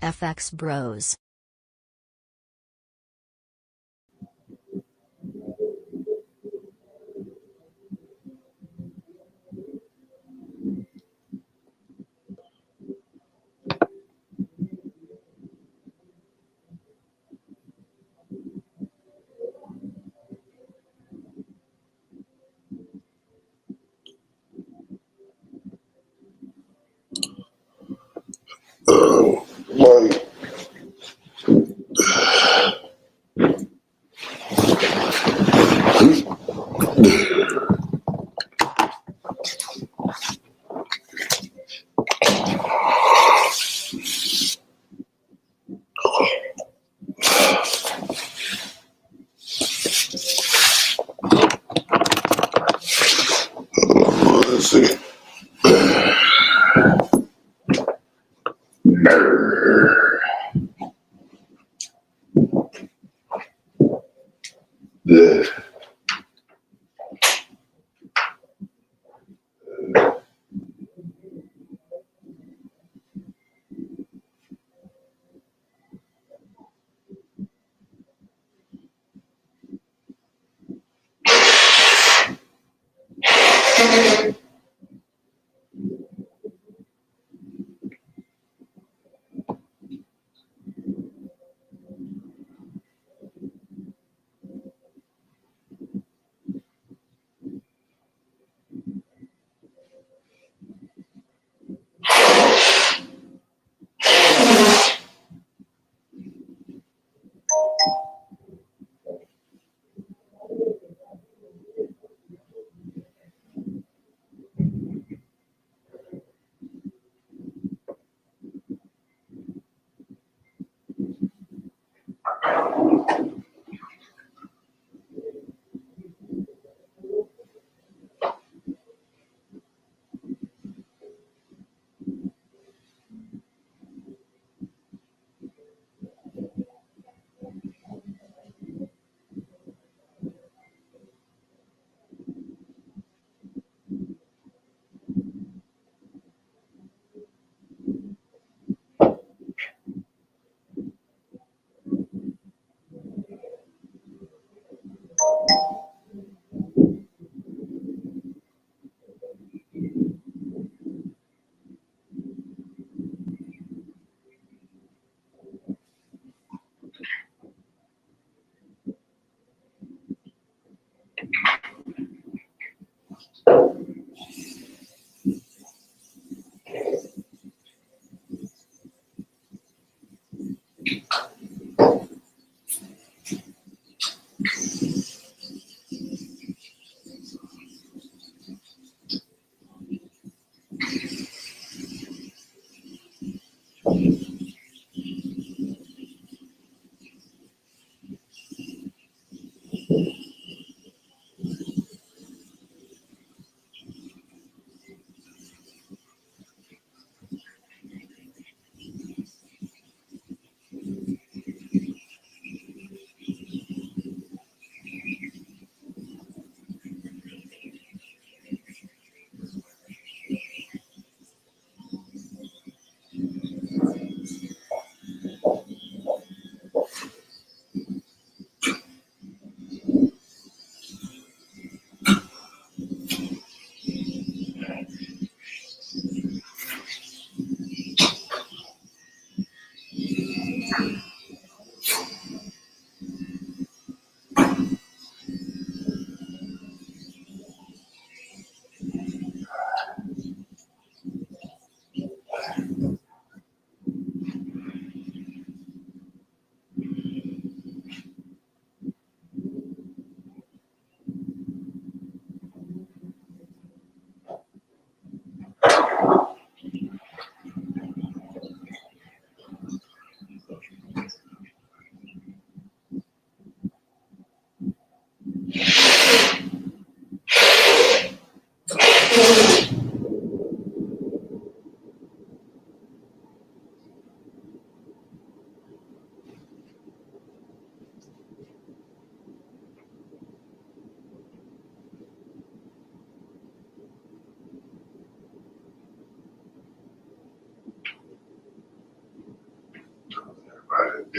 FXBros. Like, let's see. The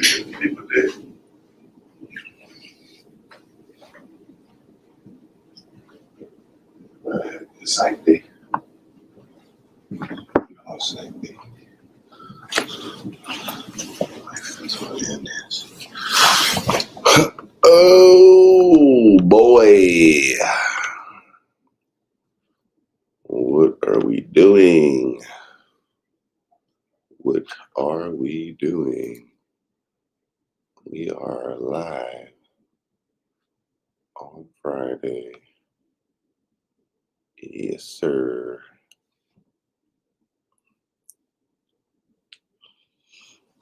People did. Safety. Oh, safety. That's what it is. Oh boy. What are we doing? What are we doing? We are live on Friday. Yes, sir.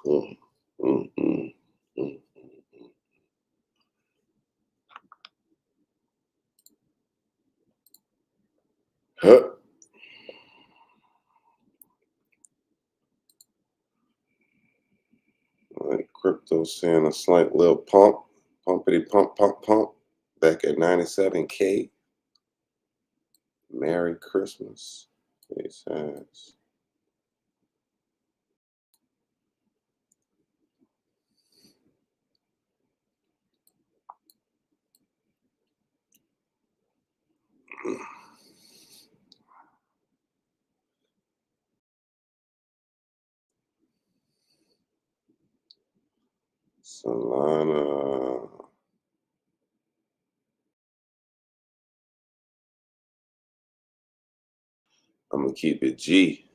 Mm, mm, mm, mm. Huh. Like crypto seeing a slight little pumpity pump, back at 97K. Merry Christmas. It says. Solana. I'm gonna keep it G.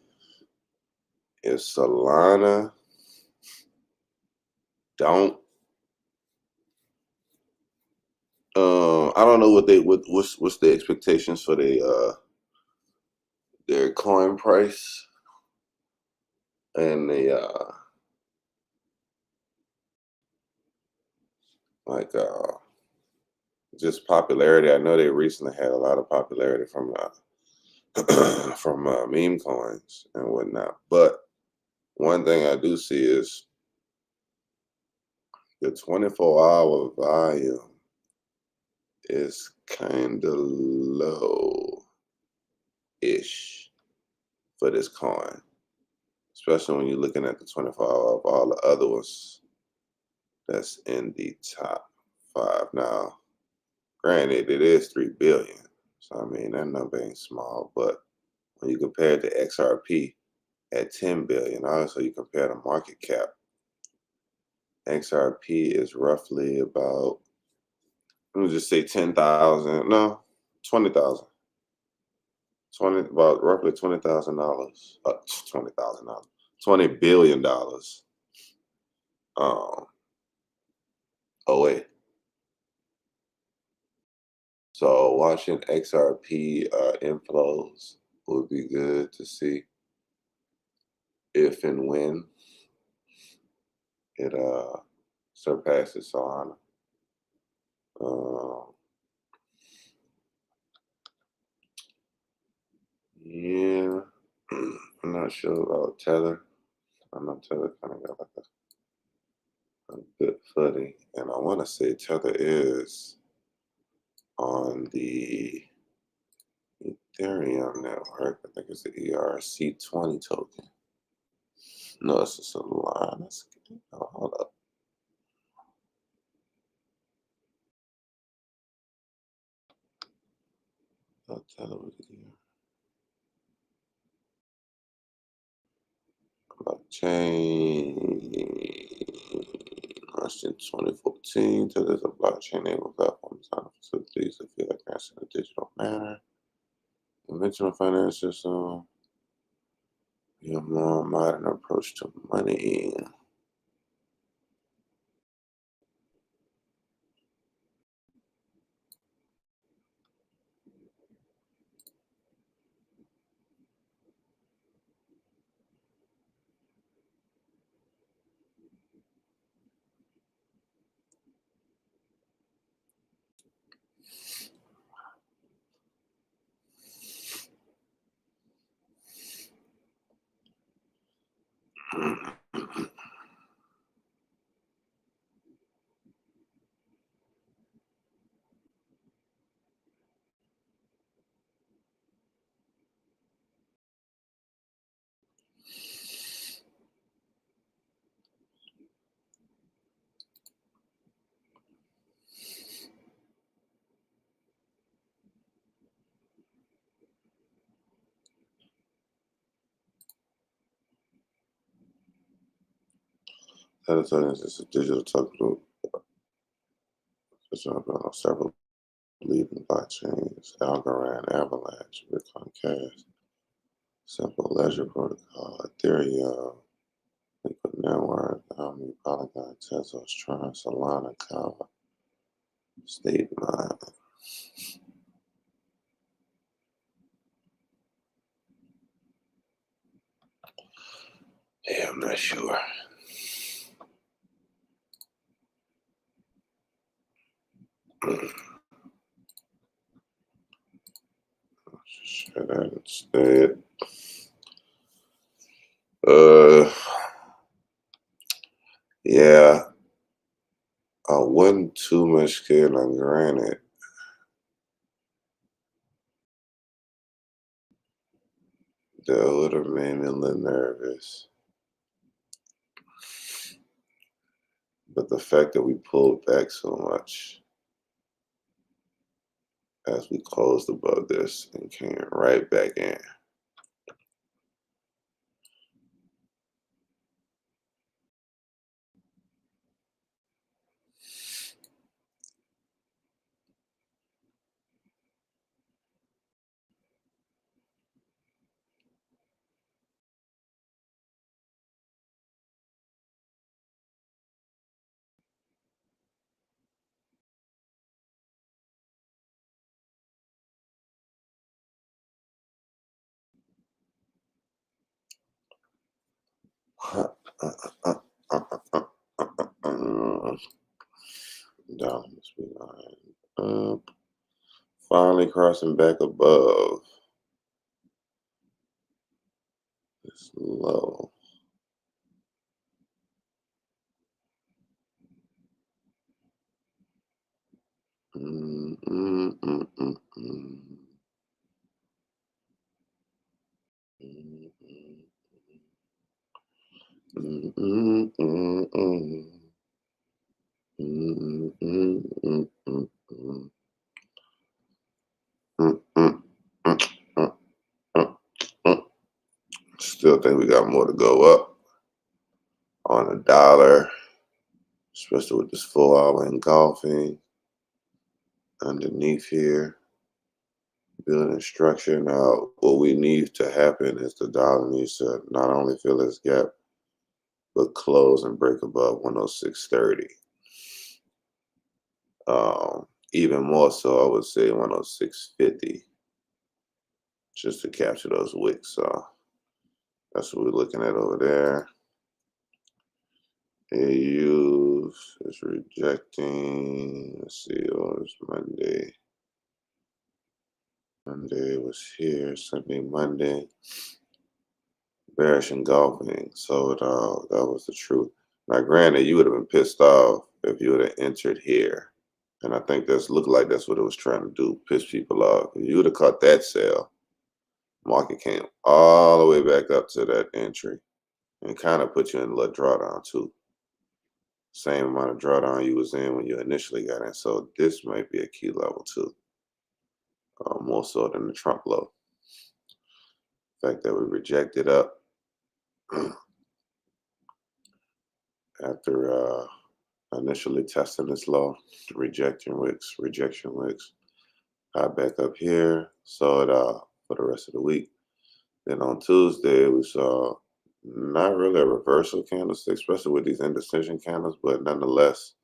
If Solana don't, I don't know what's the expectations for their coin price and just popularity. I know they recently had a lot of popularity from from meme coins and whatnot. But one thing I do see is the 24-hour volume is kind of low-ish for this coin, especially when you're looking at the 24-hour of all the other ones that's in the top 5. Now, granted, it is 3 billion. So, I mean, that number ain't small. But when you compare it to XRP at 10 billion, also you compare the market cap, XRP is roughly about, let me just say 10,000, no, 20,000. About roughly $20,000. $20,000. $20 billion. Away. So watching XRP inflows would be good to see if and when it surpasses Solana. Yeah, I'm not sure about Tether. I know Tether kind of got like a good footing, and I want to say Tether is on the Ethereum network. I think it's the ERC20 token. No, it's a Solana. Oh, hold up. I'll tell it what it is. Blockchain launched in 2014. Tether is a blockchain-enabled platform designed for facilities that feel like grants in a digital manner. Conventional finance system. A more modern approach to money. Tether token is a digital token on several leading blockchains: Algorand, Avalanche, Bitcoin Cash, Simple Ledger Protocol, Ethereum, Liquid Network, Omni, Polygon, Tezos, Tron, Solana, Kava, State Mine. Yeah, I'm not sure. Share that instead. Yeah, I wasn't too much scared on granted. That would have made me a little nervous. But the fact that we pulled back so much as we closed above this and came right back in. Dollar must be lying up. Finally crossing back above this low. Mm, mm, mm, mm, mm. Mm, mm, mm, mm, mm. Mm, mm, mm, mm, mm. Mm, mm, mm, mm, mm, mm. Still think we got more to go up on a dollar, especially with this 4 hour engulfing underneath here. Building structure. Now, what we need to happen is the dollar needs to not only fill this gap, but close and break above 106.30. Even more so, I would say 106.50, just to capture those wicks. So that's what we're looking at over there. AU is rejecting. Let's see, it was Monday. Monday was here. Sunday, Monday. Bearish engulfing. So that was the truth. Now, granted, you would have been pissed off if you would have entered here. And I think that's looked like that's what it was trying to do, piss people off. If you would have caught that sale, market came all the way back up to that entry and kind of put you in a little drawdown too. Same amount of drawdown you was in when you initially got in. So this might be a key level too, more so than the Trump low. The fact that we rejected up after initially testing this low, rejection wicks, high back up here, saw it for the rest of the week. Then on Tuesday, we saw not really a reversal candlestick, especially with these indecision candles, but nonetheless,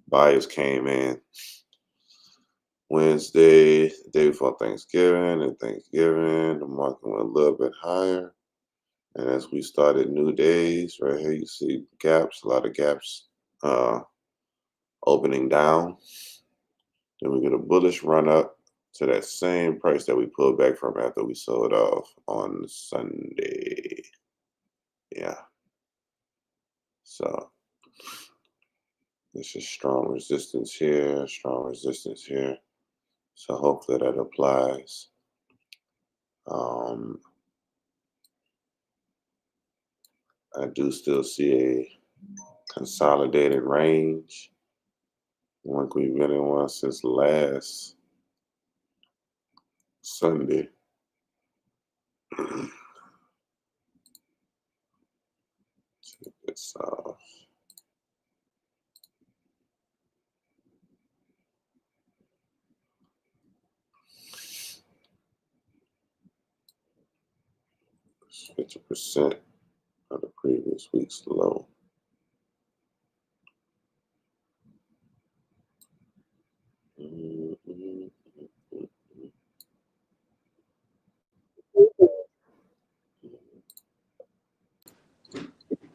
buyers came in Wednesday, the day before Thanksgiving, and Thanksgiving, the market went a little bit higher. And as we started new days, right here, you see gaps, a lot of gaps opening down. Then we get a bullish run up to that same price that we pulled back from after we sold off on Sunday. Yeah. So this is strong resistance here, strong resistance here. So hopefully that applies. I do still see a consolidated range like we've been in one since last Sunday. Take this off. 50% of the previous week's low.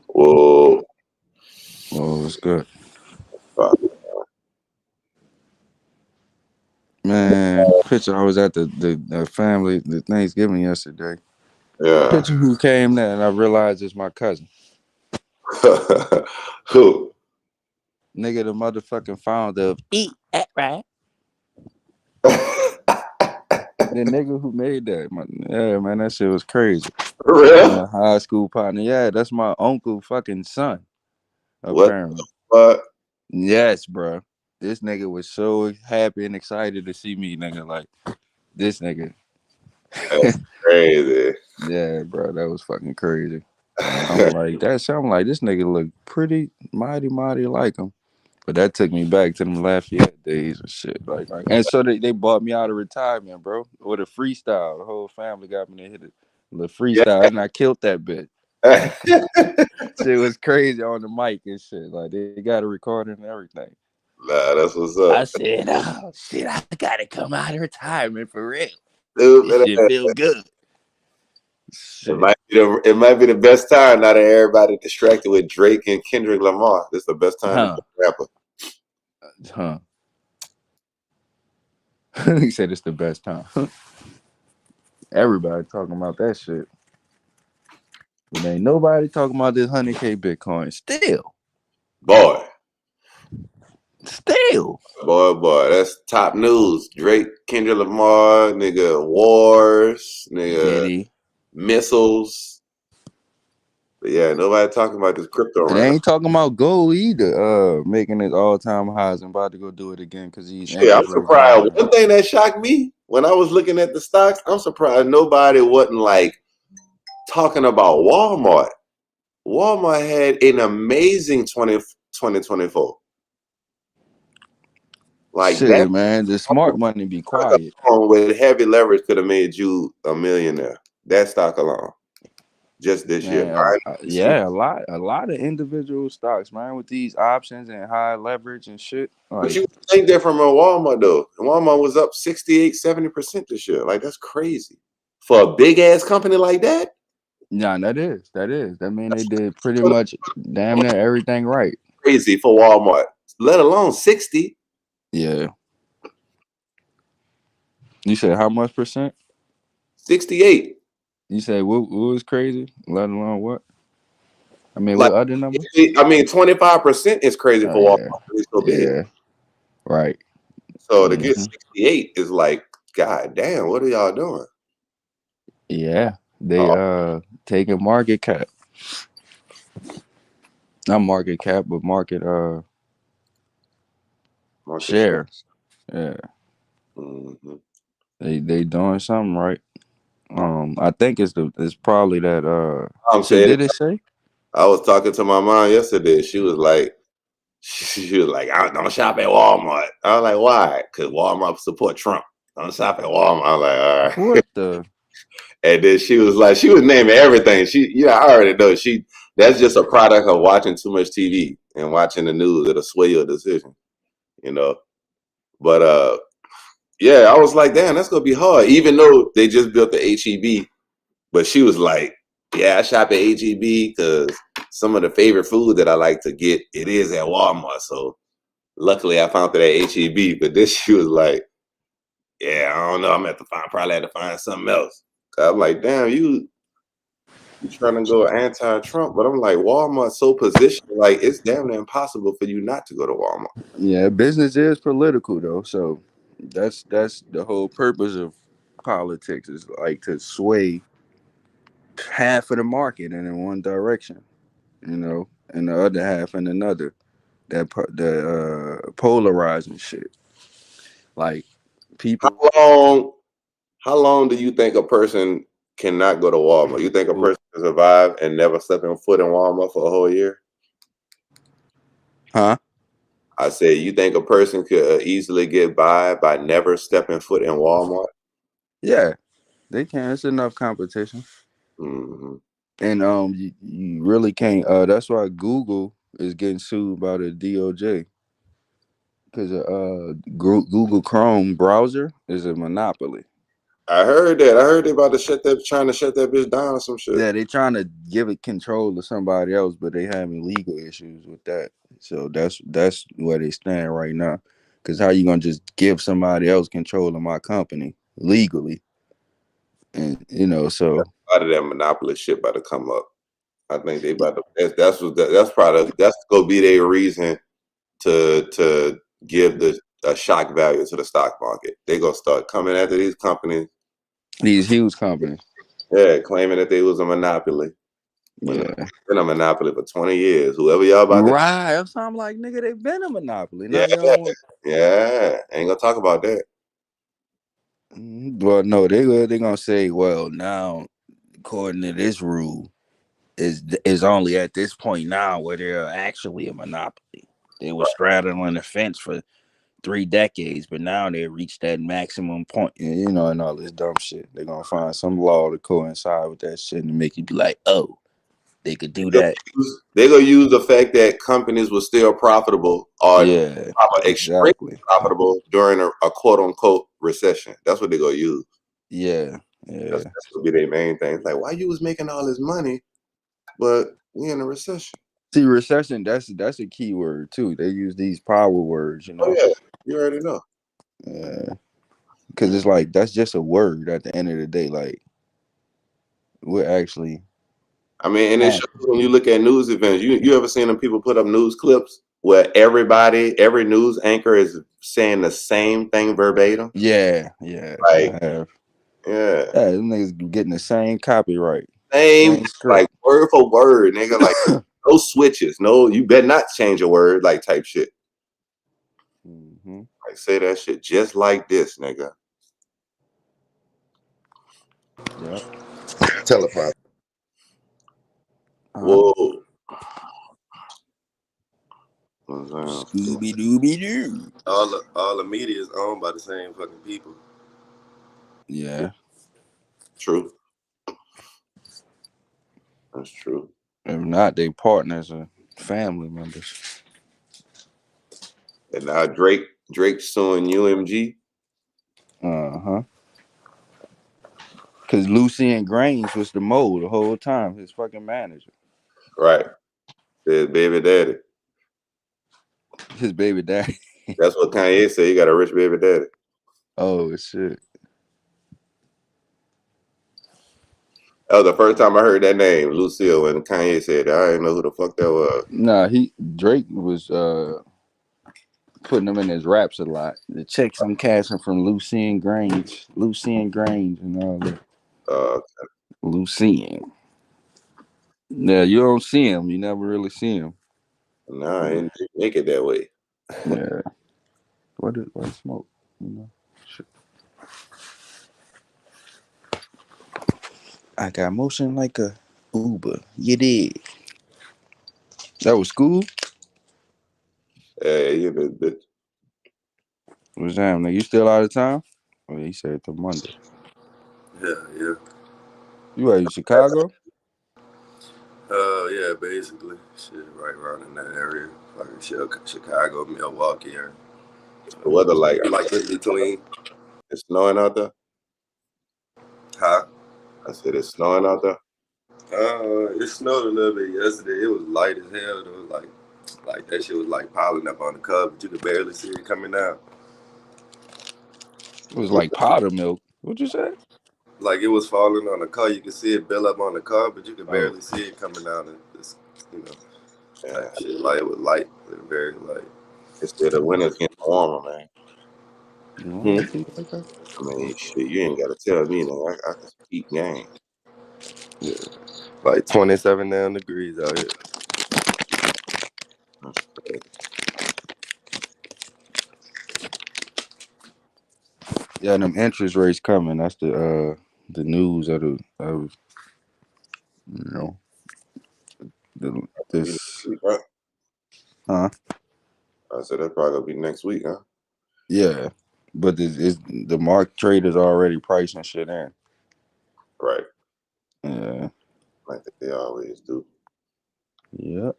Whoa. Oh, it's good. Man, picture I was at the family, the Thanksgiving yesterday. Yeah. Picture who came there, and I realized it's my cousin. Who? Nigga, the motherfucking founder of Eat That Right. The nigga who made that, yeah, man, that shit was crazy. Real? My high school partner, yeah, that's my uncle fucking son, What apparently. the fuck? Yes, bro. This nigga was so happy and excited to see me, nigga. Like, this nigga. That's crazy. Yeah, bro, that was fucking crazy. I'm like, this nigga look pretty mighty like him. But that took me back to them Lafayette days and shit. Like and so they bought me out of retirement, bro. With a freestyle. The whole family got me to hit it. The freestyle, and I killed that bitch. Shit was crazy on the mic and shit. Like they got a recording and everything. Nah, that's what's up. I said, oh shit, I gotta come out of retirement for real. Dude, This shit feel good. it might be the best time now that everybody distracted with Drake and Kendrick Lamar. This is the best time to be a rapper. Huh. He said it's the best time. Everybody talking about that shit. But ain't nobody talking about this 100K Bitcoin. Still. Boy, that's top news. Drake, Kendrick Lamar, nigga, wars, nigga, Diddy. missiles. But yeah, nobody talking about this crypto And right they now. ain't talking about gold either. Making his all-time highs and about to go do it again because he's Shit, I'm interest rates high surprised. now. One thing that shocked me when I was looking at the stocks, I'm surprised nobody wasn't like talking about Walmart. Walmart had an amazing 2024. Like Shit, that man. The smart money be quiet. with heavy leverage could have made you a millionaire. That stock alone, just this year. Man, yeah, a lot of individual stocks, man, with these options and high leverage and shit. But Like, you think that from a Walmart though. Walmart was up 68, 70% this year. Like that's crazy. For a big ass company like that? nah, that is. That mean they did pretty much damn near everything right. Crazy for Walmart. Let alone 60. Yeah. You said how much percent? 68. You said what was crazy? Let alone what? I mean, Like what other number? 25% is crazy Oh for yeah, Walmart. It's so big. yeah, right. So to get 68 is like, God damn, what are y'all doing? Yeah, they taking market cap, not market cap, but market shares. Yeah, Mm-hmm. they doing something right. I think it's probably that I'm shit. saying, Did it say? I was talking to my mom yesterday. She was like, I don't shop at Walmart. I was like, why? Because Walmart support Trump. Don't shop at Walmart. I was like, all right. What the? And then she was like, she was naming everything. I already know that's just a product of watching too much TV and watching the news. It'll sway your decision, you know. But yeah, I was like, damn, that's gonna be hard. Even though they just built the HEB, but she was like, yeah, I shop at HEB because some of the favorite food that I like to get, it is at Walmart. So luckily I found it at HEB. But then she was like, yeah, I don't know. I'm gonna probably have to find something else. I'm like, damn, you trying to go anti-Trump, but I'm like, Walmart's so positioned, like it's damn near impossible for you not to go to Walmart. Yeah, business is political though, so that's the whole purpose of politics is like to sway half of the market in one direction, and the other half in another. The polarizing shit. Like How people, long? How long do you think a person cannot go to Walmart? You think a person can survive and never step in foot in Walmart for a whole year? huh? I said, you think a person could easily get by never stepping foot in Walmart? Yeah, they can. It's enough competition. Mm-hmm. And you really can't. That's why Google is getting sued by the DOJ because Google Chrome browser is a monopoly. I heard that. I heard they about to trying to shut that bitch down or some shit. Yeah, they trying to give it control to somebody else, but they having legal issues with that. So that's where they stand right now. Because how you gonna just give somebody else control of my company legally? And so A lot of that monopoly shit about to come up. I think they about to. That's probably that's gonna be their reason to give the a shock value to the stock market. They gonna start coming after these companies. these huge companies, Yeah, claiming that they was a monopoly when they've yeah, been a monopoly for 20 years. Whoever y'all about to. right. So I'm like, nigga, they've been a monopoly. Now Yeah, you don't want. yeah. Ain't gonna talk about that. Well, no, they gonna say, well, now according to this rule, is only at this point now where they're actually a monopoly. They were straddling the fence for 3 decades, but now they reached that maximum point, and all this dumb shit. They're gonna find some law to coincide with that shit and make you be like, oh, they could do that. They gonna use the fact that companies were still profitable or Yeah, extremely exactly. profitable during a quote unquote recession. That's what they gonna use. Yeah, That's, yeah. that's gonna be their main thing. It's like, why you was making all this money, but we in a recession? See, recession. That's a key word too. They use these power words, Oh yeah, you already know. because it's like that's just a word at the end of the day. Like we're actually I mean, and it at shows when you look at news events. You ever seen them people put up news clips where every news anchor is saying the same thing verbatim? yeah, yeah. Like, I have. yeah, Yeah, them niggas getting the same copyright, same same like script. word for word, nigga. Like no switches. No, you better not change a word. Like type shit. Hmm. Like say that shit just like this, nigga. Yep. Teleprompter. Uh-huh. Whoa. Scooby Dooby Doo. All the media is owned by the same fucking people. Yeah. True. That's true. If not, they partners or family members. And now Drake suing UMG. Uh-huh. Cause Lucien Grange was the mole the whole time, his fucking manager. Right. Said baby daddy. His baby daddy. That's what Kanye said. He got a rich baby daddy. Oh shit. That was the first time I heard that name, Lucille, when Kanye said that. I didn't know who the fuck that was. Nah, Drake was putting them in his raps a lot. The checks I'm cashing from Lucien Grange. Lucien Grange and all that. Uh, Lucien. Yeah, you don't see him. You never really see him. nah, I didn't make it that way. Yeah. What smoke? You know. Shit. I got motion like a Uber. You did. That was school? Yeah, you know, bitch. What's that? Nigga, you still out of town? Oh, he said to Monday. Yeah. You at Chicago? Yeah, basically. Shit, right around in that area. Fucking Chicago, Milwaukee area. The weather like in between. It's snowing out there? Huh? I said it's snowing out there. It snowed a little bit yesterday. It was light as hell though. Like that shit was like piling up on the car, but you could barely see it coming down. It was like powder milk. What'd you say? Like it was falling on the car. You could see it build up on the car, but you could Oh. barely see it coming down. This, type shit. Like it was light, very light. It's the winter's getting warmer, man. You want to keep like that? I mean, shit, you ain't got to tell me, though. I can speak game. Yeah. Like 27 damn degrees out here. That's crazy. Yeah, them interest rates coming. That's the news of you know Be next this week, huh? huh? I said that's probably gonna be next week, huh? Yeah. But this is the market traders already pricing shit in. Right. Yeah. like they always do. Yep.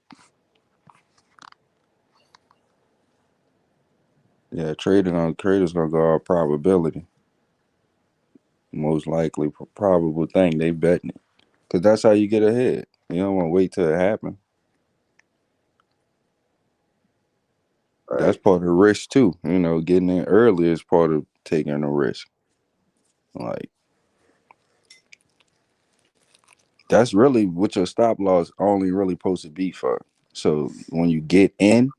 Yeah, traders gonna go off probability. Most likely probable thing they betting it. Cause that's how you get ahead. You don't want to wait till it happens. That's Right. part of the risk too. Getting in early is part of taking a risk. Like that's really what your stop loss only really supposed to be for. So when you get in,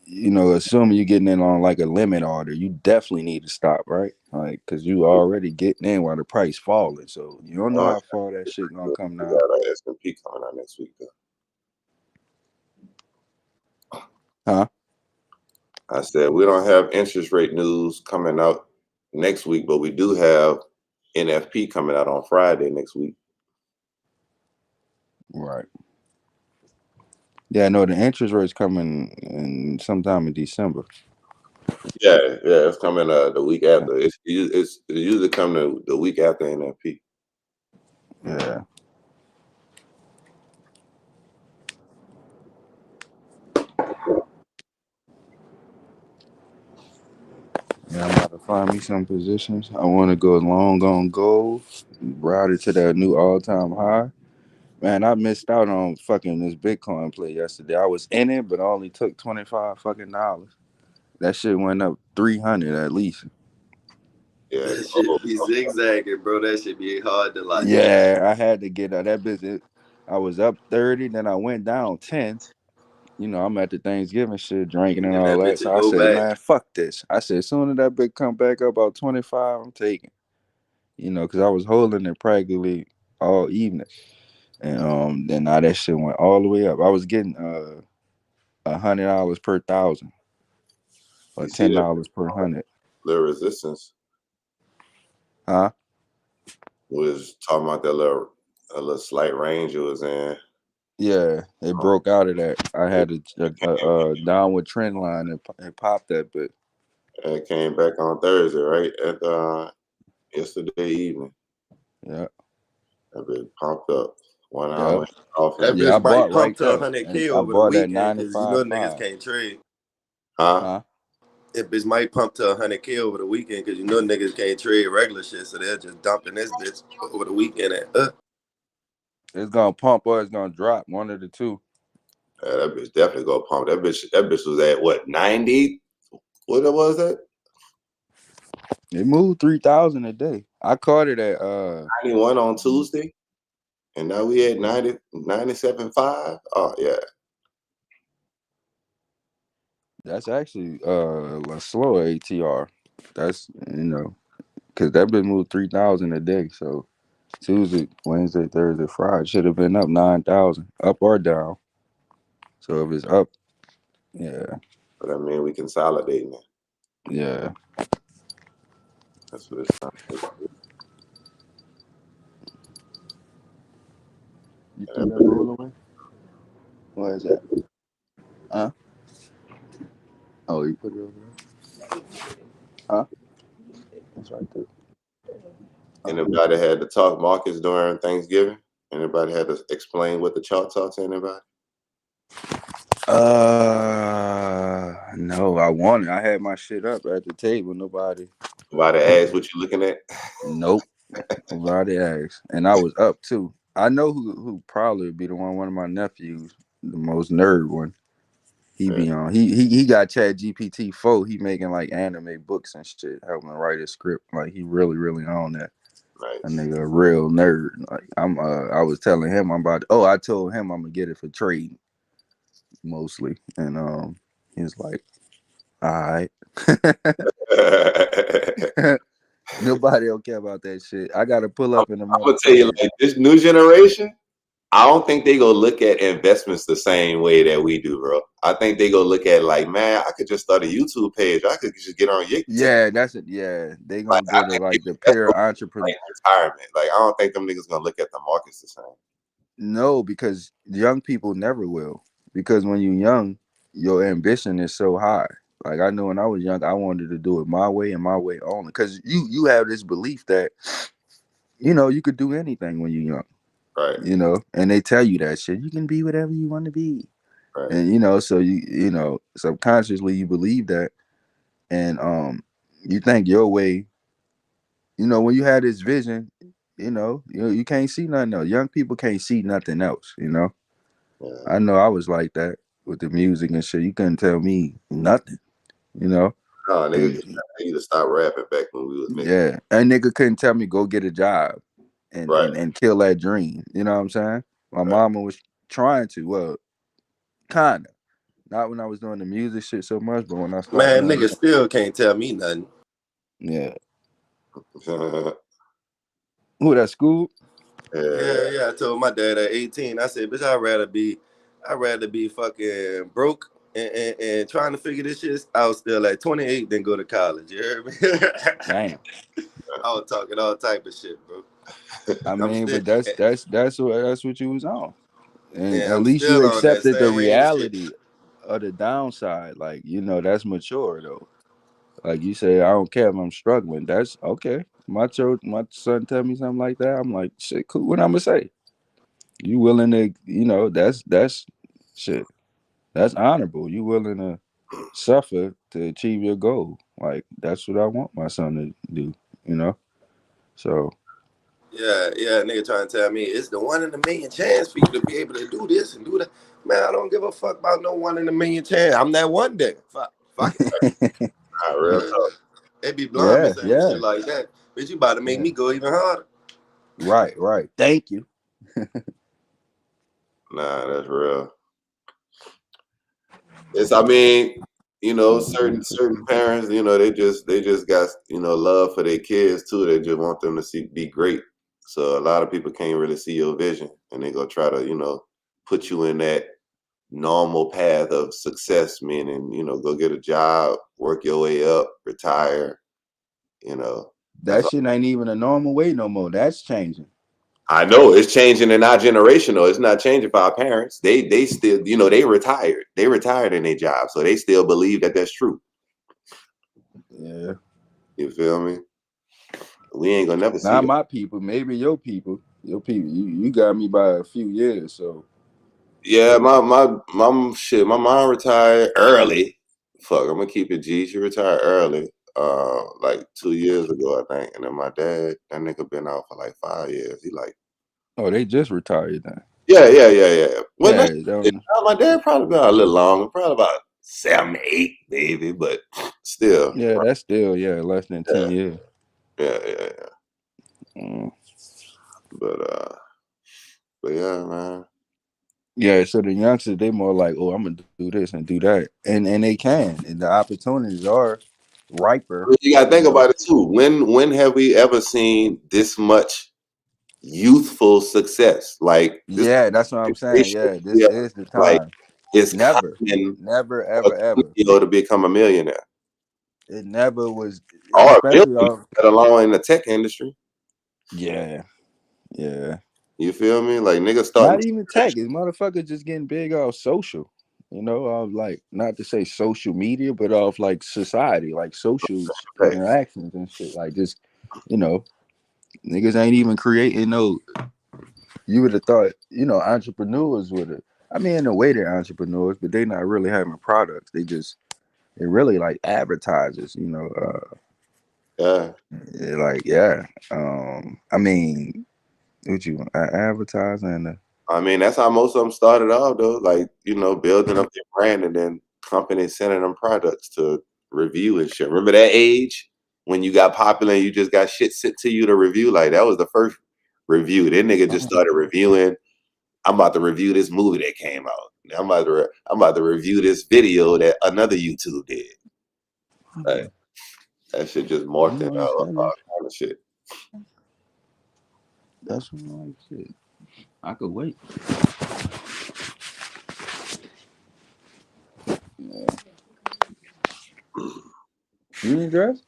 assuming you're getting in on like a limit order, you definitely need to stop, right? Like, cause you already getting in while the price falling. So you don't know Oh, how far that shit gonna come we down. got our S&P coming out next week, though. Huh? I said we don't have interest rate news coming out next week, but we do have NFP coming out on Friday next week. Right. Yeah, no, the interest rate's coming in sometime in December. Yeah, it's coming the week after. It's usually coming the week after NFP. Yeah. Yeah, I'm about to find me some positions. I want to go long on gold, route it to that new all-time high. Man, I missed out on fucking this Bitcoin play yesterday. I was in it, but I only took $25 fucking dollars. That shit went up 300 at least. Yeah. That shit be zigzagging, bro. That shit be hard to like. Yeah, I had to get out that business. I was up 30, then I went down 10. I'm at the Thanksgiving shit, drinking And and then all that that. bitch So will I go said, back. man, fuck this. I said, as soon as that bitch come back up about 25, I'm taking. Because I was holding it practically all evening. And then now that shit went all the way up. I was getting $100 per thousand or You see that $10 per 100. little resistance Huh? was talking about that little slight range it was in. Yeah, it broke out of that. I had a downward trend line and popped that bit. And it came back on Thursday, right? At yesterday evening. Yeah. That bit popped up 1 Yep. hour off That and Yeah, I bitch might bought pump right to there. And 100K I over the bought at weekend because niggas 95.5. can't trade. huh? Huh? That bitch might pump to 100K over the weekend because niggas can't trade regular shit, so they're just dumping this bitch over the weekend. It's gonna pump or it's gonna drop. One of the two. Yeah, that bitch definitely go pump. That bitch was at what 90? What was that? It moved 3,000 a day. I caught it at 91 on Tuesday, and now we at 90, 97.5. Oh yeah, that's actually a slower ATR. That's because that been moved 3,000 a day. So Tuesday, Wednesday, Thursday, Friday should have been up 9,000, up or down. So if it's up, yeah, but I mean we consolidating it. yeah. That's what it's trying to do. You And threw that that bitch- roll away? Where is that? Huh? Oh, you put it over there? Huh? It's right there. Anybody had to talk markets during Thanksgiving? Anybody had to explain what the chart talk to anybody? No, I wanted. I had my shit up at the table. Nobody. Nobody asked what you looking at? Nope. Nobody asked, and I was up too. I know who probably would be the one of my nephews, the most nerd one. He Yeah, be on. He got Chat GPT 4. He making like anime books and shit, helping write his script. Like he really on that. A nice. nigga a real nerd. Like I was telling him I'm about. I told him I'm gonna get it for trading mostly, and he's like, all right. Nobody don't care about that shit. I gotta pull I'm, up in a I'm gonna tell you, motherfucking. like this new generation, I don't think they go look at investments the same way that we do, bro. I think they go look at like, man, I could just start a YouTube page. I could just get on TikTok. Yeah, that's it. Yeah, they Like, gonna I go to think like the that's pure what entrepreneur. like retirement. Like, I don't think them niggas gonna look at the markets the same. No, because young people never will. Because when you're young, your ambition is so high. Like I know when I was young, I wanted to do it my way and my way only. Because you have this belief that you could do anything when you're young. Right. And they tell you that shit. You can be whatever you want to be. Right. And so subconsciously you believe that, and you think your way. When you had this vision, you can't see nothing else. Young people can't see nothing else. Yeah. I know I was like that with the music and shit. You couldn't tell me nothing. No, nigga, 'Cause, I need to stop rapping back when we was making. yeah, that nigga couldn't tell me go get a job and Right. and and kill that dream. You know what I'm saying? My Right. mama was trying to. Well, kinda. Not when I was doing the music shit so much, but when I started Man, doing nigga still can't tell me nothing. yeah. Yeah. Who that school? Yeah. I told my dad at 18, I said, bitch, I'd rather be fucking broke and trying to figure this shit out still at 28 than go to college. You heard me? Damn. I was talking all type of shit, bro. I I'm mean, still but that's what you was on. And and at I'm least you still on that accepted the same shit. reality of the downside. Like, that's mature though. Like you say, I don't care if I'm struggling. That's okay. My son tell me something like that. I'm like, shit, cool. What I'm gonna say? You willing to, that's shit. That's honorable. You willing to suffer to achieve your goal. Like that's what I want my son to do. You know. So Yeah, nigga trying to tell me it's the 1 in a million chance for you to be able to do this and do that. Man, I don't give a fuck about no 1 in a million chance. I'm that one day. Fuck it. Real talk. They be blind me yeah, saying yeah, shit like that. Bitch, you about to make yeah. me go even harder. Right. Thank you. Nah, that's real. I mean, certain parents, they just got, love for their kids too. They just want them to be great. So a lot of people can't really see your vision, and they go try to, put you in that normal path of success, meaning, go get a job, work your way up, retire. That's That shit ain't even a normal way no more. That's changing. I know it's changing in our generation, though. It's not changing for our parents. They still, they retired. They retired in their job, so they still believe that that's true. Yeah. You feel me? We ain't gonna never see Not that. my people, maybe your people. Your people. You got me by a few years, so Yeah, my mom retired early. Fuck, I'm gonna keep it G. She retired early, like 2 years ago, I think. And then my dad, that nigga been out for like 5 years. He like, oh, they just retired then. yeah. Well, Yeah, don't, my dad probably been out a little longer, probably about 7, 8, maybe, but still, yeah, that's still less than yeah, 10 years. yeah. Mm. But yeah, man. Yeah, so the youngsters they more like, oh, I'm gonna do this and do that, and they can, and the opportunities are riper. You gotta think about it too. When have we ever seen this much youthful success? Like this Yeah, that's what I'm saying. generation, Yeah, this yeah, is the like time. it's Never, common never, for ever, a ever. 20-year-old to become a millionaire It never was, or a especially billionaire, off. let alone in the tech industry. Yeah, yeah. You feel me? Like niggas starting Not to even tech. It's motherfuckers just getting big off social. Of like not to say social media, but off like society, like social pay. interactions and shit. Like just, you know, niggas ain't even creating no. You would have thought, entrepreneurs would have. I mean, in a way they're entrepreneurs, but they not really having products. They're really like advertisers. Yeah. Like yeah. I mean, what you advertising? I mean, that's how most of them started off, though. Like, building up their brand and then companies sending them products to review and shit. Remember that age when you got popular and you just got shit sent to you to review? Like, that was the first review. That nigga just started reviewing. I'm about to review this movie that came out. I'm about to review this video that another YouTube did. Like, that shit just morphed into all kind of shit. That's what I like shit. I could wait. Yeah. You didn't dress?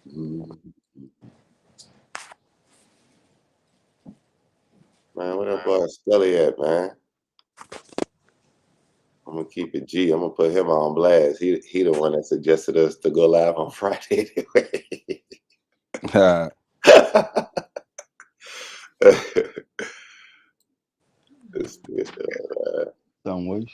Mhm. Man, where that boy Skelly at, man? I'm gonna keep it G. I'm gonna put him on blast. He the one that suggested us to go live on Friday anyway. This nigga, Some ways.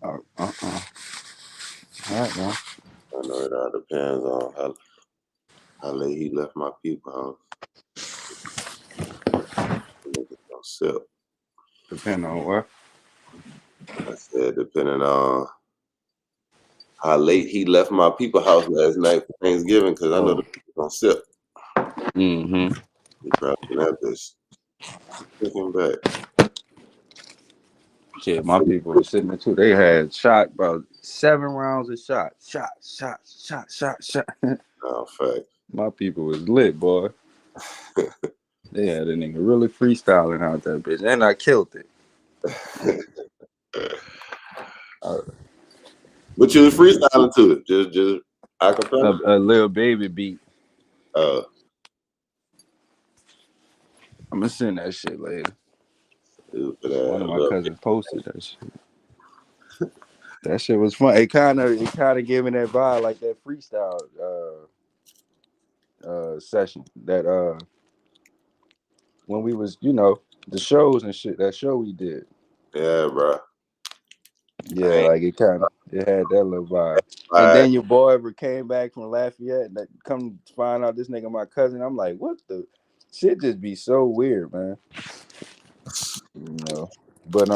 All right, man. I know it all depends on how late he left my people house. Niggas don't sip. Depending on what. I said depending on how late he left my people house last night for Thanksgiving, because I know the people don't sip. Mm-hmm. He probably that bitch looking back. Shit, my people were sitting there too. They had shot about 7 rounds of shot. Shot. Oh, fact. My people was lit, boy. They had a nigga really freestyling out that bitch, and I killed it. But you was freestyling to it, just acapella. A little baby beat. Uh, I'm gonna send that shit later. stupid One ass of my little cousins posted that shit. That shit was fun. It kind of gave me that vibe like that freestyle session that when we was the shows and shit. That show we did. yeah, bro. Yeah, like it had that little vibe. And Like, then your boy ever came back from Lafayette and come to find out this nigga my cousin. I'm like, what the shit just be so weird, man. But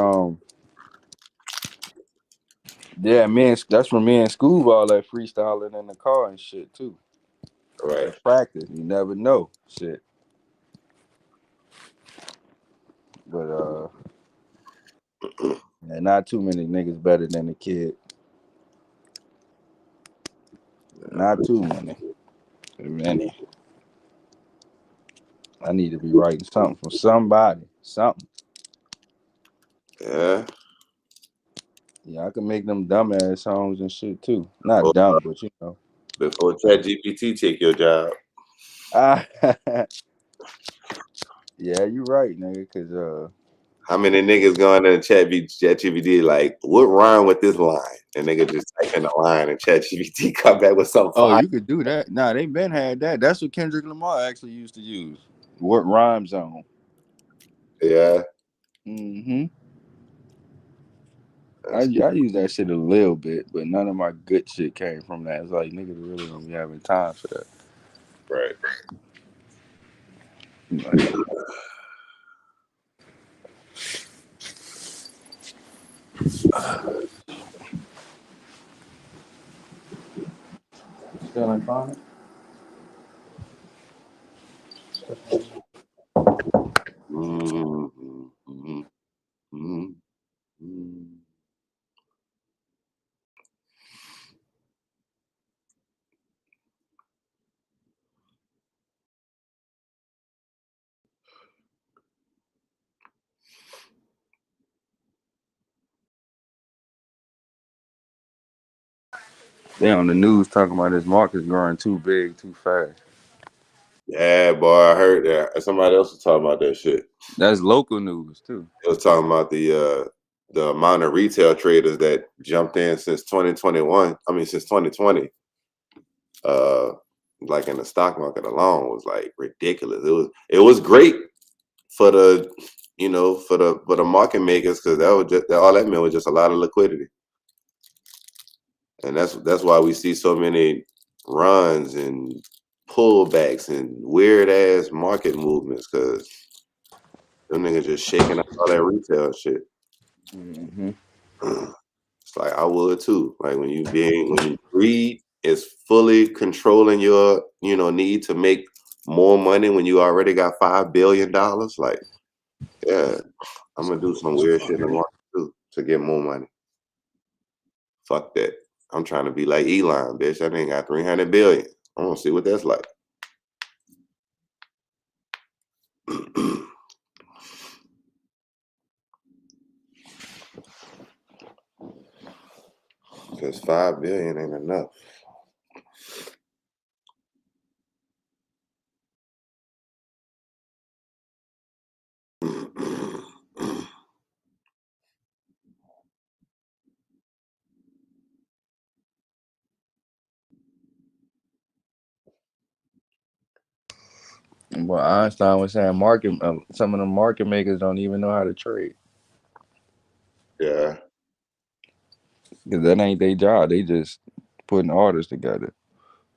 yeah, that's when me and Scoob all that freestyling in the car and shit too. right. At practice, you never know, shit. But yeah, not too many niggas better than the kid. Not too many. Many. I need to be writing something for somebody. Something. Yeah. Yeah, I can make them dumbass songs and shit too. Not Before, dumb, but you know. before ChatGPT take your job. Yeah, you right, nigga. Cause How many niggas going to ChatGPT like, what rhyme with this line? And nigga just type in the line and ChatGPT come back with something oh, fire. you could do that. Nah, they been had that. That's what Kendrick Lamar actually used to use. What rhyme zone? Yeah. Mm-hmm. I use that shit a little bit, but none of my good shit came from that. It's like niggas really don't be having time for that. Right. Like, feeling fine? Mm-hmm. Mm-hmm. Mm-hmm. They on the news talking about this market growing too big, too fast. Yeah, boy, I heard that. Somebody else was talking about that shit. That's local news too. It was talking about the amount of retail traders that jumped in since 2021. I mean, since 2020. Like in the stock market alone was like ridiculous. It was great for the for the market makers, because that was just all that meant was just a lot of liquidity, and that's why we see so many runs and pullbacks and weird ass market movements, because them niggas just shaking up all that retail shit. Mm-hmm. It's like I would too. Like when greed is fully controlling your need to make more money when you already got $5 billion. Like, yeah, I'm gonna do some weird shit in the market too to get more money. Fuck that. I'm trying to be like Elon, bitch. That nigga got 300 billion. I want to see what that's like. Because 5 billion ain't enough. Well, Einstein was saying some of the market makers don't even know how to trade. Yeah. Because that ain't their job. They just putting orders together.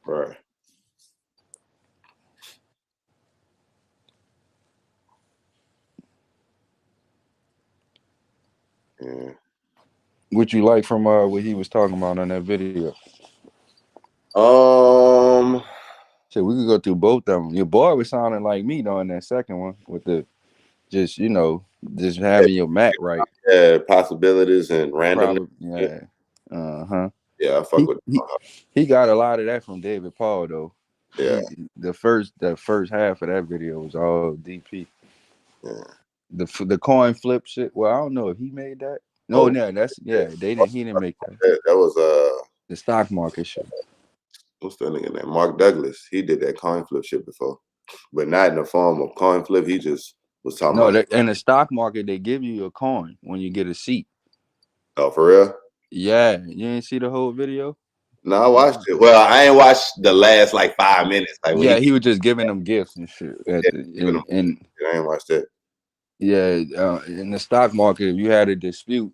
Right. Yeah. What you like from what he was talking about on that video? Um. So we could go through both of them. Your boy was sounding like me though in that second one with the just just having your mat right. Yeah. Possibilities and randomness. Probably yeah. Uh-huh. Yeah. I fuck He, with. he he got a lot of that from David Paul though. Yeah. The first half of that video was all DP. Yeah. The coin flip shit. Well, I don't know if he made that. No, Oh. no, that's Yeah. he didn't make that. That was The stock market shit. what's that nigga name? Mark Douglas. He did that coin flip shit before, but not in the form of coin flip. He just was talking No, about. in the stock market they give you a coin when you get a seat. Oh, for real? Yeah, you didn't see the whole video? No, I watched it. Well, I ain't watched the last like 5 minutes. Like when Yeah, he was just giving them gifts and shit at yeah, the giving them, and I ain't watched that. yeah, in the stock market, if you had a dispute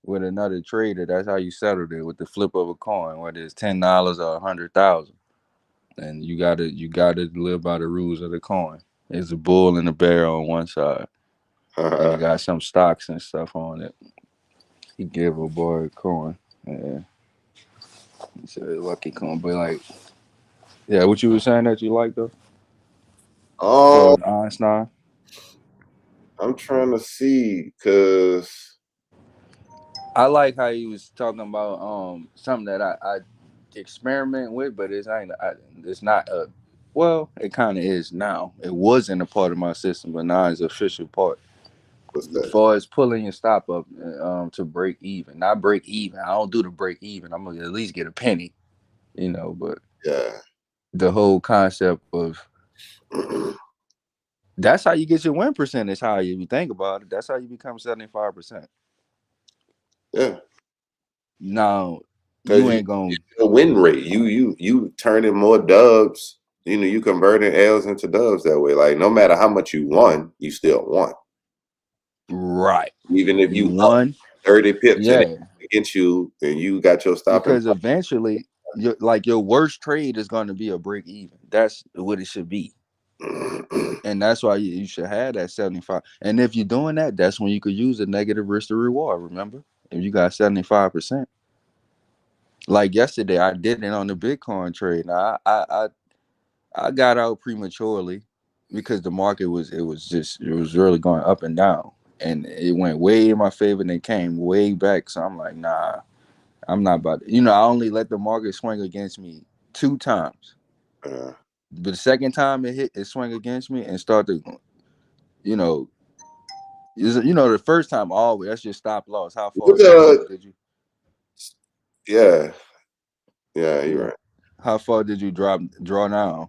with another trader, that's how you settled it with the flip of a coin, whether it's $10 or 100,000. And you gotta live by the rules of the coin. There's a bull and a bear on one side, and it got some stocks and stuff on it. He gave a boy a coin. Yeah, he said lucky coin, but like, yeah, what you were saying that you like though? Um, So Einstein. I'm trying to see because I like how he was talking about something that I experiment with, but it's not a well, it kind of is now. It wasn't a part of my system, but now it's an official part. what's As that? far as pulling your stop up to break even, not break even. I don't do the break even. I'm gonna at least get a penny, But Yeah. the whole concept of that's how you get your win percentage higher. If you think about it, that's how you become 75%. Yeah. Now Because you ain't gonna a win rate. You turning more dubs. You converting L's into dubs that way. Like no matter how much you won, you still won. right. Even if You you up won, 30 pips and yeah. against you and you got your stop and Because eventually, your worst trade is going to be a break even. That's what it should be, and that's why you should have that 75. And if you're doing that, that's when you could use a negative risk to reward. Remember, if you got 75%, like yesterday, I did it on the Bitcoin trade. Now I got out prematurely because the market was really going up and down, and it went way in my favor and it came way back. So I'm like, nah. I'm not about to, I only let the market swing against me 2 times. But the second time it swung against me and started, you know, the first time always that's your stop loss. How far did you? yeah. Yeah, you're Yeah. right. How far did you draw down?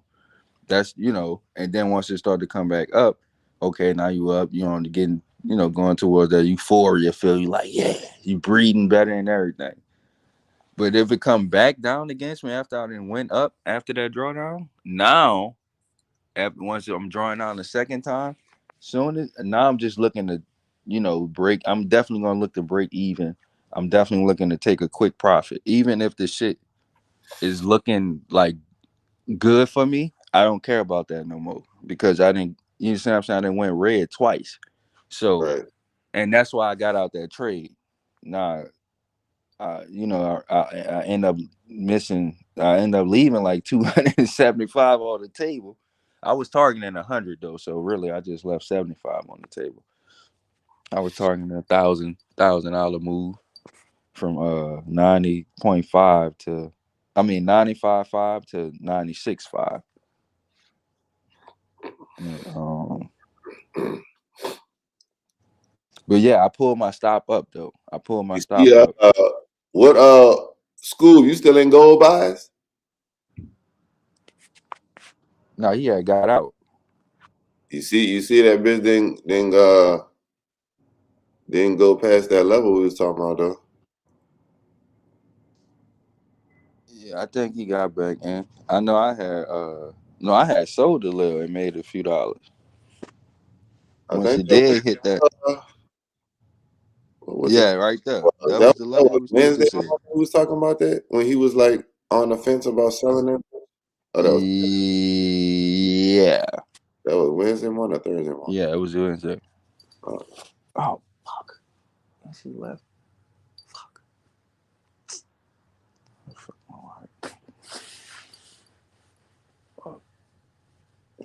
That's and then once it started to come back up, okay, now you up, getting, going towards that euphoria feel. You like, yeah, you breathing better and everything. But if it come back down against me after I didn't went up after that drawdown, now once I'm drawing down the second time, now I'm just looking to, break. I'm definitely gonna look to break even. I'm definitely looking to take a quick profit, even if the shit is looking like good for me. I don't care about that no more because I didn't. You see what I'm saying? I didn't went red twice, so Right. and that's why I got out that trade. Nah, I end up missing. I end up leaving like 275 on the table. I was targeting 100 though, so really I just left 75 on the table. I was targeting $1,000 move from 90.5 to, 95.5 to 96.5. But yeah, I pulled my stop up though. I pulled my You stop see, up. what school you still in gold buys? No, he had got out. You see that bitch didn't go past that level we was talking about though. Yeah, I think he got back in. I know I had No, I had sold a little and made a few dollars. I Once think it that did hit that, was, what was it? yeah, right there. That That was the level was you were supposed to Wednesday see. morning he was talking about that when he was like on the fence about selling them. Oh, Yeah, that was Wednesday morning or Thursday morning. yeah, it was Wednesday. Oh, Oh fuck! She left. Fuck my wife.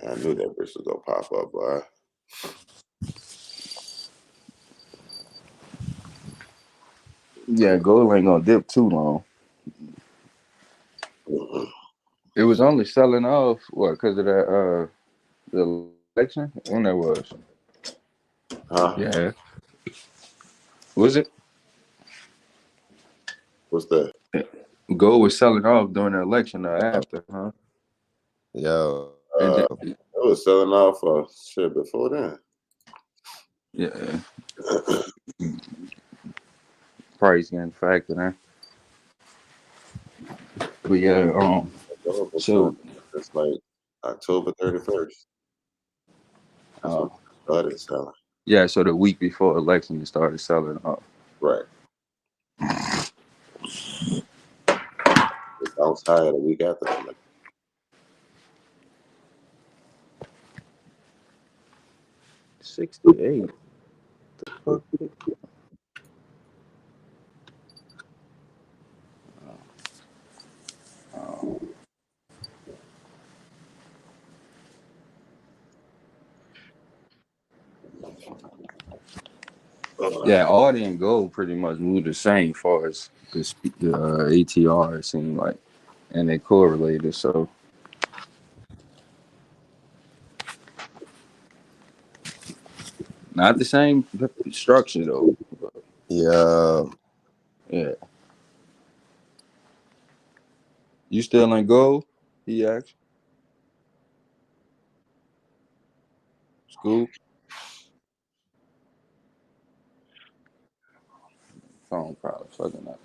yeah, I knew that bitch was gonna pop up, boy. Yeah, gold ain't gonna dip too long. It was only selling off what because of that the election when that was. Huh? Yeah, was it? What's that? Gold was selling off during the election or after, huh? Yo, And then, It was selling off for shit before then. yeah, price getting factored in. But yeah, Gold been selling so since like October 31st. That's when uh, it started selling. yeah, so the week before election, it started selling off. Right. It bounced higher the week after that. Like, 68. Fuck. Yeah, AUD and gold pretty much moved the same far as the ATR, it seemed like, and they correlated. So not the same structure though. yeah, Yeah, you still in gold? He asked. School phone probably fucking up.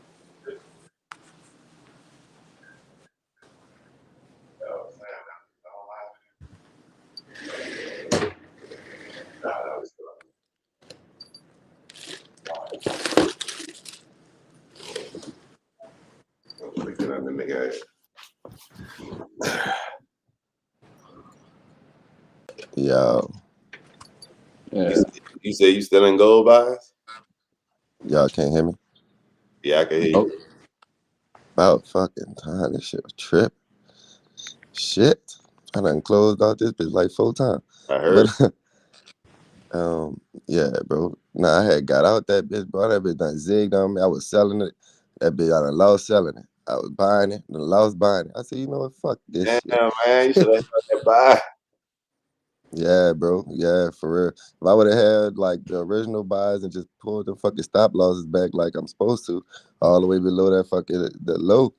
looking at the nigga. yo, Yeah. You say you still in gold buys? y'all can't hear me? Yeah, I can hear Oh, you. About fucking time. This shit was trip. Shit. I done closed out this bitch like 4 times. I But heard. yeah, bro. Nah, I had got out that bitch, bro. That bitch done zigged on me. I was selling it. That bitch I done lost selling it. I was buying it, then lost buying it. I said, you know what? Fuck this shit. Damn, man, you should have held that buy. Yeah, bro. Yeah, for real. If I would have had like the original buys and just pulled the fucking stop losses back like I'm supposed to, all the way below that fucking the low,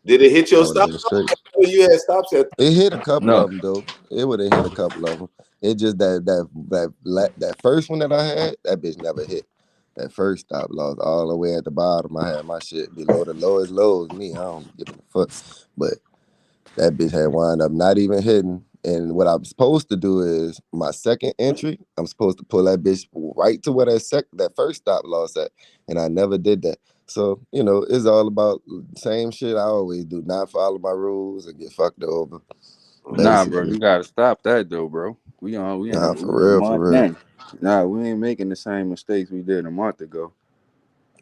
Did it hit I your would have stop? been straight. You had stops at. It hit a couple no. of them though. It would have hit a couple of them. It just that first one that I had, that bitch never hit. That first stop loss all the way at the bottom. I had my shit below the lowest lows. Me, I don't give a fuck. But that bitch had wound up not even hitting. And what I'm supposed to do is my second entry, I'm supposed to pull that bitch right to where that first stop loss at. And I never did that. So, it's all about same shit I always do, not follow my rules and get fucked over. Nah, bro, Basically. you gotta stop that though, bro. We Nah, in for a real, for month real. in. Nah, we ain't making the same mistakes we did a month ago.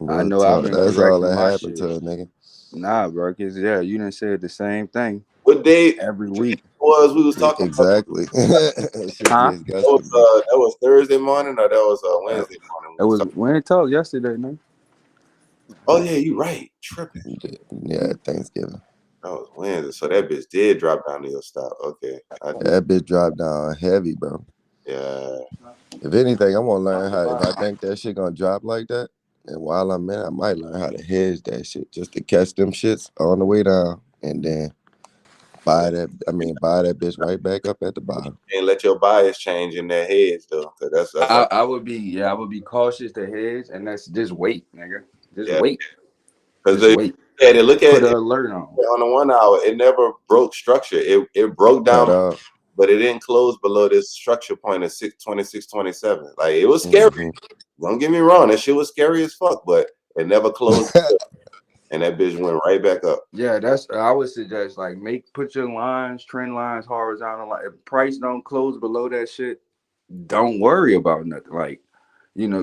I Real know I've talk. been That's all correcting that my happened shit. to a nigga. Nah, bro, cause yeah, you done said the same thing What day every week. was we was talking about? Exactly. Shit Huh? just That was gusted me. that was Thursday morning or that was Uh, Wednesday morning. it was we ain't talk yesterday, man. Oh yeah, you right. Tripping. Yeah, Thanksgiving. That was Wednesday. So that bitch did drop down to your stop. Okay. I do. That bitch dropped down heavy, bro. Yeah. If anything, I want to learn how. If I think that shit gonna drop like that, and while I'm in, I might learn how to hedge that shit just to catch them shits on the way down, and then Yeah. buy that bitch right back up at the bottom. And let your bias change in their heads though. Cause that's like I would be cautious to hedge, and that's just wait, nigga. Just yeah. wait. Cause Just they wait. Yeah, they look at Put an it alert on. on the 1 hour. It never broke structure. It broke down, but it didn't close below this structure point of 26.27. Like it was scary. Don't get me wrong, that shit was scary as fuck, but it never closed. And that bitch went right back up. Yeah, I would suggest like put your lines, trend lines horizontal. Like if price don't close below that shit, don't worry about nothing. Like,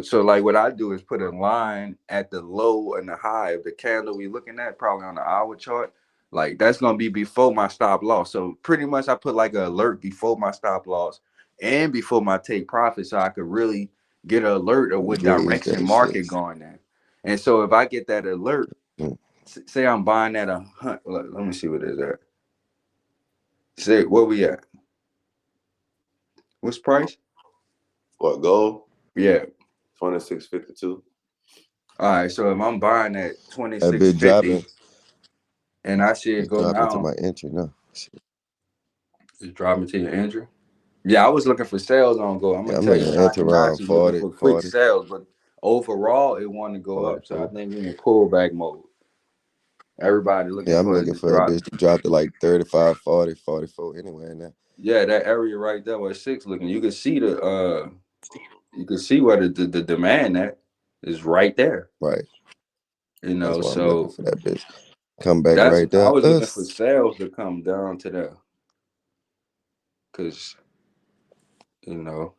so like what I do is put a line at the low and the high of the candle we looking at, probably on the hour chart. Like that's gonna be before my stop loss. So pretty much I put like an alert before my stop loss and before my take profit, so I could really get an alert of what direction market going in. And so if I get that alert, say I'm buying at let me see what it is at. Say where we at? What's price? What, gold? Yeah. 26.52. All right, so if I'm buying at 26.50 and I see it go down to my entry now. It's dropping to your entry. Yeah, I was looking for sales on gold. I'm gonna tell you, I can actually looking for quick sales, but overall it want to go up. So I think we're in pullback mode. Everybody looking I'm for looking for that bitch to drop to like 35, 40, 44 anywhere in there. Yeah, that area right there where 6 looking. You can see you can see where the demand at is right there. Right. That's why I'm looking for that bitch. Come back right there. I was looking for sales to come down to there. Cause yeah,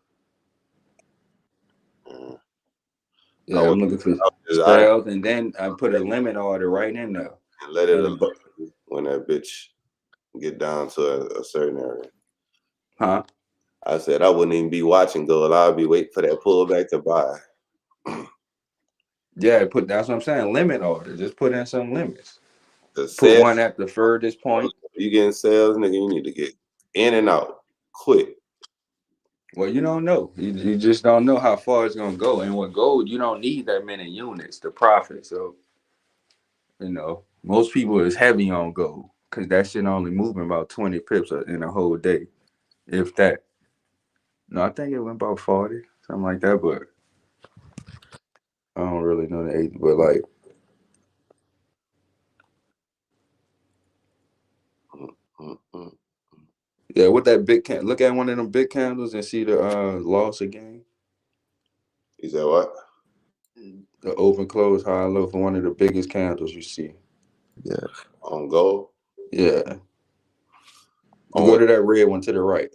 I'm looking for sales, and then I put a limit order right in there. And let it alert when that bitch get down to a certain area. Huh? I said I wouldn't even be watching gold. I'd be waiting for that pullback to buy. Yeah, that's what I'm saying. Limit order. Just put in some limits. Put one at the furthest point. You getting sales, nigga, you need to get in and out quick. Well, you don't know. You just don't know how far it's gonna go. And with gold, you don't need that many units to profit. So, most people is heavy on gold because that shit only moving about 20 pips in a whole day, if that. No, I think it went about 40, something like that. But I don't really know the age. But like, yeah, with that big look at one of them big candles and see the loss again. You said what? The open, close, high, low for one of the biggest candles you see. Yeah. On gold? Yeah. You go to that red one to the right.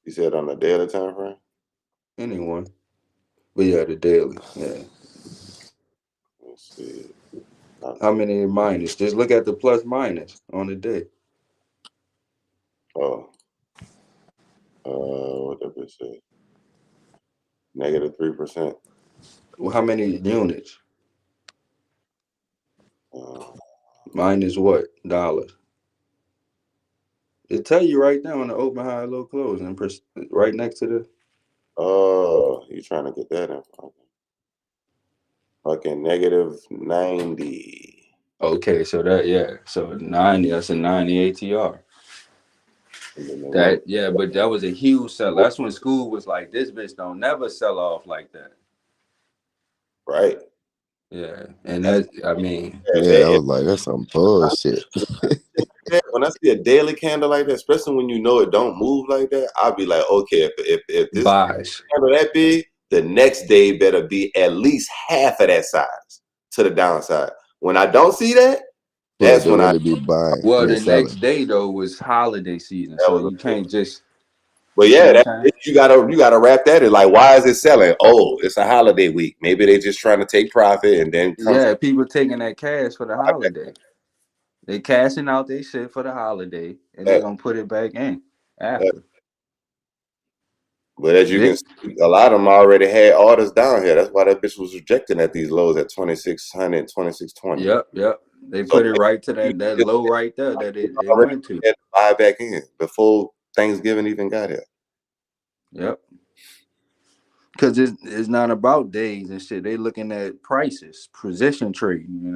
You said on the daily time frame? Anyone. But yeah, the daily. Yeah. Let's see. How many minus? Just look at the plus minus on the day. Oh. What did it say? -3%. Well, how many units? Minus what? Dollars. It tell you right now on the open, high, low, close, and right next to the. Oh, you trying to get that in? Okay, -90. Okay, so so 90. That's a 90 ATR. But that was a huge sell. That's when school was like, this bitch don't never sell off like that. Right. Yeah, and I was like, that's some bullshit. When I see a daily candle like that, especially when you know it don't move like that, I'll be like, okay, if this candle that big, the next day better be at least half of that size to the downside. When I don't see that, that's when I be buying. Well, the next day though was holiday season, so you can't just. But yeah, you gotta wrap that in. Like, why is it selling? Oh, it's a holiday week. Maybe they're just trying to take profit and then people taking that cash for the holiday. They cashing out their shit for the holiday, and they're gonna put it back in after. But as you can see, a lot of them already had orders down here. That's why that bitch was rejecting at these lows at 2,600, 2,620. Yep. They put it right to that low right there that it went to. Buy back in before Thanksgiving even got here. Yep. Because it's not about days and shit. They looking at prices, position trading.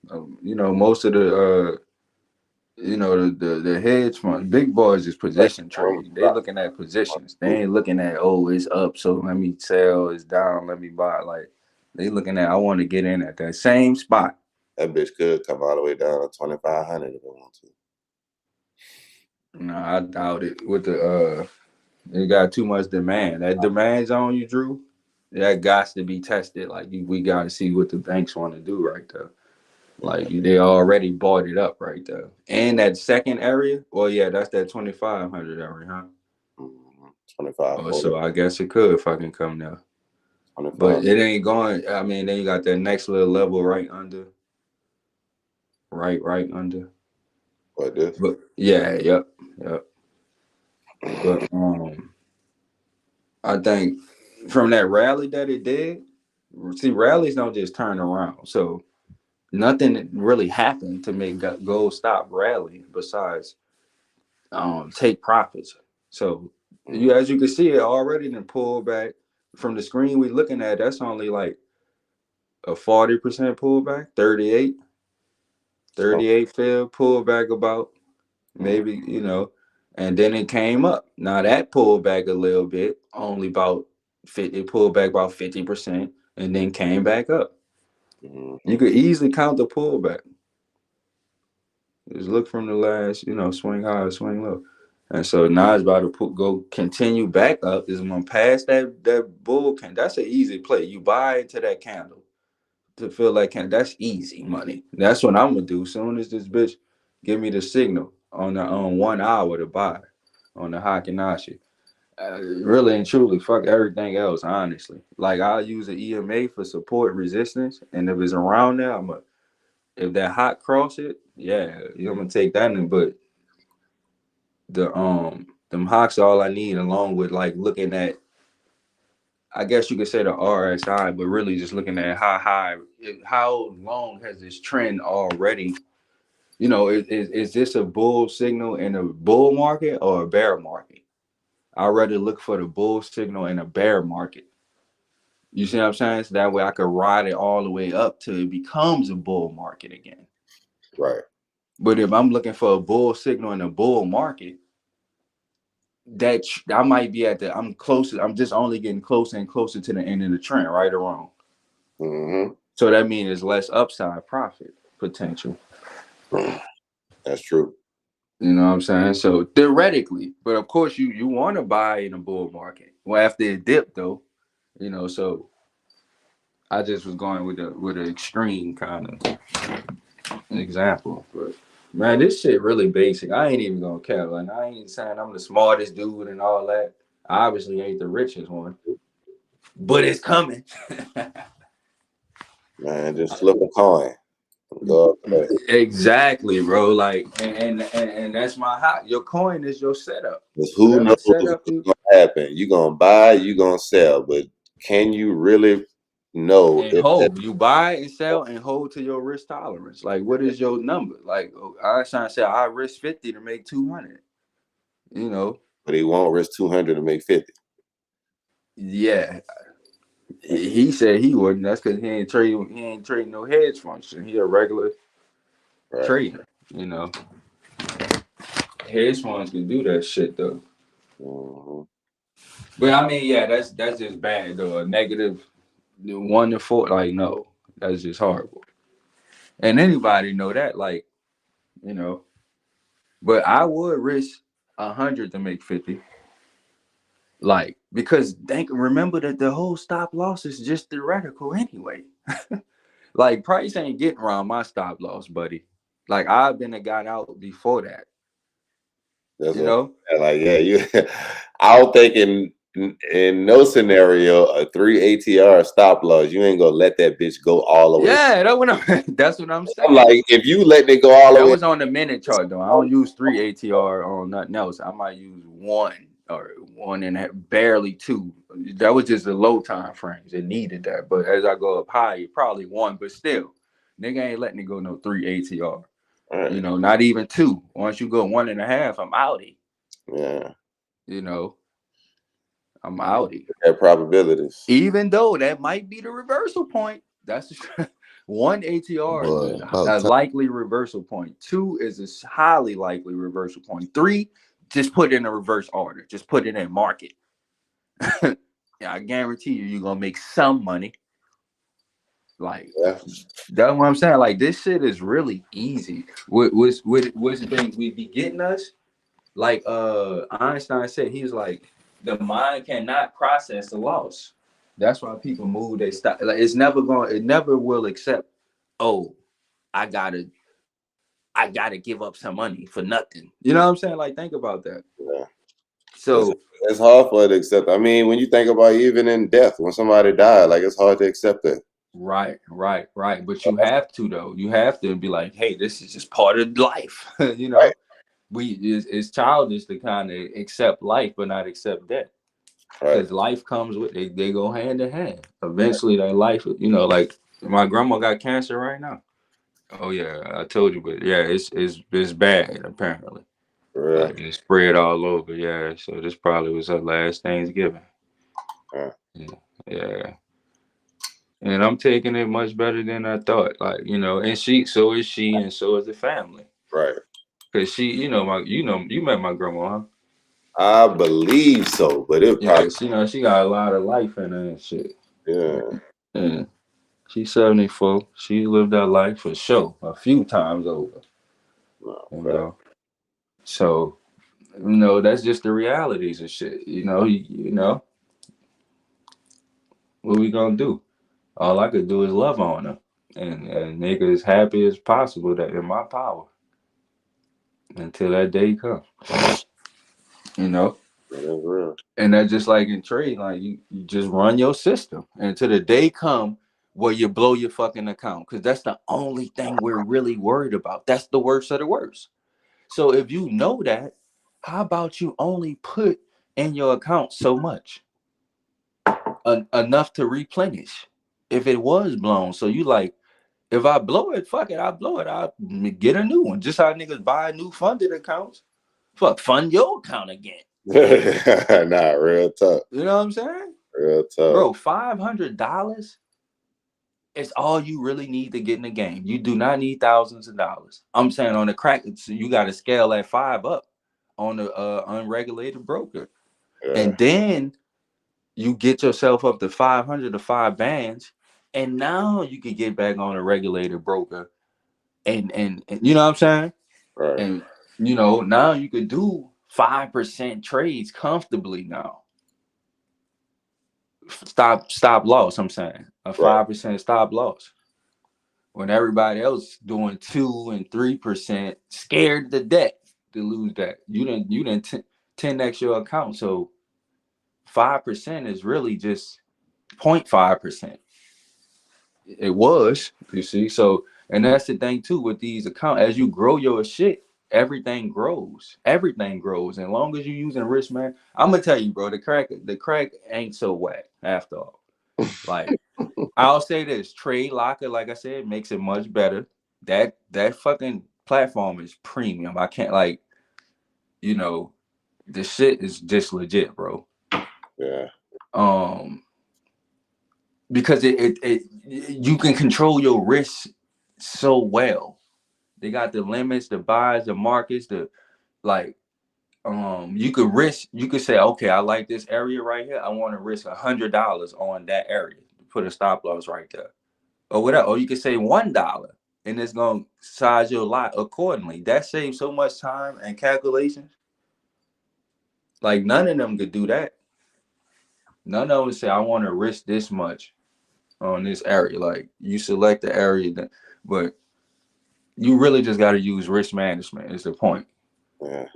Most of the the hedge fund big boys is position trading. They looking at positions. They ain't looking at it's up, so let me sell. It's down, let me buy. Like They looking at, I want to get in at that same spot. That bitch could come all the way down to 2,500 if it want to. No, I doubt it. With the it got too much demand. That demand zone you drew, that got to be tested. Like we got to see what the banks want to do right there. Like they already bought it up right there. And that second area, well, yeah, that's that 2,500 area, huh? 25. Oh, so I guess it could fucking come there. 25. But it ain't going. I mean, then you got that next little level right under. Right under. What this? But yeah, yep. But I think from that rally that it did, see, rallies don't just turn around. So nothing really happened to make gold stop rallying besides take profits. So as you can see, it already done pulled back from the screen we looking at. That's only like a 40% pullback, 38 fib pullback about maybe, and then it came up. Now that pulled back a little bit, only about 50, it pulled back about 50% and then came back up. You could easily count the pullback. Just look from the last, swing high, swing low. And so now it's about to go continue back up. Is going to pass that bull candle. That's an easy play. You buy into that candle to fill that candle. That's easy money. That's what I'm going to do. Soon as this bitch give me the signal on 1 hour to buy on the Hakinashi. Really and truly, fuck everything else, honestly. Like, I'll use an EMA for support resistance. And if it's around there, if that hot cross it, yeah, I'm going to take that in. But them hawks are all I need, along with like looking at, I guess you could say, the RSI, but really just looking at how long has this trend already, is this a bull signal in a bull market or a bear market? I'd rather look for the bull signal in a bear market. You see what I'm saying? So that way I could ride it all the way up till it becomes a bull market again. Right. But if I'm looking for a bull signal in a bull market, that I might be I'm just only getting closer and closer to the end of the trend, right or wrong. So that means there's less upside profit potential. That's true. You know what I'm saying? So theoretically, but of course you want to buy in a bull market. Well, after it dipped though, so I just was going with an extreme kind of example. But man, this shit really basic. I ain't even gonna care. Like, I ain't saying I'm the smartest dude and all that. I obviously ain't the richest one. But it's coming. Man, just flip a coin. Go up there. Exactly, bro. Like, and that's my hot. Your coin is your setup. Who knows what's gonna happen? You gonna buy, you gonna sell, but can you really know and hold? You buy and sell and hold to your risk tolerance. Like, what is your number? Like, I was trying to say I risk 50 to make 200. But he won't risk 200 to make 50. Yeah. He said he wouldn't. That's because he ain't trading no hedge function. He a regular trader. Hedge funds can do that shit though. But I mean, yeah, that's just bad though. A negative 1 to 4, like, no, that's just horrible. And anybody know that, like, But I would risk 100 to make 50. Like, because remember that the whole stop loss is just theoretical anyway. Like, price ain't getting around my stop loss, buddy. Like, I've been a guy out before that. That's like, yeah, I don't think in no scenario a 3 ATR stop loss, you ain't gonna let that bitch go all the way. Yeah, that's what I'm saying. I'm like, if you let it go all the way. That was on the minute chart though. I don't use 3 ATR on nothing else. I might use 1 or 1.5, barely 2. That was just the low time frames. It needed that. But as I go up high, probably 1. But still, nigga ain't letting it go no 3 ATR. Right. Not even 2. Once you go 1.5, I'm outie. Yeah. I'm outie. That probabilities. Even though that might be the reversal point. That's 1 ATR is a likely reversal point. 2 is a highly likely reversal point. 3, just put it in a reverse order. Just put it in market. Yeah, I guarantee you're gonna make some money. Like Yeah. that's what I'm saying. Like this shit is really easy. What's things we be getting us? Like Einstein said, he was like, the mind cannot process the loss. That's why people move. They stop. Like it's never going. It never will accept. Oh, I gotta give up some money for nothing. You know what I'm saying? Like think about that. Yeah. It's, So it's hard for it to accept. I mean, when you think about even in death, when somebody died, like it's hard to accept it. right. But you have to though. You have to be like, hey, this is just part of life. You know, Right. It's childish to kind of accept life but not accept death. Right. Because life comes with they go hand in hand. Eventually, that life, you know, like my grandma got cancer right now. Oh yeah, I told you, but yeah, it's bad apparently. For real. Like it's spread all over. Yeah, so this probably was her last Thanksgiving. Yeah. Yeah, and I'm taking it much better than I thought. Like you know, and so is she, and so is the family. Right. Cause she, you met my grandma, huh? I believe so, but it probably, Yeah, she got a lot of life in her and shit. yeah. Yeah. She's 74. She lived that life for sure a few times over. No, You fact. know, so that's just the realities of shit. You know what we gonna do? All I could do is love on her and make her as happy as possible that in my power until that day comes. You know, That is real. and that's just like in trade, like you just run your system until the day come where you blow your fucking account because that's the only thing we're really worried about. That's the worst of the worst. So if you know that, how about you only put in your account so much, enough to replenish if it was blown. So you like, if I blow it, fuck it, I blow it. I get a new one. Just how niggas buy new funded accounts. Fuck, fund your account again. Nah, real tough. You know what I'm saying, Real tough. bro? $500 is all you really need to get in the game. You do not need thousands of dollars. I'm saying on the crack, so you got to scale that 5 up on the unregulated broker. Yeah. And then you get yourself up to 500 to 5 bands, and now you can get back on a regulated broker, and you know what I'm saying? Right. And now you could do 5% trades comfortably now. Stop loss. I'm saying a Right. 5% stop loss when everybody else doing 2 and 3%, scared to death to lose that. You didn't 10x your account, so 5% is really just 0.5%. It was, you see. So, and that's the thing too with these accounts. As you grow your shit, everything grows. Everything grows. And long as you're using risk, man, I'm gonna tell you, bro, the crack ain't so whack after all. Like, I'll say this: Trade Locker, like I said, makes it much better. That fucking platform is premium. I can't the shit is just legit, bro. Yeah. Because it you can control your risk so well. They got the limits, the buys, the markets, the like. You could say, okay, I like this area right here. I want to risk $100 on that area. Put a stop loss right there, or whatever. Or you could say $1, and it's gonna size your lot accordingly. That saves so much time and calculations. Like none of them could do that. None of them say, I want to risk this much on this area. Like you select the area, but you really just got to use risk management. Is the point. Yeah.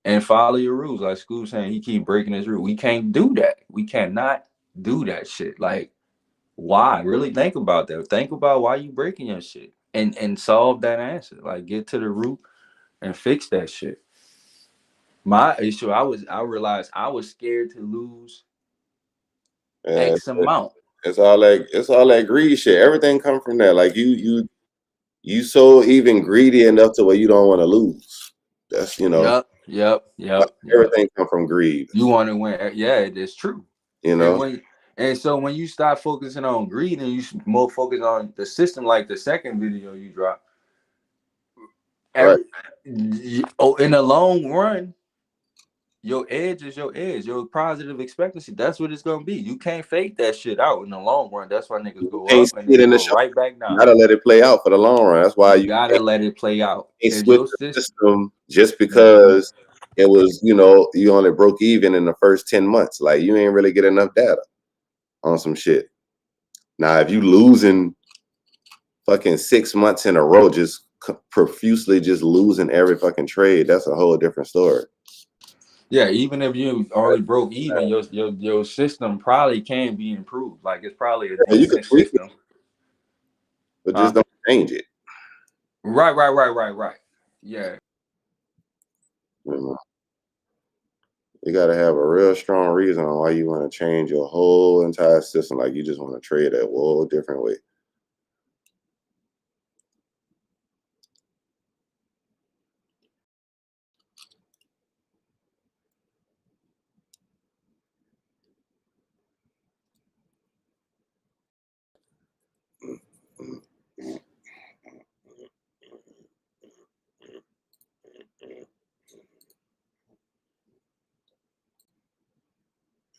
And follow your rules. Like Scoop saying, he keep breaking his rule. We can't do that. We cannot do that shit. Like, why? Really think about that. Think about why you breaking your shit, and solve that answer. Like, get to the root and fix that shit. My issue, I realized I was scared to lose Yeah. X amount. It's all that greed shit. Everything come from that. Like you so even greedy enough to where you don't want to lose. That's Yep. everything come from greed. You want to win. Yeah, it is true. You And know. so when you start focusing on greed and you more focus on the system, like the second video you dropped, Right. in the long run, your edge is your edge, your positive expectancy. That's what it's gonna be. You can't fake that shit out in the long run. That's why niggas You go can't up see and it then in the go short. right back You down. gotta let it play out for the long run. That's why You you gotta let it play out. can't If switch your the system, system just because it was, you only broke even in the first 10 months. Like you ain't really get enough data on some shit. Now, if you losing fucking 6 months in a row, just profusely just losing every fucking trade, that's a whole different story. yeah, even if you only broke even, your system probably can be improved. Like it's probably a Yeah, you can decent tweak it, system. but just don't change it. Right. Yeah. You know? You gotta have a real strong reason on why you want to change your whole entire system. Like you just want to trade that whole different way.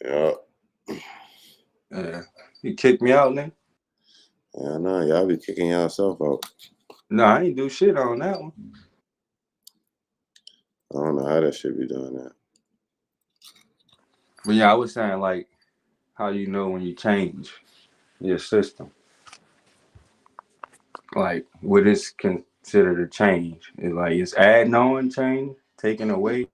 Yeah. Yeah. You kicked me out, nigga? Yeah, no, y'all be kicking yourself out. No, I ain't do shit on that one. I don't know how that should be doing that. But yeah, I was saying like how you know when you change your system. Like what is considered a change? Is like it's adding on change, taking away,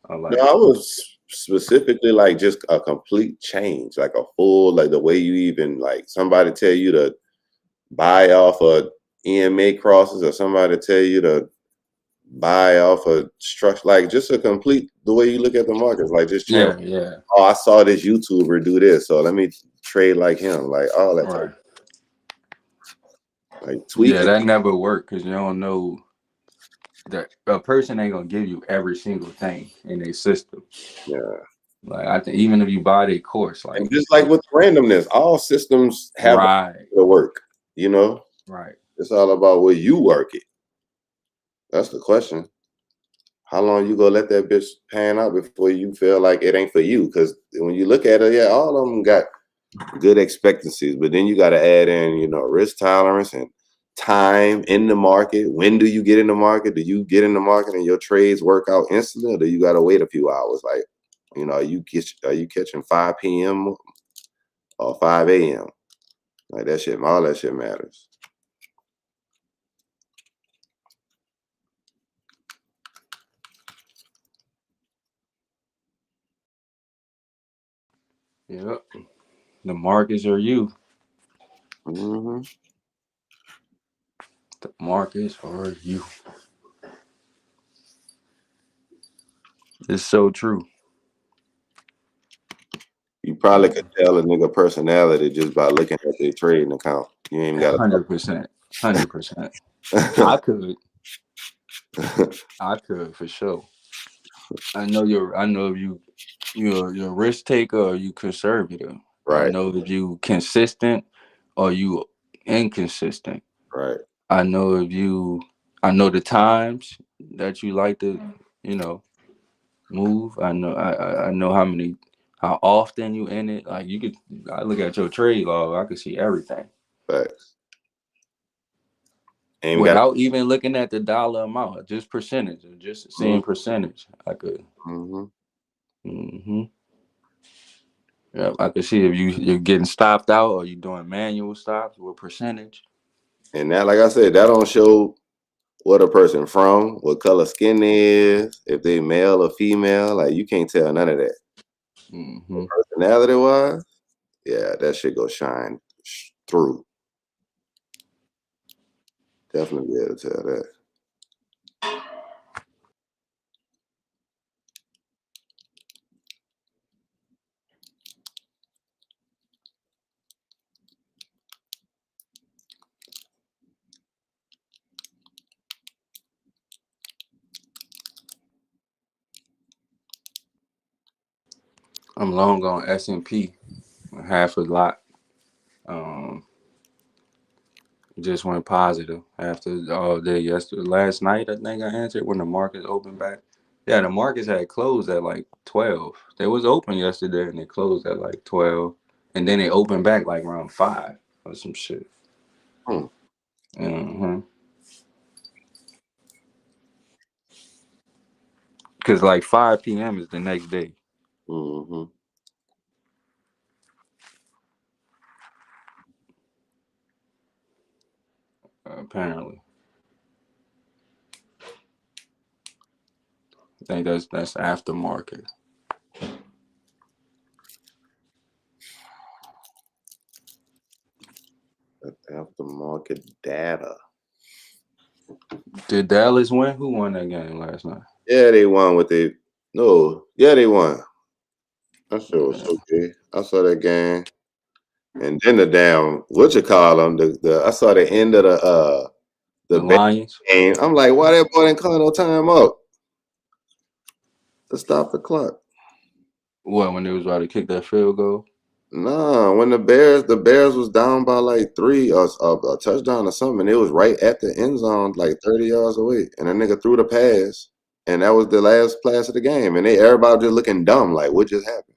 or No, like I was specifically like just a complete change, like a full, like the way you even like somebody tell you to buy off of EMA crosses or somebody tell you to buy off a structure, like just a complete the way you look at the markets, like just change. yeah. Oh, I saw this YouTuber do this, so let me trade like him, like all that Right. type, like Yeah, tweaking. that never worked because you don't know that a person ain't gonna give you every single thing in their system. Yeah, Like I think even if you buy their course, and like just like with randomness, all systems have right, to work. You know, right. it's all about where you work it. That's the question. How long you gonna let that bitch pan out before you feel like it ain't for you? Because when you look at it, yeah, all of them got good expectancies, but then you got to add in, risk tolerance and time in the market. When do you get in the market? Do you get in the market and your trades work out instantly, or do you got to wait a few hours? Like, are you catching 5 p.m. or 5 a.m.? Like that shit, all that shit matters. Yep. The markets are you. Mm-hmm. The markets are you. It's so true. You probably could tell a nigga personality just by looking at their trading account. You ain't even got 100%. 100%. to I could. I could for sure. I know if you're a risk taker or you conservative. I Right, know if you consistent or you inconsistent. right. I know I know the times that you like to, move. I know how often you in it. Like I look at your trade log, I can see everything. Facts. Ain't got. Without even looking at the dollar amount, just percentage, or just seeing percentage. I could. Mm-hmm. Mm-hmm. Yeah, I could see if you're getting stopped out or you doing manual stops with percentage. And that, like I said, that don't show what a person from, what color skin they is, if they male or female. Like you can't tell none of that. Mm-hmm. Personality wise, yeah, that shit go shine through. Definitely be able to tell that. I'm long on S&P, half a lot. Um, just went positive after all day yesterday. Last night, I think I answered when the market opened back. Yeah, the markets had closed at like 12. They was open yesterday and they closed at like 12. And then they opened back like around 5 or some shit. Hmm. Mm-hmm. Because like 5 p.m. is the next day. Mm-hmm. Apparently. I think that's aftermarket. Aftermarket data. Did Dallas win? Who won that game last night? Yeah, they won with the yeah, they won. That shit was so good. I saw that game. And then the damn I saw the end of The Lions? game. I'm like, why that boy didn't call no timeout to stop the clock? What, when they was about to kick that field goal? Nah, when the Bears was down by like 3 or a touchdown or something, it was right at the end zone, like 30 yards away. And that nigga threw the pass, and that was the last pass of the game. And everybody just looking dumb, like, what just happened?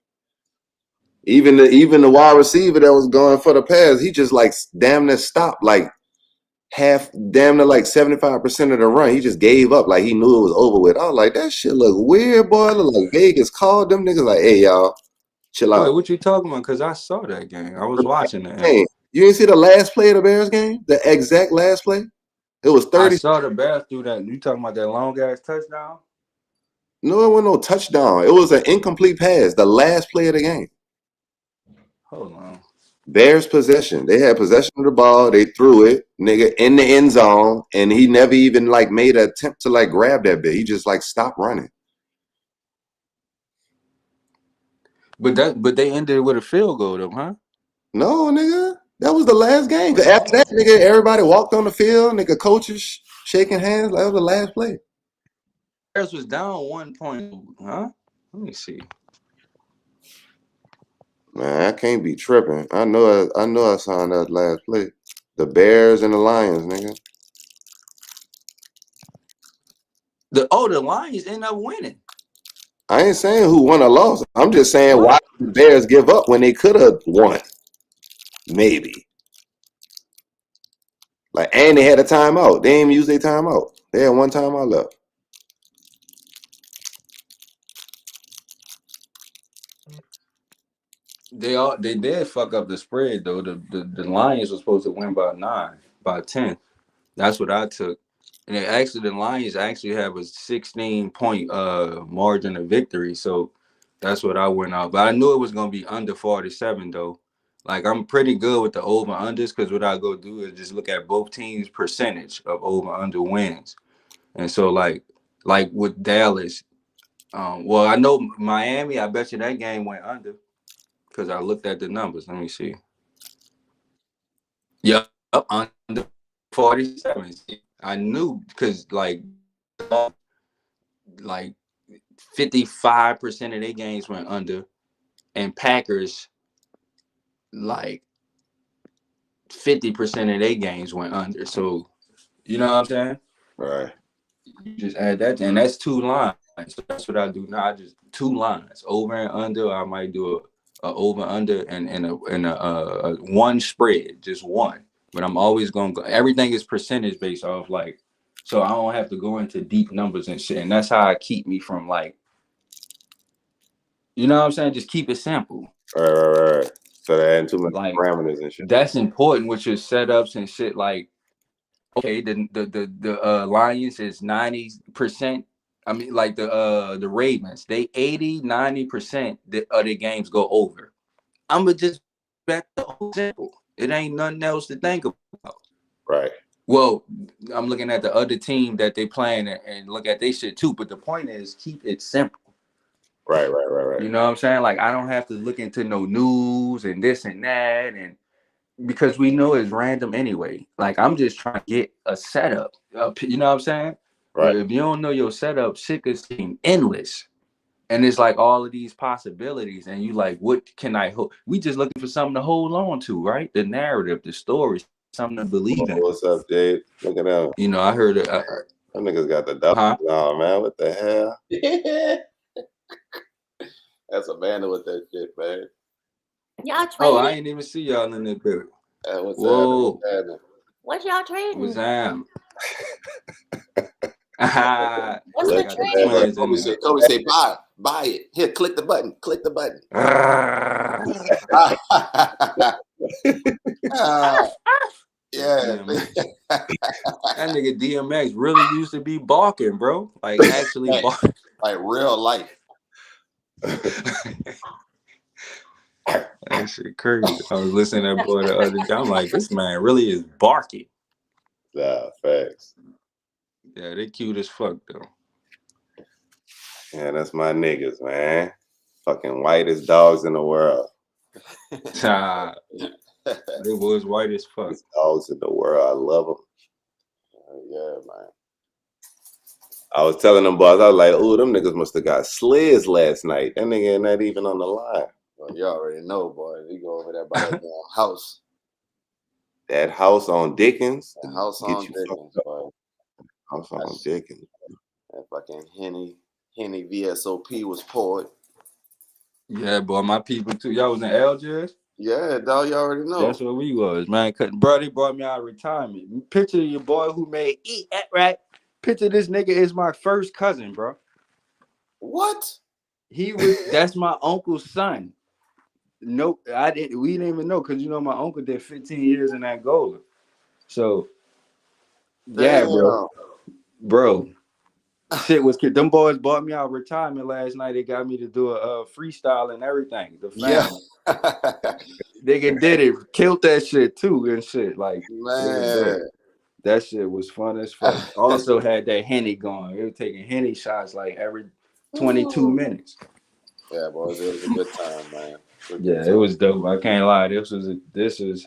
Even the wide receiver that was going for the pass, he just like damn near stopped, like damn near like 75% of the run. He just gave up, like he knew it was over with. I was like, that shit look weird, boy. Look like Vegas called them niggas like, hey y'all, chill out. Wait, what you talking about? Because I saw that game. I was watching it. Hey, you didn't see the last play of the Bears game? The exact last play? It was 30. I saw the Bears do that. You talking about that long ass touchdown? No, it wasn't no touchdown. It was an incomplete pass. The last play of the game. Hold on. Bears possession. They had possession of the ball. They threw it, nigga, in the end zone, and he never even like made an attempt to like grab that bit. He just like stopped running. But they ended with a field goal though, huh? No, nigga. That was the last game. Cause after that, nigga, everybody walked on the field. Nigga, coaches shaking hands. That was the last play. Bears was down 1 point, huh? Let me see. Man, I can't be tripping. I know I saw that last play. The Bears and the Lions, nigga. The Lions end up winning. I ain't saying who won or lost. I'm just saying why did the Bears give up when they could have won? Maybe. Like, and they had a timeout. They didn't even use their timeout. They had one timeout left. They did fuck up the spread though. The Lions were supposed to win by 9, by 10. That's what I took. And the Lions actually have a 16-point margin of victory. So that's what I went out. But I knew it was gonna be under 47 though. Like I'm pretty good with the over unders because what I go do is just look at both teams' percentage of over under wins. And so like with Dallas, well I know Miami, I bet you that game went under because I looked at the numbers. Let me see. Yep, under 47. I knew because like 55% of their games went under, and Packers like 50% of their games went under. So you know what I'm saying? Right. You just add that, and that's 2 lines. So that's what I do now. I just 2 lines, over and under. I might do a over under and a one spread, just one. But I'm always gonna go. Everything is percentage based off like, so I don't have to go into deep numbers and shit. And that's how I keep me from like, you know what I'm saying? Just keep it simple. Right. So they had too many Like parameters and shit. that's important with your setups and shit. Like, okay, the Lions is 90%. I mean, like the Ravens, they 80-90% of their games go over. I'ma just bet the whole simple. It ain't nothing else to think about. Right. Well, I'm looking at the other team that they playing and look at their shit too. But the point is, keep it simple. Right. You know what I'm saying? Like I don't have to look into no news and this and that, and because we know it's random anyway. Like I'm just trying to get a setup. You know what I'm saying? Right. But if you don't know your setup, shit could seem endless. And it's like all of these possibilities, and you like, what can I hope? We just looking for something to hold on to, right? The narrative, the story, something to believe in. What's up, Dave? Look at that. You know, I heard it. Them niggas got the doubles on, man. What the hell? That's Amanda with that shit, man. Y'all trading? Oh, I ain't even see y'all in that bit. What's Whoa. happening? What y'all trading? What's that? What's the trade? Kobe say, buy it. Here, click the button. Click the button. Yeah. That nigga DMX really used to be balking, bro. Like actually balking. Like real life. That shit crazy. I was listening to that boy the other day. I'm like, this man really is barking. Nah, facts. Yeah, they cute as fuck though. Yeah, that's my niggas, man. Fucking whitest dogs in the world. They was white as fuck. Dogs in the world. I love them. Yeah, man. I was telling them boys, I was like, ooh, them niggas must have got sleds last night. That nigga ain't not even on the line. Well, you already know, boy. We go over there by that damn house. That house on Dickens. That house on Dickens, boy. House on Dickens. That fucking Henny VSOP was poured. Yeah, boy, my people too. Y'all was in LJS? Yeah, dog, you already know. That's what we was, man. Bro, they brought me out of retirement. Picture your boy who made eat at right. Picture this nigga is my first cousin, bro. What? That's my uncle's son. Nope, we didn't even know because my uncle did 15 years in Angola. So yeah, bro. Shit was kid. Them boys bought me out of retirement last night. They got me to do a freestyle and everything. The family. Yeah. Nigga did it. Killed that shit too and shit. Like, man. That shit was fun as fuck. Also had that Henny going. They were taking Henny shots like every 22 minutes. Yeah, boys, it was a good time, man. It was dope. I can't lie. This is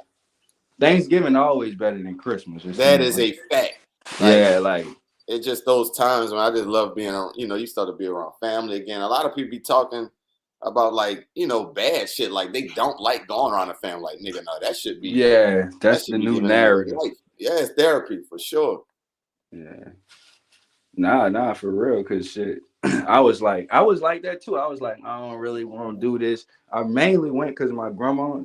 Thanksgiving always better than Christmas. That is a fact. Like it's just those times when I just love being around, you start to be around family again. A lot of people be talking about like, bad shit. Like they don't like going around a family. Like, nigga, no, that should be. Yeah, that's the new narrative. Yeah, it's therapy for sure. Yeah. Nah, for real. Cause shit, I was like that too. I was like, I don't really want to do this. I mainly went because my grandma,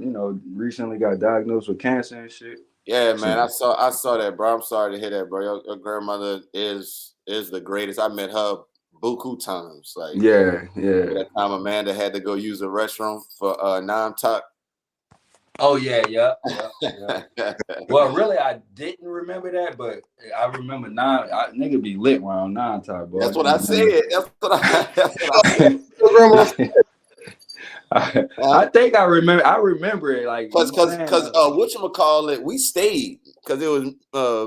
recently got diagnosed with cancer and shit. Yeah, man, I saw that, bro. I'm sorry to hear that, bro. Your grandmother is the greatest. I met her buku times. Like, yeah. That time Amanda had to go use the restroom for non-talk. Oh yeah. Well, really, I didn't remember that, but I remember nigga be lit around non-talk, boy. That's what I said. That's what I said. I think I remember. I remember it like because whatchamacallit, we stayed because it was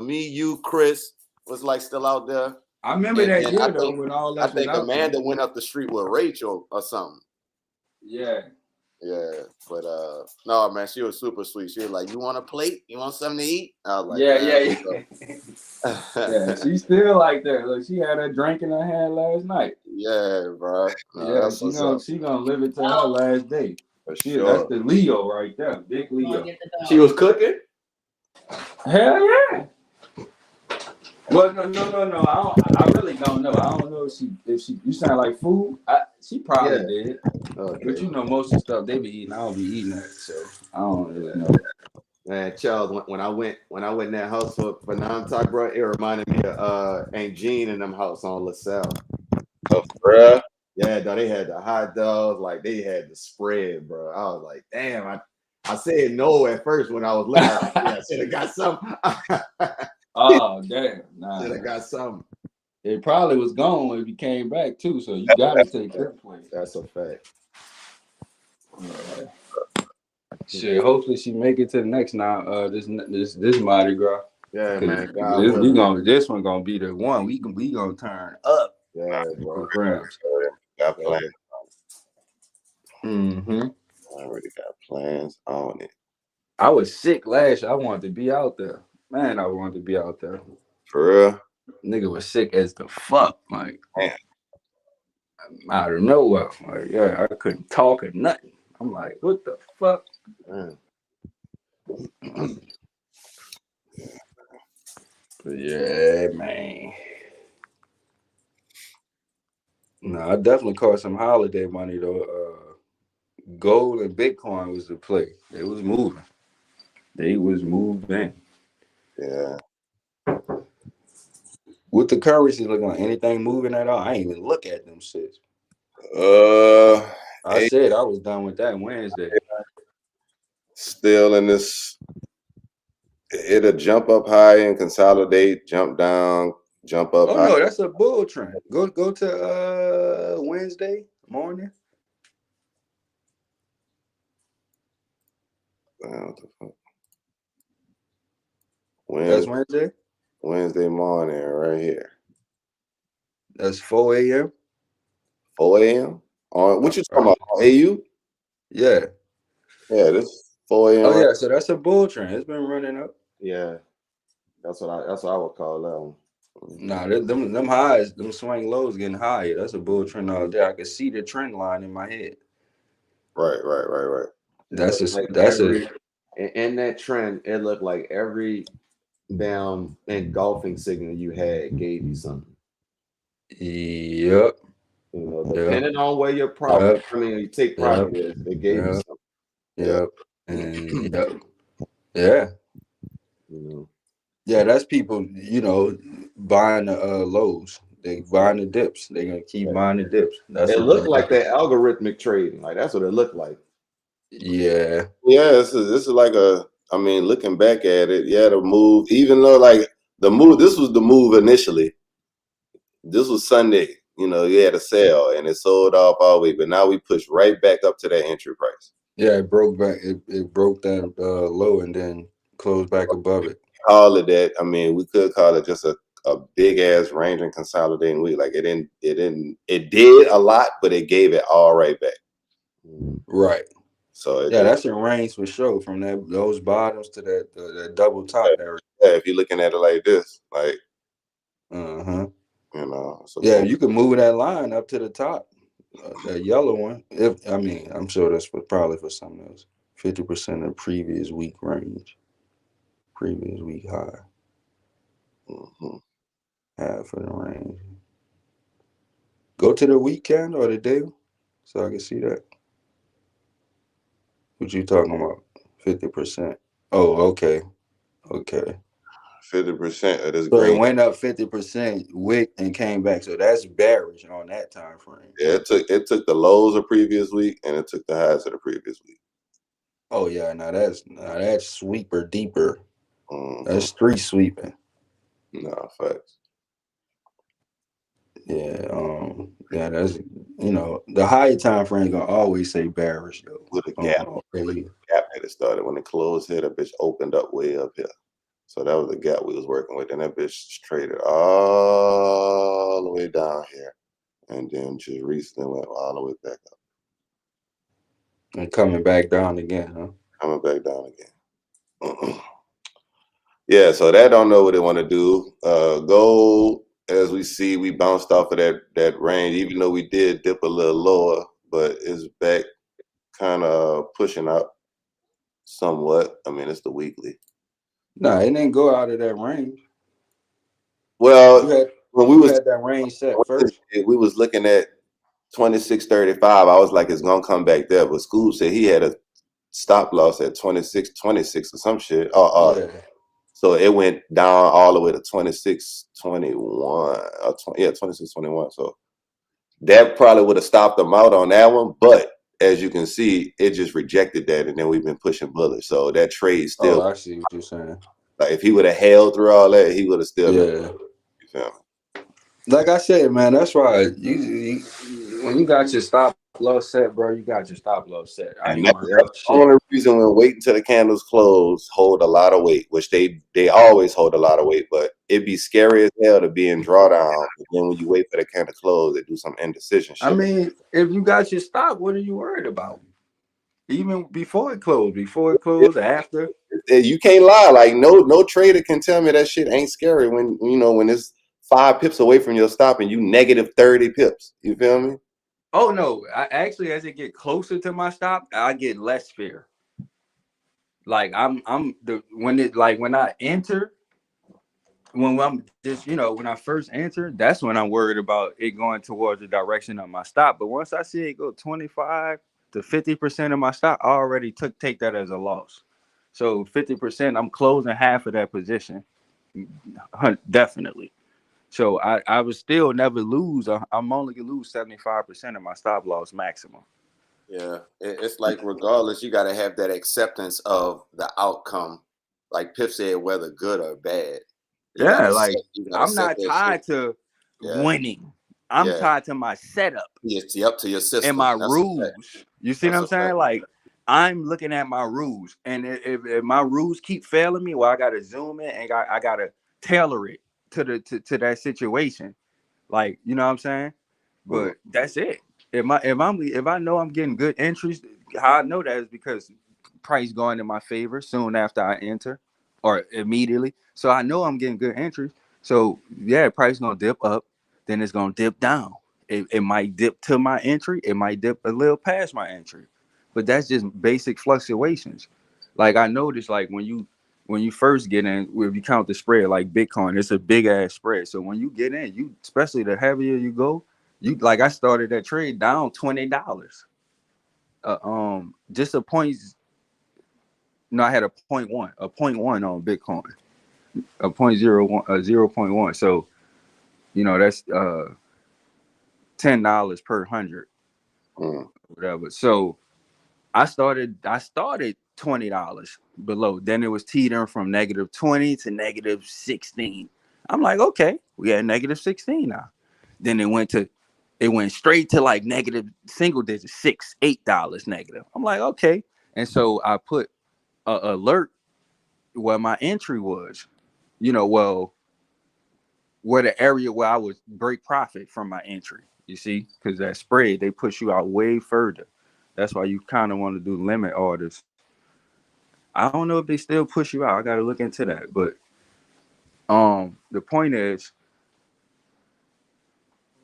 me, you, Chris was like still out there. I remember that year though when all that. I think Amanda went up the street with Rachel or something. Yeah, but no, man, she was super sweet. She was like, "You want a plate? You want something to eat?" I was like, yeah. She's still like that. Look, she had a drink in her hand last night. Yeah, bro. She gonna live it to her last day. For sure. That's the Leo right there, big Leo. She was cooking. Hell yeah. Well, no. I really don't know. I don't know if she. You sound like food. She probably did. Okay. But most of the stuff they be eating, I don't be eating that, so I don't really know. Man, Charles, when I went in that house for non-talk, bro, it reminded me of Aunt Jean in them house on LaSalle. Oh, bro. Yeah, though they had the hot dogs, like they had the spread, bro. I was like, damn. I said no at first when I was looking. Like, I should have got something. Oh damn! Nah, should have got something. It probably was gone when you came back too, so you gotta take her place. That's a fact. Shit, hopefully she make it to the next this Mardi Gras. Yeah, man. This one gonna be the one. We gonna turn up. Yeah, bro. Got plans. Mm-hmm. I already got plans on it. I was sick last year. I wanted to be out there. Man, I wanted to be out there. For real? Nigga was sick as the fuck. Like, man. Out of nowhere. Like, yeah, I couldn't talk or nothing. I'm like, what the fuck? But yeah, man. No, I definitely caught some holiday money though. Gold and Bitcoin was the play. It was moving. They was moving. Yeah. What the currency looking like? Anything moving at all? I ain't even look at them shits. I said I was done with that Wednesday. Still in this. It'll jump up high and consolidate, jump down, jump up Oh high. no, that's a bull trend. Go to Wednesday morning. What the fuck? That's Wednesday. Wednesday morning, right here. That's 4 a.m. 4 a.m. On what you talking about? AU? Yeah. Yeah, this 4 a.m. Oh right? yeah, so that's a bull trend. It's been running up. Yeah, that's what I would call that one. Nah, them highs, them swing lows getting higher. That's a bull trend all day. I can see the trend line in my head. Right. In that trend, it looked like every damn engulfing signal you had gave you something. Yep. You know, depending on where your profit, you take profit is, it gave you something. Yep. And yeah. You know. Yeah, that's people, buying the lows. They buying the dips. They're gonna keep buying the dips. That's It what looked like that algorithmic trading. Like that's what it looked like. Yeah. Yeah, this is like looking back at it, yeah, the move, even though like this was the move initially. This was Sunday, you had a sale and it sold off all week, but now we pushed right back up to that entry price. Yeah, it broke back. It broke that low and then closed back above it. Call it that. We could call it just a big ass range and consolidating week. Like it did a lot, but it gave it all right back. Right. So that's a range for sure from those bottoms to that double top area. Yeah, if you're looking at it like this, like yeah, you can move that line up to the top, that yellow one. I'm sure that's probably for something else. 50% of previous week range, previous week high, half of the range. Go to the week candle or the day, so I can see that. What you talking about? 50%. Oh, okay. 50% of this So green. it went up 50% wick and came back. So that's bearish on that time frame. Yeah, it took the lows of previous week and it took the highs of the previous week. Oh yeah, now that's sweeper deeper. That's 3 sweeping. No, facts. Yeah, that's the higher time frame gonna always say bearish though. With a gap, gap that it started when it closed here, the bitch opened up way up here. So that was the gap we was working with, and that bitch traded all the way down here, and then just recently went all the way back up. And coming back down again, huh? Coming back down again. Yeah, so that don't know what they want to do. Gold, as we see, we bounced off of that range, even though we did dip a little lower, but it's back kind of pushing up somewhat. It's the weekly. No, it didn't go out of that range. Well, when we had that range set first, we was looking at 26.35. I was like, it's gonna come back there. But Scoob said he had a stop loss at 26.26 or some shit. So it went down all the way to 26.21. 26.21. So that probably would have stopped them out on that one. But as you can see, it just rejected that, and then we've been pushing bullish. So that trade still. Oh, I see what you're saying. Like if he would have held through all that, he would have still been. You feel me? Like I said, man, that's why you when you got your stop loss set, bro, you got your stop loss set. And that's the only reason when waiting till the candles close hold a lot of weight, which they always hold a lot of weight, but it'd be scary as hell to be in drawdown. And then when you wait for the candle to close, they do some indecision shit. If you got your stop, what are you worried about? Even before it closed, after. You can't lie. Like no trader can tell me that shit ain't scary when when it's 5 pips away from your stop and you negative 30 pips. You feel me? Oh no! As it get closer to my stop, I get less fear. Like when I enter, when I'm just, when I first enter, that's when I'm worried about it going towards the direction of my stop. But once I see it go 25 to 50% of my stop, I already take that as a loss. So 50%, I'm closing half of that position, definitely. So I would still never lose. I'm only gonna lose 75% of my stop loss maximum. Yeah, it's like regardless, you got to have that acceptance of the outcome. Like Piff said, whether good or bad, Yeah, like you gotta I'm set not that shit. tied to Yeah, winning. I'm yeah, tied to my setup it's up to your and system. my That's a fact. rules. You see what That's I'm a saying? fact. Like I'm looking at my rules, and if my rules keep failing me, well, I gotta zoom in and I gotta tailor it to that situation. Like, you know what I'm saying? Mm. But that's it. If I know I'm getting good entries, how I know that is because price going in my favor soon after I enter or immediately. So I know I'm getting good entries. So yeah, price gonna dip up, then it's gonna dip down. It might dip to my entry, it might dip a little past my entry. But that's just basic fluctuations. Like I noticed, like when you first get in, if you count the spread, like Bitcoin, it's a big ass spread. So when you get in, you, especially the heavier you go, you, like I started that trade down $20. Just a point. No, I had a point one on Bitcoin, a point zero one, a 0.1. So that's $10 per 100, whatever. So I started $20 below. Then it was teetering from -20 to -16. I'm like, okay, we at -16 now. Then it went straight to like negative single digits, $6, $8 negative. I'm like, okay. And so I put a alert where my entry was, well, where the area where I would break profit from my entry, you see, because that spread, they push you out way further. That's why you kind of want to do limit orders. I don't know if they still push you out. I got to look into that. But the point is,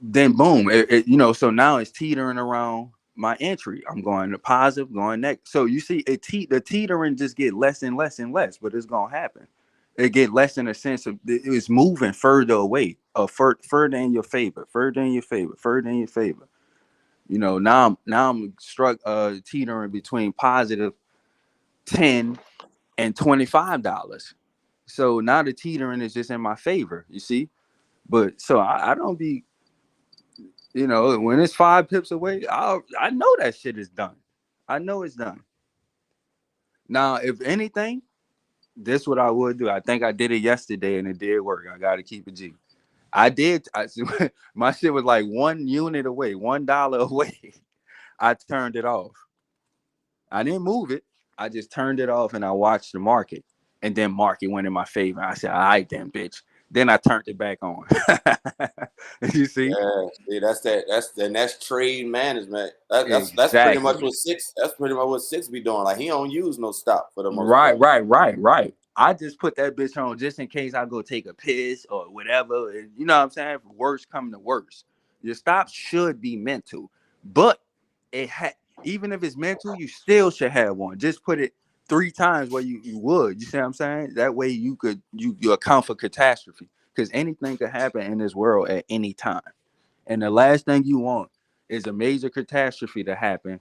then boom, so now it's teetering around my entry. I'm going to positive, going next. So you see, the teetering just get less and less and less, but it's gonna happen. It get less in a sense of it's moving further away, further in your favor, further in your favor, further in your favor. Now I'm struck teetering between positive 10 and $25. So now the teetering is just in my favor, you see. But so I don't be, when it's 5 pips away, I know that shit is done. I know it's done. Now, if anything, this what I would do. I think I did it yesterday and it did work. I got to keep it G. I did. My shit was like 1 unit away, $1 away. I turned it off. I didn't move it. I just turned it off and I watched the market. And then market went in my favor. I said, all right, then, bitch. Then I turned it back on. You see? Yeah, see, that's trade management. That's pretty much Exactly. what six. That's pretty much what six be doing. Like he don't use no stop for the most Right, part. right. I just put that bitch on just in case I go take a piss or whatever. And you know what I'm saying? Worst coming to worst. Your stop should be mental. But even if it's mental, you still should have one. Just put it 3 times where you would. You see what I'm saying? That way you account for catastrophe. Because anything could happen in this world at any time. And the last thing you want is a major catastrophe to happen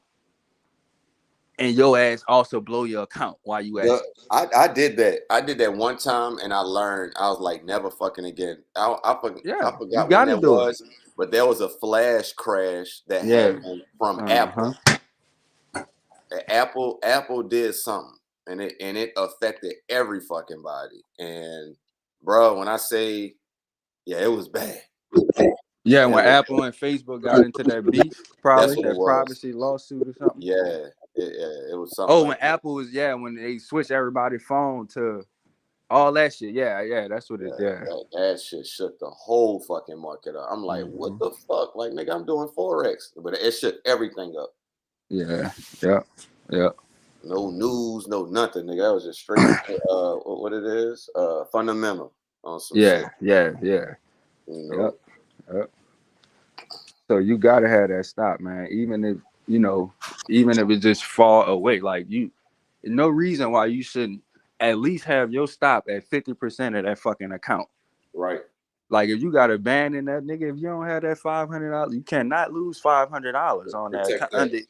and your ass also blow your account while you at. I did that. I did that one time, and I learned. I was like, never fucking again. I Yeah, you forgot when gotta that do it. was, but there was a flash crash that Yeah. happened from Uh-huh. Apple. Apple did something, and it affected every fucking body. And bro, when I say, yeah, it was bad. Yeah, It when was. Apple and Facebook got into that beef, That's probably what it that was. privacy lawsuit or something. Yeah, it was something Oh, like when that. Apple was when they switched everybody's phone to all that shit. Yeah, that's what it. Yeah, Yeah. that shit shook the whole fucking market up. I'm like, what Mhm. the fuck? Like, nigga, I'm doing Forex. But it shook everything up. Yeah. Yeah. No news, no nothing, nigga. That was just straight, what it is? Fundamental on some shit. Yeah. You Yep. know? Yep. So you gotta have that stop, man. Even if it just fall away, like no reason why you shouldn't at least have your stop at 50% of that fucking account. Right. Like if you got a ban in that nigga, if you don't have that $500, you cannot lose $500 on Protect that.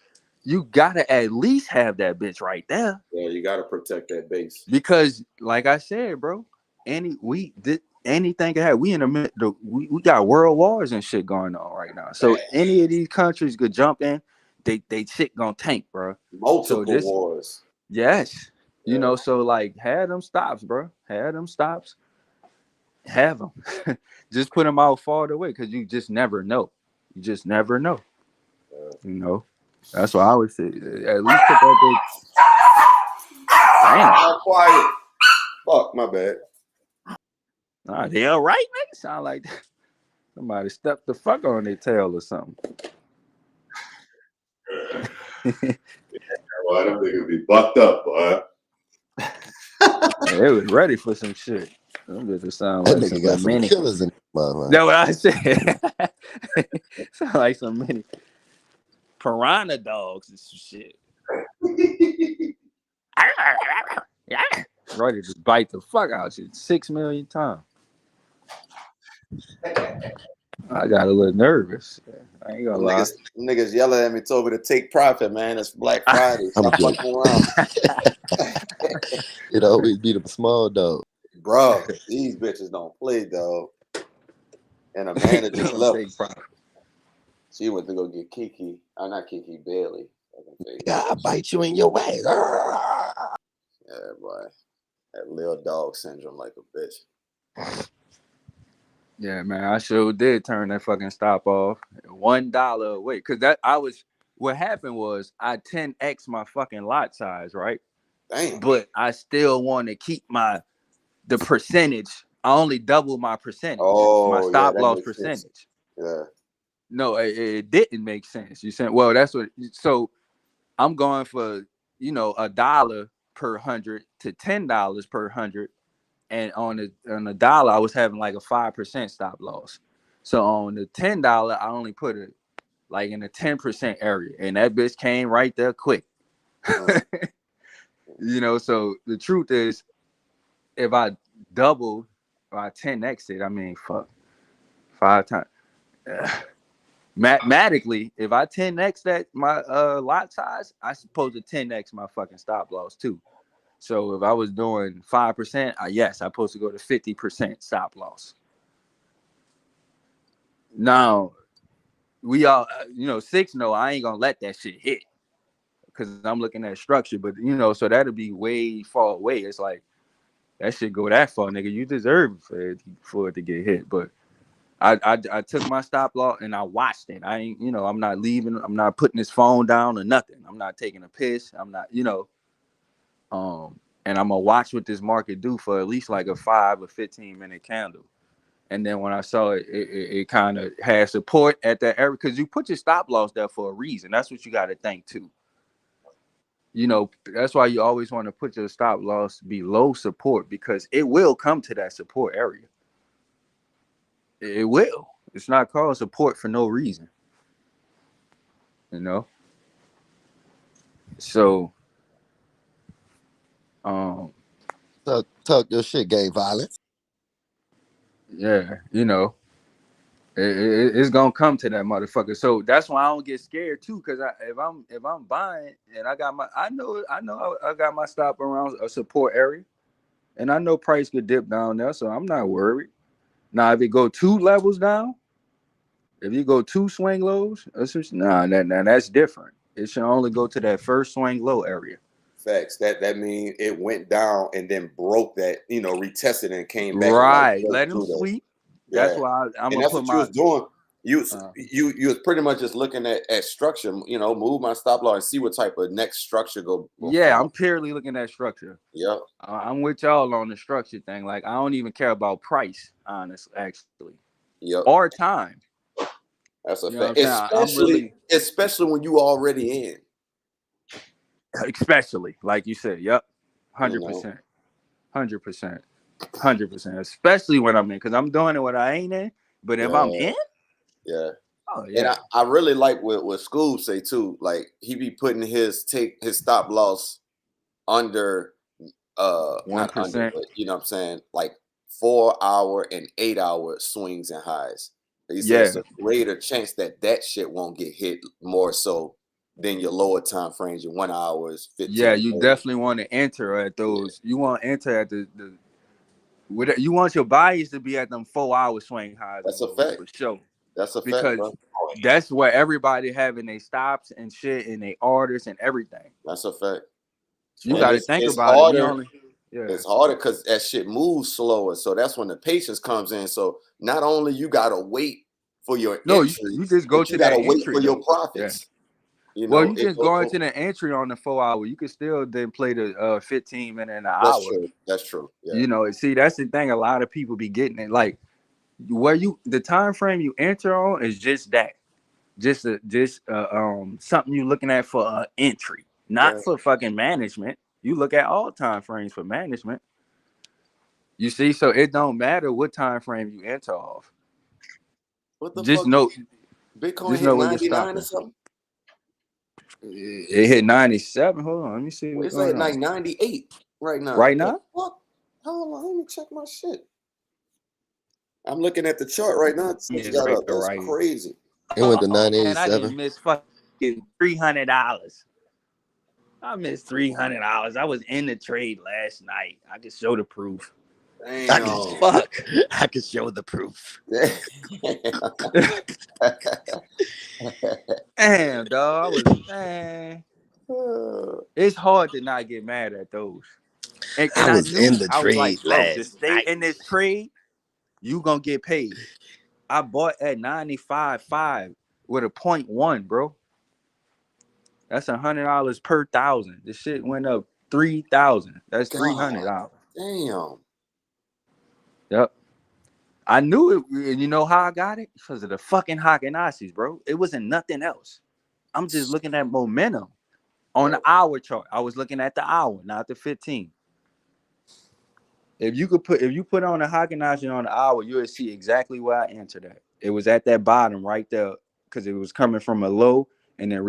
You gotta at least have that bitch right there. Yeah, you gotta protect that base. Because, like I said, bro, anything can happen. We in the middle. We got world wars and shit going on right now. So any of these countries could jump in, they shit gonna tank, bro. Multiple wars. Yes, Yeah. you know. So like, have them stops, bro. Have them stops. Have them. Just put them out far away because you just never know. You just never know. You know. That's what I would say. At least put that big. Damn. Quiet. Fuck, my bad. Nah, they all right, nigga. Sound like somebody stepped the fuck on their tail or something. Well, them niggas be bucked up, boy. They was ready for some shit. Them bitches sound That like nigga some got some mini. killers in his motherfucker. That's what I said. Sound like some mini piranha dogs and some shit. Ready to bite the fuck out you 6 million times. I got a little nervous. I ain't gonna lie. Niggas yelling at me, told me to take profit, man. It's Black Friday. Stop fucking around. It always beat up a small dog. Bro, these bitches don't play, dog. And Amanda just left. She went to go get Kiki. I'm not Kiki, Bailey. Yeah, I bite you in your ass. Yeah, boy. That little dog syndrome like a bitch. Yeah, man, I sure did turn that fucking stop off. $1 away. Cause what happened was I 10x my fucking lot size, right? Damn. But I still want to keep the percentage. I only doubled my percentage. My stop loss percentage. Sense. Yeah. No, it didn't make sense. You said, well, that's what. So I'm going for $1 per 100 to $10 per 100, and on the dollar I was having like a 5% stop loss. So on the $10 I only put it like in the 10% area, and that bitch came right there quick. So the truth is, if I double or I 10x it, I mean, fuck, 5 times. Mathematically, if I 10x that my lot size, I supposed to 10x my fucking stop loss too. So if I was doing 5%, yes, I'm supposed to go to 50% stop loss. Now, we all, 6 know I ain't gonna let that shit hit because I'm looking at structure. But so that'll be way far away. It's like that shit go that far, nigga. You deserve for it to get hit. But I took my stop loss and I watched it. I ain't, I'm not leaving. I'm not putting this phone down or nothing. I'm not taking a piss. I'm not, and I'm gonna watch what this market do for at least like a 5 or 15-minute candle. And then when I saw it kind of had support at that area, because you put your stop loss there for a reason. That's what you got to think too. That's why you always want to put your stop loss below support, because it will come to that support area. It will. It's not called support for no reason. So, Talk your shit, gay violence. Yeah, it's gonna come to that motherfucker. So that's why I don't get scared too. Cause if I'm buying and I got I know I got my stop around a support area, and I know price could dip down there, so I'm not worried. Now if it go 2 levels down, if you go 2 swing lows, that's different. It should only go to that first swing low area. Facts. That means it went down and then broke that, retested and came back. Right. And Let them sweep. Yeah. That's why I'm and gonna that's put what you was doing. You was pretty much just looking at structure, move my stop loss and see what type of next structure go. Yeah, I'm purely looking at structure. Yeah. I'm with y'all on the structure thing. Like, I don't even care about price, honestly, actually. Yep. Or time. That's a fact. Especially when you already in. Especially, like you said, yep. 100%. 100%. 100%. Especially when I'm in, because I'm doing it when I ain't in. But if I'm in, yeah. Oh yeah. And I really like what Scoob say too. Like, he be putting his stop loss under 1%. not under, but you know what I'm saying, like 4-hour and 8-hour swings and highs. He said it's a greater chance that that shit won't get hit more so than your lower time frames, your 1 hours, 15. Yeah, you definitely want to enter at those. You want to enter at the you want your buyers to be at them 4-hour swing highs. That's a fact. For sure. That's a fact, because bro. that's where everybody having their stops and shit and their orders and everything. That's a fact. You got to think about it. It's harder because that shit moves slower. So that's when the patience comes in. So not only you gotta wait for your entry, you just go to you gotta that wait entry for your profits. You know, you just go into the entry on the 4-hour. You can still then play the 15 minute and an hour. That's true. Yeah. You know, see, that's the thing. A lot of people be getting it. Like where the time frame you enter on is just that, just something you looking at for an entry, not for fucking management. You look at all time frames for management. You see, so it don't matter what time frame you enter off. What the just fuck? know Bitcoin just hit know 99 or something. It hit 97. Hold on, let me see. It's at like 98 right now. Right now? What? Hold on, let me check my shit. I'm looking at the chart right now. It's got up. That's crazy. It went to 987. And I didn't miss fucking $300. I missed $300. I was in the trade last night. I could show the proof. Damn. I could show the proof. Damn, dog. It's hard to not get mad at those. And I was in the trade like, bro, last to stay in this trade, you gonna get paid. I bought at 95.5 with a 0.1, bro. That's $100 per 1,000. This shit went up 3,000. That's $300. Damn. Yep. I knew it. And you know how I got it? Because of the fucking Hakenazis, bro. It wasn't nothing else. I'm just looking at momentum on the hour chart. I was looking at the hour, not the 15. If you put on a Hakenazi on the hour, you would see exactly where I entered at. It was at that bottom right there because it was coming from a low and then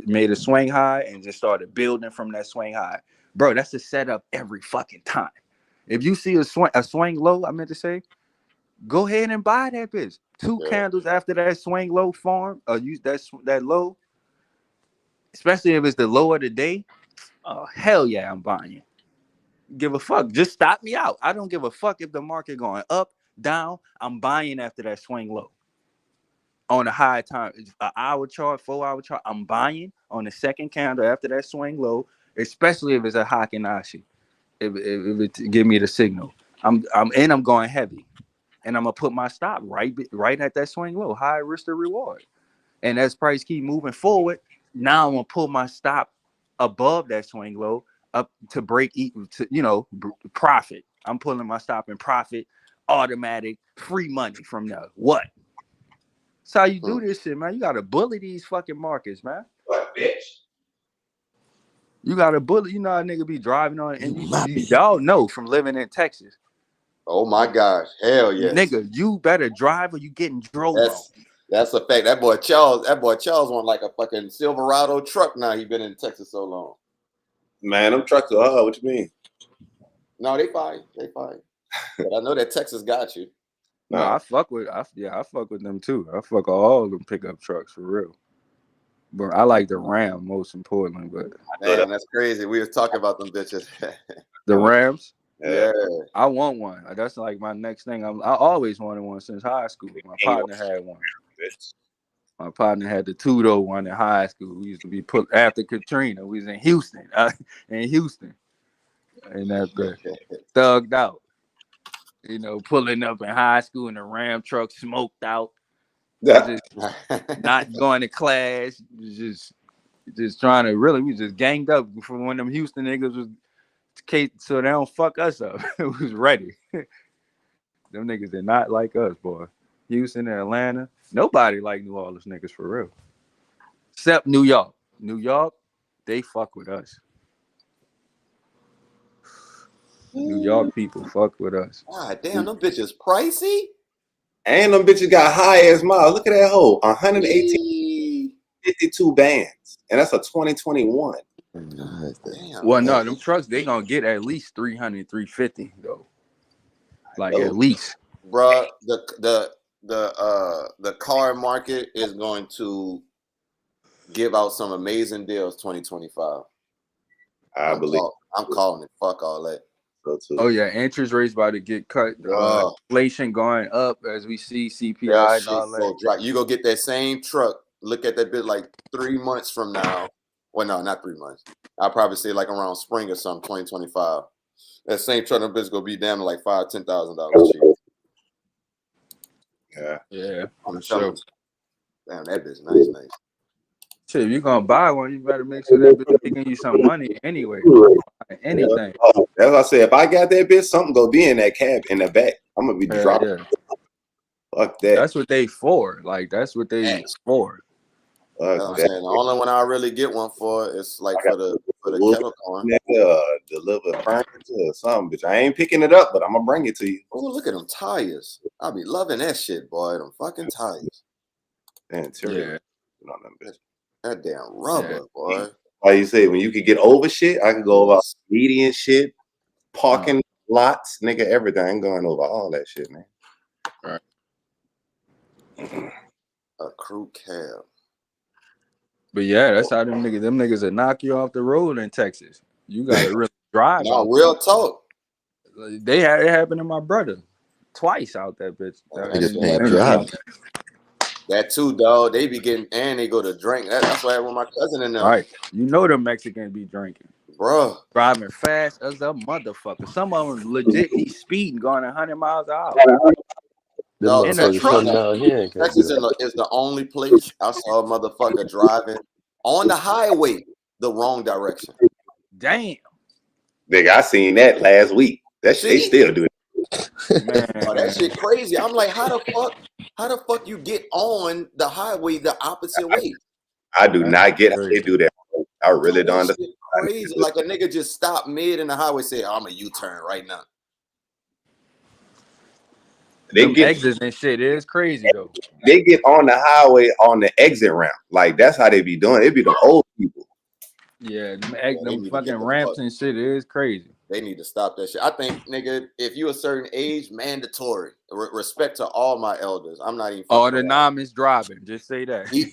made a swing high and just started building from that swing high. Bro, that's a setup every fucking time. If you see a swing low, I meant to say, go ahead and buy that bitch. 2 candles after that swing low form, or use that low, especially if it's the low of the day. Oh, hell yeah, I'm buying it. Give a fuck. Just stop me out. I don't give a fuck if the market going up, down. I'm buying after that swing low. On a high time, an hour chart, 4-hour chart, I'm buying on the second candle after that swing low, especially if it's a Hakenazi. If it give me the signal, I'm going heavy, and I'm gonna put my stop right at that swing low, high risk to reward. And as price keep moving forward, now I'm gonna pull my stop above that swing low up to break even to profit. I'm pulling my stop and profit, automatic, free money from there. What? That's how you do this shit, man. You gotta bully these fucking markets, man. What, bitch? You gotta bully. You know how nigga be driving on, and y'all know from living in Texas. Oh my gosh, hell yes, nigga. You better drive or you getting drove on. That's a fact. That boy Charles want like a fucking Silverado truck now. He been in Texas so long. Man, them trucks are hard. What you mean? No, they fine. But I know that Texas got you. No, I fuck with them too. I fuck with all of them pickup trucks for real. But I like the Ram most importantly. But man, that's crazy. We was talking about them bitches. The Rams. Yeah, I want one. That's like my next thing. I always wanted one since high school. My partner had one. My partner had the Tudo one in high school. We used to be put after Katrina. We was in Houston, and that's thugged out. Pulling up in high school in the Ram truck, smoked out, just not going to class, just trying to really. We just ganged up for one of them Houston niggas was. So they don't fuck us up. It was ready. Them niggas did not like us, boy. Houston and Atlanta. Nobody like New Orleans niggas for real. Except New York. New York, they fuck with us. New York people fuck with us. God damn, them bitches pricey. And them bitches got high ass miles. Look at that hole. 118, 52 bands. And that's a 2021. Damn. Well, no, them trucks, they gonna get at least 300, 350 though. like at least. Bruh, the car market is going to give out some amazing deals 2025. I'm calling it. Fuck all that. Oh yeah, interest rates about to get cut. Inflation going up as we see CPI and all that. You go get that same truck. Look at that bit like 3 months from now. Well, no, not 3 months. I'll probably say like around spring or something, 2025. That same truck and bitch gonna be down to like $5,000-$10,000 cheap. Yeah, for sure. Damn, that bitch nice. Shit, if you're gonna buy one, you better make sure that bitch making you some money anyway. Anything. Yeah. That's what I said. If I got that bitch, something gonna be in that cab in the back. I'm gonna be dropping. Yeah. Fuck that. That's what they for. Like that's what they for. That's what I'm saying. The only one I really get one for is like for the kettle corn. Deliver furniture or something, bitch. I ain't picking it up, but I'm gonna bring it to you. Oh, look at them tires. I be loving that shit, boy. Them fucking tires. Damn, on them bitch. That damn rubber, boy. Like you say, when you can get over shit, I can go over median shit, parking lots, nigga, everything. I'm going over all that shit, man. Right. A crew cab. But yeah, that's how them niggas will knock you off the road in Texas. You gotta really drive. No, real talk. It happened to my brother twice out that bitch. That too, dog. They be getting and they go to drink. That's what I had with my cousin in there. Right. You know the Mexicans be drinking. Bruh. Driving fast as a motherfucker. Some of them legit be speeding, going 100 miles an hour. No, in a truck. Texas is the only place I saw a motherfucker driving on the highway the wrong direction. Damn. Nigga, I seen that last week. That shit, they still do it. Man. Oh, that shit crazy. I'm like, how the fuck you get on the highway the opposite way? I do not get how they do that. I really don't understand. Crazy. Like a nigga just stopped mid in the highway, say, I'm a U-turn right now. They get exits and shit. It is crazy though. They get on the highway on the exit ramp. Like that's how they be doing it. It be the old people. Yeah, them fucking ramps and shit. It is crazy. They need to stop that shit. I think, nigga, if you a certain age, mandatory. Respect to all my elders. I'm not even. Oh, the is driving. Just say that. Yeah,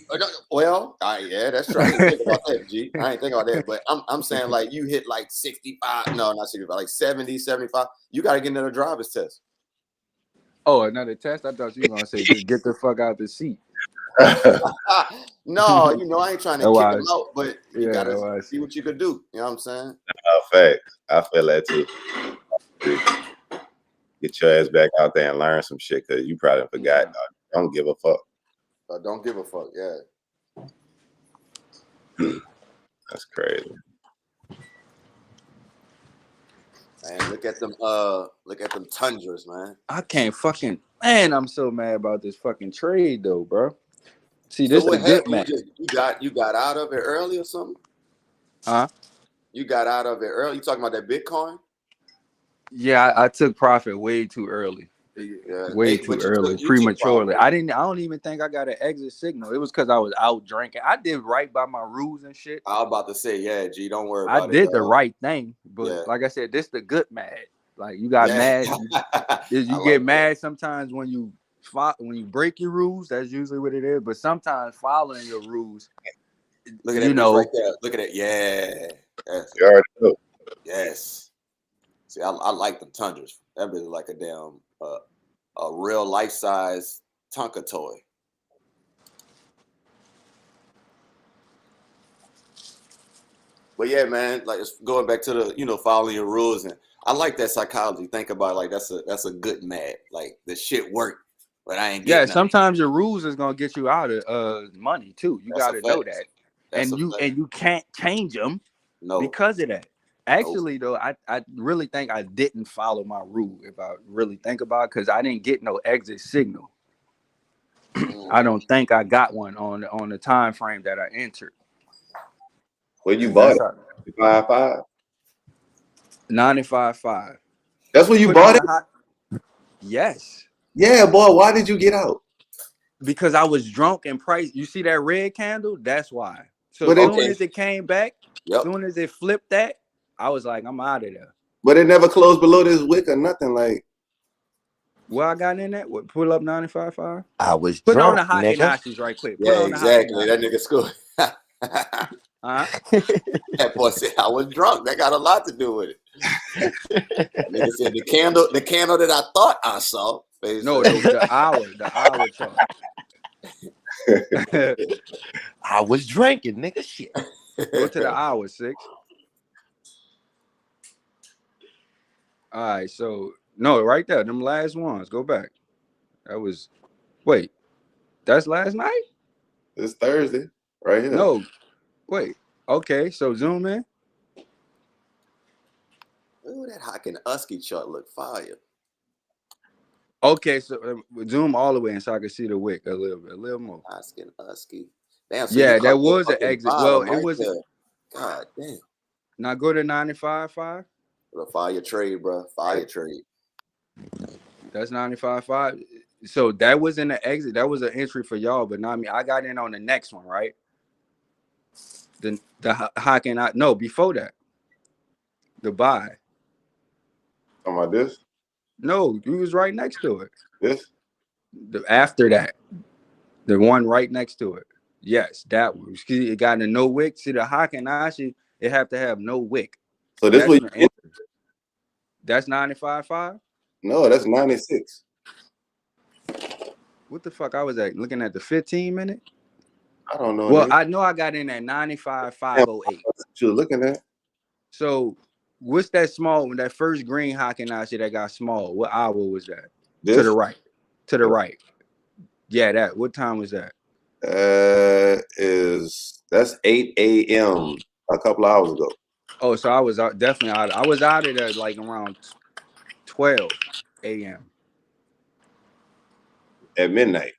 that's true. I didn't think about that, G. I ain't think about that. But I'm saying like you hit like 65. No, not 65. Like 70, 75. You got to get another driver's test. Oh, another test? I thought you were gonna say just get the fuck out the seat. No, I ain't trying to kick him out, but you gotta see what you could do. You know what I'm saying? Facts. I feel that too. Get your ass back out there and learn some shit because you probably forgot. Don't give a fuck. Don't give a fuck. Yeah. That's crazy. Man, look at them Tundras, man. I can't fucking I'm so mad about this fucking trade though, bro. See, this is a good man. You got out of it early or something? Huh? You got out of it early. You talking about that Bitcoin? Yeah, I took profit way too early. Yeah, way too early, prematurely. I don't even think I got an exit signal. It was because I was out drinking. I did right by my rules and shit. I was about to say, yeah, G, don't worry about it. I did the right thing, but like I said, this the good mad. Like you got mad. You get mad sometimes when you break your rules. That's usually what it is. But sometimes following your rules, look at that right there. Look at it. Yeah. You already know. Yes. See, I like them Tundras. That bitch is like a damn a real life size Tonka toy. But yeah, man, like it's going back to the following your rules, and I like that psychology. Think about it, like that's a good mad. Like the shit worked, but I ain't getting sometimes your rules is gonna get you out of money too. You gotta know that. And you can't change them because of that. Actually, though, I really think I didn't follow my rule if I really think about it, because I didn't get no exit signal. I don't think I got one on the time frame that I entered. Where you bought it? 95.5? 95.5. That's where you bought it? Yes. Yeah, boy. Why did you get out? Because I was drunk and priced. You see that red candle? That's why. So as soon as it came back, as soon as it flipped that, I was like, I'm out of there. But it never closed below this wick or nothing. Like, What I got in that? What pull up 95.5? I was Put on drunk, the hot and nigga. nasties right quick. Put Yeah, on the hot and exactly. That nigga school. Huh? That boy said I was drunk. That got a lot to do with it. That nigga said the candle that I thought I saw. No, the hour chart. I was drinking, nigga. Shit. Go to the hour 6. All right, so no, right there, them last ones. Go back. That was wait. That's last night? It's Thursday, right here. No, wait. Okay, so zoom in. Ooh, that Hock and Usky chart look fire. Okay, so zoom all the way in so I can see the wick a little more. Hoskin Usky. Damn, so Yeah, you that caught was an fucking exit. Well, bottom it right was. there. God damn. Now go to 95.5. What a fire trade, bro. Fire trade. That's 95.5. So that was in the exit. That was an entry for y'all, but not me. I got in on the next one, right? How can I? No, before that, the buy. Talking about this? No, you was right next to it. This? After that, the one right next to it. Yes, that one. See, it got a no wick. See, the Hakanashi, it have to have no wick. So this was That's 95.5. no, that's 96. What the fuck I was at? Looking at the 15 minute. I don't know. Well, nigga. I know I got in at 95.508. What you looking at? So what's that small one? That first green Hakanashi that got small. What hour was that? This? To the right. To the right. Yeah, that. What time was that? That's 8 a.m. a couple of hours ago. Oh, so I was definitely out. I was out of there like around 12 a.m. At midnight.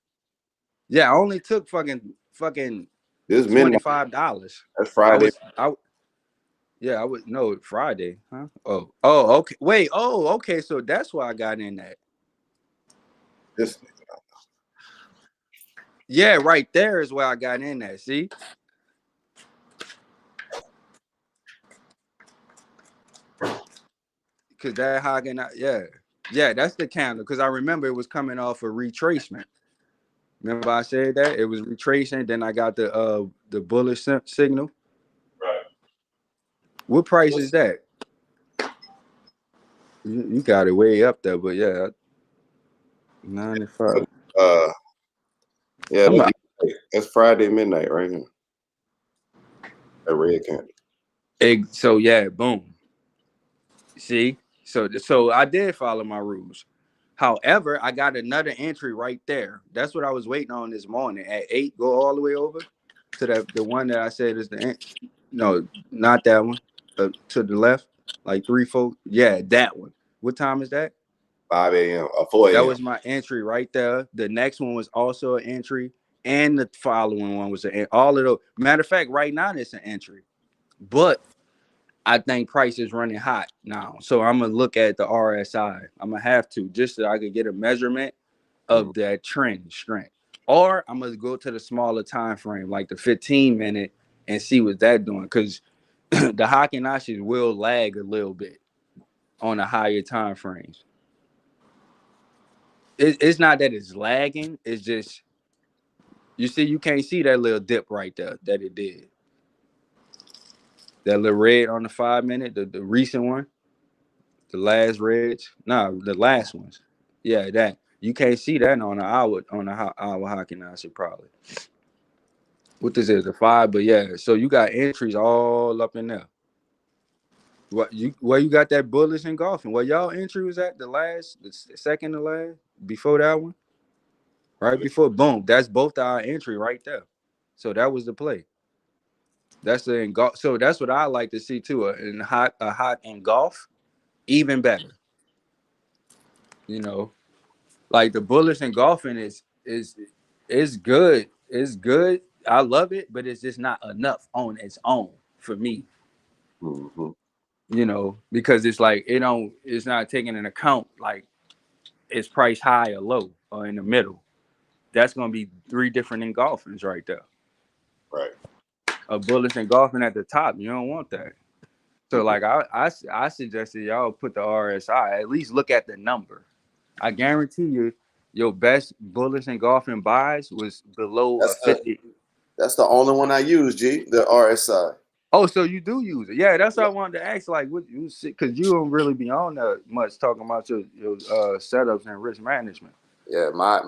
Yeah, I only took fucking This midnight. $25. That's Friday. I was no Friday, huh? Oh, okay. Wait, okay. So that's why I got in that. This. Yeah, right there is where I got in that. See? Because that Hagen, yeah, that's the candle. Because I remember it was coming off a retracement. Remember I said that it was retracing. Then I got the bullish signal. Right. What price is that? You got it way up there, but yeah, 95. Yeah, that's Friday midnight right here. That red candle. So yeah, boom. See, so I did follow my rules. However, I got another entry right there. That's what I was waiting on this morning at 8. Go all the way over to the one that I said is no, not that one. To the left, like 3, 4. Yeah, that one. What time is that? 5 a.m. or 4 a.m. That was my entry right there. The next one was also an entry, and the following one was all of those. Matter of fact, right now it's an entry, but I think price is running hot now. So I'm gonna look at the RSI. I'm gonna have to just so I could get a measurement of that trend strength. Or I'm gonna go to the smaller time frame, like the 15 minute, and see what that doing. Because the Hakinashis will lag a little bit on the higher time frames. It's not that it's lagging, it's just you see, you can't see that little dip right there that it did. That little red on the 5 minute, the recent one. The last reds, no, the last ones. Yeah, that you can't see that on the hour hockey now. So probably what this is a 5, but yeah. So you got entries all up in there. Where you got that bullish and golfing? Where y'all entry was at the second to last before that one, right before boom. That's both our entry right there. So that was the play. That's the in golf. So that's what I like to see too. A hot in golf, even better. You know. Like the bullish and golfing is good. It's good. I love it, but it's just not enough on its own for me. Mm-hmm. You know, because it's like it's not taking into account like it's priced high or low or in the middle. That's gonna be 3 different engulfings right there. Right. A bullish engulfing at the top. You don't want that. So like I suggested y'all put the RSI, at least look at the number. I guarantee you, your best bullish engulfing buys was below a That's 50. that's the only one I use, G, the RSI. Oh, so you do use it? Yeah, that's what I wanted to ask. Like, what you because you don't really be on that much talking about your setups and risk management. Yeah, my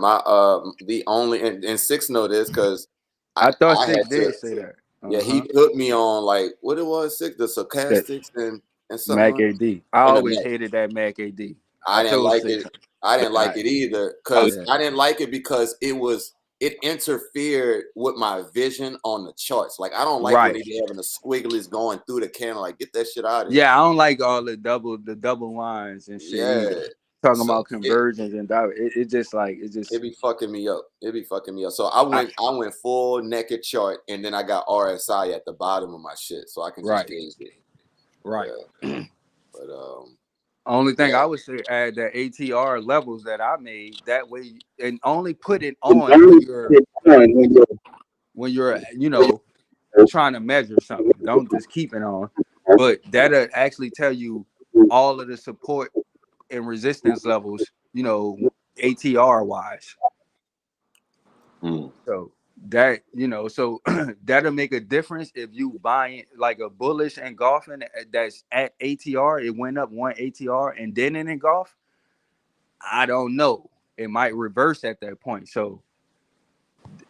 the only and Six know this because I thought I Sick had to. did say that. Yeah, he put me on like what it was, Six, the That sarcastics and something Mac else. AD. I And the always Mac. hated that Mac AD. I I didn't told like Sick. it. I didn't like it either because Yeah. I didn't like it because it interfered with my vision on the charts. Like I don't like when Right. they be having the squigglies going through the candle. Like get that shit out of here. Yeah, I don't like all the double lines and shit Yeah. either. Talking So about conversions and that, it just like it just be fucking me up. It be fucking me up. So I, I went full naked chart and then I got RSI at the bottom of my shit so I can just right, gauge it. right. Yeah. But Only thing yeah. I would say add the ATR levels that I made that way, and only put it on when you're trying to measure something. Don't just keep it on, but that'll actually tell you all of the support and resistance levels. ATR wise. So that so that'll make a difference if you buy like a bullish engulfing that's at ATR. It went up one ATR and then it engulf. I don't know. It might reverse at that point. So,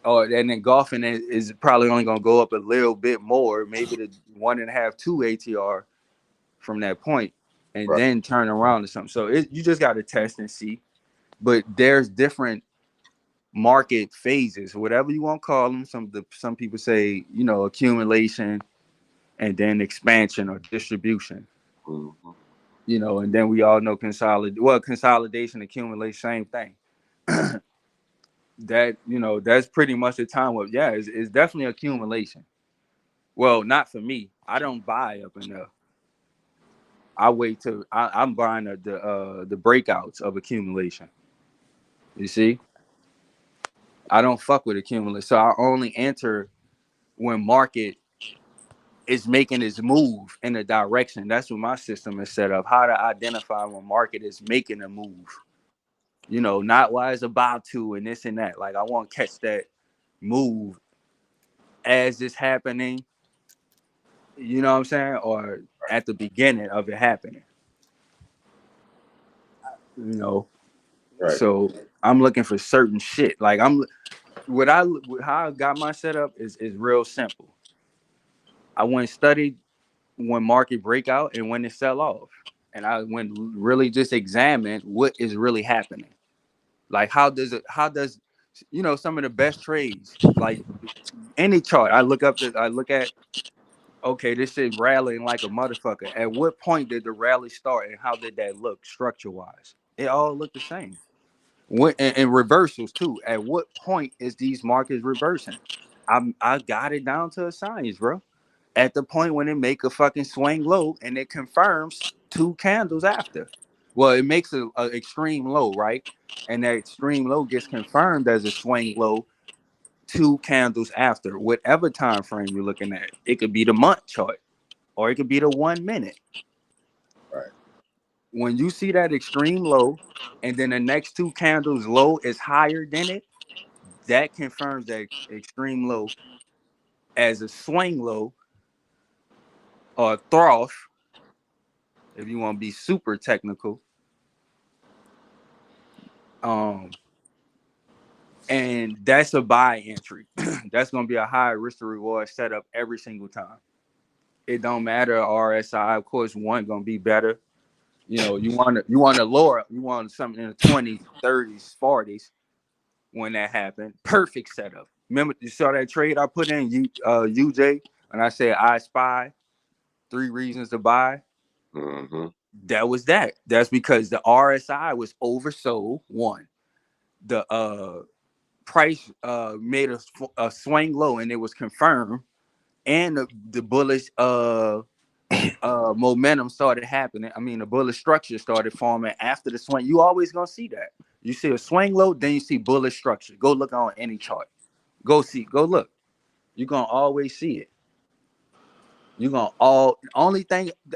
and then golfing is probably only going to go up a little bit more, maybe the 1.5, 2 ATR from that point, and Right. then turn around or something. So you just got to test and see. But there's different market phases, whatever you want to call them. Some people say accumulation and then expansion or distribution. And then we all know consolidation, accumulation, same thing. That's pretty much the time of it's definitely accumulation. Well, not for me. I don't buy up in there. I wait till I'm buying the breakouts of accumulation. You see, I don't fuck with accumulation, so I only enter when market is making its move in a direction. That's what my system is set up. How to identify when market is making a move. Not why it's about to and this and that. Like I want to catch that move as it's happening. You know what I'm saying? Or at the beginning of it happening. Right. So I'm looking for certain shit. Like how I got my setup is real simple. I went and studied when market breakout and when it sell off. And I went really just examine what is really happening. Like how does some of the best trades, like any chart, I look at, okay, this shit rallying like a motherfucker. At what point did the rally start and how did that look structure wise? It all looked the same. And reversals too. At what point is these markets reversing? I got it down to a science, bro. At the point when it make a fucking swing low and it confirms 2 candles after. Well, it makes a extreme low, right? And that extreme low gets confirmed as a swing low 2 candles after. Whatever time frame you're looking at, it could be the month chart or it could be the 1 minute. Right. When you see that extreme low and then the next 2 candles low is higher than it, that confirms that extreme low as a swing low or a trough, if you want to be super technical. And that's a buy entry. That's going to be a high risk to reward setup every single time. It don't matter RSI. Of course, one going to be better. You want to lower, you want something in the 20s, 30s, 40s when that happened. Perfect setup. Remember, you saw that trade I put in UJ, and I said I spy 3 reasons to buy. That was that. That's because the RSI was oversold. One, the price made a swing low, and it was confirmed, and the bullish momentum started happening. I mean, the bullish structure started forming after the swing. You always gonna see that. You see a swing low, then you see bullish structure. Go look on any chart. Go look. You're gonna always see it. The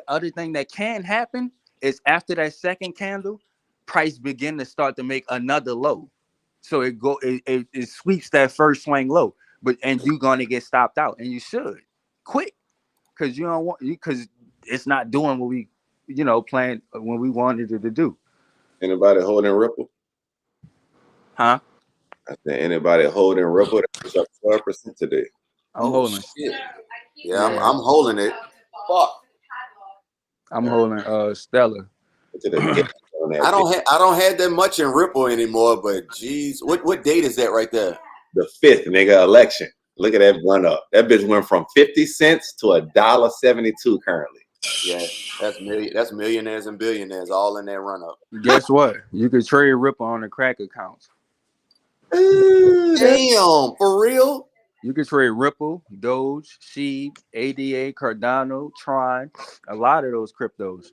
other thing that can happen is after that second candle, price begin to start to make another low. So it sweeps that first swing low, and you're gonna get stopped out, and you should quick because you don't want because it's not doing what we planned when we wanted it to do. Anybody holding Ripple? Huh? I said anybody holding Ripple? That's up 12% today. I'm holding. Shit. Yeah, Yeah. I'm holding it. Fuck. I'm holding Stella. To the dip on that I bitch. don't have that much in Ripple anymore, but geez, what date is that right there? The 5th, nigga, election. Look at that run up. That bitch went from 50 cents to $1.72 currently. Yeah, that's millionaires and billionaires all in that run up. Guess what? You could trade Ripple on the crack accounts. Damn, for real? You can trade Ripple, Doge, Sheeb, ADA, Cardano, Tron, a lot of those cryptos.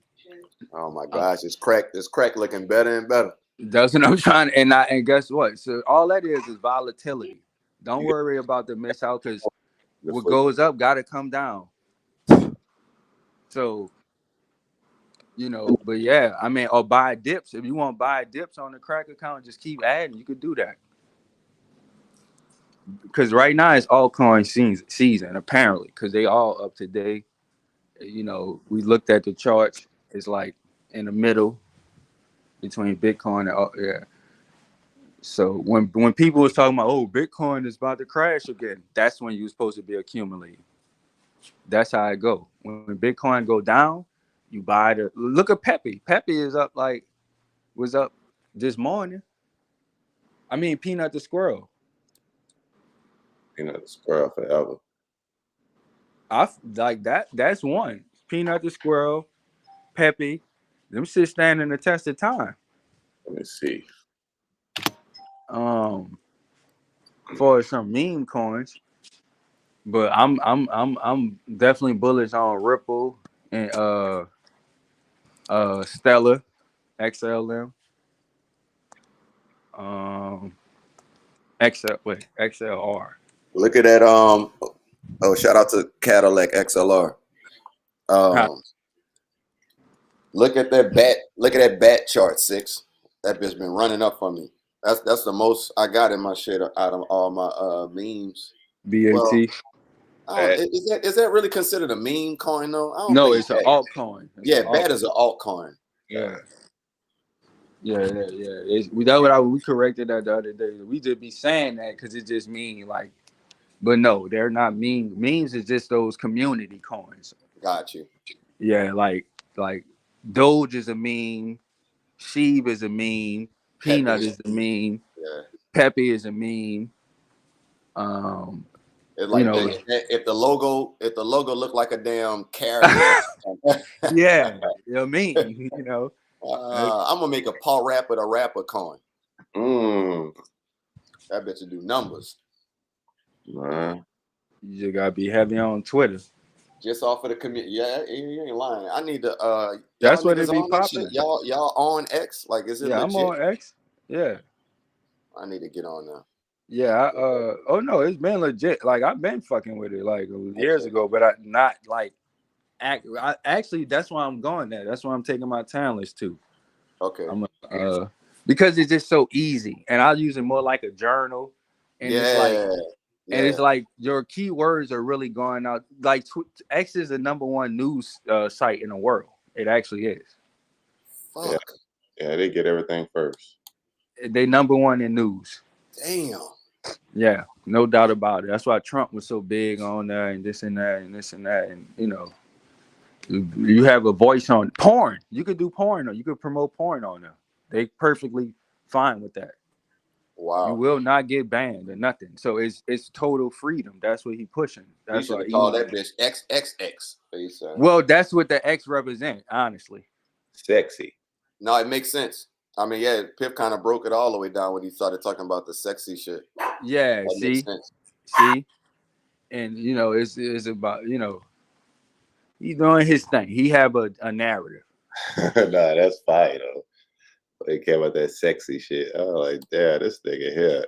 Oh my gosh, it's crack looking better and better. That's what I'm trying. And guess what? So all that is volatility. Don't worry about the miss out because what goes up got to come down. So, but yeah, I mean, or buy dips. If you want to buy dips on the crack account, just keep adding. You could do that. Because right now it's altcoin season, apparently, because they all up to date. We looked at the charts. It's like in the middle between Bitcoin and yeah. So when people was talking about, oh, Bitcoin is about to crash again, that's when you're supposed to be accumulating. That's how it go. When Bitcoin go down, you buy the. Look at Pepe. Pepe is up was up this morning. I mean, Peanut the Squirrel. Peanut the Squirrel forever. I like that. That's one. Peanut the Squirrel, Pepe. Them shit standing the test of time. Let me see. For some meme coins, but I'm definitely bullish on Ripple and Stellar, XLM, XLR. Look at that. Shout out to Cadillac XLR. Look at that bat. Look at that bat chart, 6. That bitch been running up for me. That's the most I got in my shit out of all my memes. BAT. Well, is that really considered a meme coin though? I don't No, think it's an altcoin. BAT is an altcoin. Yeah. We corrected that the other day. We just be saying that because it just mean like, but no, they're not meme. Memes is just those community coins. Got you. Yeah, like Doge is a meme, Sheeb is a meme, Peanut is a meme, Pepe is a meme. It's like if the logo looked like a damn carrot. Yeah, meme. I'm gonna make a Paul Rapper the rapper coin. That bitch will do numbers. You just gotta be heavy on Twitter. Just off of the community. Yeah, you ain't lying. I need to that's what it be popping. Y'all on X? Like, is it legit? I'm on X. Yeah. I need to get on now. Yeah, oh no, it's been legit. Like I've been fucking with it like years ago, but I not like actually that's why I'm going there. That's why I'm taking my talents to. Okay. Because it's just so easy, and I'll use it more like a journal. And it's like your keywords are really going out. Like X is the #1 news site in the world. It actually is. Fuck. Yeah, they get everything first. They #1 in news. Damn. Yeah, no doubt about it. That's why Trump was so big on there and this and that and this and that. And, you have a voice on porn. You could do porn or you could promote porn on there. They perfectly fine with that. Wow. You will not get banned or nothing. So it's total freedom. That's what he pushing. That's why he call that bitch XXX. Well, that's what the X represent, honestly. Sexy. No, it makes sense. I mean, yeah, Pip kind of broke it all the way down when he started talking about the sexy shit. Yeah, that see, and it's about he's doing his thing. He have a narrative. Nah, that's fine though. They care about that sexy shit. Oh, like, damn, this nigga here.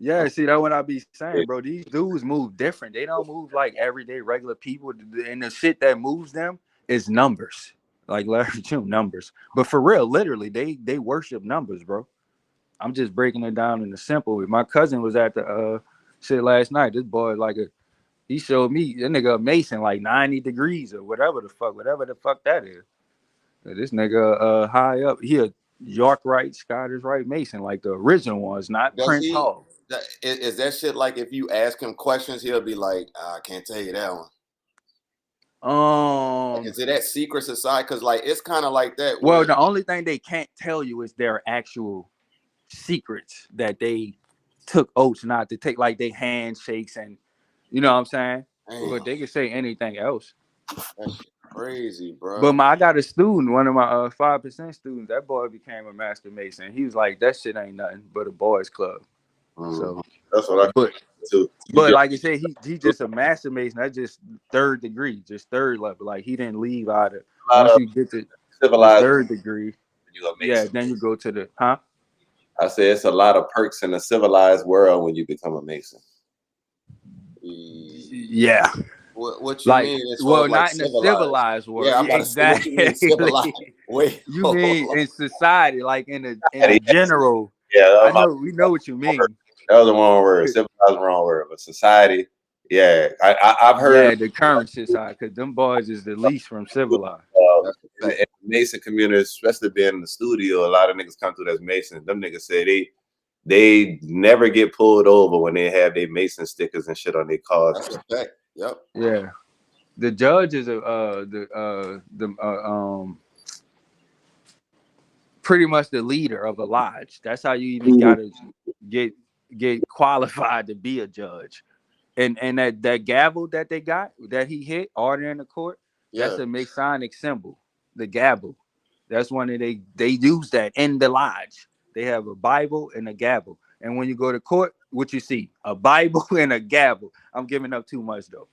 Yeah, see, that's what I be saying, bro. These dudes move different. They don't move like everyday regular people, and the shit that moves them is numbers. Like Larry June numbers. But for real, literally, they worship numbers, bro. I'm just breaking it down in the simple. My cousin was at the shit last night. This boy he showed me that nigga a Mason like 90 degrees or whatever the fuck that is. This nigga high up, he a York Rite, Scottish Rite Mason, like the original ones, not Does Prince he? Hall. Is that shit like if you ask him questions, he'll be like, I can't tell you that one. Like, is it that secret society? Because like it's kind of like that. Well, the only thing they can't tell you is their actual secrets that they took oaths not to take, like they handshakes and you know what I'm saying. Damn, But they can say anything else. that's crazy, bro. But I got a student, one of my 5% students. That boy became a master mason. He was like, that shit ain't nothing but a boys club. So that's what I too. But like I said, he just a master mason. That's just third degree, just third level. Like he didn't leave out of once you get to civilized third degree. Yeah, then you go to the I say it's a lot of perks in a civilized world when you become a mason. Yeah. What you mean? Well, not in a civilized world. Yeah, I'm about exactly. To say, what you mean civilized? Wait, you mean in society, like in a general? Yeah, we know what you mean. That was the wrong word. Civilized was the wrong word, but society. Yeah, I've heard. Yeah, the current society, because them boys is the least from civilized. In the Mason community, especially being in the studio, a lot of niggas come through as Masons. Them niggas say they never get pulled over when they have their Mason stickers and shit on their cars. That's a fact. Yep. Yeah, the judge is pretty much the leader of a lodge. That's how you even gotta get qualified to be a judge. And that gavel that they got that he hit order in the court, that's a Masonic symbol. The gavel. That's one of they use that in the lodge. They have a Bible and a gavel. And when you go to court, what you see? A Bible and a gavel. I'm giving up too much though.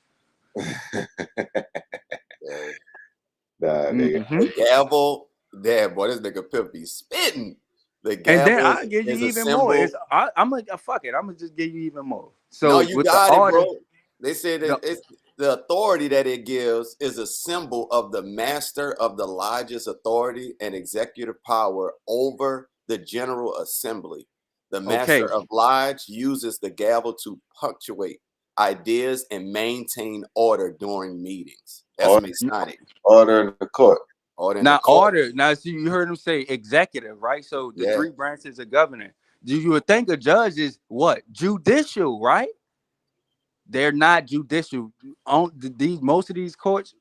The gavel, damn boy, this nigga Pimp be spitting. The gavel, and then I'll give you even more. I'm gonna fuck it. I'm gonna just give you even more. So no, you got it, bro. They said that no. it's the authority that it gives is a symbol of the master of the lodge's authority and executive power over the General Assembly. The master of lodge uses the gavel to punctuate ideas and maintain order during meetings. That's Masonic. Order in the court. Now, see, you heard him say executive, right? So the three branches of government. You would think a judge is what? Judicial, right? They're not judicial. Most of these courts,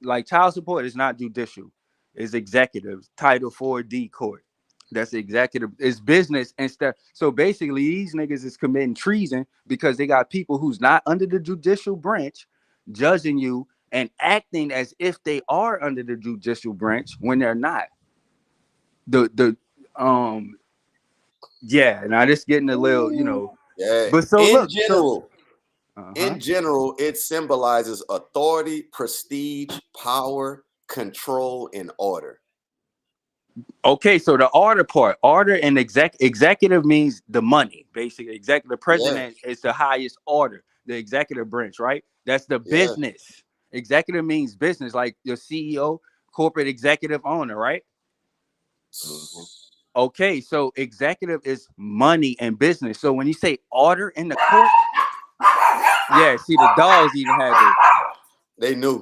like child support, is not judicial. It's executive. Title 4D court. That's executive. It's business instead. So basically, these niggas is committing treason because they got people who's not under the judicial branch judging you and acting as if they are under the judicial branch when they're not. Now this getting a little, But so in general, it symbolizes authority, prestige, power, control, and order. Okay, so the order part, order and executive means the money, basically. Executive president is the highest order, the executive branch, right? That's the business. Executive means business, like your CEO, corporate executive owner, right? Okay, so executive is money and business. So when you say order in the court, see the dogs even had this. They know.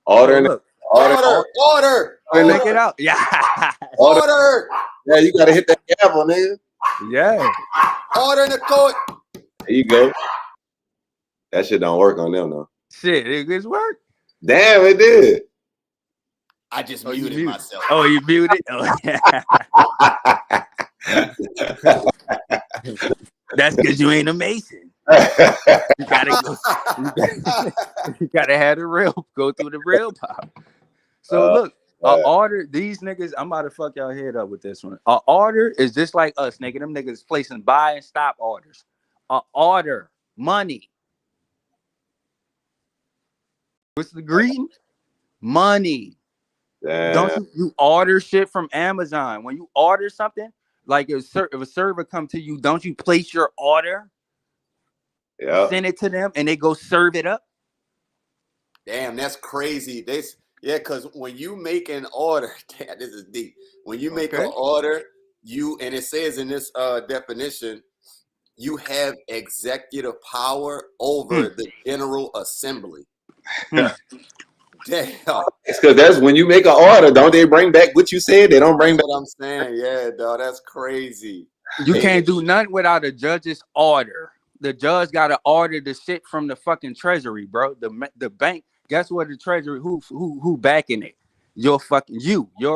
Order. Check it out. Yeah. Order. Yeah, you gotta hit that gavel, nigga. Yeah. Order in the court. There you go. That shit don't work on them though. Shit, it worked. Damn, it did. I just muted myself. Oh, you muted? Oh, yeah. That's because you ain't a Mason. You gotta have the go through the real pop. So look, order, these niggas, I'm about to fuck y'all head up with this one. An order is just like us, nigga. Them niggas placing buy and stop orders. An order, money. What's the greeting? Money. Don't you order shit from Amazon? When you order something, like if a server come to you, don't you place your order? Yeah. Send it to them and they go serve it up. Damn, that's crazy. Yeah, because when you make an order, damn, this is deep. When you make Okay. an order, and it says in this definition, you have executive power over the General Assembly. Damn. It's because that's when you make an order, don't they bring back what you said? They don't bring back. What I'm saying. Yeah, dog, that's crazy. You can't do nothing without a judge's order. The judge got to order the shit from the fucking treasury, bro. The bank. Guess what? The treasury. Who backing it? Your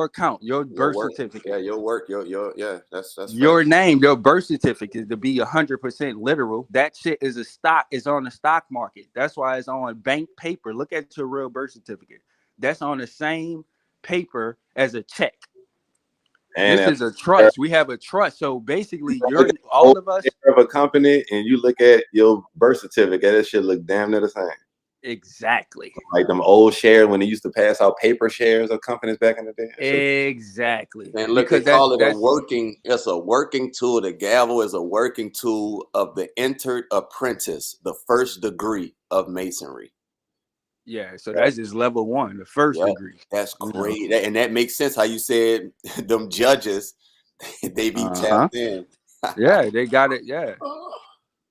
account, your birth work, certificate. yeah, your work, yeah, that's your facts. name, your birth certificate, to be 100% literal. That shit is a stock. It's on the stock market. That's why it's on bank paper. Look at your real birth certificate. That's on the same paper as a check. And this is a trust. We have a trust. So basically, all of us of a company, and you look at your birth certificate, that shit look damn near the same. Exactly. Like them old shares when they used to pass out paper shares of companies back in the day. Exactly. And look, because they call it it's a working tool. The gavel is a working tool of the entered apprentice, the first degree of masonry. Yeah, so that's just level 1, the first degree. That's great. And that makes sense how you said them judges, they be tapped in. Yeah, they got it. Yeah.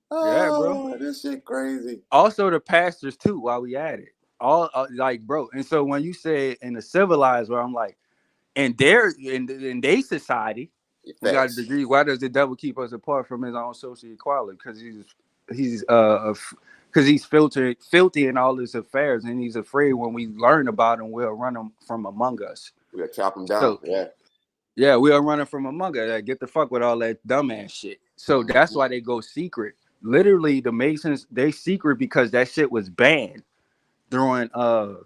Yeah, bro. This shit crazy. Also the pastors too, while we at it. All like, bro. And so when you say in the civilized world, I'm like, in their society, we got a degree. Why does the devil keep us apart from his own social equality? Because he's filthy in all his affairs, and he's afraid when we learn about him, we'll run him from among us. We'll chop him down. Yeah, we'll run him from among us. Get the fuck with all that dumbass shit. So that's why they go secret. Literally, the Masons, they secret because that shit was banned during the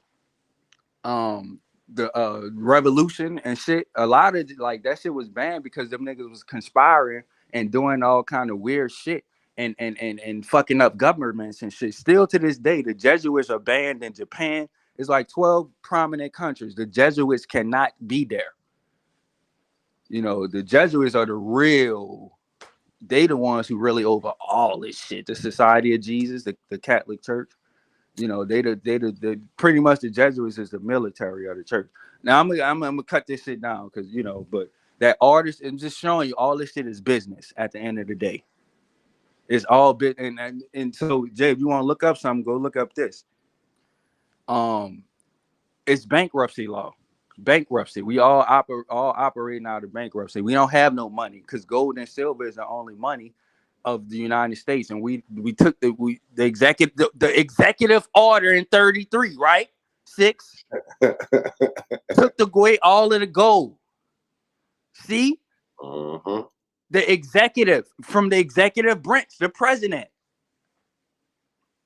revolution and shit. A lot of like that shit was banned because them niggas was conspiring and doing all kind of weird shit and fucking up governments and shit. Still to this day, the Jesuits are banned in Japan. It's like 12 prominent countries. The Jesuits cannot be there. You know, the Jesuits are they the ones who really over all this shit. The Society of Jesus, the Catholic Church. You know, they pretty much the Jesuits is the military of the church. Now I'm gonna cut this shit down because but that artist, I'm just showing you all this shit is business at the end of the day. It's all bit and so Jay, if you want to look up something, go look up this. It's bankruptcy law. Bankruptcy. We all operating out of bankruptcy. We don't have no money because gold and silver is the only money of the United States, and we took the executive order in 33, right? 6 took away all of the gold. See, the executive from the executive branch, the president.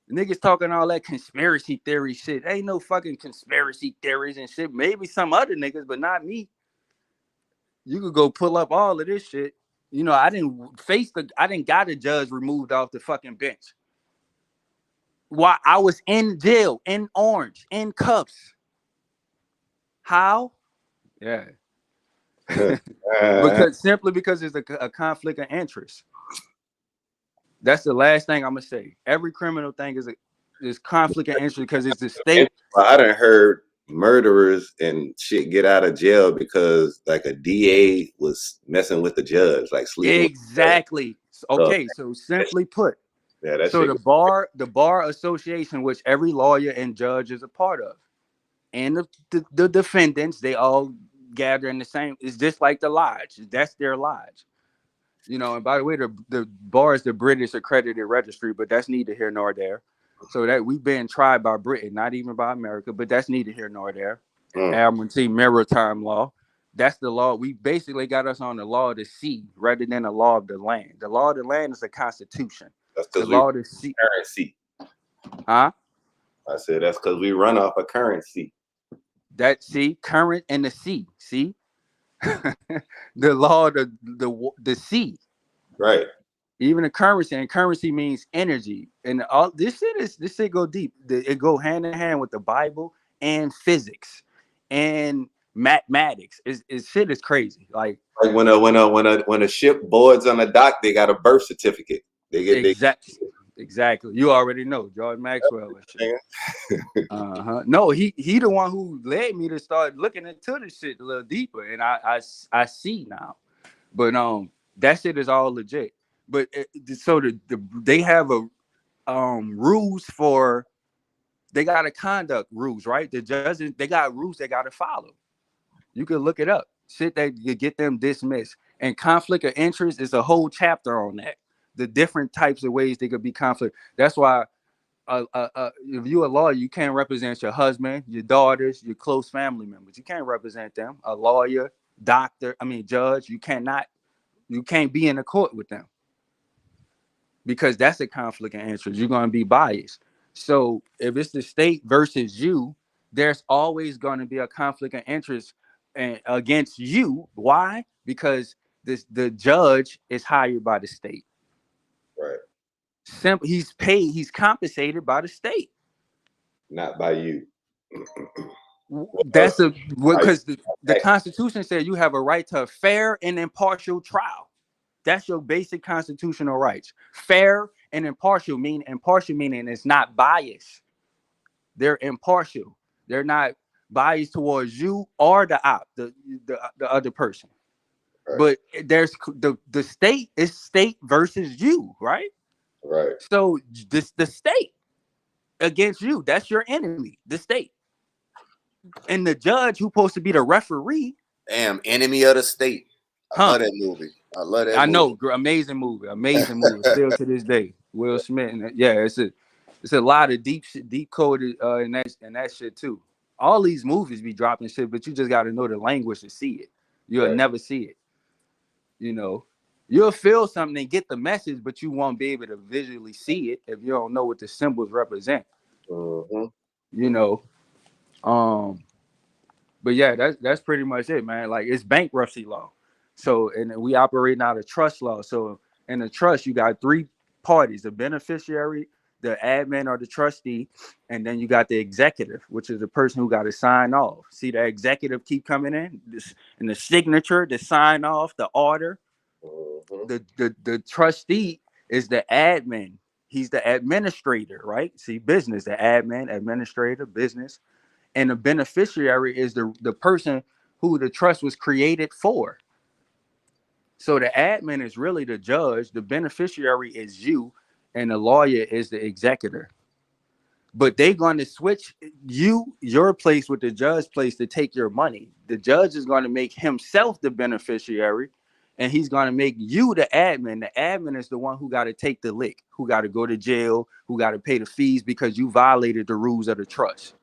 Niggas talking all that conspiracy theory shit. Ain't no fucking conspiracy theories and shit. Maybe some other niggas, but not me. You could go pull up all of this shit. You know, I didn't got a judge removed off the fucking bench. While I was in jail, in orange, in cuffs. How? Yeah. Simply because it's a conflict of interest. That's the last thing I'm gonna say. Every criminal thing is conflict of interest because it's the state. I done heard murderers and shit get out of jail because like a DA was messing with the judge, like sleeping. Exactly. Okay, so simply put, so the bar association, which every lawyer and judge is a part of, and the defendants, they all gather in the same. It's just like the lodge. That's their lodge. You know, and by the way, the bar is the British accredited registry, but that's neither here nor there. So that we've been tried by Britain, not even by America, but that's neither here nor there. Admiralty maritime law. That's the law. We basically got us on the law of the sea rather than the law of the land. The law of the land is a constitution. That's because the law of the sea. Currency. Huh? I said that's because we run off a currency. Current and the sea. See? The law of the sea. Right. Even the currency, and currency means energy. And all this shit go deep. It go hand in hand with the Bible and physics and mathematics. Shit is crazy. Like when a ship boards on a dock, they got a birth certificate. They get exactly. Exactly. You already know Jordan Maxwell and shit. No, he the one who led me to start looking into this shit a little deeper, and I see now. But that shit is all legit. But so they have a rules for, they got a conduct rules, right? The judges, they got rules they got to follow. You can look it up. Shit that you get them dismissed. And conflict of interest is a whole chapter on that. The different types of ways they could be conflict. That's why if you're a lawyer, you can't represent your husband, your daughters, your close family members. You can't represent them. A lawyer, judge, you can't be in a court with them, because that's a conflict of interest. You're going to be biased. So if it's the state versus you, there's always going to be a conflict of interest against you. Why? Because the judge is hired by the state. Right. Simple. He's paid. He's compensated by the state. Not by you. That's because the Constitution said you have a right to a fair and impartial trial. That's your basic constitutional rights. Fair and impartial meaning it's not biased. They're impartial. They're not biased towards you or the other person. Right. But there's the state is state versus you, right? Right. So the state against you, that's your enemy, the state. And the judge, who's supposed to be the referee. Damn, enemy of the state. I love that movie. I love that. I know, amazing movie, still to this day. Will Smith, and it's a lot of deep coded in that shit too. All these movies be dropping shit, but you just got to know the language to see it. You'll never see it. You know, you'll feel something and get the message, but you won't be able to visually see it if you don't know what the symbols represent. Mm-hmm. You know, but yeah, that's pretty much it, man. Like, it's bankruptcy law. So, and we operate out of trust law. So in the trust, you got three parties: the beneficiary, the admin or the trustee, and then you got the executive, which is the person who got to sign off. See, the executive keep coming in, and the signature, the sign off, the order. Mm-hmm. The trustee is the admin. He's the administrator, right? See, business, the admin, administrator, business. And the beneficiary is the person who the trust was created for. So the admin is really the judge, the beneficiary is you, and the lawyer is the executor. But they're going to switch your place with the judge's place to take your money. The judge is going to make himself the beneficiary, and he's going to make you the admin. The admin is the one who got to take the lick, who got to go to jail, who got to pay the fees because you violated the rules of the trust.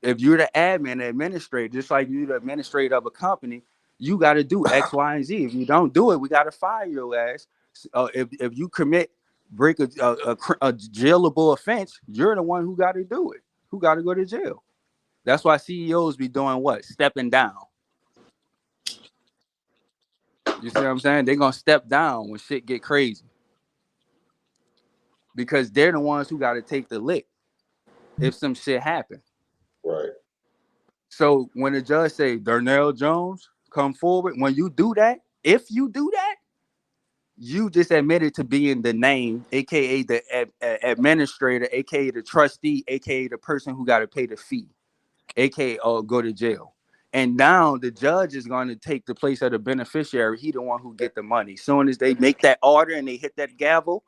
If you're the admin, the administrator, just like you're the administrator of a company, you got to do X, Y, and Z. If you don't do it, we got to fire your ass. If you break a jailable offense, you're the one who got to do it, who got to go to jail. That's why CEOs be doing what? Stepping down. You see what I'm saying? They're going to step down when shit get crazy. Because they're the ones who got to take the lick if some shit happen. Right. So when the judge say, Darnell Jones, come forward, when you do that, if you do that, you just admitted to being the name, aka the administrator, aka the trustee, aka the person who got to pay the fee, aka go to jail. And now the judge is going to take the place of the beneficiary. He the one who get the money. Soon as they make that order and they hit that gavel,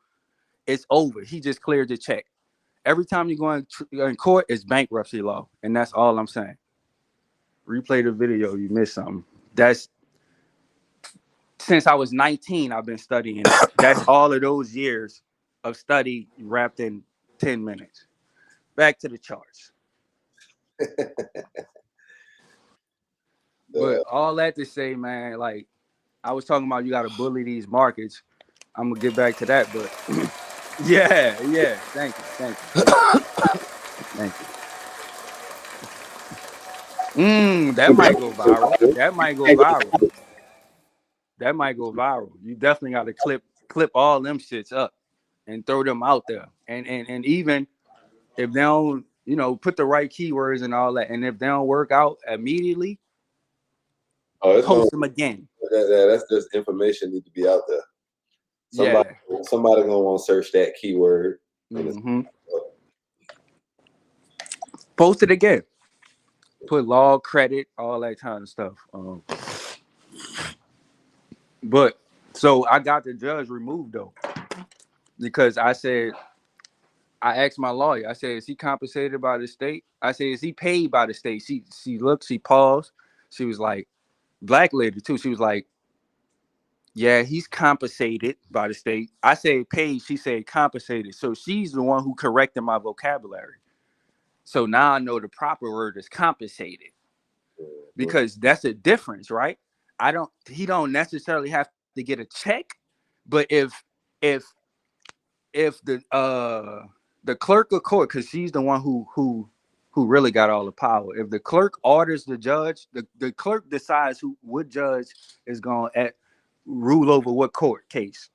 it's over. He just cleared the check. Every time you go in court, it's bankruptcy law, and that's all I'm saying. Replay the video, you missed something. That's since I was 19, I've been studying it. That's all of those years of study wrapped in 10 minutes. Back to the charts. But all that to say, man, like I was talking about, you got to bully these markets. I'm gonna get back to that, but yeah. Thank you. That might go viral. That might go viral. You definitely got to clip all them shits up and throw them out there. And even if they don't, put the right keywords and all that, and if they don't work out immediately, post them again. That's just information need to be out there. Somebody gonna want to search that keyword. Post it again. Put law, credit, all that kind of stuff. But so I got the judge removed though, because I asked my lawyer. I said, "Is he compensated by the state?" I said, "Is he paid by the state?" She looked. She paused. She was like, black lady too. She was like, "Yeah, he's compensated by the state." I said paid. She said compensated. So she's the one who corrected my vocabulary. So now I know the proper word is compensated, because that's a difference, right? He don't necessarily have to get a check, but if the clerk of court, because she's the one who really got all the power. If the clerk orders the judge, the clerk decides what judge is going to rule over what court case.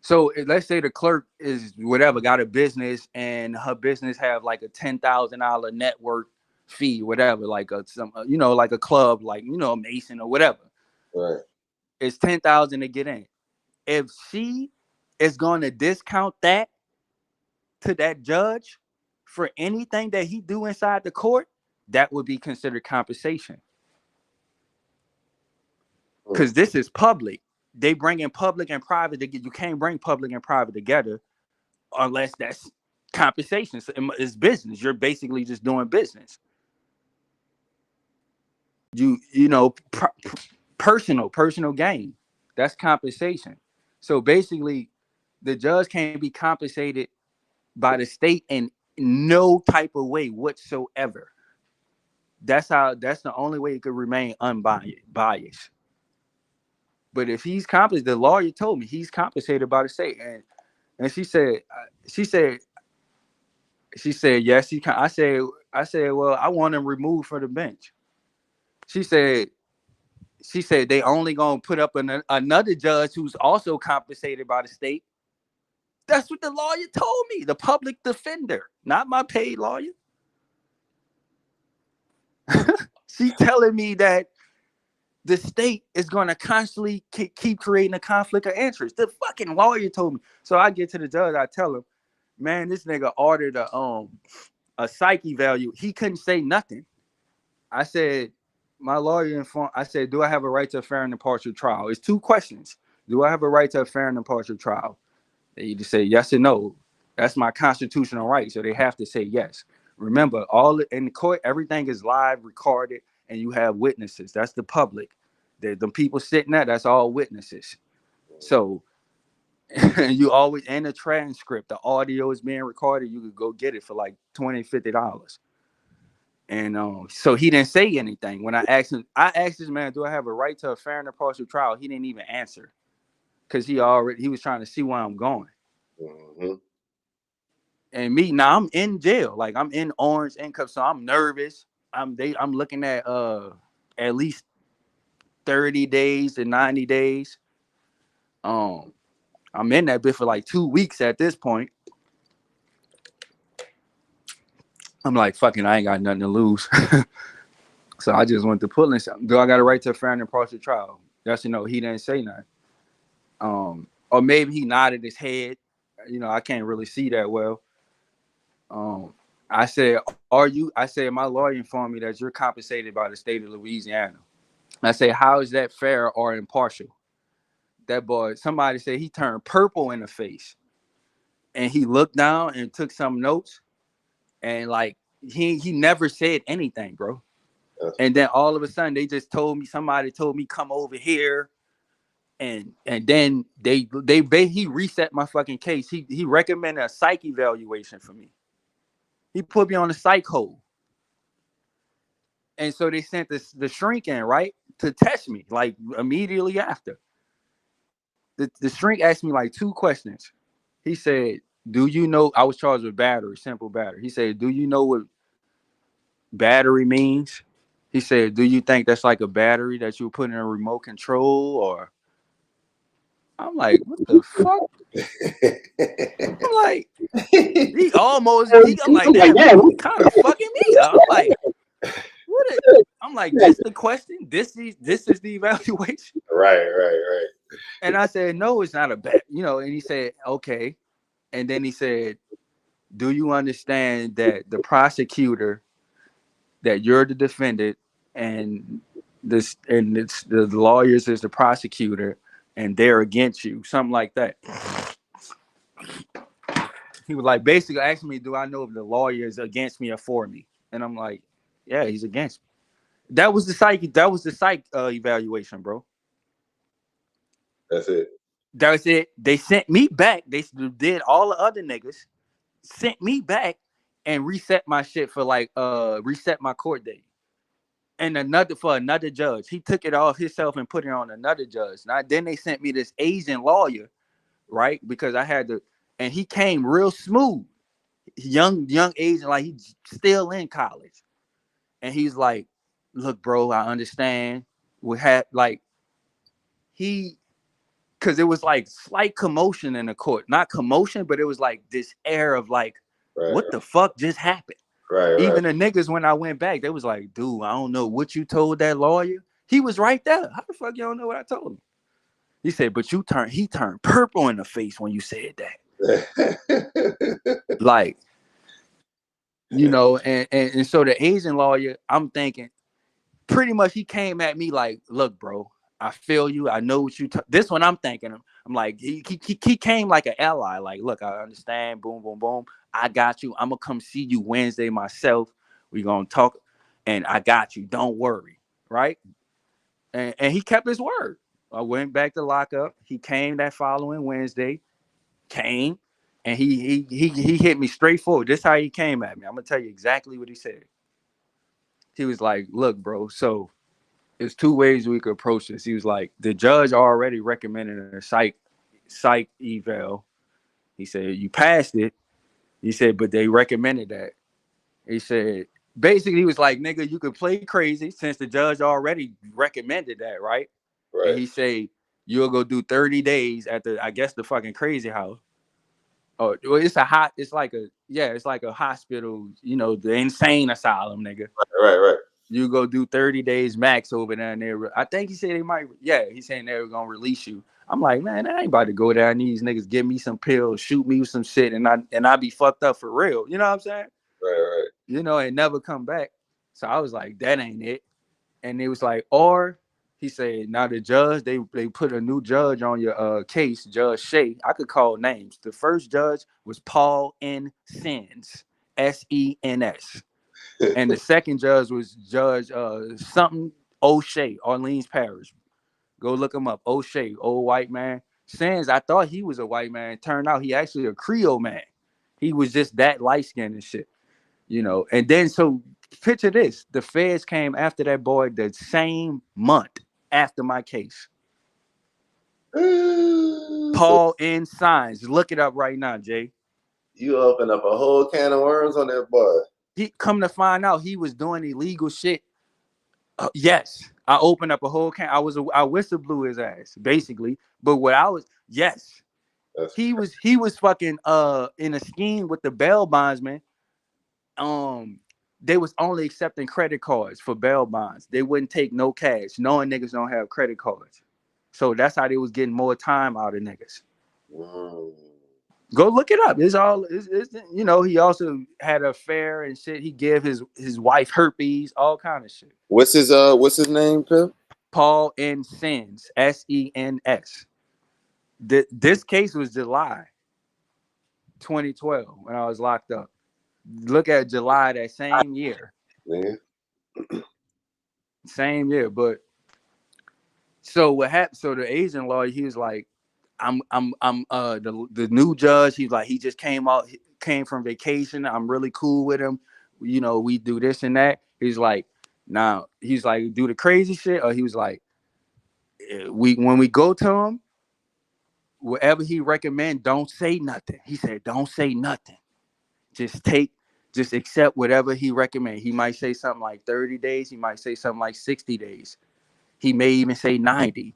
So let's say the clerk is whatever, got a business, and her business have like a $10,000 network fee, whatever, like like a club, like a Mason or whatever. Right. It's $10,000 to get in. If she is going to discount that to that judge for anything that he do inside the court, that would be considered compensation. Because this is public. They bring in public and private. You can't bring public and private together unless that's compensation. So it's business. You're basically just doing business. Personal gain. That's compensation. So basically, the judge can't be compensated by the state in no type of way whatsoever. That's the only way it could remain unbiased. But if he's compensated, the lawyer told me he's compensated by the state, and she said yes. I said, well, I want him removed from the bench. She said they only gonna put up another judge who's also compensated by the state. That's what the lawyer told me. The public defender, not my paid lawyer. She telling me that the state is going to constantly keep creating a conflict of interest. The fucking lawyer told me. So I get to the judge. I tell him, man, this nigga ordered a psyche value. He couldn't say nothing. I said, my lawyer informed. I said, do I have a right to a fair and impartial trial? It's two questions. Do I have a right to a fair and impartial trial? They either say yes or no. That's my constitutional right. So they have to say yes. Remember, all in the court, everything is live, recorded, and you have witnesses. That's the public. The people sitting there, that's all witnesses. So you always, in the transcript, the audio is being recorded. You could go get it for like $20, $50. And so he didn't say anything. When I asked this man, do I have a right to a fair and impartial trial? He didn't even answer, because he was trying to see where I'm going. Mm-hmm. And me, now I'm in jail. Like, I'm in orange handcuffs, so I'm nervous. I'm looking at least 30 days to 90 days. I'm in that bit for like 2 weeks at this point. I'm like, fucking, I ain't got nothing to lose. So I just went to pulling something. Do I got a right to a fair and impartial trial? Yes or no? He didn't say nothing. Or maybe he nodded his head. I can't really see that well. I said, my lawyer informed me that you're compensated by the state of Louisiana. I say, how is that fair or impartial? That boy, somebody said he turned purple in the face, and he looked down and took some notes, and like he never said anything, bro. And then all of a sudden somebody told me come over here, and then he reset my fucking case. He recommended a psych evaluation for me. He put me on the psych hold. And so they sent the shrink in, right, to test me, like immediately after. The shrink asked me like 2 questions. He said, do you know, I was charged with battery, simple battery. He said, do you know what battery means? He said, do you think that's like a battery that you put in a remote control? Or I'm like, what the fuck? I'm like, I'm like, damn, he kind of fucking me up. I'm like, I'm like, this the question? This is the evaluation? Right. And I said, no, it's not a bet. And he said, okay. And then he said, do you understand that the prosecutor, that you're the defendant, and it's the lawyers is the prosecutor, and they're against you, something like that. He was like basically asking me, do I know if the lawyer is against me or for me? And I'm like, yeah, he's against me. That was the psych evaluation, bro. That's it. That was it. They sent me back. They did all the other niggas, sent me back and reset my shit for reset my court date. And another judge. He took it off himself and put it on another judge. Now then they sent me this Asian lawyer, right? Because I had to, and he came real smooth. Young Asian, like he's still in college. And he's like, look, bro, I understand. We had because it was like slight commotion in the court. Not commotion, but it was like this air of like, what the fuck just happened? Right. Even the niggas, when I went back, they was like, dude, I don't know what you told that lawyer. He was right there. How the fuck you don't know what I told him? He said, but he turned purple in the face when you said that. Like, and so the Asian lawyer, I'm thinking, pretty much he came at me like, look, bro, I feel you. I know what you this one I'm thinking. I'm like, he came like an ally. Like, look, I understand. Boom, boom, boom. I got you. I'm gonna come see you Wednesday myself. We're gonna talk, and I got you. Don't worry. Right? And he kept his word. I went back to lockup. He came that following Wednesday. Came, and he hit me straight forward. This is how he came at me. I'm gonna tell you exactly what he said. He was like, look, bro, so there's two ways we could approach this. He was like, the judge already recommended a psych eval. He said, you passed it. He said, but they recommended that. He said, basically, he was like, nigga, you could play crazy since the judge already recommended that, right? And he said, you'll go do 30 days at I guess the fucking crazy house. Oh, it's like a hospital, the insane asylum, nigga. Right. You go do 30 days max over there, and I think he said he's saying they were gonna release you. I'm like, man, I ain't about to go there and these niggas give me some pills, shoot me with some shit, and I be fucked up for real. You know what I'm saying? Right. And never come back. So I was like, that ain't it. And it was like, or he said, now the judge, they put a new judge on your case, Judge Shea. I could call names. The first judge was Paul N. Sens, Sens. And the second judge was Judge something O'Shea, Orleans Parish. Go look him up. O'Shea, old white man. Sands, I thought he was a white man. Turned out he actually a Creole man. He was just that light skinned and shit. And then so picture this. The feds came after that boy the same month after my case. Paul N. Signs. Look it up right now, Jay. You open up a whole can of worms on that boy. He come to find out he was doing illegal shit. Yes, I opened up a whole can. I whistle blew his ass basically. But what I was he was fucking in a scheme with the bail bondsman. They was only accepting credit cards for bail bonds. They wouldn't take no cash, knowing niggas don't have credit cards. So that's how they was getting more time out of niggas. Go look it up. It's he also had an affair and shit. He gave his wife herpes, all kind of shit. What's his name, Pimp? Paul N. Sens, Sens. This case was July 2012 when I was locked up. Look at July that same year. Yeah. Same year, but so what happened? So the Asian lawyer, he was like, I'm the new judge. He's like, he just came from vacation. I'm really cool with him. We do this and that. He's like, now he's like, do the crazy shit, or he was like, when we go to him, whatever he recommend, don't say nothing. He said, don't say nothing. Just accept whatever he recommend. He might say something like 30 days. He might say something like 60 days. He may even say 90.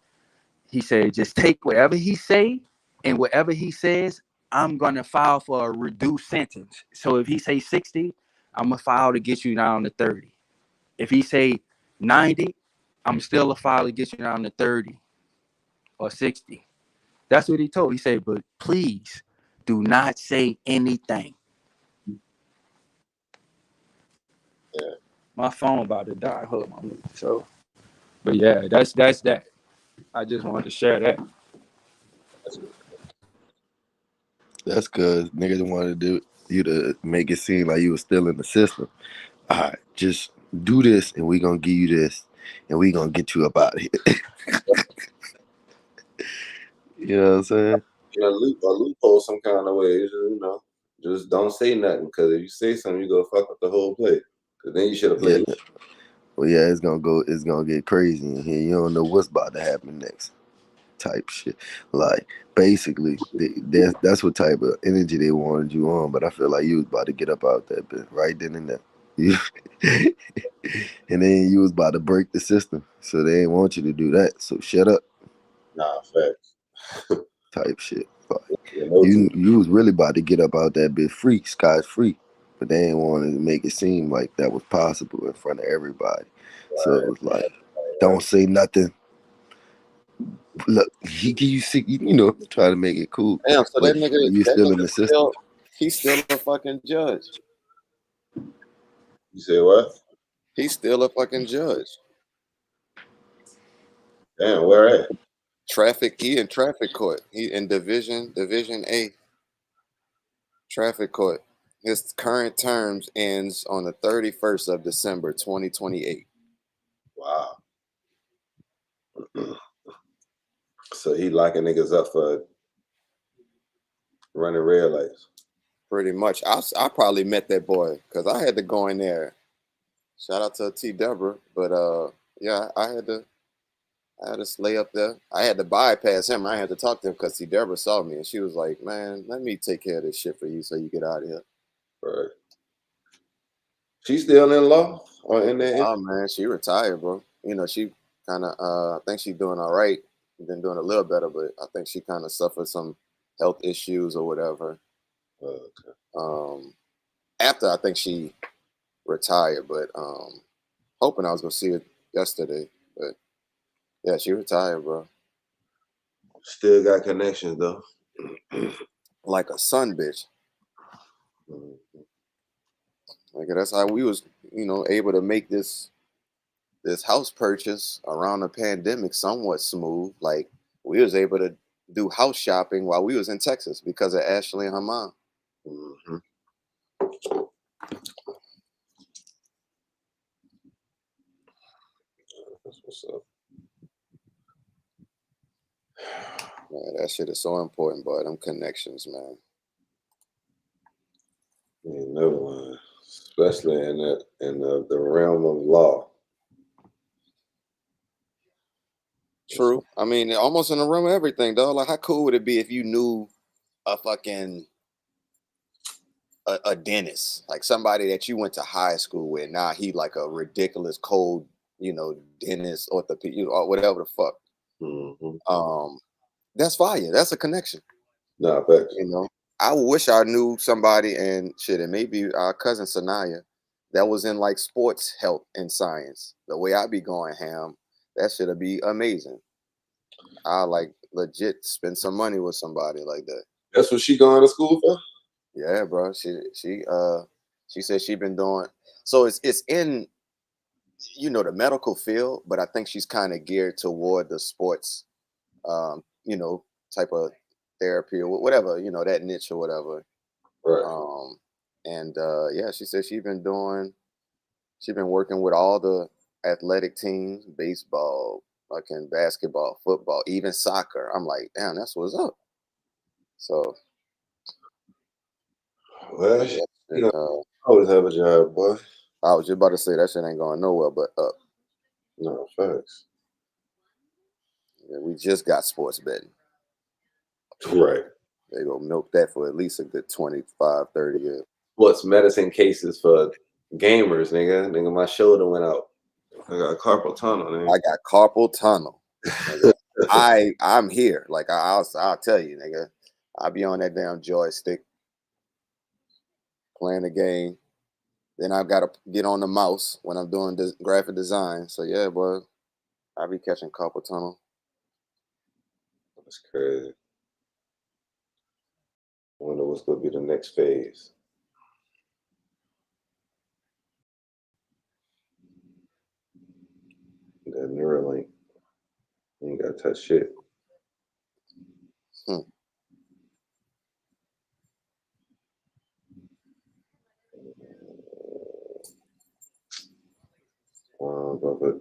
He said, just take whatever he say, and whatever he says, I'm going to file for a reduced sentence. So if he say 60, I'm going to file to get you down to 30. If he say 90, I'm still a file to get you down to 30. or 60. That's what he told. He said, but please do not say anything. Yeah. My phone about to die. Hold on. So, but yeah, that's that. I just wanted to share that. That's because niggas wanted to do you to make it seem like you was still in the system. All right, just do this, and we gonna give you this, and we gonna get you up out of here. You know what I'm saying? A loophole some kind of way. Just don't say nothing, because if you say something, you go fuck up the whole play. Because then you should have Yeah. played. Well, yeah, it's gonna get crazy in here. You don't know what's about to happen next. Type shit. Like basically, that's what type of energy they wanted you on. But I feel like you was about to get up out that bit right then and there. And then you was about to break the system, so they ain't want you to do that. So shut up, Nah, facts. type shit. Like No you was really about to get up out that bit free, scotch free. But they ain't wanted to make it seem like that was possible in front of everybody. So it was like, don't say nothing. Look, you see, try to make it cool. Damn, so But you still in the system. He's still a fucking judge. You say what? He's still a fucking judge. Damn, where at? He in traffic court. He in division A traffic court. His current terms ends on the 31st of December, 2028. Wow. So he locking niggas up for running red lights. Pretty much. I probably met that boy because I had to go in there. Shout out to T Deborah, but yeah, I had to lay up there. I had to bypass him. I had to talk to him because T Deborah saw me and she was like, "Man, let me take care of this shit for you so you get out of here." Right. She's still in law or in there? Oh man, she retired, bro. She kind of I think she's doing all right. Been doing a little better, but I think she kind of suffered some health issues or whatever. Okay. After I think she retired, but hoping I was gonna see her yesterday, but yeah, she retired, bro. Still got connections though. Like a son bitch. Like that's how we was, able to make this house purchase around the pandemic somewhat smooth. Like we was able to do house shopping while we was in Texas because of Ashley and her mom. Mm-hmm. That's what's up. Man, that shit is so important, boy. Them connections, man. No one, especially in the realm of law. True. I mean, almost in the realm of everything, though. Like, how cool would it be if you knew a fucking a dentist, like somebody that you went to high school with? Now he like a ridiculous cold, dentist, orthopedic, or whatever the fuck. Mm-hmm. That's fire. That's a connection. Nah, facts. I wish I knew somebody, and shit, and maybe our cousin Sanaya, that was in like sports health and science. The way I be going ham, that should be amazing. I like legit spend some money with somebody like that. That's what she going to school for? Yeah, bro. She said she been doing, so it's in the medical field, but I think she's kind of geared toward the sports type of therapy or whatever, that niche or whatever. Right. And yeah, she said she's been working with all the athletic teams, baseball, fucking basketball, football, even soccer. I'm like, damn, that's what's up. So Well, always have a job, boy. I was just about to say that shit ain't going nowhere but up. No, facts. Yeah, we just got sports betting. Right. They gonna milk that for at least a good 25, 30 years. What's medicine cases for gamers, nigga? Nigga, my shoulder went out. I got carpal tunnel, nigga. I got carpal tunnel. I'm here. Like I'll tell you, nigga. I be on that damn joystick playing the game. Then I've got to get on the mouse when I'm doing graphic design. So yeah, boy, I be catching carpal tunnel. That's crazy. I wonder what's gonna be the next phase. That Neuralink. You ain't gotta touch shit. Warren Buffett,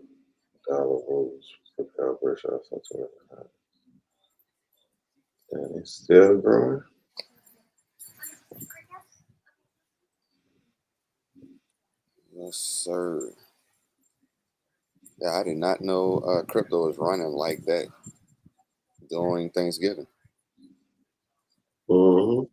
dollar rules for conversion or something like that. And it's still growing. Yes, sir. Yeah, I did not know crypto was running like that during Thanksgiving. Mm-hmm.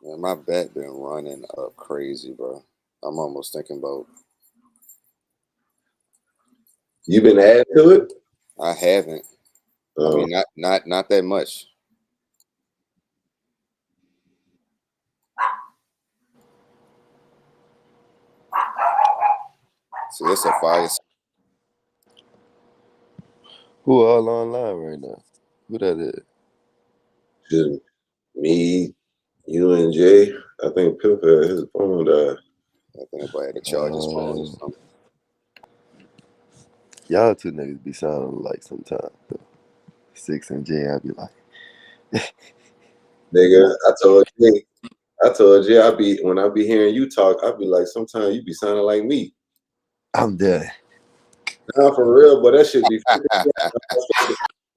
Man, my bet been running up crazy, bro. I'm almost thinking about. You been adding to it? I haven't. I mean, not that much. See, it's a fire. Who all online right now? Who that is? Just me, you, and Jay. I think Pip had his phone died. I think about had to charge his phone or something. Y'all two niggas be sounding alike sometimes. Though. 6 and J, I be like, Nigga, I told Jay, when I be hearing you talk, I be like, sometimes you be sounding like me. I'm dead. Nah, for real, but that shit be.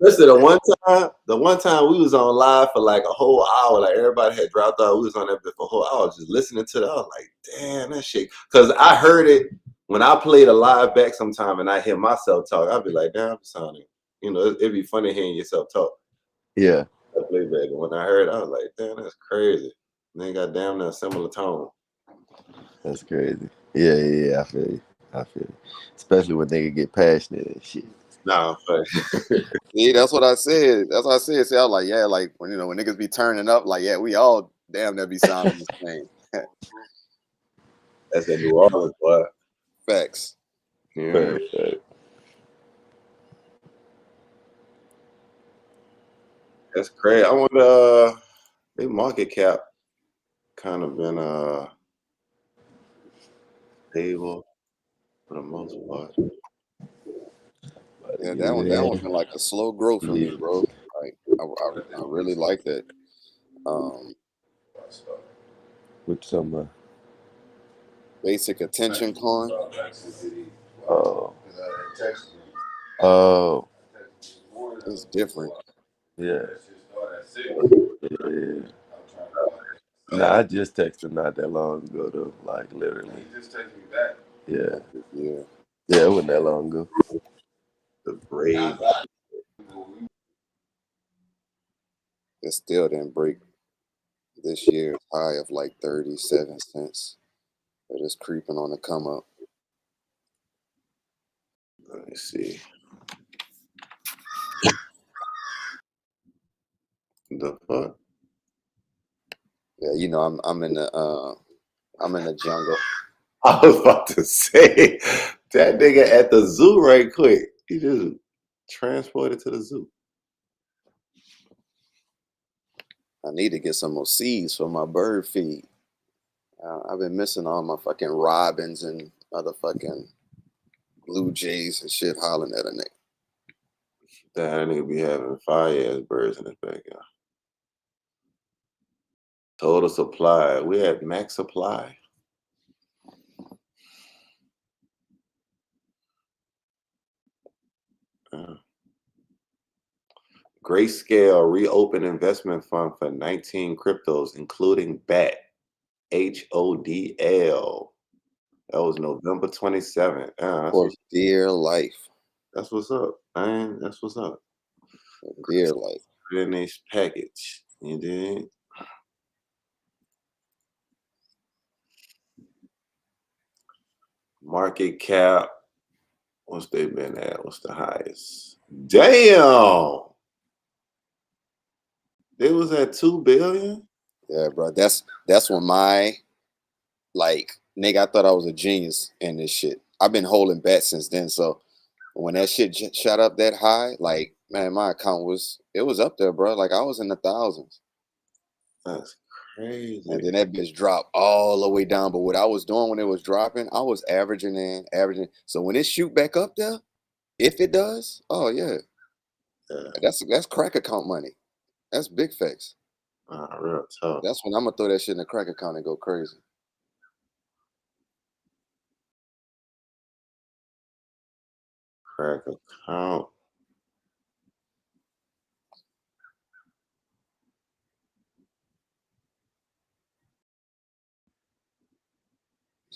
Listen, the one time we was on live for like a whole hour, like everybody had dropped out. We was on that bit for a whole hour, just listening to that. I was like, damn, that shit. Because I heard it when I played a live back sometime, and I hear myself talk. I'd be like, damn, I'm sounding. You know, it'd be funny hearing yourself talk. Yeah. I played back, and when I heard it, I was like, damn, that's crazy. And they got damn near a similar tone. That's crazy. Yeah, I feel you. Especially when they get passionate and shit. Nah, fuck. See, that's what I said. That's what I said. See, I was like, yeah, like when when niggas be turning up, like, yeah, we all damn near be sounding the same. That's that New Orleans, boy. Facts. Yeah. Perfect. That's crazy. I wonder, their market cap kind of been stable for the most part. Yeah, that one's been like a slow growth for me, bro. Like I really like that. With some Basic attention coin. Oh, It's different. yeah. Nah, I just texted not that long ago though. Like literally. Yeah. Yeah. Yeah, it wasn't that long ago. The Brave. It still didn't break this year's high of like 37 cents. But it's creeping on the come up. Let me see. The fuck? Yeah, you know, I'm in the jungle. I was about to say that nigga at the zoo right quick. He just transported to the zoo. I need to get some more seeds for my bird feed. I've been missing all my fucking robins and other fucking blue jays and shit hollering at a nigga. That nigga be having fire ass birds in his backyard. Total supply. We had max supply. Grayscale reopened investment fund for 19 cryptos, including BAT, HODL. That was November 27th. For dear life. That's what's up, man. That's what's up. For dear life. Finish package. You did. Market cap. What's they been at? What's the highest? Damn. They was at 2 billion. Yeah, bro. That's when my nigga, I thought I was a genius in this shit. I've been holding BAT since then, so When that shit shot up that high, like, man, my account was up there, bro. Like, I was in the thousands. That's crazy. And then that bitch dropped all the way down. But what I was doing when it was dropping, I was averaging. So when it shoot back up there, if it does, oh yeah. That's crack account money. That's big facts. Real tough. That's when I'm gonna throw that shit in the crack account and go crazy. Crack account.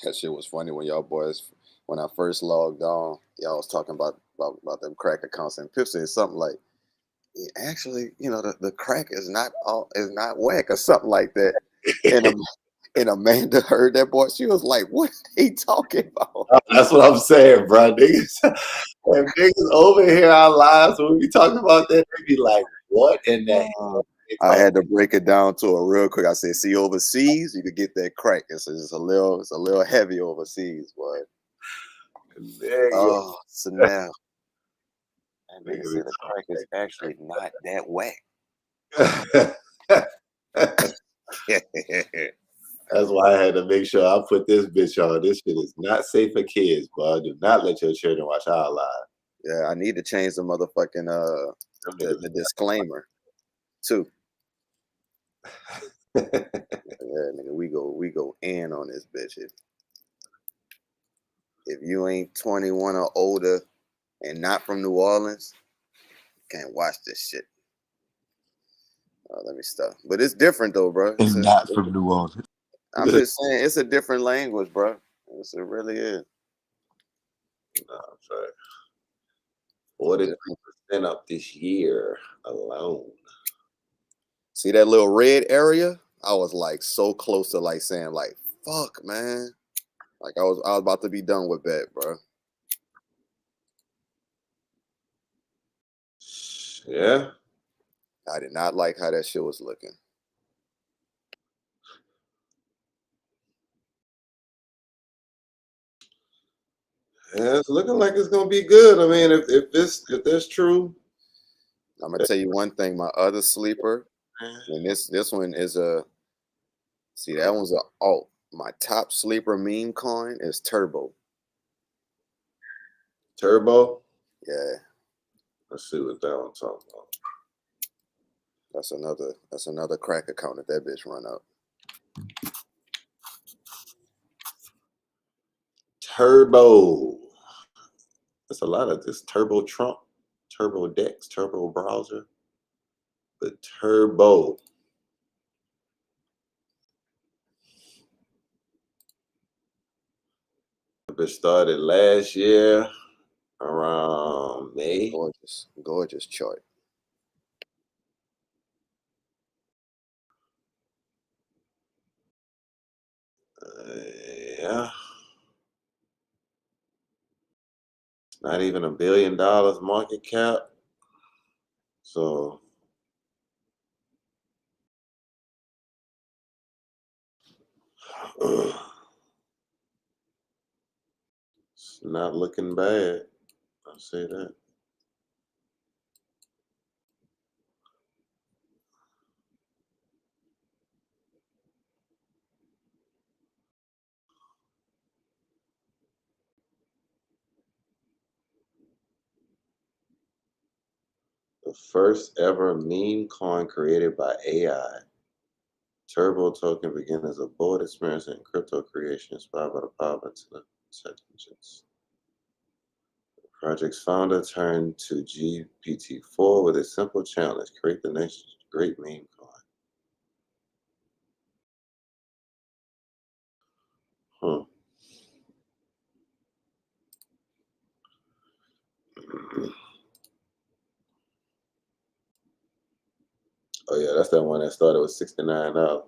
That shit was funny when y'all boys, when I first logged on, y'all was talking about them crack accounts, and Pip said something like, "Yeah, actually, you know, the crack is not whack," or something like that. And Amanda heard that, boy. She was like, "What are he talking about?" That's what I'm saying, bro. Niggas, if niggas over here our lives when we be talking about that, they be like, "What in the hell?" I had to break it down to her real quick. I said, "See, overseas, you could get that crack. It's a little heavy overseas, boy." Oh, so now that nigga said the crack is actually not that whack. That's why I had to make sure I put this bitch on. This shit is not safe for kids, bro. Do not let your children watch our live. Yeah, I need to change the motherfucking the disclaimer too. Yeah, nigga, we go in on this bitch. If you ain't 21 or older and not from New Orleans, you can't watch this shit. Let me stop. But it's different though, bro. And not from New Orleans. I'm just saying, it's a different language, bro. It really is. Nah, I'm sorry. 42% up this year alone. See that little red area? I was like so close to like saying like, fuck, man. Like I was about to be done with that, bro. Yeah. I did not like how that shit was looking. Yeah, it's looking like it's gonna be good. I mean, if that's true. I'm gonna tell you one thing. My other sleeper, and this one is that one's a alt. My top sleeper meme coin is Turbo. Turbo? Yeah. Let's see what that one's talking about. That's another crack account if that bitch run up. Turbo. That's a lot of this. Turbo Trump, Turbo Dex, Turbo Browser. The Turbo. It started last year around May. Gorgeous chart. Yeah. It's not even $1 billion market cap. So it's not looking bad. I'll say that. The first ever meme coin created by AI. Turbo token began as a bold experience in crypto creation inspired by the power of intelligence. The project's founder turned to GPT-4 with a simple challenge: create the next great meme coin. Oh yeah, that's that one that started with $69.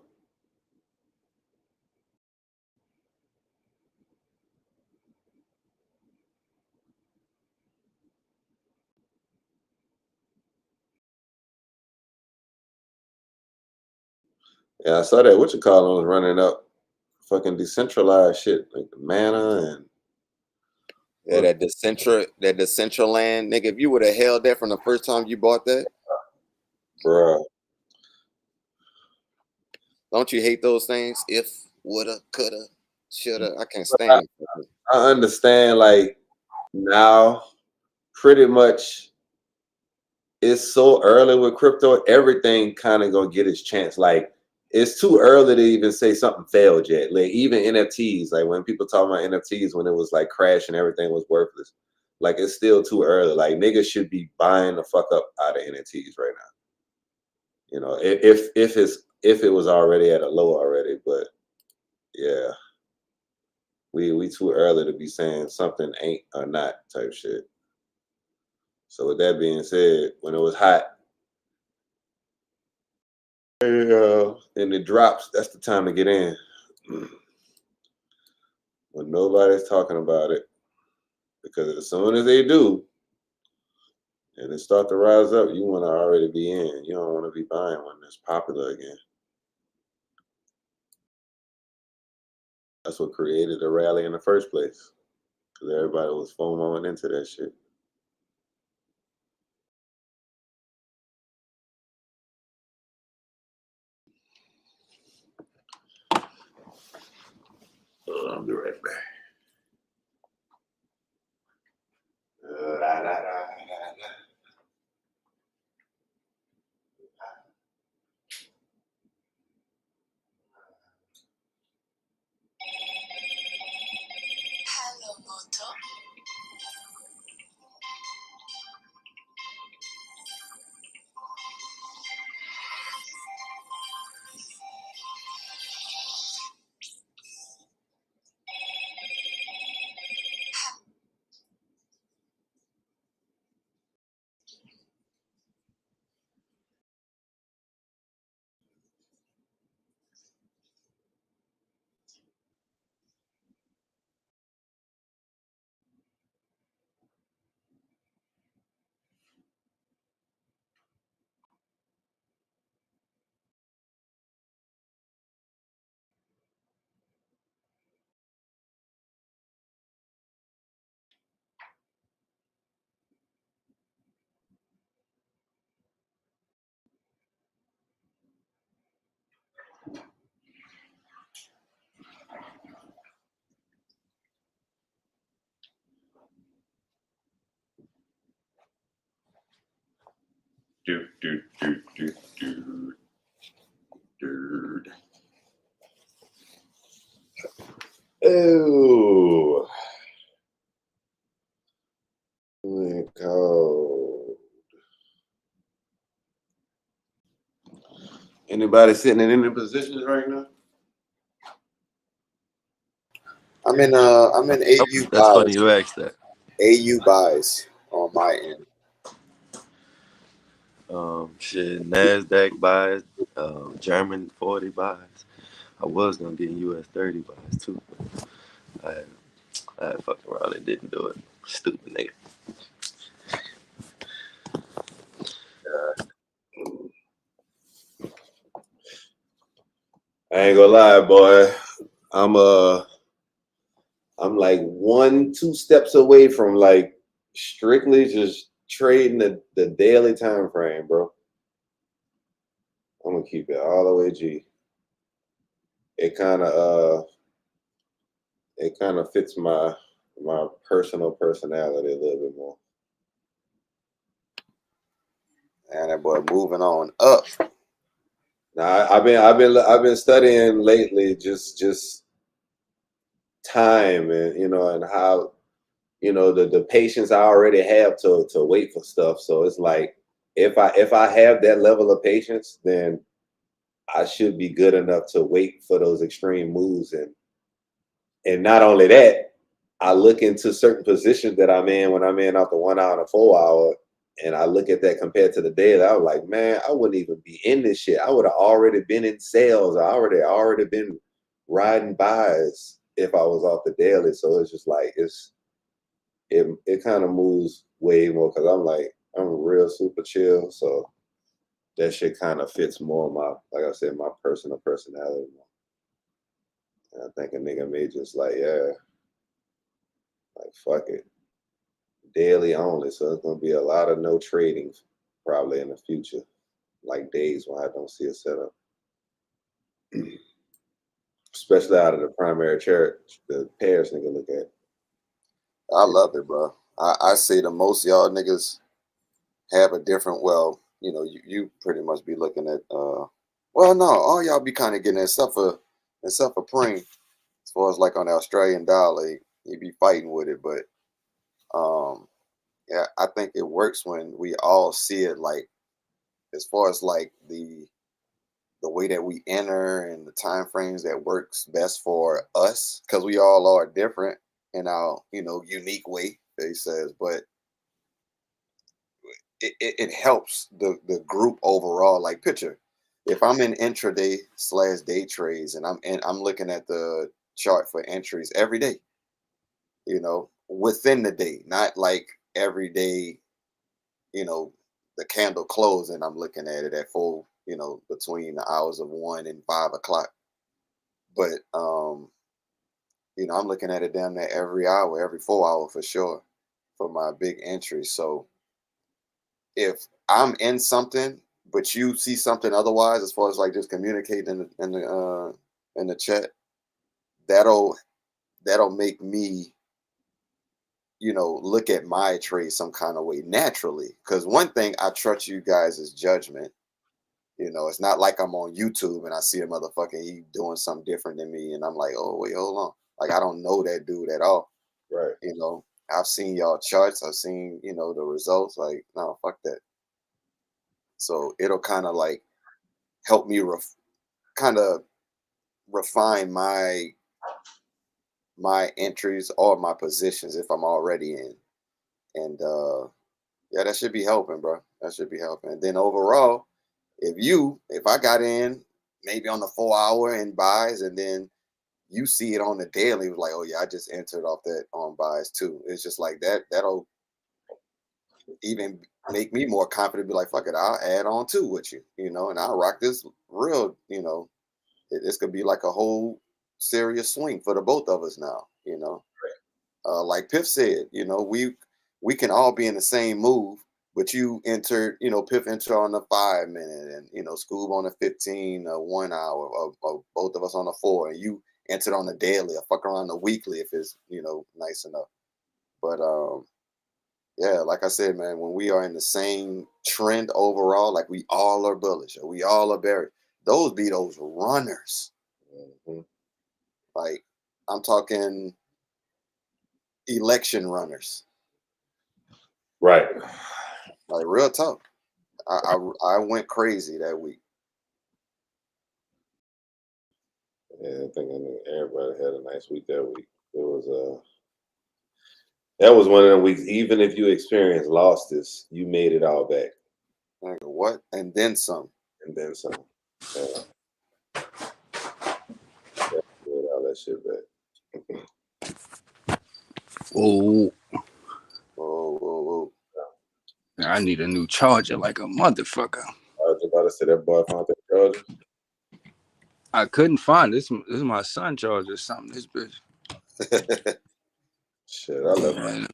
Yeah, I saw that what you call was running up fucking decentralized shit like the Mana and Yeah, that Decentraland, nigga. If you would have held that from the first time you bought that, Bruh. don't you hate those things? If, woulda, coulda, shoulda. I can't stand it. I understand, like, now pretty much it's so early with crypto, everything kind of gonna get its chance. Like, it's too early to even say something failed yet. Like, even NFTs, like when people talk about NFTs when it was like crashing, everything was worthless. Like, it's still too early. Like, niggas should be buying the fuck up out of NFTs right now. You know, if it was already at a low already, but yeah, we too early to be saying something ain't or not type shit. So with that being said, when it was hot and it drops, that's the time to get in. When nobody's talking about it, because as soon as they do, and it start to rise up, you want to already be in. You don't want to be buying when it's popular again. That's what created the rally in the first place, because everybody was FOMOing into that shit. I'll be right back. Oh, cold. Anybody sitting in any positions right now? I'm in AU That's funny buys. you asked that. AU buys on my end. Shit, NASDAQ buys, German 40 buys. I was gonna get US 30 buys too, but I had fucking around and didn't do it. Stupid nigga. I ain't gonna lie, boy. I'm like 1-2 steps away from like strictly just trading the daily time frame, bro. I'm gonna keep it all the way G. It kind of fits my personal personality a little bit more. And that boy moving on up. Now I've been studying lately just time and and how the patience I already have to wait for stuff. So it's like if I have that level of patience, then I should be good enough to wait for those extreme moves. And not only that, I look into certain positions that I'm in when I'm in off the 1 hour and a 4 hour, and I look at that compared to the daily. I was like, man, I wouldn't even be in this shit. I would have already been in sales. I already been riding buys if I was off the daily. So it's just like it kind of moves way more because I'm real super chill. So that shit kind of fits more my, like I said, my personal personality. And I think a nigga may just like, yeah, like fuck it. daily only, so it's gonna be a lot of no trading probably in the future, like days when I don't see a setup. Especially out of the primary chart, the pairs nigga look at. I love it, bro. I say the most y'all niggas have a different. Well, you know, you pretty much be looking at. Well, no, all y'all be kind of getting except for Pring, as far as like on the Australian dollar, you be fighting with it, but yeah, I think it works when we all see it, like as far as like the way that we enter and the time frames that works best for us, because we all are different in our, you know, unique way, they says, but it helps the group overall. Like picture, if I'm in intraday / day trades and I'm looking at the chart for entries every day, you know, within the day, not like every day, you know, the candle closed and I'm looking at it at full, you know, between the hours of 1 and 5 o'clock. But you know, I'm looking at it damn near every hour, every 4 hour for sure for my big entries. So if I'm in something, but you see something otherwise, as far as like just communicating in the chat, that'll make me, you know, look at my trade some kind of way naturally. Because one thing, I trust you guys' judgment. You know, it's not like I'm on YouTube and I see a motherfucker, he doing something different than me, and I'm like, oh wait, hold on. Like I don't know that dude at all. Right. You know, I've seen y'all charts, I've seen, you know, the results. Like, no, fuck that. So it'll kind of like help me kind of refine my entries or my positions if I'm already in. And yeah, that should be helping, bro. That should be helping. And then overall, if I got in maybe on the 4 hour and buys, and then you see it on the daily, like, oh yeah, I just entered off that on buys too. It's just like that'll even make me more confident, be like, fuck it, I'll add on too with you, you know, and I'll rock this real, you know, this could be like a whole serious swing for the both of us now, you know. Like Piff said, you know, we can all be in the same move, but you enter, you know, Piff enter on the 5 minute, and you know, Scoob on the 15, 1 hour, or both of us on the 4, and you entered on the daily, or fuck around the weekly if it's, you know, nice enough. But yeah, like I said, man, when we are in the same trend overall, like we all are bullish or we all are bearish, those be those runners. Mm-hmm. Like I'm talking election runners. Right. Like real talk. I went crazy that week. Yeah, I think everybody had a nice week that week. It was that was one of the weeks. Even if you experienced losses, you made it all back. Like, what? And then some. And then some. Yeah. Made all that shit back. Oh, Whoa. I need a new charger like a motherfucker. I was about to say that boy found that charger. I couldn't find this. This is my son charger or something. This bitch. Shit, I left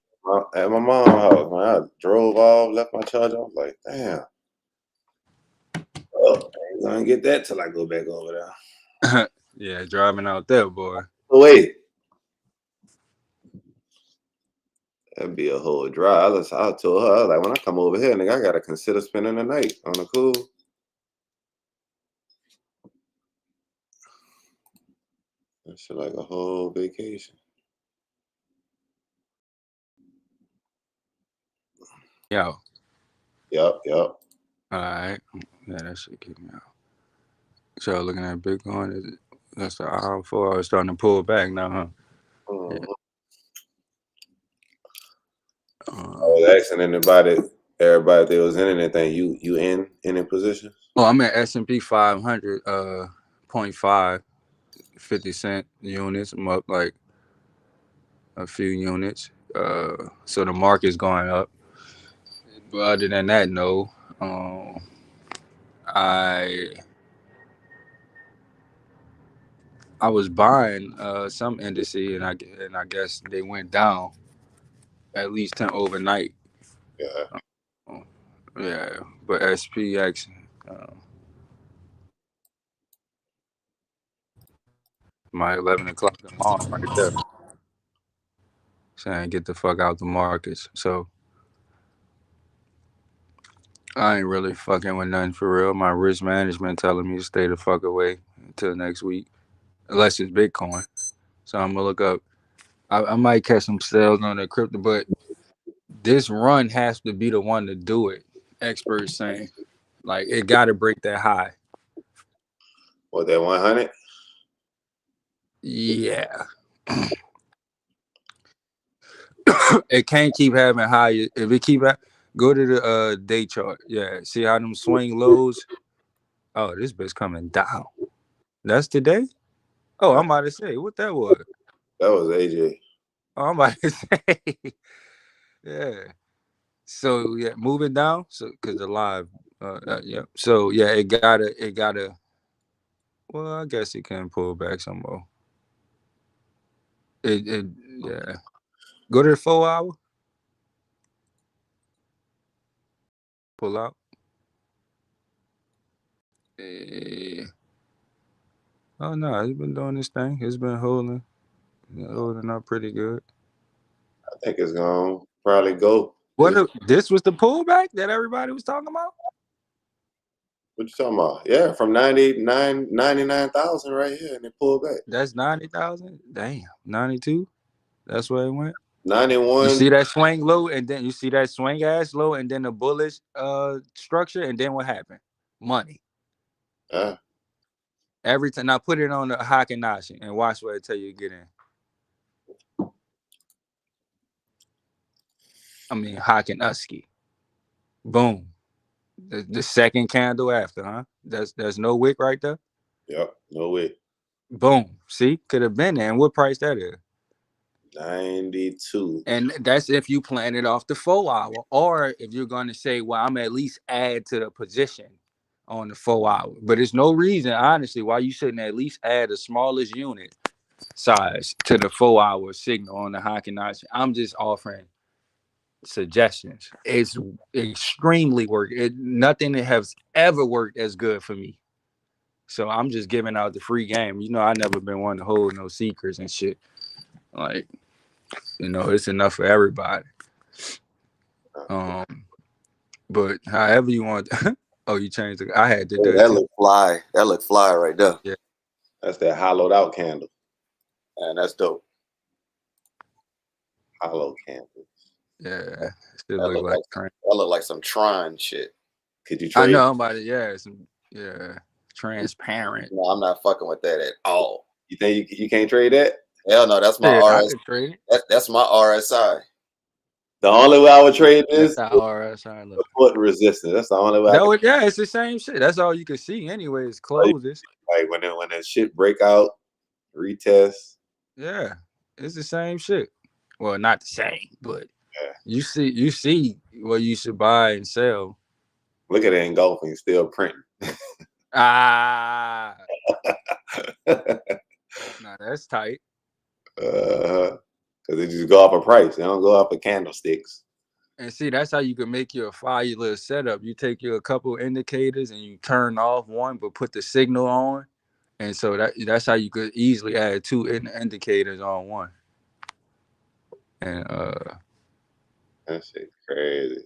at my mom's house. When I drove off, left my charger, I was like, damn. Oh, I ain't gonna get that till I go back over there. Yeah, driving out there, boy. Wait. That'd be a whole drive. I told her, I was like, when I come over here, nigga, I gotta consider spending the night on the cool. That shit like a whole vacation. Yo. Yup. All right. Yeah, that shit kicked me out. So looking at Bitcoin, that's the hour 4 hours starting to pull back now, huh? Mm-hmm. Yeah. I was asking everybody that was in anything. You in any position? Oh, I'm at S&P 500, 0.5, 50 cent units. I'm up like a few units. So the market's going up. But other than that, no. I was buying some indices, and I guess they went down. at least 10 overnight. Yeah. Yeah, but SPX, my 11 o'clock alarm right there, saying get the fuck out the markets. So I ain't really fucking with nothing for real. My risk management telling me to stay the fuck away until next week, unless it's Bitcoin. So I'm gonna look up. I might catch some sales on the crypto, but this run has to be the one to do it. Experts saying, like, it got to break that high. What, that 100? Yeah. It can't keep having high. If it keep go to the day chart. Yeah. See how them swing lows? Oh, this bitch coming down. That's today? Oh, I'm about to say what that was. That was AJ. Oh, I'm about to say. Yeah. So yeah, moving down. So because the live, yeah. So yeah, it gotta. Well, I guess it can pull back some more. Yeah. Go to the 4 hour. Pull out. Oh no, it's been doing this thing. It's been holding up pretty good. I think it's gonna probably go. This was the pullback that everybody was talking about? What you talking about? Yeah, from 99,000 right here, and it pulled back. That's 90,000. Damn, 92. That's where it went. 91. You see that swing low, and then you see that swing ass low, and then the bullish structure, and then what happened? Money. Every time. Now put it on the Hockennashi and watch what it tell you to get in. I mean Hockenusky. Boom. The second candle after, huh? There's no wick right there. Yep, no way. Boom. See, could have been there. And what price that is? 92. And that's if you plan it off the 4 hour, or if you're going to say, well, I'm at least add to the position on the 4 hour. But there's no reason, honestly, why you shouldn't at least add the smallest unit size to the 4 hour signal on the Hockennashi. I'm just offering suggestions. It's extremely nothing has ever worked as good for me. So I'm just giving out the free game. You know, I never been one to hold no secrets and shit. Like, you know, it's enough for everybody. But however you want. Oh, you changed it. I had to do that look fly. That look fly right there. Yeah, that's that hollowed out candle. And that's dope. Hollow candle. Yeah, it look like that look like some Tron shit. Could you trade? I know about it. Yeah, transparent. No, I'm not fucking with that at all. You think you can't trade that? Hell no, that's my RSI. That's my RSI. The only way I would trade this that's RSI. Look. Foot resistance. That's the only way. Yeah, it's the same shit. That's all you can see anyway. It's closes. Like when that shit break out, retest. Yeah, it's the same shit. Well, not the same, but you see what you should buy and sell. Look at it engulfing, still printing. Nah, that's tight. Because they just go off a price. They don't go off of candlesticks. And see, that's how you can make your fire little setup. You take your couple indicators and you turn off one, but put the signal on. And so that's how you could easily add two indicators on one. And that shit crazy.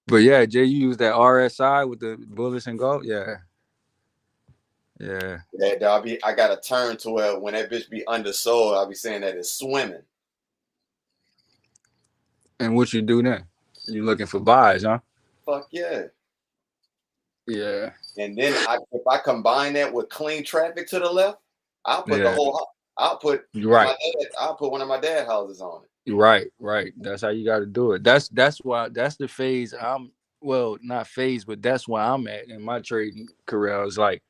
But yeah, Jay, you use that RSI with the bullish and gold? Yeah. Yeah, dog, I got to turn to where when that bitch be undersold, I'll be saying that it's swimming. And what you do then? You looking for buys, huh? Fuck yeah. Yeah. And then if I combine that with clean traffic to the left, I'll put the whole. I'll put I'll put one of my dad's houses on it. Right. That's how you got to do it. That's the phase not phase, but that's where I'm at in my trading career. I was like,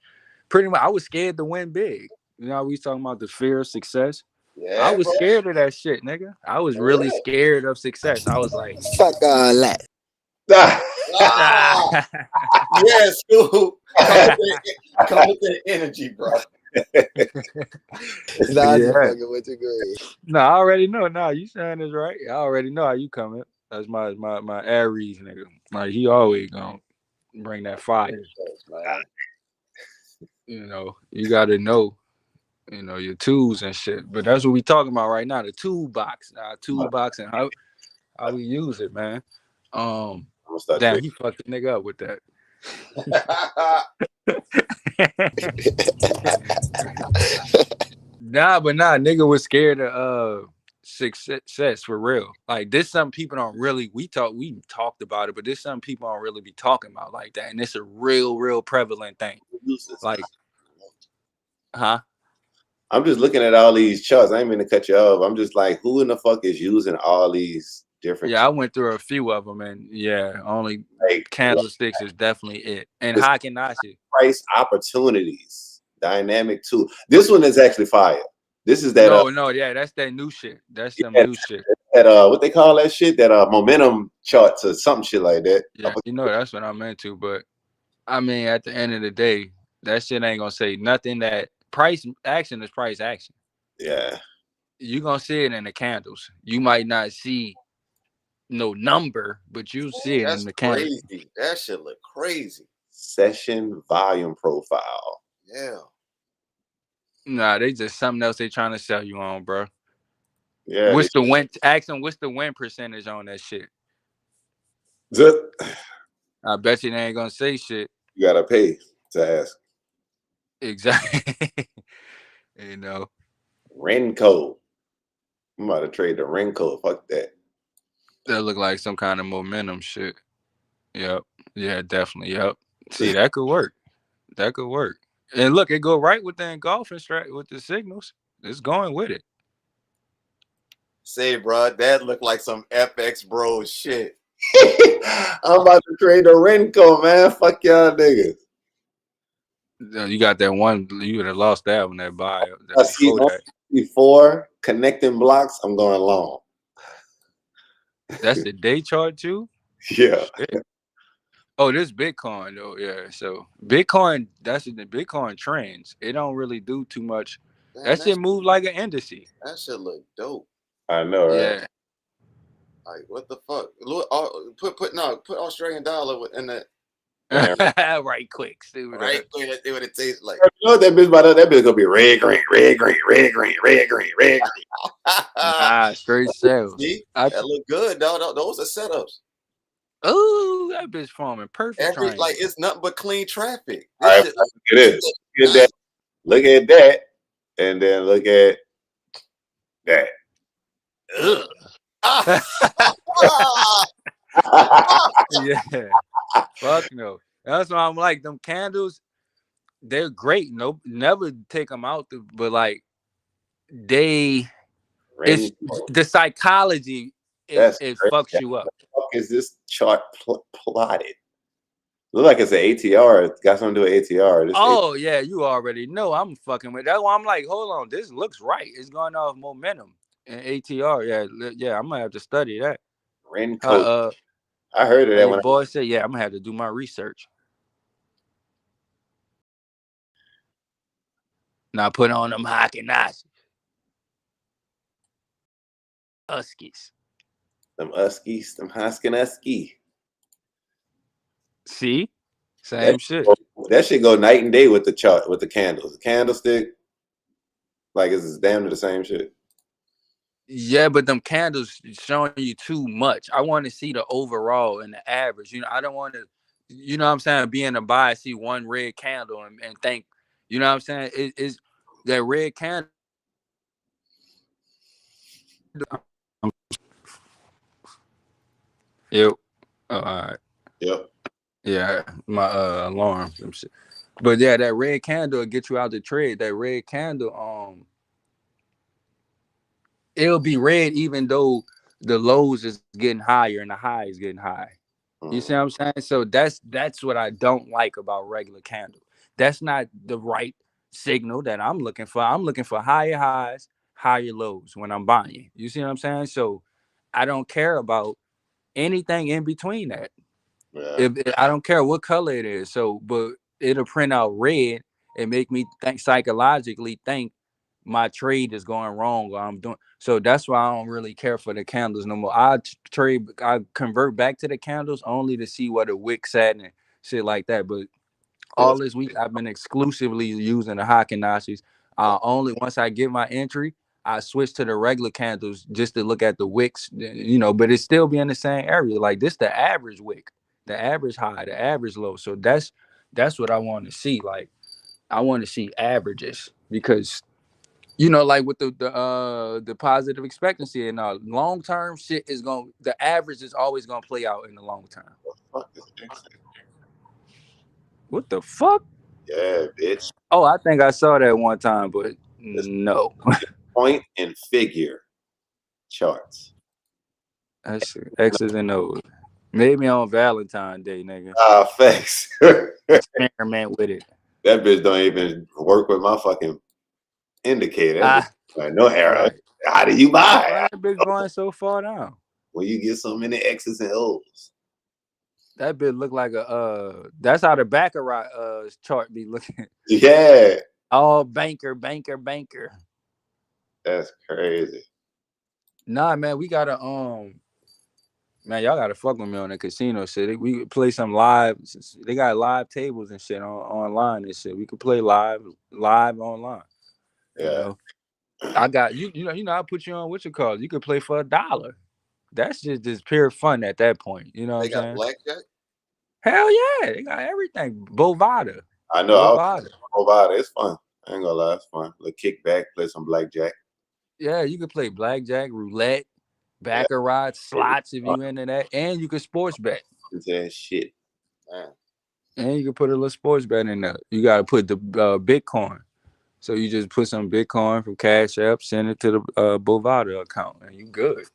pretty much, I was scared to win big. You know, we was talking about the fear of success. Yeah, I was scared of that shit, nigga. I was really scared of success. I was like, fuck all that. Yes, cool. Come with the energy, bro. Nah, I just Yeah. fucking with you. Go ahead. No, I already know. No, you saying this right. I already know how you coming. That's my Aries nigga. Like he always gonna bring that fire. You know, you gotta know, your tools and shit. But that's what we talking about right now. The toolbox. Toolbox and how we use it, man. I'm gonna start Damn, trading. he fucked the nigga up with that. Nah, nigga was scared of success for real. Like this, some people don't really. We talked about it, but this some people don't really be talking about like that, and it's a real prevalent thing. Like, huh? I'm just looking at all these charts. I ain't mean to cut you off. I'm just like, who in the fuck is using all these different? Yeah, I went through a few of them, and yeah, only like candlesticks is definitely it. And This- Hackenashi. price opportunities, dynamic tool. This one is actually fire. This is that. No, yeah, that's that new shit. That's some Yeah, new shit. that what they call that shit? That momentum charts or some shit like that. Yeah, that's what I'm into. But I mean, at the end of the day, that shit ain't gonna say nothing. That price action is price action. Yeah. You gonna see it in the candles. You might not see no number, but you see it in the candles. Crazy. That shit look crazy. Session volume profile. Yeah. Nah, they just something else they trying to sell you on, bro. Yeah. What's the win? Ask them what's the win percentage on that shit. You I bet you they ain't gonna say shit. gotta pay to ask. Exactly. Renko. I'm about to trade the Renko. Fuck that. That look like some kind of momentum shit. Yep. Yeah, definitely. Yep. See, that could work. That could work. And look, it go right with the engulfing strat with the signals. It's going with it. Say, bro, that looked like some FXBros shit. I'm about to trade the Renko, man. Fuck y'all niggas. You got that one. You would have lost that one. That buy. I see before connecting blocks, I'm going long. That's the day chart too. Yeah. Shit. Oh, this Bitcoin though. Yeah. So Bitcoin. That's the Bitcoin trends. It don't really do too much. Man, that shit move like an indice. That shit look dope. I know, right? Yeah. Like what the fuck? Look, put Australian dollar in that. Right quick. Right quick. Let's see what it tastes like. You know what that bitch about that bitch gonna be red, green, red, green, red, green, red, green, red, green. Straight sales. See? That look good, dog. Those are setups. Oh, that bitch forming perfect. Like it's nothing but clean traffic. All right, look at this. Look at that. Look at that. And then look at that. Yeah. Fuck no. That's why I'm like them candles. They're great. No, never take them out. But like it's the psychology. It fucks you up. What the fuck is this chart plotted? Look like it's an ATR. It's got something to do with ATR. Yeah, you already know I'm fucking with that. Why I'm like, hold on, this looks right. It's going off momentum and ATR. Yeah, I'm gonna have to study that. Renko. I heard of that when boy said, yeah, I'm gonna have to do my research. Now put on them Hackenashi. Huskies. Them Huskies, them Huskin. See? Same shit. That shit go night and day with the chart, with the candles. The candlestick, like it's damn near the same shit. Yeah, but them candles showing you too much. I want to see the overall and the average. I don't want to, what I'm saying, be in a buy, see one red candle and think, what I'm saying? Is that red candle. Yep. Oh, all right. Yep. Yeah, my alarm. But yeah, that red candle will get you out the trade. That red candle, it'll be red even though the lows is getting higher and the high is getting high. You see what I'm saying? So that's what I don't like about regular candle. That's not the right signal that I'm looking for. I'm looking for higher highs, higher lows when I'm buying. You see what I'm saying? So I don't care about anything in between that. Yeah. I don't care what color it is. So, but it'll print out red it make me think psychologically think my trade is going wrong or I'm doing. So that's why I don't really care for the candles no more. I convert back to the candles only to see what the wick said and shit like that. But all this week I've been exclusively using the Hakenashis. Only once I get my entry, I switch to the regular candles just to look at the wicks, but it still be in the same area. Like this, the average wick, the average high, the average low. So that's what I want to see. Like I want to see averages because like with the positive expectancy and long term shit is the average is always gonna play out in the long term. Fuck is X? What the fuck? Yeah, bitch. Oh, I think I saw that one time, but It's no. point and figure charts. That's X's and O's. Maybe on Valentine's Day, nigga. Facts. Experiment with it. That bitch don't even work with my fucking indicator. That bitch, like, no error. Right. How do you buy? Why that bitch going so far down? When you get so many X's and O's. That bitch look like that's how the Baccarat chart be looking. Yeah. Oh, banker. That's crazy. Nah, man, we gotta man, y'all gotta fuck with me on the casino shit. We could play some live. They got live tables and shit online and shit. We could play live online. Yeah. I got you. I put you on what you call. You could play for $1. That's just pure fun at that point. You know what I'm saying? They got blackjack? Hell yeah, they got everything. Bovada. I know. Bovada. It's fun. I ain't gonna lie, it's fun. Like kickback, play some blackjack. Yeah, you could play blackjack, roulette, baccarat, slots if you into that, and you could sports bet. That shit. Man. And you can put a little sports bet in there. You gotta put the Bitcoin. So you just put some Bitcoin from Cash App, send it to the Bovada account, and you good.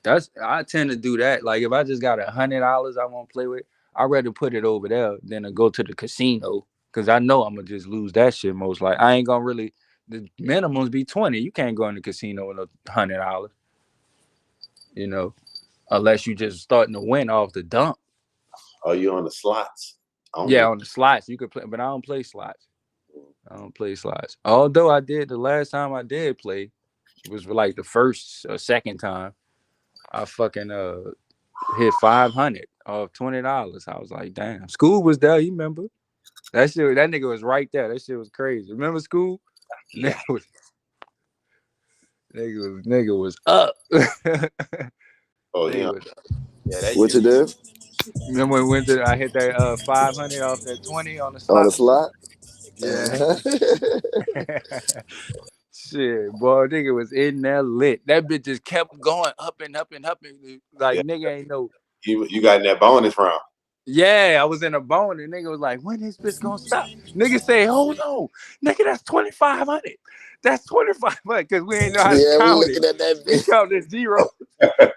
I tend to do that. Like if I just got $100 I want to play with, I'd rather put it over there than to go to the casino because I know I'm gonna just lose that shit most likely. I ain't gonna really. The minimums be 20. You can't go in the casino with $100. Unless you just starting to win off the dump. Oh, you on the slots? On the slots you could play, but I don't play slots. Although I did the last time I did play, it was like the first or second time. I fucking hit 500 off $20. I was like, damn. School was there. You remember? That nigga was right there. That shit was crazy. Remember School? Yeah. Nigga was up. Oh yeah. What you do? Remember when we went I hit that 500 off that 20 on the slot? On the slot? Yeah. Shit, boy, nigga was in there lit. That bitch just kept going up and up and up. And, like, nigga ain't no. You got in that bonus round. Yeah, I was in a bone and nigga was like, when is this gonna stop? Nigga say, hold on. Nigga, that's 2,500. That's 2,500 because we ain't know how to count we looking it. at that We bitch. counted zero.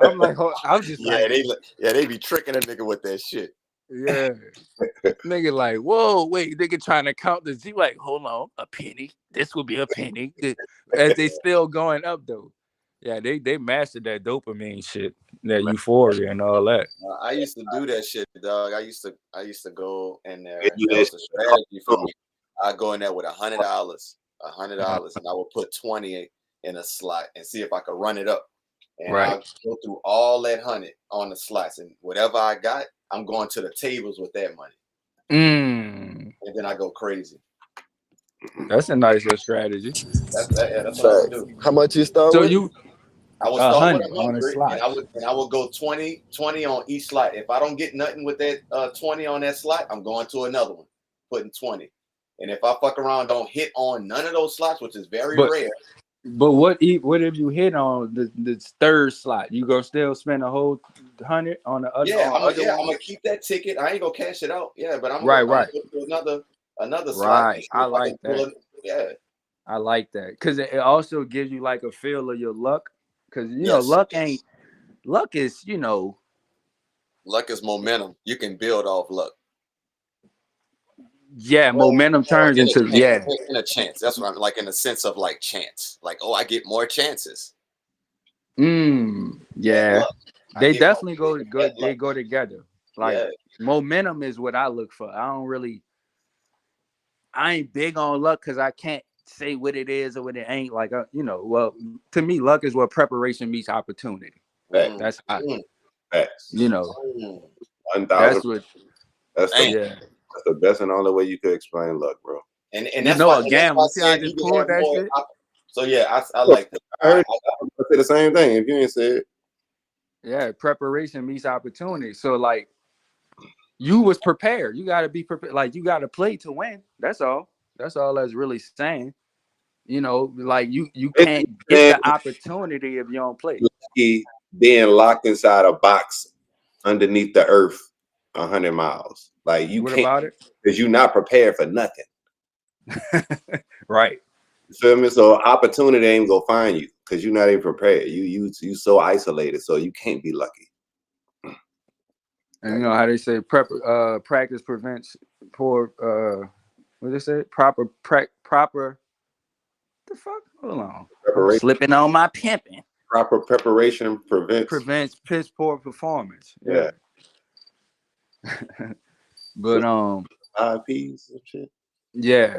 I'm like, I'm just like. They be tricking a nigga with that shit. Yeah. Nigga like, whoa, wait, nigga trying to count the Z. Like, hold on, a penny. This will be a penny. As they still going up though. Yeah, they mastered that dopamine shit, that euphoria and all that. I used to do that shit, dog. I used to go in there. That was a strategy for me. I go in there with $100, and I would put 20 in a slot and see if I could run it up. And I go through all that 100 on the slots, and whatever I got, I'm going to the tables with that money. And then I go crazy. That's a nice little strategy. That's what I would do. How much you start with? I would start with 100 on a slot. and I would go 20 on each slot. If I don't get nothing with that 20 on that slot, I'm going to another one, putting 20. And if I fuck around, don't hit on none of those slots, which is very rare. But what if you hit on the third slot? You gonna still spend a whole 100 on the other? Yeah, I'm gonna keep that ticket. I ain't gonna cash it out. Yeah, but I'm right. Gonna go to another slot. Right, I like that. I like that because it also gives you like a feel of your luck. Because luck is luck is momentum. You can build off luck. Yeah, momentum turns into in a chance. That's what I'm like, in the sense of like chance. Like, I get more chances. Yeah. They definitely go together. Like momentum is what I look for. I I ain't big on luck because I can't say what it is or what it ain't. Like, well, to me, luck is what preparation meets opportunity. Facts. That's how, Facts. 1,000. that's what. That's Yeah. that's the best and only way you could explain luck, bro. And You that's know why, a gamble. You see, I just pulled that shit. So yeah, I like that. I heard I say the same thing. If you ain't said, Yeah, preparation meets opportunity. So like, you was prepared. You got to be prepared. Like you got to play to win. That's all. That's all that's really saying. Like you can't get the opportunity if you don't play. lucky being locked inside a box underneath the earth 100 miles. Like you What can't, about it? because you're not prepared for nothing. Right. You feel me? So opportunity ain't gonna find you because you're not even prepared. You so isolated, so you can't be lucky. And you know how they say practice prevents poor what they say? Proper the fuck? Hold on. I'm slipping on my pimping. Proper preparation prevents piss poor performance. Yeah. But 5Ps and shit. yeah.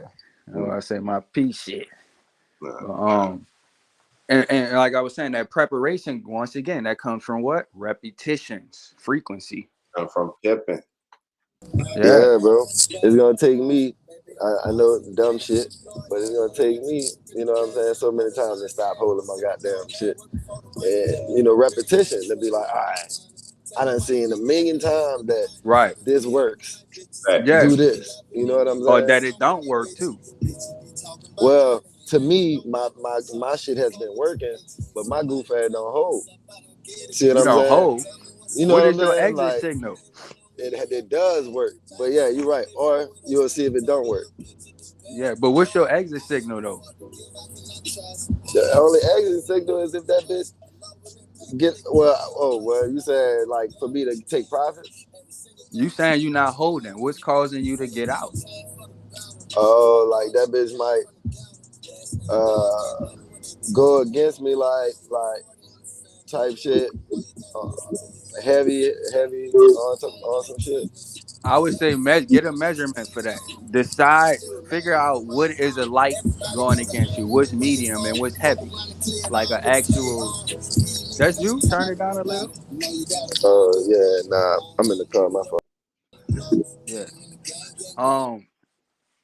I say my P shit. And like I was saying, that preparation, once again, that comes from what? Repetitions, frequency. Come from pimping. Yeah, bro. It's gonna take me. I know dumb shit, but it's gonna take me. You know what I'm saying? So many times to stop holding my goddamn shit, and repetition to be like, all right, I done seen a million times that this works. Yeah. Do this. You know what I'm saying? Or that it don't work too. Well, to me, my shit has been working, but my goof ass don't hold. See what I'm saying? Hold. You know what what is I'm your saying? exit signal? It does work, but yeah, you're right. Or you'll see if it don't work. Yeah, but what's your exit signal though? The only exit signal is if that bitch you said like for me to take profits? You saying you not holding. What's causing you to get out? Oh, like that bitch might go against me like type shit. Heavy on some shit. I would say get a measurement for that. Figure out what is a light going against you, what's medium and what's heavy. Like an actual. That's you. Turn it down a little. Oh yeah, nah. I'm in the car. My fault. Yeah.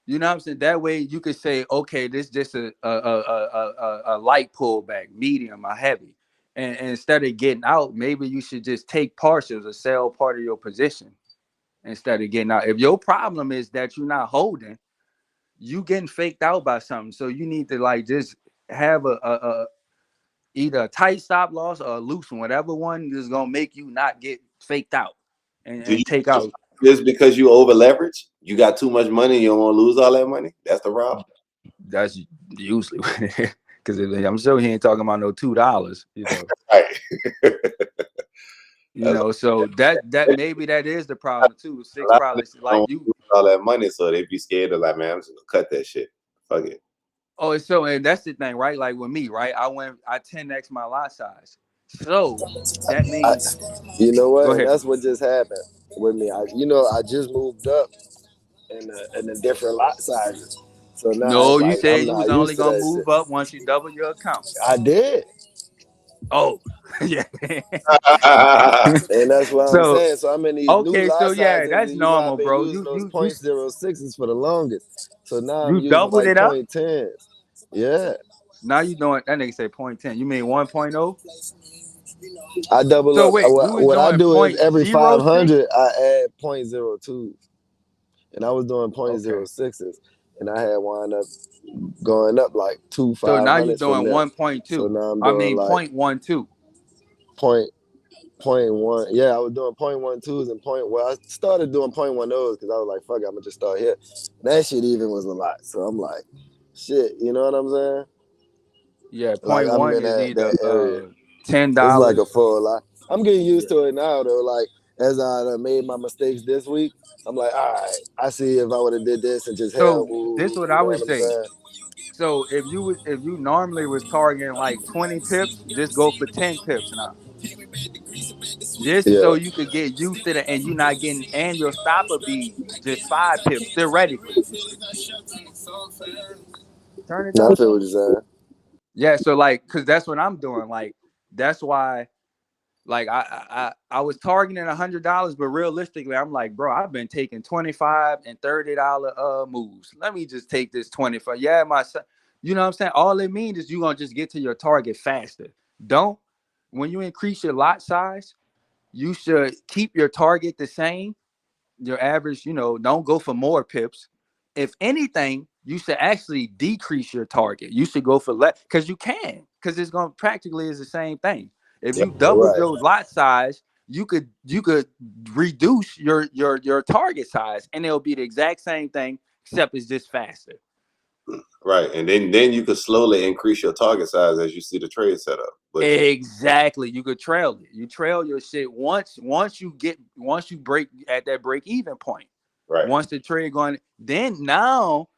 You know what I'm saying? That way you could say, okay, this just a light pullback, medium or heavy. And instead of getting out, maybe you should just take partials or sell part of your position instead of getting out. If your problem is that you're not holding, you getting faked out by something. So you need to like just have a either a tight stop loss or a loose one, whatever one is gonna make you not get faked out and take out. Just because you over leverage, you got too much money, you don't want to lose all that money. That's the problem. That's usually because I'm sure he ain't talking about no $2, you know. Right. So that maybe that is the problem too. Six probably like you all that money, so they be scared of like, man, I'm just gonna cut that shit. Fuck it. Oh, and that's the thing, right? Like with me, right? I 10x my lot size. So that means you know what? Go and ahead. that's what just happened with me. I just moved up in the different lot sizes. So now No, it's you like said I'm you not was only used to gonna that move shit. up once you double your account. I did. Oh, yeah. And that's what I'm saying. So I'm in these new lot sizes. That's and normal, I've been bro. using those .06s for the longest. So now I'm You using doubled like it up. .10s. Yeah. Now you doing that nigga say 0.10. You mean 1.0? I double So up. wait, you was What I doing do is every 0.06? 500 I add .02, and I was doing .06s, and I had wound up going up like two So now you're 500s from doing there. 1.2. So now I'm doing like 0.12. Point one. Yeah, I was doing .12s and I started doing .10s because I was like, fuck it, I'm gonna just start here. That shit even was a lot. So I'm like, shit, you know what I'm saying? Yeah, Like I'm 0.1 in is either that area. $10. It's like a full lot. I'm getting used to it now though. Like as I made my mistakes this week, I'm like, all right, I see if I would have did this and just held. This is what I would say. So if you normally was targeting like 20 pips, just go for 10 pips now. Just so you could get used to that, and you're not getting, and your stop would be just 5 pips theoretically. Turn it Now I down. feel what you're saying. Yeah, so like, cause that's what I'm doing. Like, that's why. Like I was targeting $100, but realistically, I'm like, bro, I've been taking $25 and $30 moves. Let me just take this 25. Yeah, you know what I'm saying? All it means is you're gonna just get to your target faster. Don't when you increase your lot size, you should keep your target the same. Your average, don't go for more pips. If anything, you should actually decrease your target. You should go for less because you can, because it's going to practically is the same thing. If you double Right. your lot size, you could reduce your target size, and it'll be the exact same thing, except it's just faster. Right, and then you could slowly increase your target size as you see the trade set up. But Exactly, you could trail it. You trail your shit once you break at that break even point. right, Once the trade going, then now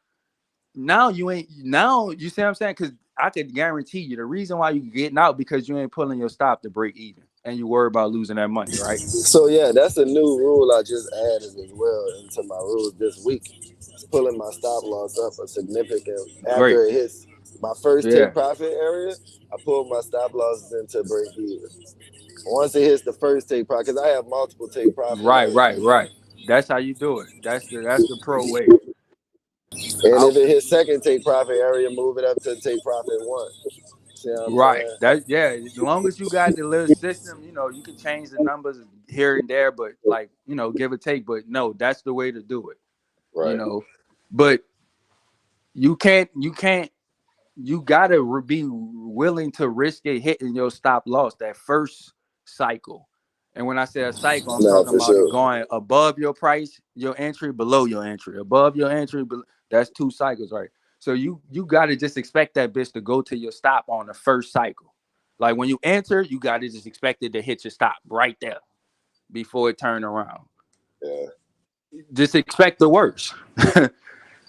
you ain't you see what I'm saying? Because I could guarantee you the reason why you getting out because you ain't pulling your stop to break even, and you worry about losing that money, right? So yeah, that's a new rule I just added as well into my rules this week. It's pulling my stop loss up a significant Great. after it hits my first Yeah. take profit area. I pull my stop losses into break even. Once it hits the first take profit, because I have multiple take profit areas. Right. That's how you do it. That's the pro way. And if it hits second take profit area, move it up to take profit one. See what I'm Right. saying? As long as you got the little system, you can change the numbers here and there, but like, give or take. But no, that's the way to do it. right. But you gotta be willing to risk it hitting your stop loss that first cycle. And when I say a cycle, I'm Nah, talking for about it sure. going above your price, your entry, below your entry, above your entry. That's 2 cycles, right? So you got to just expect that bitch to go to your stop on the first cycle. Like when you enter, you got to just expect it to hit your stop right there before it turn around. Yeah. Just expect the worst.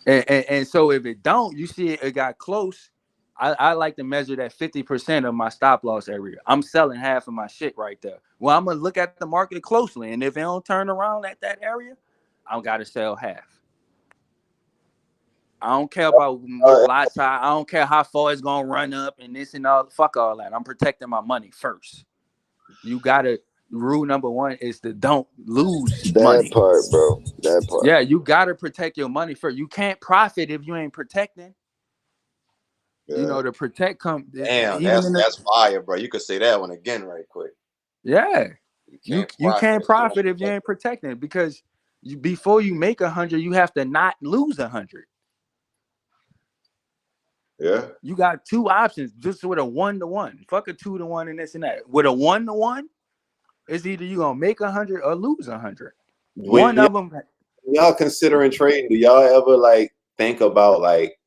And so if it don't, you see it got close. I like to measure that 50% of my stop loss area. I'm selling half of my shit right there. Well, I'm gonna look at the market closely, and if it don't turn around at that area, I gotta sell half. I don't care about what lot size. I don't care how far it's gonna run up and this and all. Fuck all that. I'm protecting my money first. You gotta. Rule number 1 is to don't lose That money. part, bro. That part. Yeah, you gotta protect your money first. You can't profit if you ain't protecting. Yeah. To protect Damn, even in the that's fire, bro. You could say that one again right quick. yeah. You can't if you don't profit if you ain't protecting it, because before you make 100, you have to not lose 100. Yeah. You got 2 options just with a 1-to-1. Fuck a 2-to-1 and this and that. With a 1-to-1, it's either you gonna make 100 or lose 100. One of them. Y'all considering trading, do y'all ever like think about like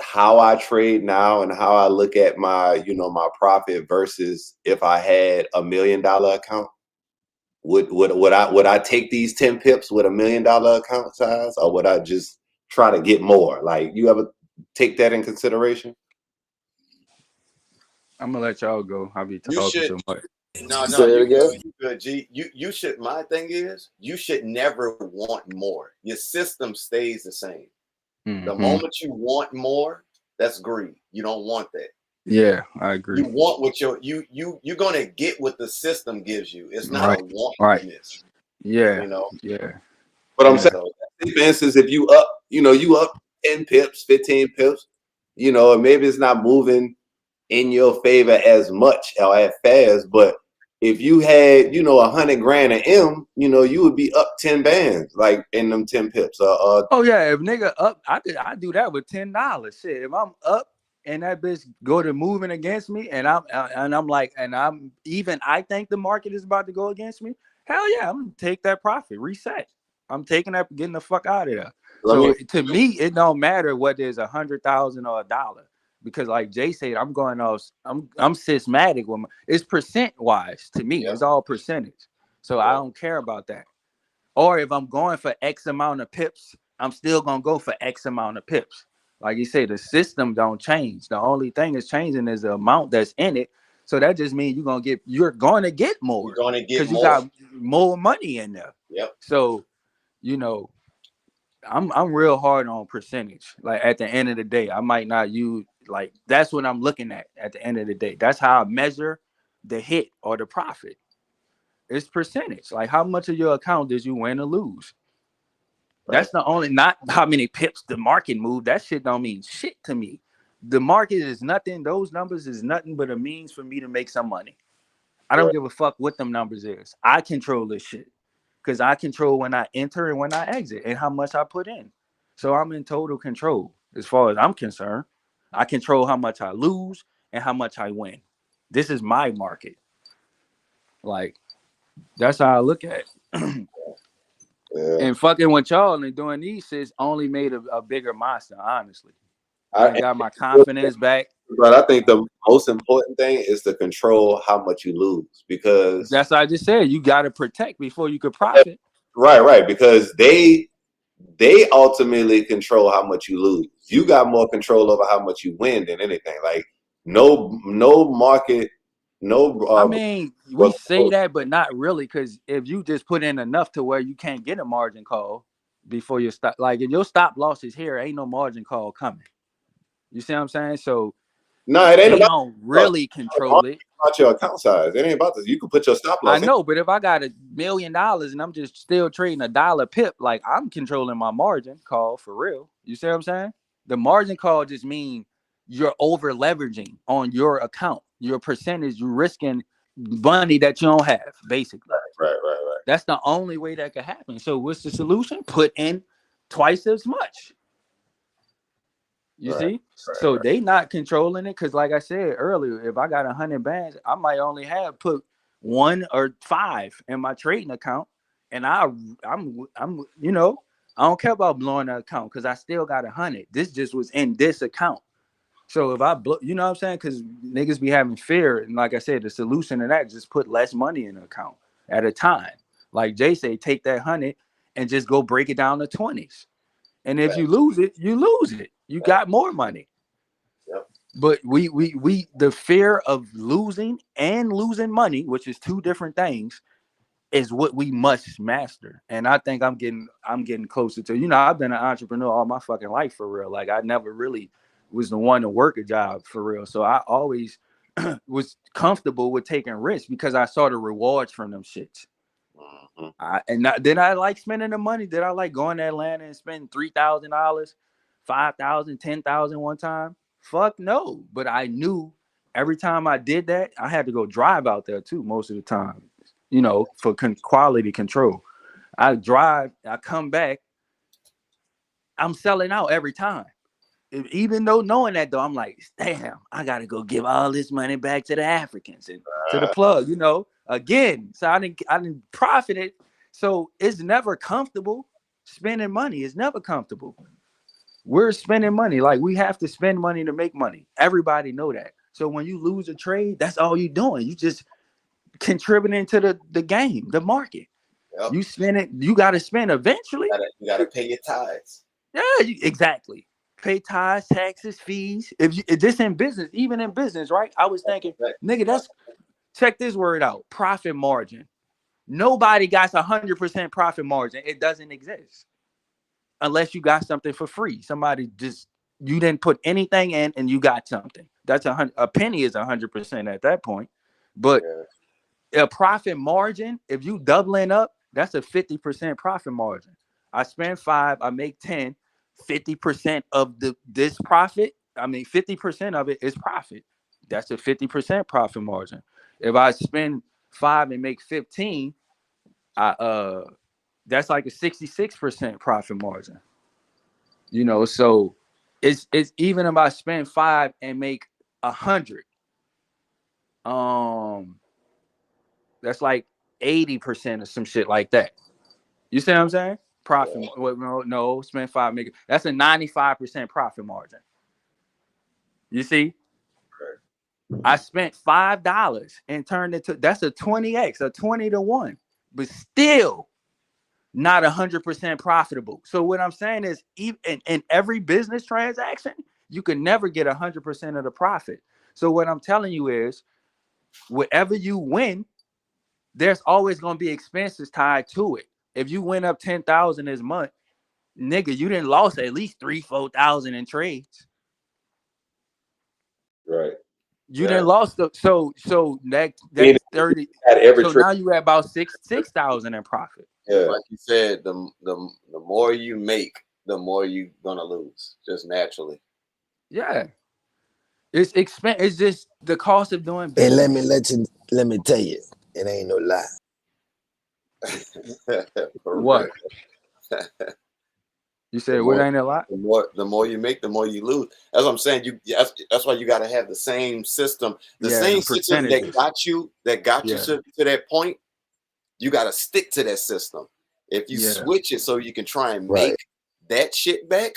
how I trade now and how I look at my my profit versus if I had $1 million account? Would I take these 10 pips with $1 million account size, or would I just try to get more? Like, you ever take that in consideration? I'm gonna let y'all go. I'll be You talking should. so much. No, Say it you again. good. You good, G. You should. My thing is, you should never want more. Your system stays the same. The moment you want more, that's greed. You don't want that. Yeah, I agree. You want what you're gonna get what the system gives you. It's not a want Right. miss. Yeah. Yeah. But I'm saying, for instance, if you up 10 pips, 15 pips, and maybe it's not moving in your favor as much or as fast, but if you had, 100 grand in M, you would be up 10 bands, like in them 10 pips. Oh yeah, if nigga up, I do that with $10. Shit, if I'm up and that bitch go to moving against me, and I think the market is about to go against me. Hell yeah, I'm gonna take that profit, reset. I'm taking that, getting the fuck out of there. So to me, it don't matter whether it's 100,000 or $1, because like Jay said, I'm going off. I'm systematic with it's percent wise to me. It's all percentage. So I don't care about that. Or if I'm going for X amount of pips, I'm still gonna go for X amount of pips. Like you say, the system don't change. The only thing that's changing is the amount that's in it. So that just means you're gonna get more. You're gonna get because you more. got more money in there. Yep. So, you know, I'm real hard on percentage. Like at the end of the day, I might not use like that's what I'm looking at the end of the day. That's how I measure the hit or the profit. It's percentage. Like how much of your account did you win or lose? That's the only, not how many pips the market moved. That shit don't mean shit to me. The market is nothing. Those numbers is nothing but a means for me to make some money. I don't give a fuck what them numbers is. I control this shit because I control when I enter and when I exit and how much I put in. So I'm in total control as far as I'm concerned. I control how much I lose and how much I win. This is my market. Like that's how I look at it. And fucking with y'all and doing these shits only made a bigger monster, honestly. I got my confidence back. But I think the most important thing is to control how much you lose, because that's what I just said. You got to protect before you could profit. Right. Because they ultimately control how much you lose. You got more control over how much you win than anything. Like no market, no. I mean, we say that, but not really, because if you just put in enough to where you can't get a margin call before you stop, like if your stop loss is here, ain't no margin call coming. You see what I'm saying? So no, it ain't they about don't really control it. About your account size. It ain't about this. You can put your stop loss. I know, but if I got $1 million and I'm just still trading $1 pip, like I'm controlling my margin call for real. You see what I'm saying? The margin call just mean you're over leveraging on your account. Your percentage, you're risking money that you don't have, basically. Right. That's the only way that could happen. So what's the solution? Put in twice as much. You see? So they not controlling it because, like I said earlier, if I got 100 bands, I might only have put 1 or 5 in my trading account, and I'm you know, I don't care about blowing the account because I still got 100. This just was in this account. So if I blow, you know what I'm saying? Because niggas be having fear, and like I said, the solution to that is just put less money in the account at a time. Like Jay say, take that 100 and just go break it down to 20s. And if you lose it, you lose it. You got more money. Yep. But we the fear of losing and losing money, which is two different things, is what we must master. And I think I'm getting closer to, you know, I've been an entrepreneur all my fucking life for real. Like I never really was the one to work a job for real. So I always was comfortable with taking risks because I saw the rewards from them shits. Did I like spending the money? Did I like going to Atlanta and spending $3,000, $5,000, $10,000 one time? Fuck no. But I knew every time I did that, I had to go drive out there too most of the time, you know, for quality control. I drive, I come back, I'm selling out every time. Even though knowing that though, I'm like, damn, I gotta go give all this money back to the Africans and to the plug, you know, again. So I didn't profit it. So it's never comfortable. Spending money is never comfortable. We're spending money. Like we have to spend money to make money. Everybody know that. So when you lose a trade, that's all you're doing. You just contributing to the game, the market. Yep. You spend it, you gotta spend eventually. You gotta pay your tithes. Yeah, exactly. Pay tithes, taxes, fees. If this in business, even in business, right? I was thinking, nigga, check this word out. Profit margin. Nobody got 100% profit margin. It doesn't exist unless you got something for free. Somebody just, you didn't put anything in and you got something. That's a penny is 100% at that point. But a profit margin, if you doubling up, that's a 50% profit margin. I spend 5, I make 10. 50% of this profit, I mean 50% of it is profit. That's a 50% profit margin. If I spend 5 and make 15, that's like a 66% profit margin. You know, so it's even if I spend 5 and make 100, that's like 80% or some shit like that. You see what I'm saying? Profit. No, spend 5, make it. That's a 95% profit margin. You see? I spent $5 and turned it to, that's a 20x, a 20 to 1, but still not 100% profitable. So what I'm saying is, even in every business transaction, you can never get 100% of the profit. So what I'm telling you is, whatever you win, there's always gonna be expenses tied to it. If you went up 10,000 this month, nigga, you didn't lost at least 3,000-4,000 in trades. Right. You didn't lost the so that's 30. At every So trade. now you at about 6,000 in profit. Yeah. Like you said, the more you make, the more you gonna lose, just naturally. Yeah. It's it's just the cost of doing And business. let me tell you, it ain't no lie. For What? real. You said what ain't a lot? The more you make, the more you lose. That's what I'm saying. That's why you got to have the same system, the same system that got you to that point. You got to stick to that system. If you switch it so you can try and make that shit back,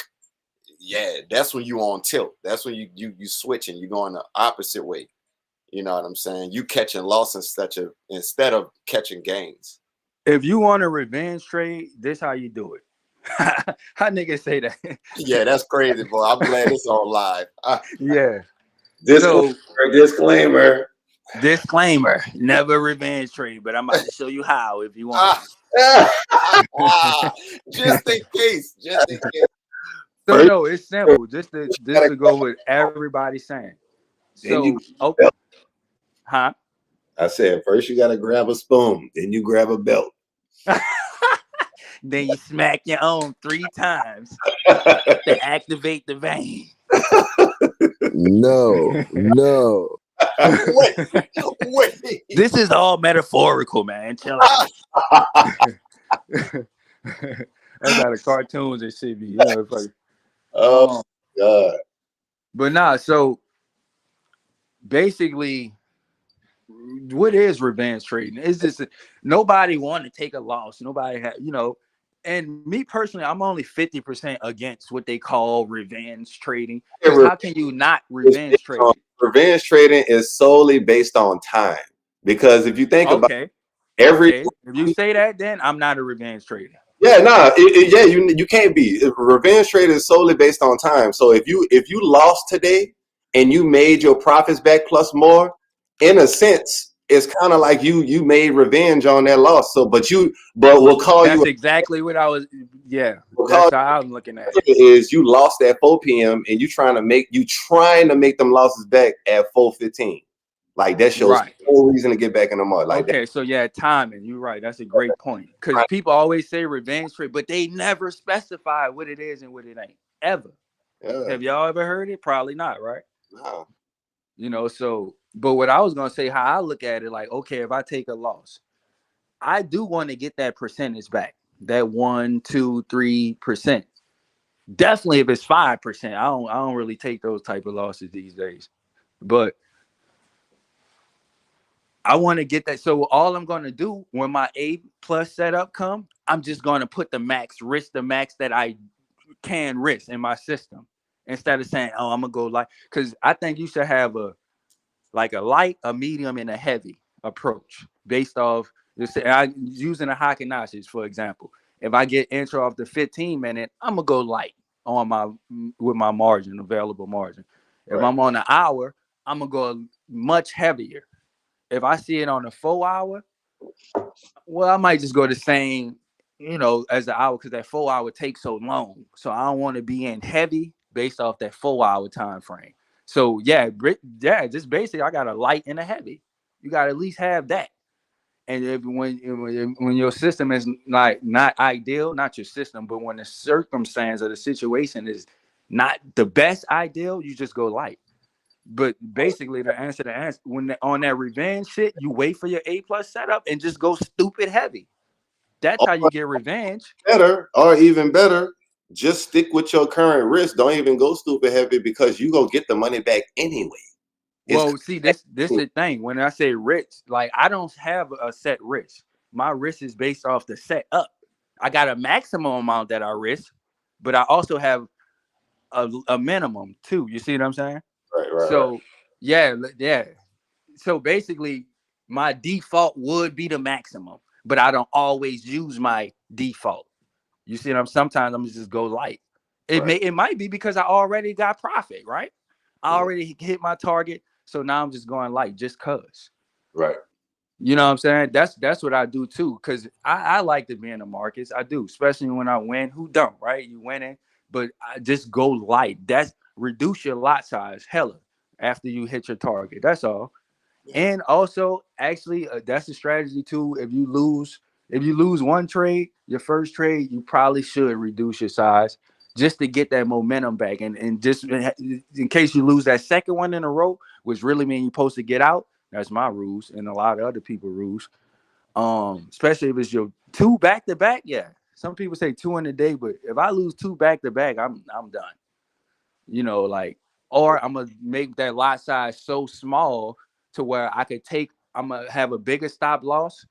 that's when you on tilt. That's when you switching. You going the opposite way. You know what I'm saying? You catching losses instead of catching gains. If you want a revenge trade, this how you do it. How niggas say that? Yeah, that's crazy, boy. I'm glad it's on live. Yeah. Disclaimer. Disclaimer: never revenge trade, but I'm about to show you how if you want. Just in case. Just in case. So no, it's simple. Just to go with everybody saying. So, huh? I said first you gotta grab a spoon, then you grab a belt. Then you smack your own 3 times to activate the vein. No. Wait. This is all metaphorical, man. Chill out. That's how the cartoons and shit be. You know, it's like, oh God. But nah, so basically, what is revenge trading? It's just nobody want to take a loss. Nobody had, and me personally, I'm only 50% against what they call revenge trading. Because how can you not revenge trade? Revenge trading is solely based on time. Because if you think about if you say that, then I'm not a revenge trader. Yeah, you can't be. Revenge trading is solely based on time. So if you lost today and you made your profits back plus more, in a sense, it's kind of like you made revenge on that loss. So, but we'll call That's exactly what I was. Yeah, that's how I'm looking at it. Is you lost at 4 p.m. and you trying to make them losses back at 4:15. Like that shows no reason to get back in the mud. Like okay, so timing. You're right. That's a great point. Because people always say revenge trade, but they never specify what it is and what it ain't ever. Yeah. Have y'all ever heard it? Probably not, right? No. So, but what I was gonna say, how I look at it, like, okay, if I take a loss, I do want to get that percentage back. That 1, 2, 3%. Definitely, if it's 5%, I don't really take those type of losses these days. But I want to get that. So all I'm going to do when my A+ setup come, I'm just going to put the max that I can risk in my system instead of saying, oh, I'm going to go light. Because I think you should have a light, a medium, and a heavy approach based off using the Hakinashis, for example. If I get intro off the 15-minute, I'm going to go light with my margin, available margin. If I'm on an hour, I'm going to go much heavier. If I see it on a 4 hour, well, I might just go the same, as the hour because that 4 hour takes so long. So I don't want to be in heavy based off that 4 hour time frame. So just basically I got a light and a heavy. You got to at least have that. And when your system is not ideal, not your system, but when the circumstance or the situation is not the best ideal, you just go light. But basically, the answer when on that revenge shit, you wait for your A+ setup and just go stupid heavy. That's how you get revenge. Even better, just stick with your current risk. Don't even go stupid heavy because you gonna get the money back anyway. Well, see, this is the thing. When I say risk, like I don't have a set risk. My risk is based off the setup. I got a maximum amount that I risk, but I also have a minimum too. You see what I'm saying? Right. So yeah. So basically, my default would be the maximum, but I don't always use my default. You see what I'm? Sometimes I'm just go light. It might be because I already got profit, right? I already hit my target, so now I'm just going light just cause. Right. You know what I'm saying? That's what I do too. Cause I like to be in the markets. I do, especially when I win. Who don't, right? You winning, but I just go light. That's reduce your lot size, hella, after you hit your target. That's all. And also, actually, that's a strategy too. If you lose one trade, your first trade, you probably should reduce your size just to get that momentum back. And just in case you lose that second one in a row, which really means you're supposed to get out. That's my rules and a lot of other people's rules. Especially if it's your two back to back. Yeah, some people say two in a day, but if I lose two back to back, I'm done. You know, like, or I'm gonna make that lot size so small to where I'm gonna have a bigger stop loss,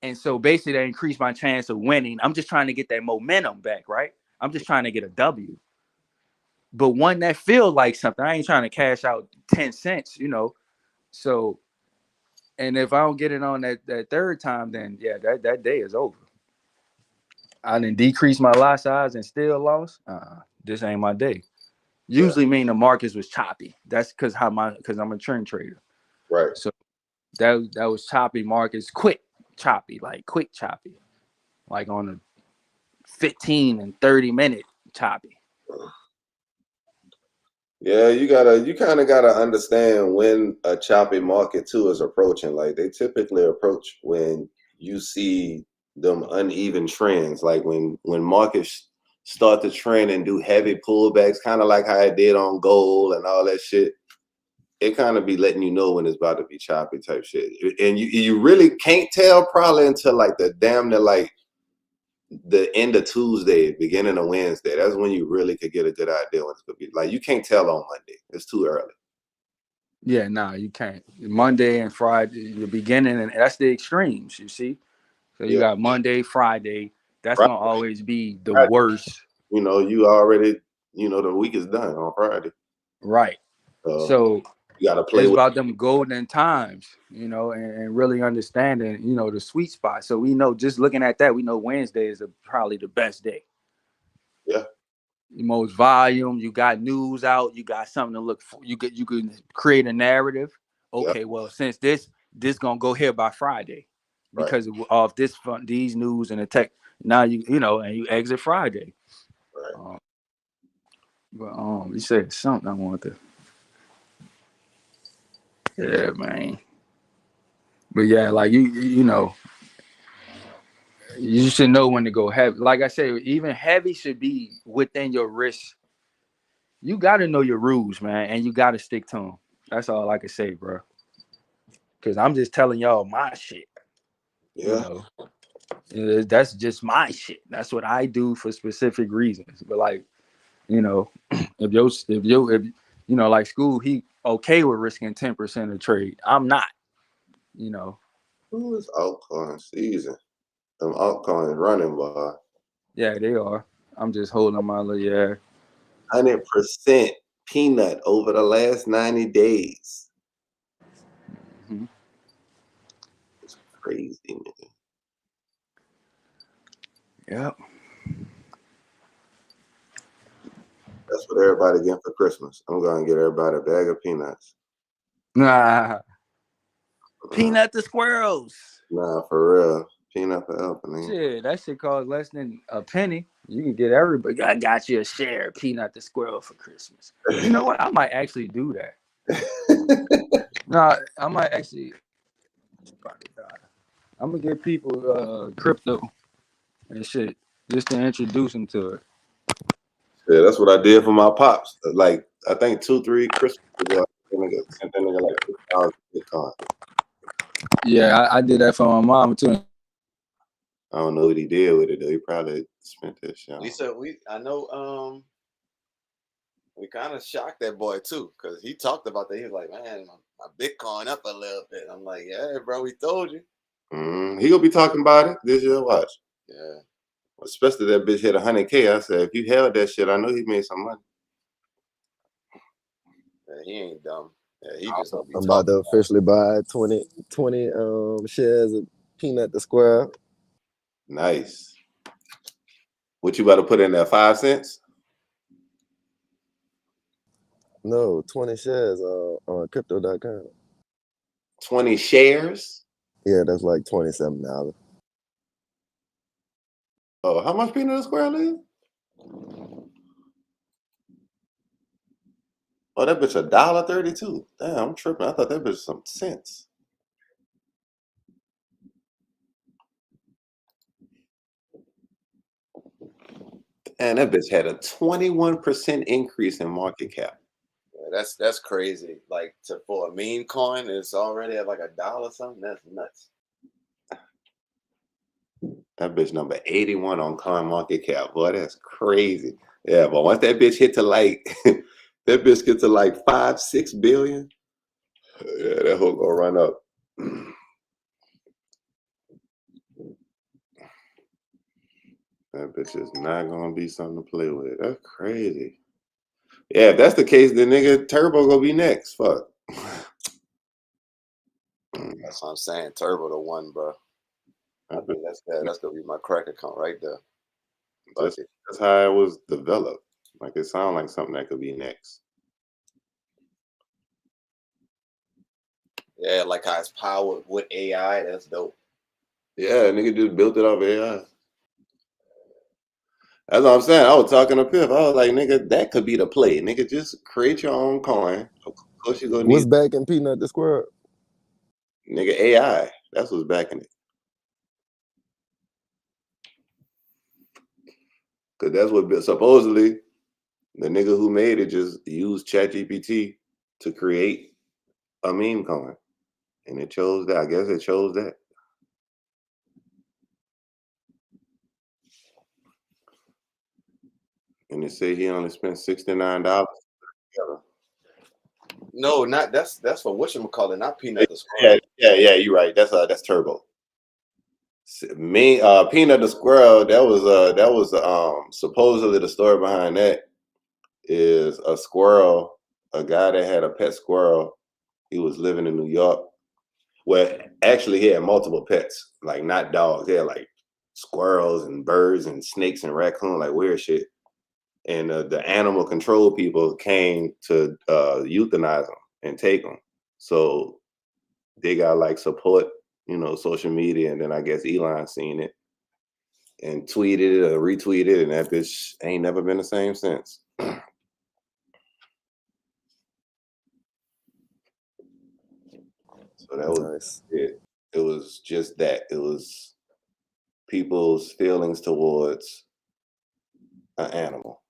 and so basically that increase my chance of winning. I'm just trying to get that momentum back, right? I'm just trying to get a W, but one that feels like something. I ain't trying to cash out 10 cents, you know. So, and if I don't get it on that third time, then yeah, that day is over. I didn't decrease my lot size and still lost. This ain't my day. Yeah. Usually mean the markets was choppy. That's because I'm a trend trader. Right. So that was choppy markets, quick choppy, like on a 15 and 30-minute choppy. Yeah, you kind of gotta understand when a choppy market too is approaching. Like they typically approach when you see them uneven trends, like when markets start to trend and do heavy pullbacks, kind of like how it did on gold and all that shit. It kind of be letting you know when it's about to be choppy type shit, and you really can't tell probably until like the damn near like the end of Tuesday, beginning of Wednesday. That's when you really could get a good idea when it's gonna be. Like you can't tell on Monday; it's too early. Yeah, nah, you can't. Monday and Friday, the beginning, and that's the extremes. You see, so you Yeah, got Monday, Friday. That's right. gonna always be the Right. worst. You know, you already, the week is done on Friday. Right. So So you got to play it's with. about them golden times, and really understanding, the sweet spot. So we know, just looking at that, we know Wednesday is probably the best day. Yeah. The most volume, you got news out, you got something to look for. You could create a narrative. Yeah. Okay, well, since this gonna go here by Friday Right. because of these news and the tech. Now and you exit Friday. Right. But you said something I wanted to. Yeah, man. But yeah, like you should know when to go heavy. Like I said, even heavy should be within your risk. You got to know your rules, man, and you got to stick to them. That's all I can say, bro. Because I'm just telling y'all my shit. Yeah. That's just my shit. That's what I do for specific reasons. But like, if like school, he okay with risking 10% of trade. I'm not. Who is altcoin season? Them altcoins running, boy. Yeah, they are. I'm just holding my little 100% peanut over the last 90 days. Mm-hmm. It's crazy, man. Yep. That's what everybody getting for Christmas. I'm gonna get everybody a bag of peanuts. Nah. Peanut the squirrels. Nah, for real. Peanut for helping. Shit, that shit costs less than a penny. You can get everybody. I got you a share of Peanut the squirrel for Christmas. You know what? I might actually do that. No, I might actually. I'm gonna give people crypto and shit just to introduce them to it. Yeah, that's what I did for my pops. Like I think 2-3 Christmas ago, sent that nigga like 6,000 Bitcoin. Yeah, I did that for my mom too. I don't know what he did with it though. He probably spent that shit. I know we kind of shocked that boy too, because he talked about that. He was like, man, my Bitcoin up a little bit. I'm like, yeah, bro, we told you. He gonna be talking about it this year. Watch. Yeah. Especially that bitch hit 100K. I said, if you held that shit, I know he made some money. Yeah, he ain't dumb. Yeah, he just gonna be I'm about to officially buy 20 shares of Peanut the Square. Nice. What you about to put in there? 5 cents? No, 20 shares on crypto.com. 20 shares. Yeah, that's like $27. Oh, how much peanut square is? Oh, that bitch $1.32. Damn, I'm tripping. I thought that bitch was some cents. And that bitch had a 21% increase in market cap. Yeah, that's crazy. Like for a meme coin, it's already at like $1 something. That's nuts. That bitch number 81 on coin market cap. Boy, that's crazy. Yeah, but once that bitch hit to like that bitch get to like 5-6 billion. Yeah, that whole gonna run up. That bitch is not gonna be something to play with. That's crazy. Yeah, if that's the case, then nigga Turbo gonna be next. Fuck. That's what I'm saying. Turbo the one, bro. I think that's gonna be my crack account right there. That's how it was developed. Like it sounds like something that could be next. Yeah, like how it's powered with AI. That's dope. Yeah, nigga just built it off AI. That's what I'm saying. I was talking to Piff. I was like, nigga, that could be the play. Nigga, just create your own coin. Of course you're gonna What's need backing Peanut the Squirrel? nigga AI. That's what's backing it. Cause that's what supposedly the nigga who made it just used ChatGPT to create a meme coin. And it chose that. I guess it chose that. And it said he only spent $69. No, not that's for whatchamacallit, not Peanut the Squirrel. Yeah, you're right. That's Turbo. Me, Peanut the Squirrel, that was supposedly the story behind that is a squirrel, a guy that had a pet squirrel. He was living in New York. Well, actually, he had multiple pets, like not dogs. He had like squirrels and birds and snakes and raccoons, like weird shit. And the animal control people came to euthanize them and take them. So they got like support, social media, and then I guess Elon seen it and tweeted it or retweeted it, and that bitch ain't never been the same since. So that was Nice. it. It was just that. It was people's feelings towards an animal.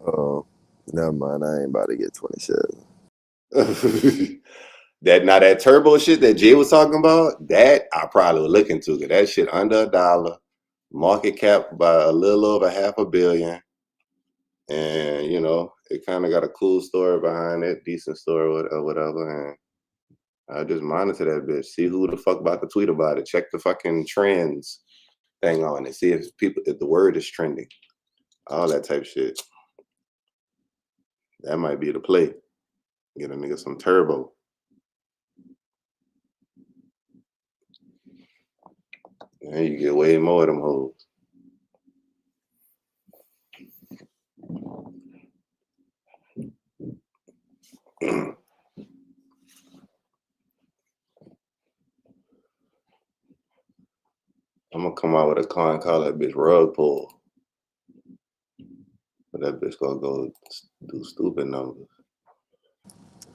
Oh, never mind. I ain't about to get 20 shares. That Turbo shit that Jay was talking about, that I probably would look into. Cause that shit under $1, market cap by a little over $500 million, and it kind of got a cool story behind it, decent story or whatever. And I just monitor that bitch, see who the fuck about to tweet about it, check the fucking trends thing on it, see if the word is trending, all that type shit. That might be the play. Get a nigga some Turbo. And you get way more of them hoes. I'm gonna come out with a coin, call that bitch rug pull. But that bitch gonna go do stupid numbers.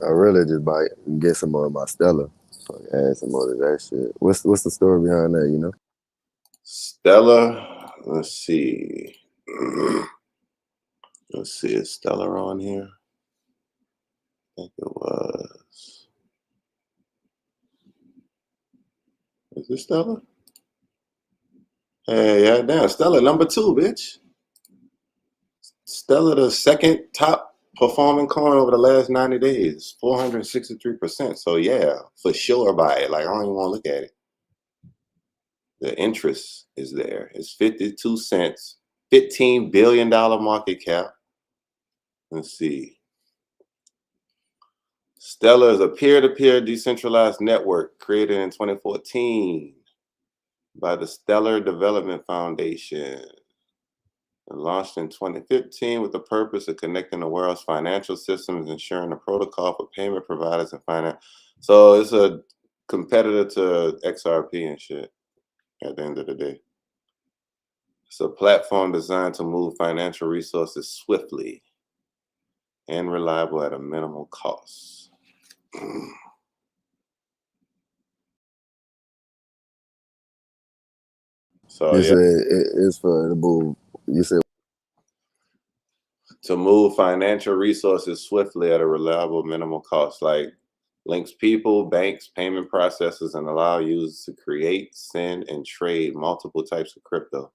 I really just might get some more of my Stella. Add some more of that shit. What's the story behind that, you know? Stella, let's see. Let's see, is Stella on here? I think it was. Is this Stella? Hey, yeah, damn, Stella number 2, bitch. Stella, the second top performing coin over the last 90 days, 463%. So yeah, for sure buy it. Like I don't even want to look at it. The interest is there. It's 52 cents, $15 billion market cap. Let's see. Stellar is a peer-to-peer decentralized network created in 2014 by the Stellar Development Foundation. And launched in 2015 with the purpose of connecting the world's financial systems, ensuring a protocol for payment providers and finance. So it's a competitor to XRP and shit at the end of the day. It's a platform designed to move financial resources swiftly and reliable at a minimal cost. So You yeah, said it's for the move. You said to move financial resources swiftly at a reliable minimal cost, like links people, banks, payment processors, and allow users to create, send, and trade multiple types of crypto.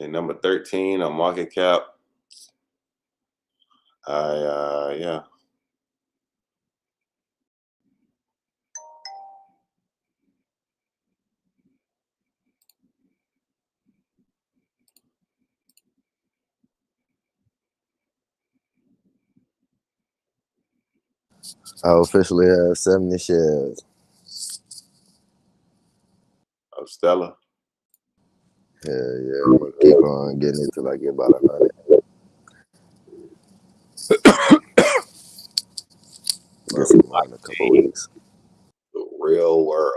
And number 13 on market cap. Yeah. I officially have 70 shares. Of Stellar. Yeah, I'm gonna keep on getting it till I get about 100. Get some more in a couple weeks. The real world.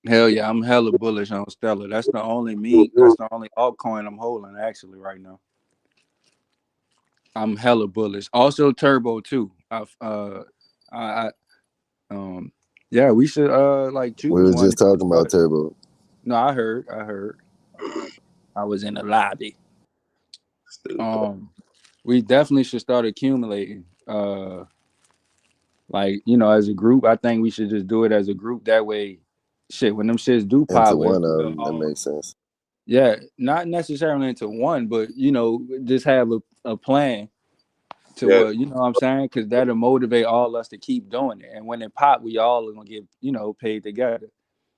Hell yeah, I'm hella bullish on Stellar. That's the only altcoin I'm holding actually right now. I'm hella bullish. Also Turbo too. Yeah, we should like We choose was one. just talking about Turbo. No, I heard. I was in the lobby. We definitely should start accumulating. Like, you know, as a group, I think we should just do it as a group. That way, shit, when them shits do pop, Into one of them, that makes sense. Yeah, not necessarily into one, but you know, just have a plan to you know what I'm saying? Because that'll motivate all us to keep doing it. And when it pop, we all are gonna get, you know, paid together.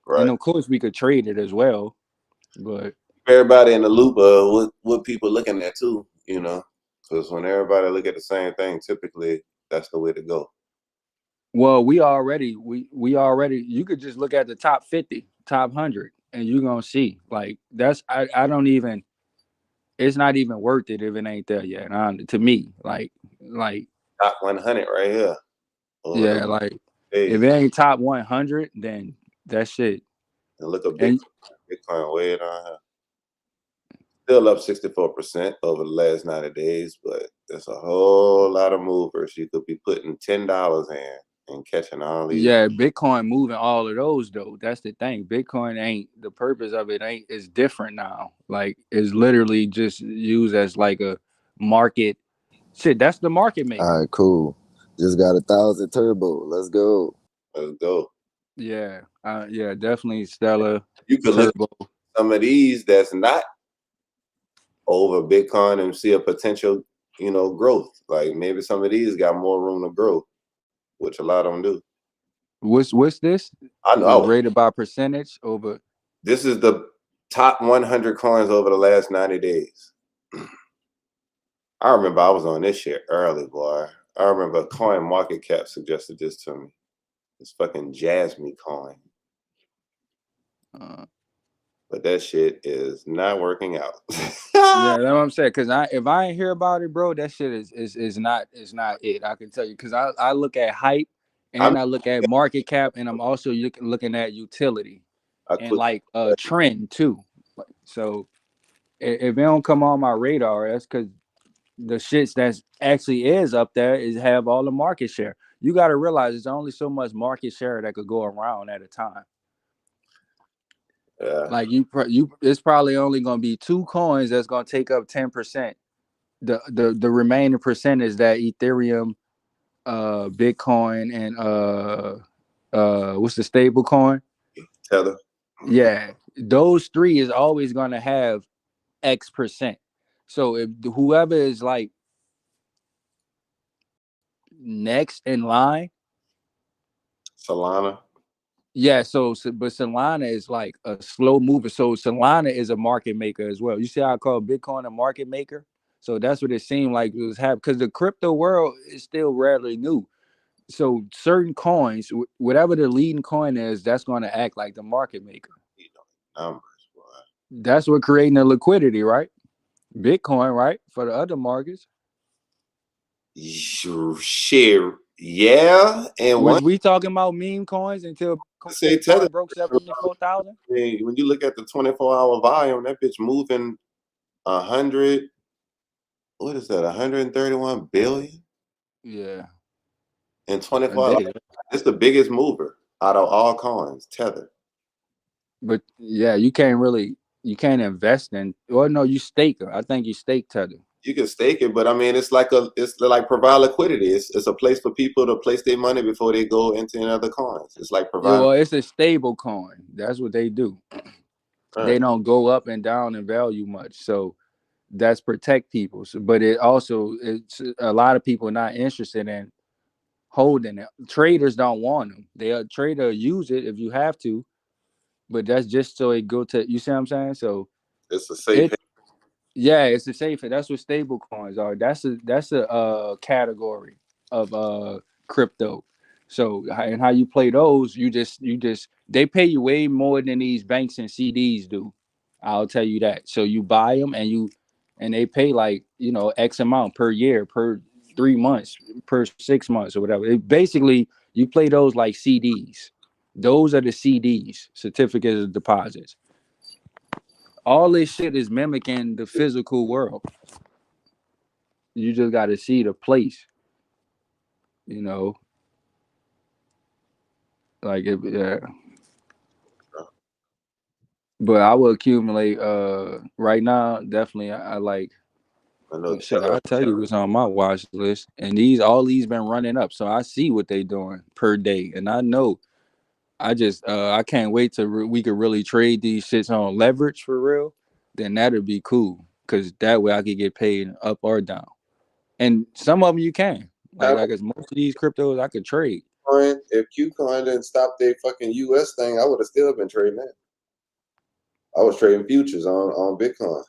Right. And of course, we could trade it as well. But everybody in the loop of what people looking at too, you know, because when everybody look at the same thing, typically that's the way to go. Well, we already you could just look at the top 50, top 100, and you're gonna see like that's I don't even, it's not even worth it if it ain't there yet. To me, like top 100 right here. Yeah, like if it ain't top 100, then that shit. And look at Bitcoin way down here. Still up 64% over the last 90 days, but there's a whole lot of movers. You could be putting $10 in and catching all these. Yeah, Bitcoin moving all of those though. That's the thing. Bitcoin ain't, the purpose of it ain't, is different now. Like it's literally just used as like a market shit. That's the market maker. All right, cool. Just got 1,000 Turbo. Let's go. Let's go. Yeah, yeah, definitely Stellar. You could look at some of these that's not over Bitcoin and see a potential, you know, growth. Like maybe some of these got more room to grow, which a lot of them do. What's this? I know. Rated by percentage over. This is the top 100 coins over the last 90 days. I remember I was on this shit early, boy. I remember Coin Market Cap suggested this to me. This fucking Jasmine coin. But that shit is not working out. Yeah, that's what I'm saying. Cause if I ain't hear about it, bro, that shit is not it. I can tell you. Cause I look at hype and I look at market cap, and I'm also looking at utility and like trend too. So if it don't come on my radar, that's because the shits that's actually is up there is have all the market share. You got to realize there's only so much market share that could go around at a time. Yeah. Like it's probably only gonna be 2 coins that's gonna take up 10%. The remaining percent is that Ethereum, Bitcoin, and what's the stable coin? Tether. Yeah, those 3 is always gonna have X%. So if whoever is like next in line, Solana. Yeah, but Solana is like a slow mover. So Solana is a market maker as well. You see how I call Bitcoin a market maker? So that's what it seemed like it was happening, because the crypto world is still rarely new. So certain coins, whatever the leading coin is, that's going to act like the market maker. Numbers, boy. That's what creating the liquidity, right? Bitcoin, right? For the other markets. Share, yeah, and Was one we talking about meme coins until say Tether. Bitcoin broke 74,000? When you look at the 24-hour volume, that bitch moving 100. What is that? 131 billion Yeah, in a 24 hours. day. It's the biggest mover out of all coins. Tether. But yeah, you can't invest in. Well, no, you stake. I think you stake Tether. You can stake it, but I mean, it's like provide liquidity. It's a place for people to place their money before they go into other coins. It's like Yeah, provide. well, it's a stable coin. That's what they do. Right. They don't go up and down in value much. So that's protect people. So, but it's a lot of people not interested in holding it. Traders don't want them. A trader use it if you have to, but that's just so it go to. You see what I'm saying? So It's a safe. yeah, it's a safe. That's what stable coins are. That's a category of crypto. So and how you play those, you just they pay you way more than these banks and CDs do. I'll tell you that. So you buy them and they pay like X amount per year, per 3 months, per 6 months or whatever. Basically you play those like CDs. Those are the CDs, certificates of deposits. All this shit is mimicking the physical world. You just got to see the place, like it. Yeah. But I will accumulate. Right now, definitely, I like. I know Shit, Tether. I'll tell you what's on my watch list, and all these been running up, so I see what they doing per day, and I know. I can't wait till we could really trade these shits on leverage for real. Then that'd be cool, cause that way I could get paid up or down. And some of them you can. Like I guess most of these cryptos I could trade. If KuCoin didn't stop their fucking US thing, I would have still been trading that. I was trading futures on Bitcoin.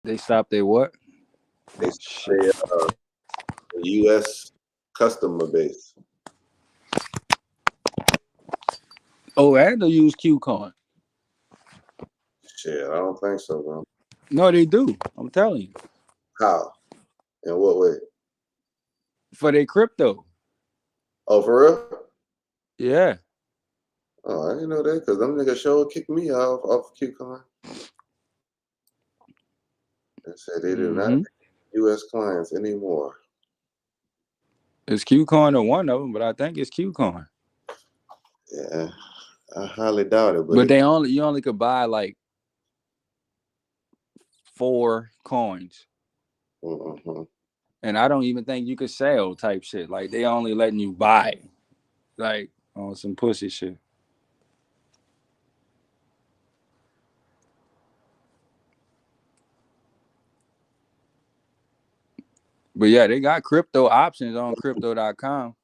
They stopped their what? They their US customer base. Oh, and they use KuCoin. Shit, I don't think so, bro. No, they do. I'm telling you. How? In what way? For their crypto. Oh, for real? Yeah. Oh, I didn't know that because them niggas sure kicked me off KuCoin. They said they do not US clients anymore. It's KuCoin or one of them, but I think it's KuCoin. Yeah, I highly doubt it. But you only could buy like 4 coins. Mm-hmm. And I don't even think you could sell type shit. Like they only letting you buy. Like on some pussy shit. But yeah, they got crypto options on crypto.com.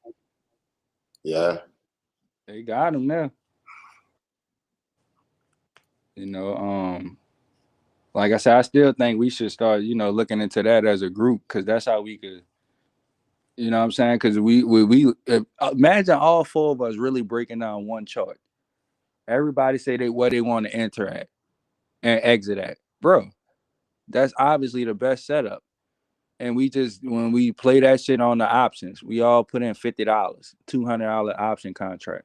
Yeah. They got them there. Like I said, I still think we should start, looking into that as a group, because that's how we could, you know what I'm saying? Because we imagine all 4 of us really breaking down one chart. Everybody say where they want to enter at and exit at. Bro, that's obviously the best setup. And when we play that shit on the options, we all put in $50, $200 option contract.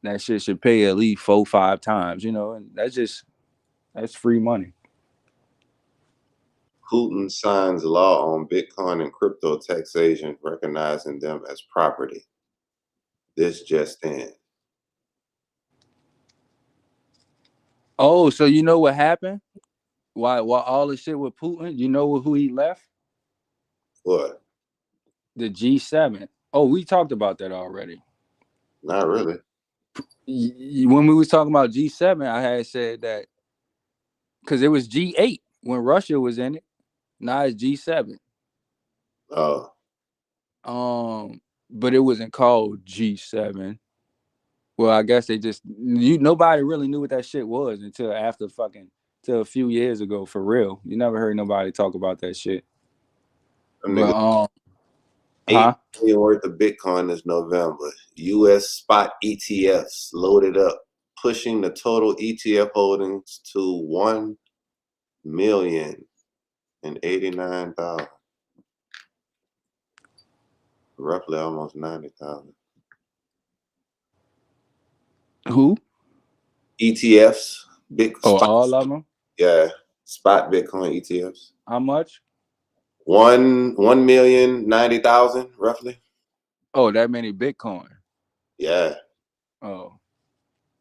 That shit should pay at least 4-5 times, and that's free money. Putin signs law on Bitcoin and crypto taxation, recognizing them as property. This just in. Oh, so you know what happened? Why all the shit with Putin? You know who he left? What? The G7. Oh, we talked about that already. Not really. When we was talking about G7, I had said that because it was G8 when Russia was in it. Now it's G7. Oh. But it wasn't called G7. Well, I guess they just nobody really knew what that shit was until till a few years ago, for real. You never heard nobody talk about that shit. But $8 million worth of Bitcoin this November. U.S. spot ETFs loaded up, pushing the total ETF holdings to 1,089,000, roughly almost 90,000. Who? ETFs, big. Oh, spot, all of them. yeah, spot Bitcoin ETFs. How much? 1,090,000 roughly. Oh, that many Bitcoin. Yeah. Oh,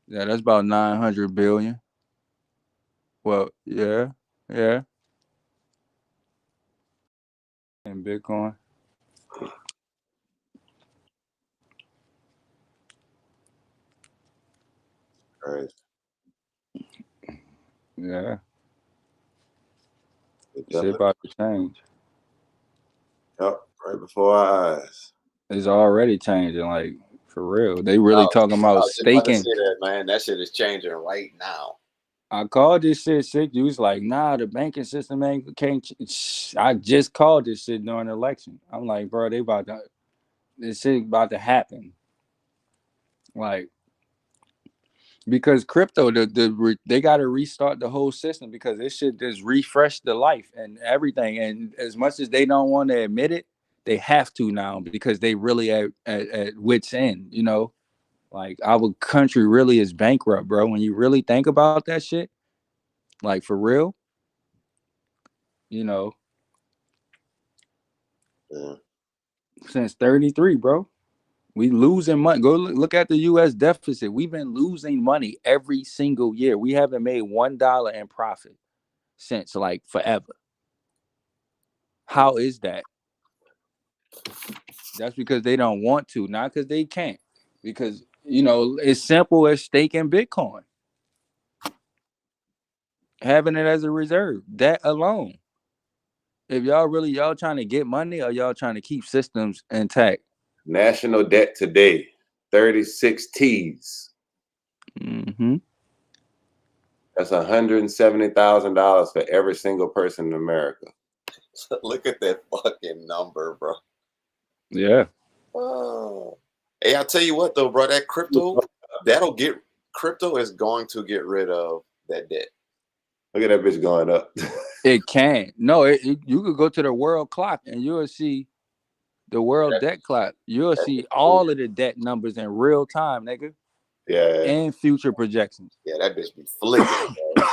yeah, that's about 900 billion. Well, yeah. And Bitcoin. Right. Yeah. It Shit definitely. about to change. Yep. Right before our eyes. It's already changing, like for real. They really talking I about was just about to staking. say that, man. That shit is changing right now. I called this shit sick. You was like, nah, the banking system can't. I just called this shit during the election. I'm like, bro, this shit about to happen. Like, because crypto, they got to restart the whole system because this shit just refresh the life and everything. And as much as they don't want to admit it, they have to now because they really at wit's end. You know, like our country really is bankrupt, bro. When you really think about that shit, like for real, you know. Yeah. Since 33, bro. We losing money. Go look at the U.S. deficit. We've been losing money every single year. We haven't made $1 in profit since like forever. How is that? That's because they don't want to, not because they can't. Because it's simple as staking Bitcoin, having it as a reserve. That alone. If y'all trying to get money or y'all trying to keep systems intact. National debt today, 36 T's. Mm-hmm. That's $170,000 for every single person in America. Look at that fucking number, bro. Yeah. Oh. Hey, I'll tell you what though, bro. That crypto is going to get rid of that debt. Look at that bitch going up. It can. No, you could go to the world clock and you'll see the world debt clock. You'll see all of the debt numbers in real time, nigga. Yeah. And future projections. Yeah, that bitch be flicking, bro.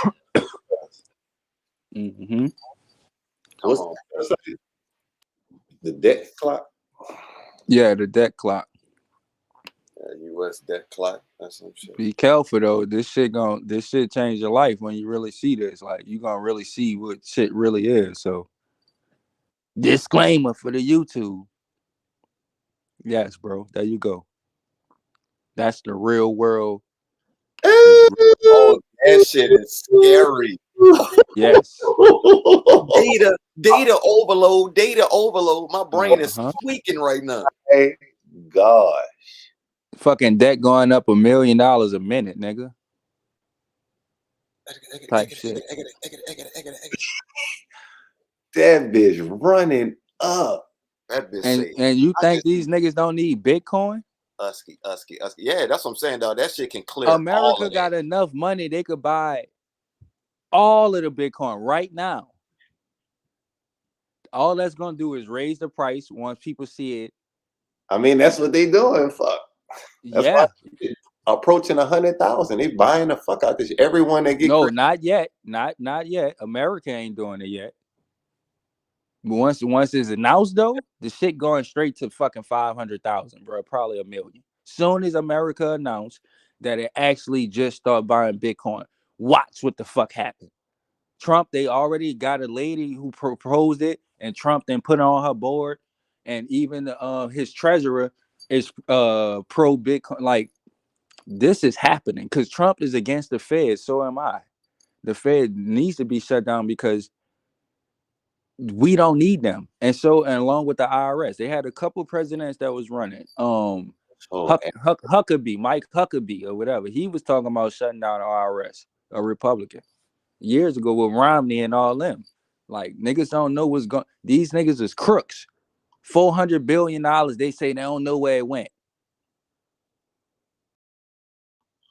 Mm-hmm. Come on. The debt clock? Yeah, the debt clock. U.S. debt clock. That's some shit. Be careful though. This shit change your life when you really see this. Like you gonna really see what shit really is. So disclaimer for the YouTube. Yes, bro. There you go. That's the real world. Oh, that shit is scary. Yes. Data overload. My brain is tweaking right now. Hey, God. Fucking debt going up $1 million a minute, nigga. Type shit. That bitch running up. That bitch And you think these niggas don't need Bitcoin? Usky. Yeah, that's what I'm saying, dog. That shit can clear America got enough money they could buy all of the Bitcoin right now. All that's gonna do is raise the price once people see it. I mean, that's what they doing. Fuck. That's yeah. Approaching 100,000. They buying the fuck out this. Everyone that get not yet. Not yet. America ain't doing it yet. But once it's announced though, the shit going straight to fucking 500,000, bro. Probably 1 million. Soon as America announced that it actually just start buying Bitcoin, watch what the fuck happened. Trump, they already got a lady who proposed it, and Trump then put it on her board, and even his treasurer is pro Bitcoin. Like this is happening because Trump is against the Fed. So am I. The Fed needs to be shut down because we don't need them. And along with the IRS, they had a couple presidents that was running. Huckabee, Mike Huckabee, or whatever. He was talking about shutting down the IRS, a Republican, years ago with Romney and all them. Like niggas don't know what's going. These niggas is crooks. $400 billion. They say they don't know where it went.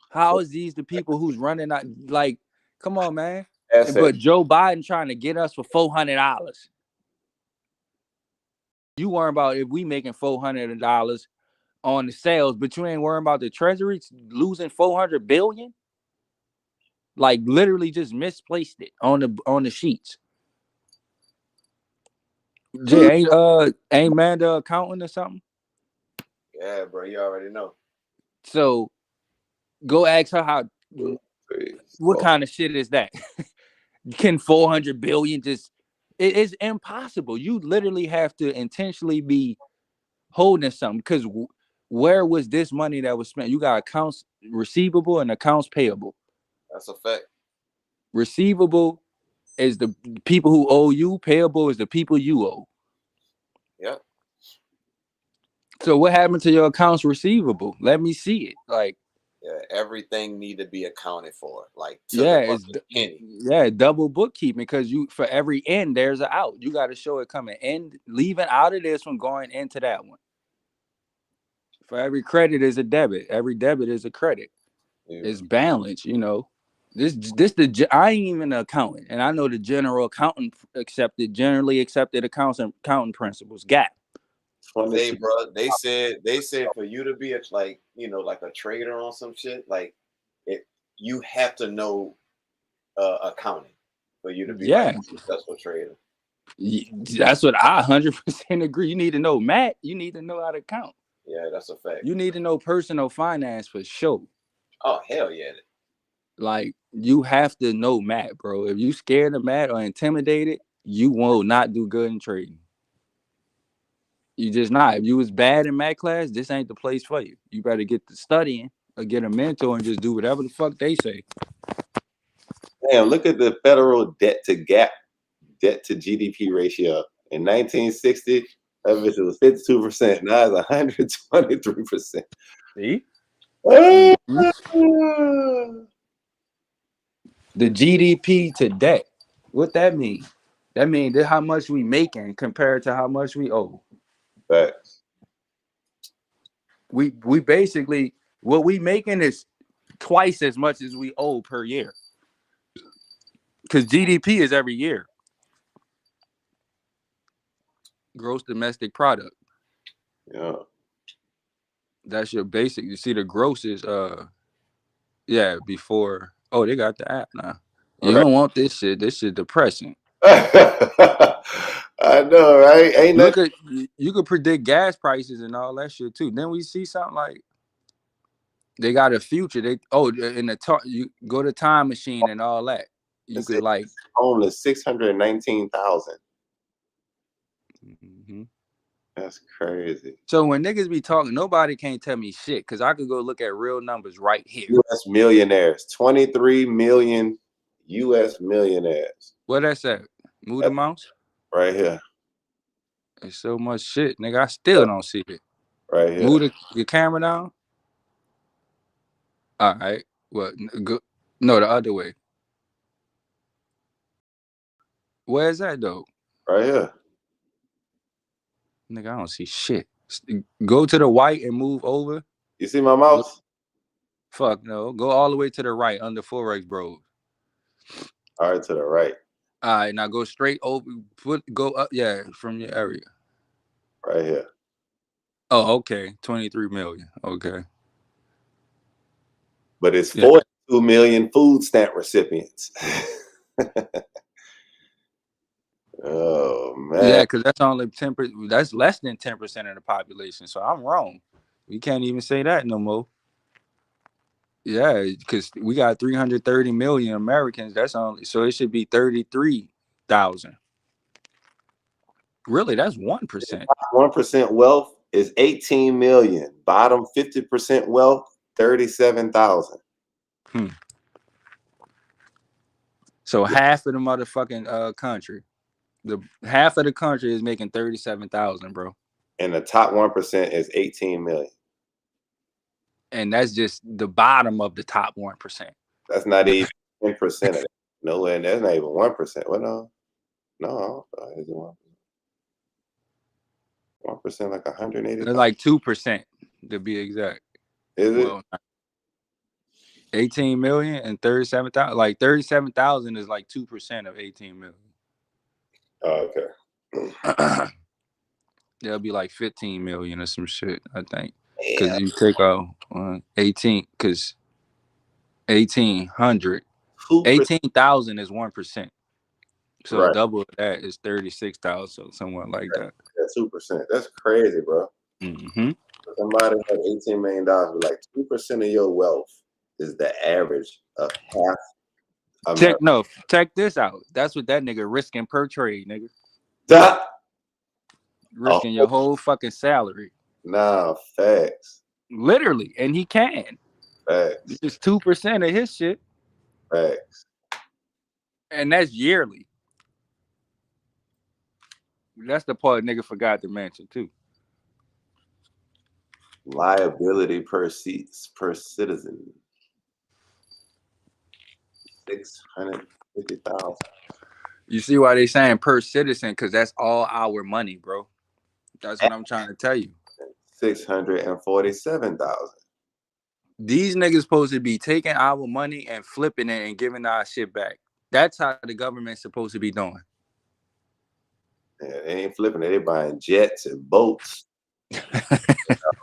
How is these the people who's running out? Like, come on, man. But Joe Biden trying to get us for $400. You worry about if we making $400 on the sales, but you ain't worrying about the treasury losing $400 billion. Like literally just misplaced it on the sheets. Jay, ain't Manda accountant or something? Yeah, bro, you already know. So go ask her how. What kind of shit is that? Can 400 billion just? It is impossible. You literally have to intentionally be holding something because where was this money that was spent? You got accounts receivable and accounts payable. That's a fact. Receivable is the people who owe you. Payable is the people you owe. Yep. So what happened to your accounts receivable? Let me see it. Like, yeah, everything need to be accounted for. Like, to yeah, the it's penny. Yeah, double bookkeeping because you for every in there's an out. You got to show it coming in, leaving out of this one, going into that one. For every credit is a debit. Every debit is a credit. Yeah. It's balanced, you know. I ain't even an accountant, and I know the general accountant generally accepted accounting principles. GAAP. Hey, bro, they said for you to be like a trader on some shit, like you have to know accounting for you to be like a successful trader. That's what I 100% agree. You need to know math. You need to know how to count. Yeah, that's a fact. You need to know personal finance for sure. Oh, hell yeah. Like, you have to know math, bro. If you scared of math or intimidated, you will not do good in trading. You just not. If you was bad in math class, this ain't the place for you. You better get to studying or get a mentor and just do whatever the fuck they say. Damn, look at the federal debt to GDP ratio. In 1960, that bitch was 52%. Now it's 123%. See? The GDP to debt. What that mean? That means that how much we making compared to how much we owe. Facts. We basically what we making is twice as much as we owe per year. Because GDP is every year. Gross domestic product. Yeah. That's your basic. You see the gross is before. Oh, they got the app now. You don't want this shit. This shit depressing. I know, right? Ain't nothing. You could predict gas prices and all that shit too. Then we see something like they got a future. In the you go to time machine and all that. You could like homeless 619,000. Mm-hmm. That's crazy. So when niggas be talking, nobody can't tell me shit because I could go look at real numbers right here. U.S. millionaires, 23 million U.S. millionaires. What that's at? Move the mouse. Right here. There's so much shit, nigga. I still don't see it. Right here. Move the camera down. All right. Well, no, the other way. Where's that though? Right here. Nigga, I don't see shit. Go to the white and move over. You see my mouse? Fuck no. Go all the way to the right under Fxbrosllc. All right, to the right. All right, now go straight over. Go up, from your area. Right here. Oh, okay. 23 million. Okay. But it's 42 million food stamp recipients. Oh man. Yeah, because that's only 10%. That's less than 10% of the population. So I'm wrong. We can't even say that no more. Yeah, because we got 330 million Americans. That's only so it should be 33,000. Really, that's 1%. 1% wealth is 18 million. Bottom 50% wealth, 37,000. So half of the motherfucking country, half of the country is making 37,000, bro. And the top 1% is 18 million. And that's just the bottom of the top 1%. That's not even 10% of it. No way, that's not even 1%. What no? No, is it 1%? 1% like 180. It's like 2% to be exact. Is it? Well, 18 million and 37,000. Like 37,000 is like 2% of 18 million. Oh, okay. There'll be like 15 million or some shit, I think. Because you take out 18, because 1,800, 2%. 18,000 is 1%. So Right. double that is 36,000, so somewhat like that. That's 2%. That's crazy, bro. Mm-hmm. Somebody had $18 million, but like 2% of your wealth is the average of half America. Check this out. That's what that nigga risking per trade, nigga. Risking your whole fucking salary. Nah, facts. Literally. And he can. Facts. It's just 2% of his shit. Facts. And that's yearly. That's the part nigga forgot to mention too. Liability per citizen. 650,000. You see why they saying per citizen? Because that's all our money, bro. That's what I'm trying to tell you. 647,000. These niggas supposed to be taking our money and flipping it and giving our shit back. That's how the government's supposed to be doing. Yeah, they ain't flipping it. They buying jets and boats.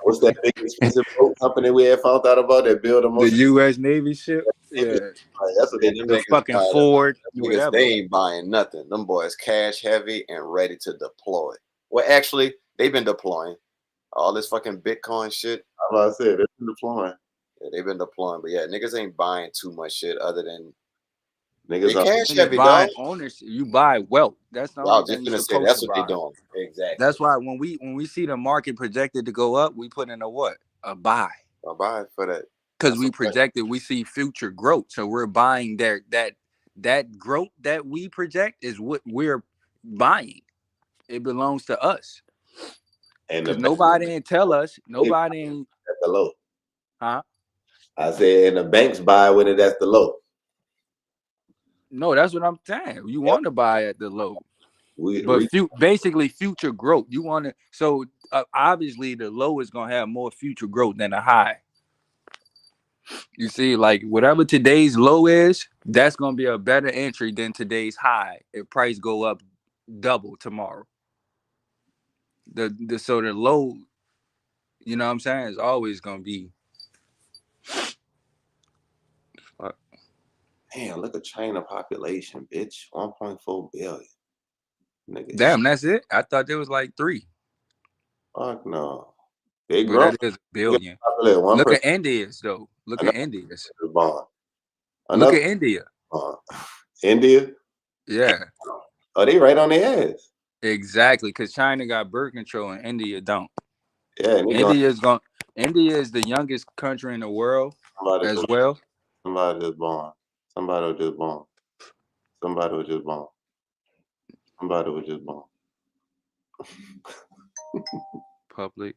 What's that big expensive boat company we had found out about that build the most? The U.S. Navy ship? Yeah. That's what they do. The fucking Ford, whatever. They ain't buying nothing. Them boys cash heavy and ready to deploy. Well, actually, they've been deploying. All this fucking Bitcoin shit. I'm about to say, they've been deploying. Yeah, they've been deploying. But yeah, niggas ain't buying too much shit other than Niggas they cash Niggas heavy, buy dog. ownership. You buy wealth. That's the I only was just thing you're gonna say supposed that's to what they buy. doing. Exactly. That's why when we see the market projected to go up, we put in a what? A buy. I'll buy it for that. Because we projected, we see future growth. So we're buying that growth that we project is what we're buying. It belongs to us. Because nobody ain't tell us. Nobody ain't at the low. Huh? I said, and the banks buy when it at the low. No, that's what I'm saying. You want to buy at the low. But basically future growth. You want to. So obviously the low is going to have more future growth than the high. You see, like whatever today's low is, that's going to be a better entry than today's high. If price go up double tomorrow. So the low, you know what I'm saying, is always going to be. Damn, look at China population, bitch. 1.4 billion. Nigga, damn, that's it? I thought there was like 3. Fuck no. They But grow. that is a billion. Look at India's though. Look at India's. Look at India. India? Yeah. Oh, they right on their ass. Exactly, because China got birth control and India don't. Yeah, India is the youngest country in the world as well. Somebody was just born. Somebody was just born. Somebody was just born. Somebody was just born. Public.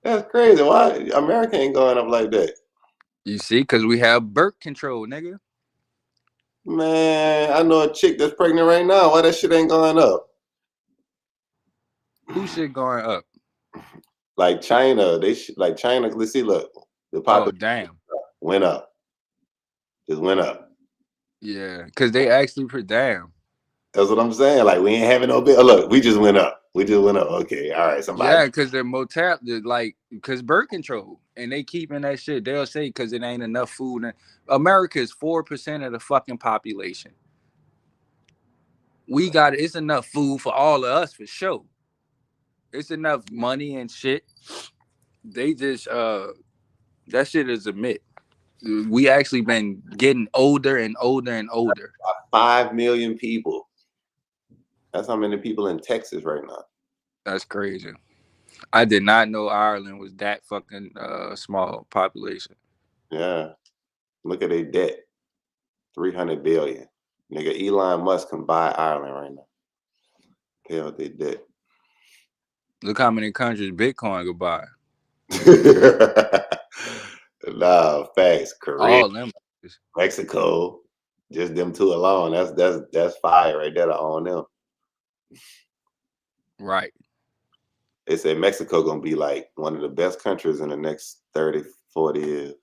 That's crazy. Why America ain't going up like that? You see, because we have birth control, nigga. Man, I know a chick that's pregnant right now. Why that shit ain't going up? Who shit going up? Like China, like China. Let's see. Look, the population went up. Just went up. Yeah, because they actually damn. That's what I'm saying. Like we ain't having no bill. Look, we just went up. We just went up. Okay, all right. Somebody. Yeah, because they're because birth control, and they keeping that shit. They'll say because it ain't enough food. And America is 4% of the fucking population. We got it's enough food for all of us for sure. It's enough money and shit. They just that shit is a myth. We actually been getting older and older and older. 5 million people. That's how many people in Texas right now. That's crazy. I did not know Ireland was that fucking small population. Yeah. Look at their debt. 300 billion. Nigga, Elon Musk can buy Ireland right now. Pay out their debt. Look how many countries Bitcoin could buy. Nah, facts. Korea, all them. Mexico, just them two alone. That's fire right there to own them. Right. They say Mexico gonna be like one of the best countries in the next 30, 40 years.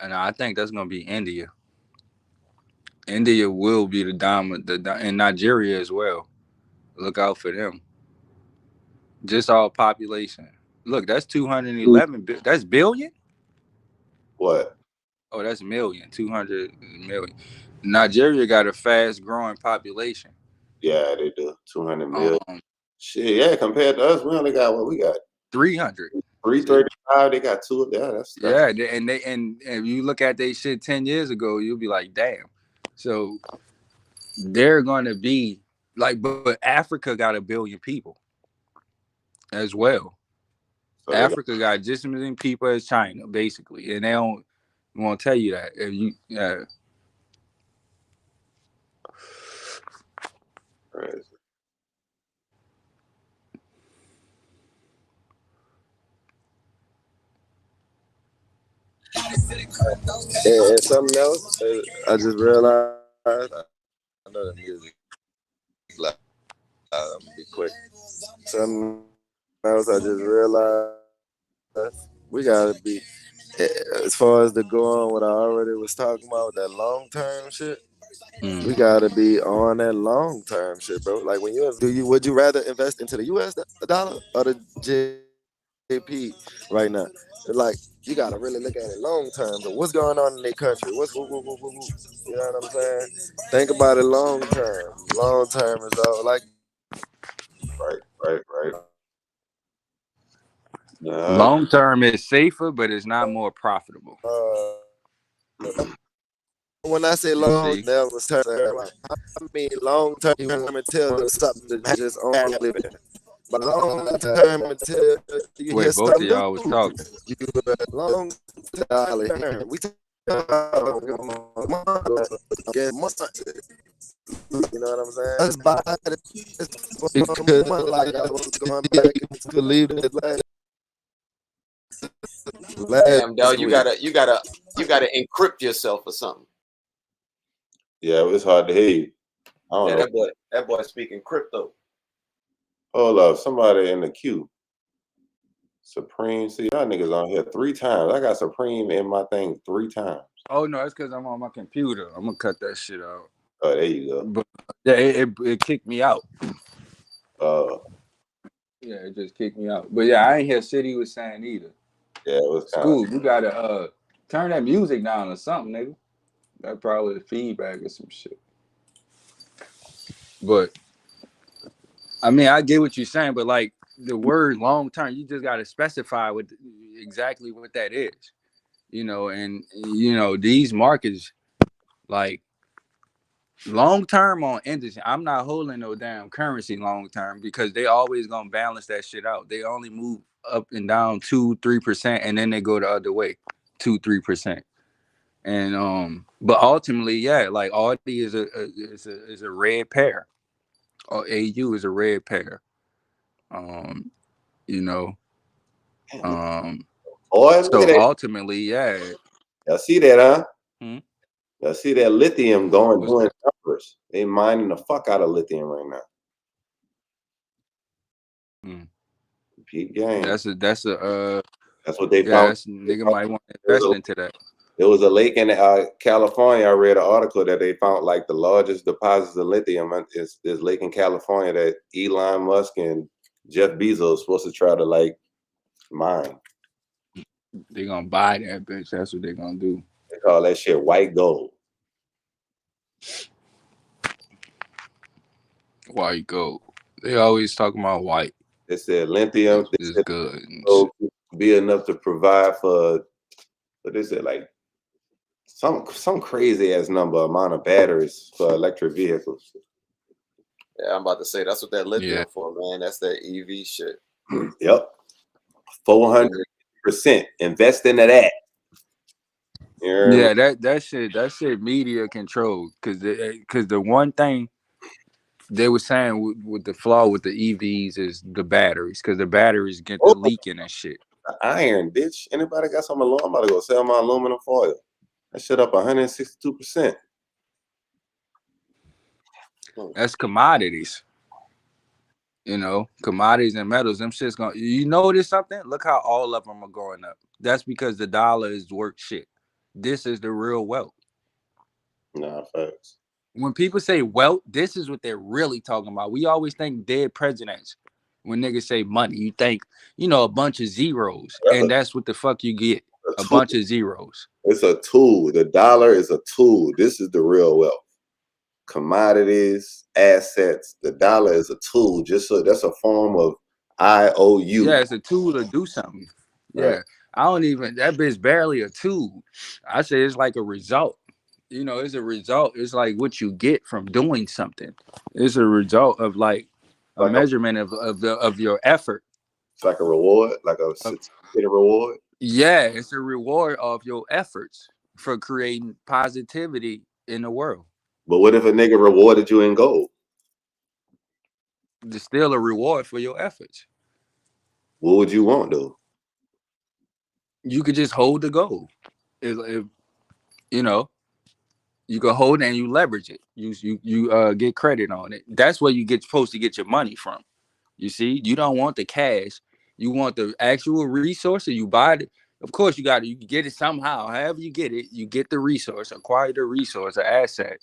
And I think that's gonna be India. India will be the dominant, and Nigeria as well. Look out for them. Just all population. Look, that's 211. That's billion. What? Oh, that's million. 200 million. Nigeria got a fast growing population. Yeah, they do. 200 million. Um, Shit, yeah. Compared to us, we only got what we got. 300. 335. They got two. Yeah, that's And you look at they shit 10 years ago, you'll be like, damn. So they're gonna be like, but Africa got 1 billion people as well. so Africa got just as many people as China, basically, and they don't want to tell you that. If you, crazy. And something else, I just realized. I know the music is loud. I'm gonna be quick. Something else I just realized. We gotta be, as far as the go on what I already was talking about, that long term shit. We gotta be on that long term shit, bro. Like when would you rather invest into the US dollar or the JP right now? Like you gotta really look at it long term. But what's going on in their country? What's you know what I'm saying? Think about it long term. Long term is all like Right. long term is safer, but it's not more profitable. When I say long, that was term. I mean long term until something that just only living. But long term until you Wait, hear both of something y'all was new. talking. Long term. We talk about get months. You know what I'm saying? Let's buy it. Because like I was going back to believe that Damn, dog, you gotta encrypt yourself or something. Yeah, it's hard to hear you. I don't know. That boy speaking crypto. Hold up, somebody in the queue. Supreme. See, y'all niggas on here 3 times. I got Supreme in my thing 3 times. Oh no, it's because I'm on my computer. I'm gonna cut that shit out. Oh, there you go. But yeah, it kicked me out. Yeah, it just kicked me out. But yeah, I ain't hear shit he was saying either. Yeah, it was School, you gotta turn that music down or something, nigga. That probably the feedback or some shit. But I mean, I get what you're saying, but like the word long term, you just gotta specify what exactly what that is. You know, and you know, these markets like long term on industry. I'm not holding no damn currency long term because they always gonna balance that shit out. They only move up and down 2-3%, and then they go the other way, 2-3%. And but ultimately, yeah, like AUD is a red pair, or AU is a red pair. You know, so ultimately, yeah. Y'all see that, huh? Hmm? Y'all see that lithium doing numbers. They mining the fuck out of lithium right now. Peep game. That's what they found. Nigga might want to invest into that. There was a lake in California. I read an article that they found like the largest deposits of lithium is this lake in California that Elon Musk and Jeff Bezos supposed to try to like mine. They're gonna buy that bitch. That's what they're gonna do. They call that shit white gold. White gold. They always talking about white. They said lithium is good. Be enough to provide for, what is it, like some crazy ass amount of batteries for electric vehicles. Yeah, I'm about to say that's what that lithium for, man. That's that EV shit. Yep. 400% invest into that. Yeah, that shit media controlled because the one thing they were saying with the flaw with the EVs is the batteries, because the batteries get the leaking and shit. The iron, bitch. Anybody got some aluminum? I'm about to go sell my aluminum foil. That shit up 162%. That's commodities. You know, commodities and metals, them shit's gonna. You notice something? Look how all of them are going up. That's because the dollar is worth shit. This is the real wealth. Nah, facts. When people say wealth, this is what they're really talking about. We always think dead presidents. When niggas say money, you think, you know, a bunch of zeros, and that's what the fuck you get. A bunch of zeros. It's a tool. The dollar is a tool. This is the real wealth. Commodities, assets. The dollar is a tool. Just so that's a form of IOU. Yeah, it's a tool to do something. Yeah. Right. I don't even, that bitch barely a tool. I say it's like a result. You know, it's a result. It's like what you get from doing something. It's a result of like a Like measurement of your effort. it's like a reward, like a certificate of reward. Yeah, it's a reward of your efforts for creating positivity in the world. But what if a nigga rewarded you in gold? It's still a reward for your efforts. What would you want, though? You could just hold the gold. If you know, you can hold it and you leverage it. You get credit on it. That's where you get supposed to get your money from. You see, you don't want the cash. You want the actual resource. You buy it. Of course, you get it somehow. However you get it, you get the resource, acquire the resource, an asset,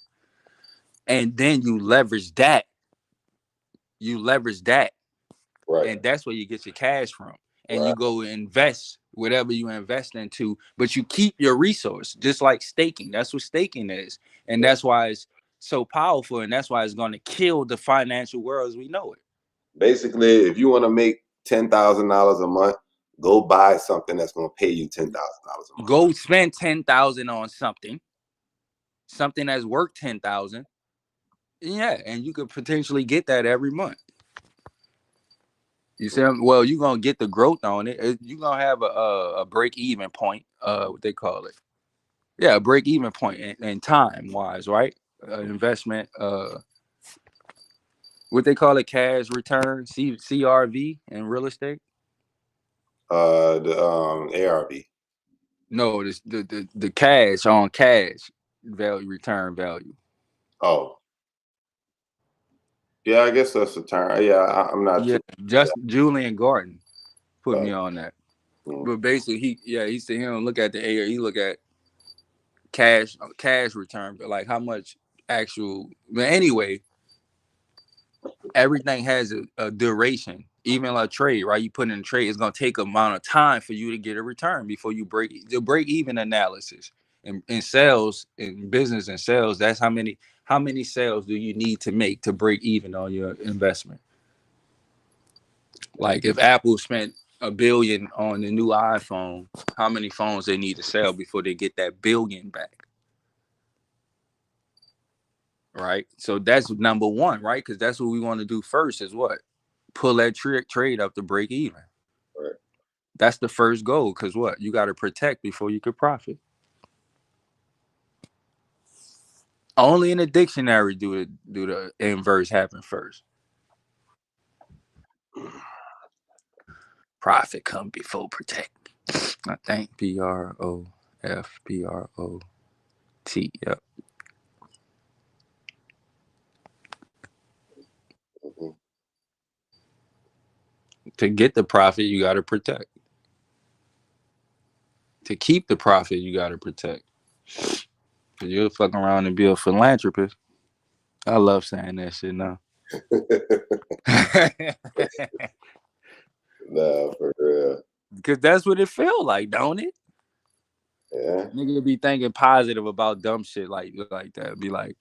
and then you leverage that. Right. And that's where you get your cash from. And right. You go invest whatever you invest into, but you keep your resource, just like staking. That's what staking is. And that's why it's so powerful. And that's why it's going to kill the financial world as we know it. Basically, if you want to make $10,000 a month, go buy something that's going to pay you $10,000 a month. Go spend $10,000 on something that's worth $10,000. Yeah, and you could potentially get that every month. You see, well, you're gonna get the growth on it. You're gonna have a break-even point. What they call it? Yeah, a break-even point in time-wise, right? Investment. What they call it? Cash return, CRV in real estate. The ARV. No, the cash on cash value, return value. Oh. Yeah, I guess that's the term. Yeah, I'm not. Yeah, just Julian Gordon put me on that. But basically, he said he don't look at the AR. He look at cash return, but like how much actual. But anyway, everything has a duration. Even like trade, right? You put in a trade, it's gonna take amount of time for you to get a return before you break the break even analysis. In sales, in business and sales, that's how many sales do you need to make to break even on your investment? Like if Apple spent $1 billion on the new iPhone, how many phones they need to sell before they get that $1 billion back? Right. So that's number one, right? Because that's what we want to do first is what? Pull that trade up to break even. Right. That's the first goal. Because what? You got to protect before you could profit. Only in the dictionary do the inverse happen first. Profit come before protect. I think PROFPROT. Yep. Mm-hmm. To get the profit, you got to protect. To keep the profit, you got to protect. Cause you'll fuck around and be a philanthropist. I love saying that shit now. Nah, for real. Cause that's what it feel like, don't it? Yeah. Nigga be thinking positive about dumb shit like that. Be like,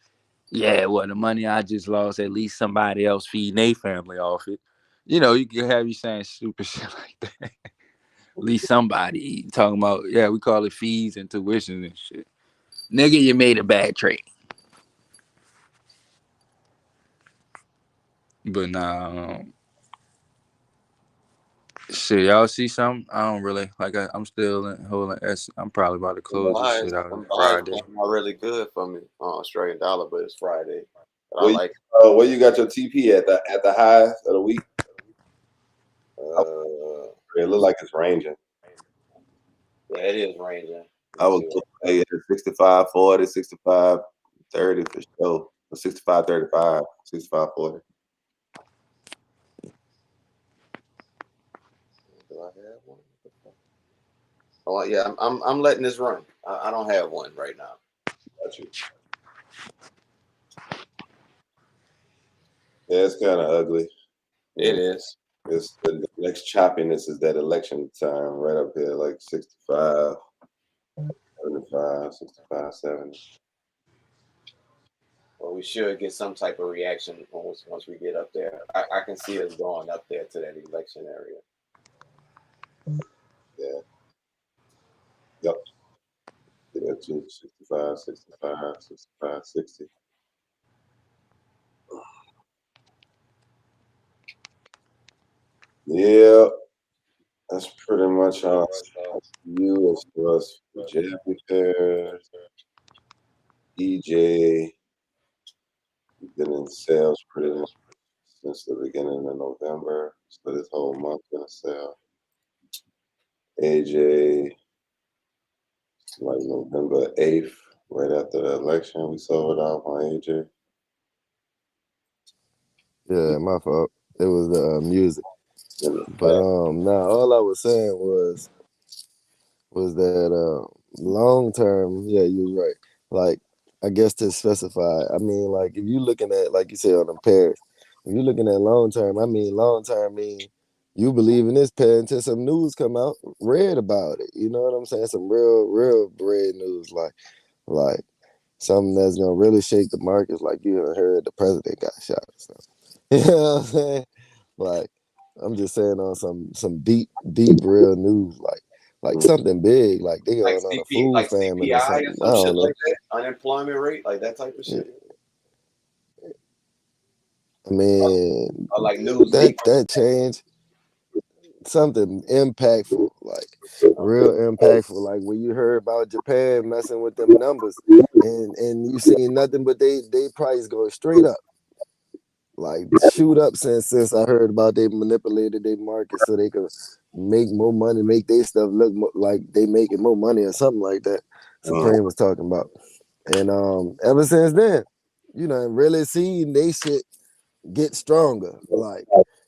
yeah, well, the money I just lost, at least somebody else feeding their family off it. You know, you can have you saying stupid shit like that. At least somebody talking about, yeah, we call it fees and tuition and shit. Nigga, you made a bad trade. But nah, shit, y'all see something? I don't really like. I'm still holding S. I'm probably about to close this shit out on Friday. Not really good for me on Australian dollar, but it's Friday. But Where, I like where you got your TP at the highs of the week? It look like it's ranging. Yeah, it is ranging. I was looking at 65, 40, 65, 30 for sure. 65, 35, 65, 40. Oh yeah, I'm letting this run. I don't have one right now. Got you. Yeah, it's kind of ugly. It is. It's the next choppiness is that election time right up here, like 65, 75, 65, 70. Well, we should get some type of reaction once we get up there. I can see us going up there to that election area. Yeah. Yep. Yeah, 65, 65, 65, 60. Yeah, that's pretty much all you as for us for JF pairs. EJ, been in sales pretty much since the beginning of November. So this whole month been a sale. AJ, like November 8th, right after the election, we sold out on AJ. Yeah, my fault. It was the music. Then the But fat, now all I was saying was that long term, yeah, you was right. Like, I guess to specify, I mean, like if you looking at, like you said, on them pairs, if you're looking at long term, I mean long term mean you believe in this pair until some news come out, read about it. You know what I'm saying? Some real bread news, like something that's gonna really shake the markets, like you done heard the president got shot or something. You know what I'm saying? Like, I'm just saying on some deep real news, like something big, like they Like going on a food famine or CPI or something. I some shit don't know. like that. Unemployment rate, like that type of shit. I mean, Or like news leak. that change, something impactful, like real impactful, like when you heard about Japan messing with them numbers, and you seen nothing but they price go straight up. Like shoot up since I heard about they manipulated their market so they could make more money, make their stuff look like they making more money or something like that. Supreme was talking about, and ever since then, you know, really seen they shit get stronger. Like,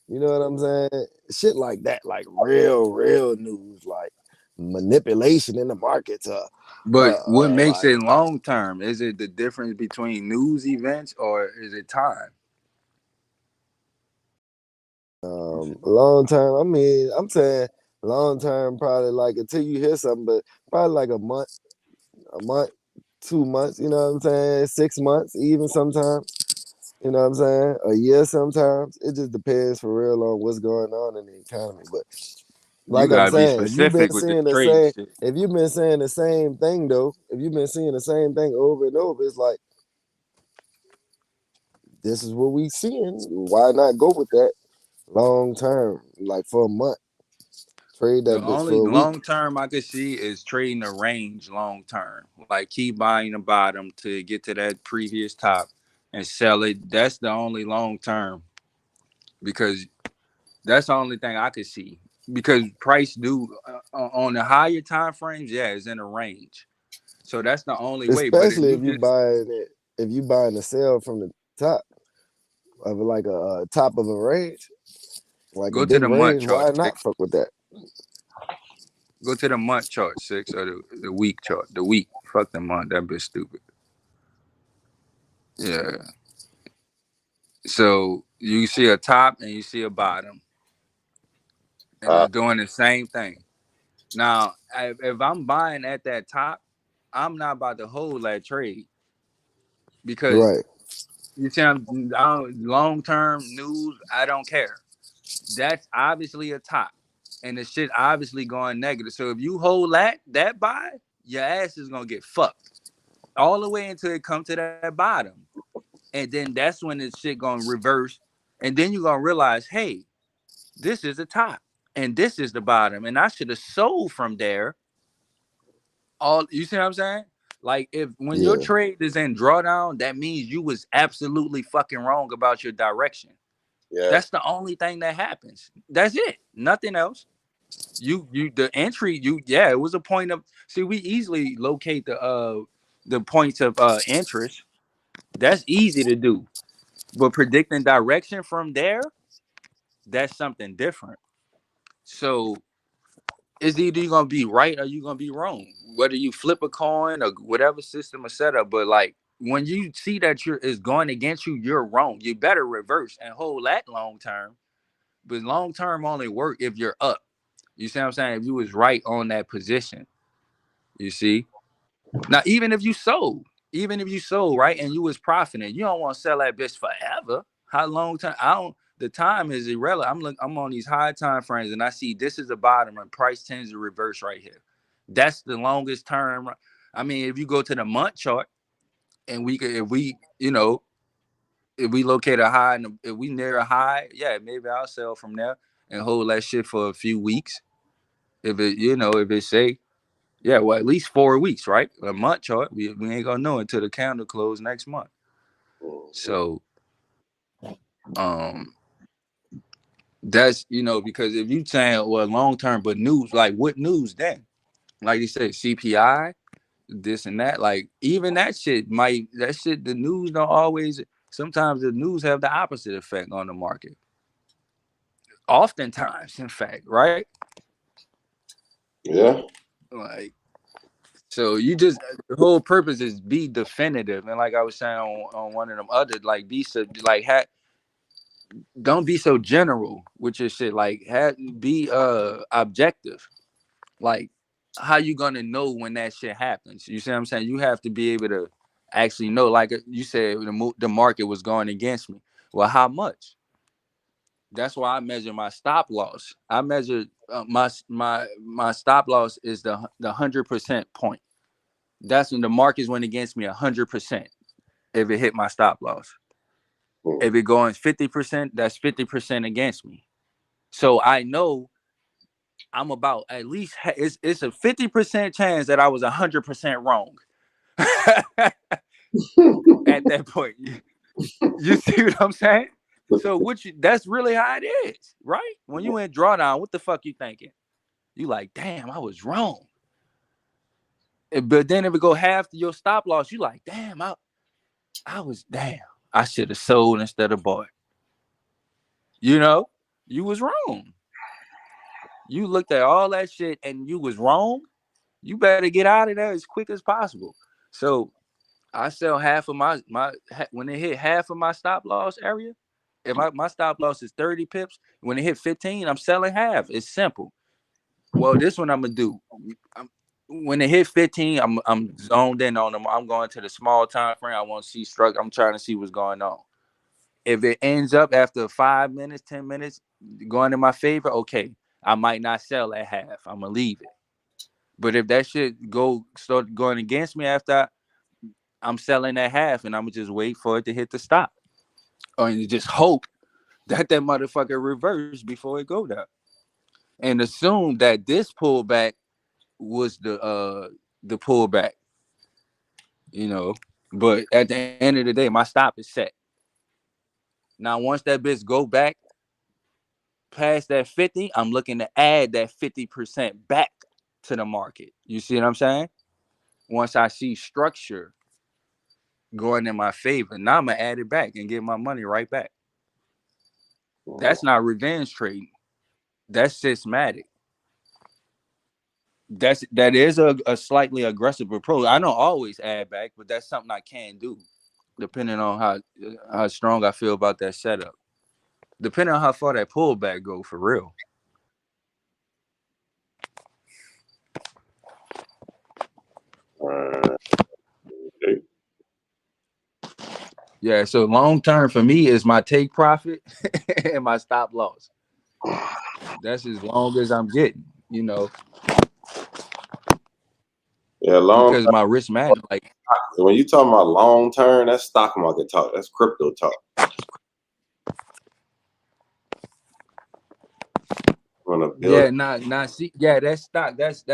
you know what I'm saying? Shit like that, like real news, like manipulation in the markets. But what makes Like it long term? Is it the difference between news events or is it time? long term. I mean, I'm saying long term, probably like until you hear something, but probably like a month, 2 months. You know what I'm saying? 6 months, even sometimes. You know what I'm saying? A year sometimes. It just depends for real on what's going on in the economy. But You like I'm gotta be saying, if you've been specific with the seeing the trade same, shit. if you've been saying the same thing though, if you've been seeing the same thing over and over, it's like this is what we seeing. Why not go with that long term, like for a month? Trade The that bitch only for a week. long term I could see is trading a range long term. Like keep buying the bottom to get to that previous top and sell it. That's the only long term because that's the only thing I could see. Because price do on the higher time frames, yeah, it's in a range. So that's the only way. But if Especially you if you just buying it, if you buying the sell from the top of like a top of a range, like a go to big the month range, chart why not six, fuck with that? go to the month chart six or the week chart. The week, fuck the month. That bitch stupid. Yeah. So you see a top and you see a bottom, and uh, it's doing the same thing. Now, if I'm buying at that top, I'm not about to hold that trade because Right. you see, I'm long term news. I don't care. That's obviously a top, and the shit obviously going negative. So if you hold that buy, your ass is gonna get fucked all the way until it come to that bottom, and then that's when the shit gonna reverse, and then you're gonna realize, hey, this is the top and this is the bottom, and I should have sold from there. All you see what I'm saying? Like if when your Yeah. trade is in drawdown, that means you was absolutely fucking wrong about your direction. Yeah. That's the only thing that happens. That's it. Nothing else. You the entry, it was a point of see, we easily locate the points of interest. That's easy to do. But predicting direction from there, that's something different. So it's either you're gonna be right or you're gonna be wrong. Whether you flip a coin or whatever system or setup, but like when you see that is going against you, you're wrong. You better reverse and hold that long term. But long term only work if you're up. You see what I'm saying? If you was right on that position, you see. Now, even if you sold, right, and you was profiting, you don't want to sell that bitch forever. How long time? I don't. The time is irrelevant. I'm on these high time frames, and I see this is the bottom, and price tends to reverse right here. That's the longest term. I mean, if you go to the month chart, and if we locate a high, and if we near a high, yeah, maybe I'll sell from there and hold that shit for a few weeks. If it say. Yeah, well, at least 4 weeks, right? A month chart. We ain't gonna know until the candle close next month. So, that's because if you saying well long term, but news, like what news then? Like you said, CPI, this and that. Like even that shit, the news don't always. Sometimes the news have the opposite effect on the market. Oftentimes, in fact, right? Yeah. Like. So the whole purpose is be definitive, and like I was saying on one of them other, like don't be so general with your shit. Like be objective. Like how you gonna know when that shit happens? You see what I'm saying? You have to be able to actually know. Like you said, the market was going against me. Well, how much? That's why I measure my stop loss. I measure my stop loss is the 100% point. That's when the markets went against me 100%. If it hit my stop loss, if it going 50%, that's 50% against me. So I know I'm about at least it's a 50% chance that I was 100% wrong. At that point, you see what I'm saying? So that's really how it is, right? When you in drawdown, what the fuck you thinking? You like, damn, I was wrong. But then if it go half to your stop loss, you like, damn, I should have sold instead of bought. You was wrong. You looked at all that shit and you was wrong. You better get out of there as quick as possible. So I sell half of my when it hit half of my stop loss area. If my stop loss is 30 pips, when it hit 15, I'm selling half. It's simple. Well, this one I'm gonna do. When it hit 15, I'm zoned in on them. I'm going to the small time frame. I want to see structure. I'm trying to see what's going on. If it ends up after 5 minutes, 10 minutes going in my favor, okay, I might not sell at half. I'm gonna leave it. But if that shit start going against me after I'm selling at half, and I'm gonna just wait for it to hit the stop, or just hope that motherfucker reverse before it go down, and assume that this pullback was the pullback. But at the end of the day, my stop is set. Now, once that bitch go back past that 50, I'm looking to add that 50% back to the market. You see what I'm saying? Once I see structure going in my favor, now I'm gonna add it back and get my money right back. That's not revenge trading. That's systematic. That is a slightly aggressive approach. I don't always add back, but that's something I can do, depending on how strong I feel about that setup. Depending on how far that pullback go, for real. Okay. Yeah, so long term for me is my take profit and my stop loss. That's as long as I'm getting, Yeah, long because my risk management, like when you talking about long term, that's stock market talk. That's crypto talk. That's stock. That's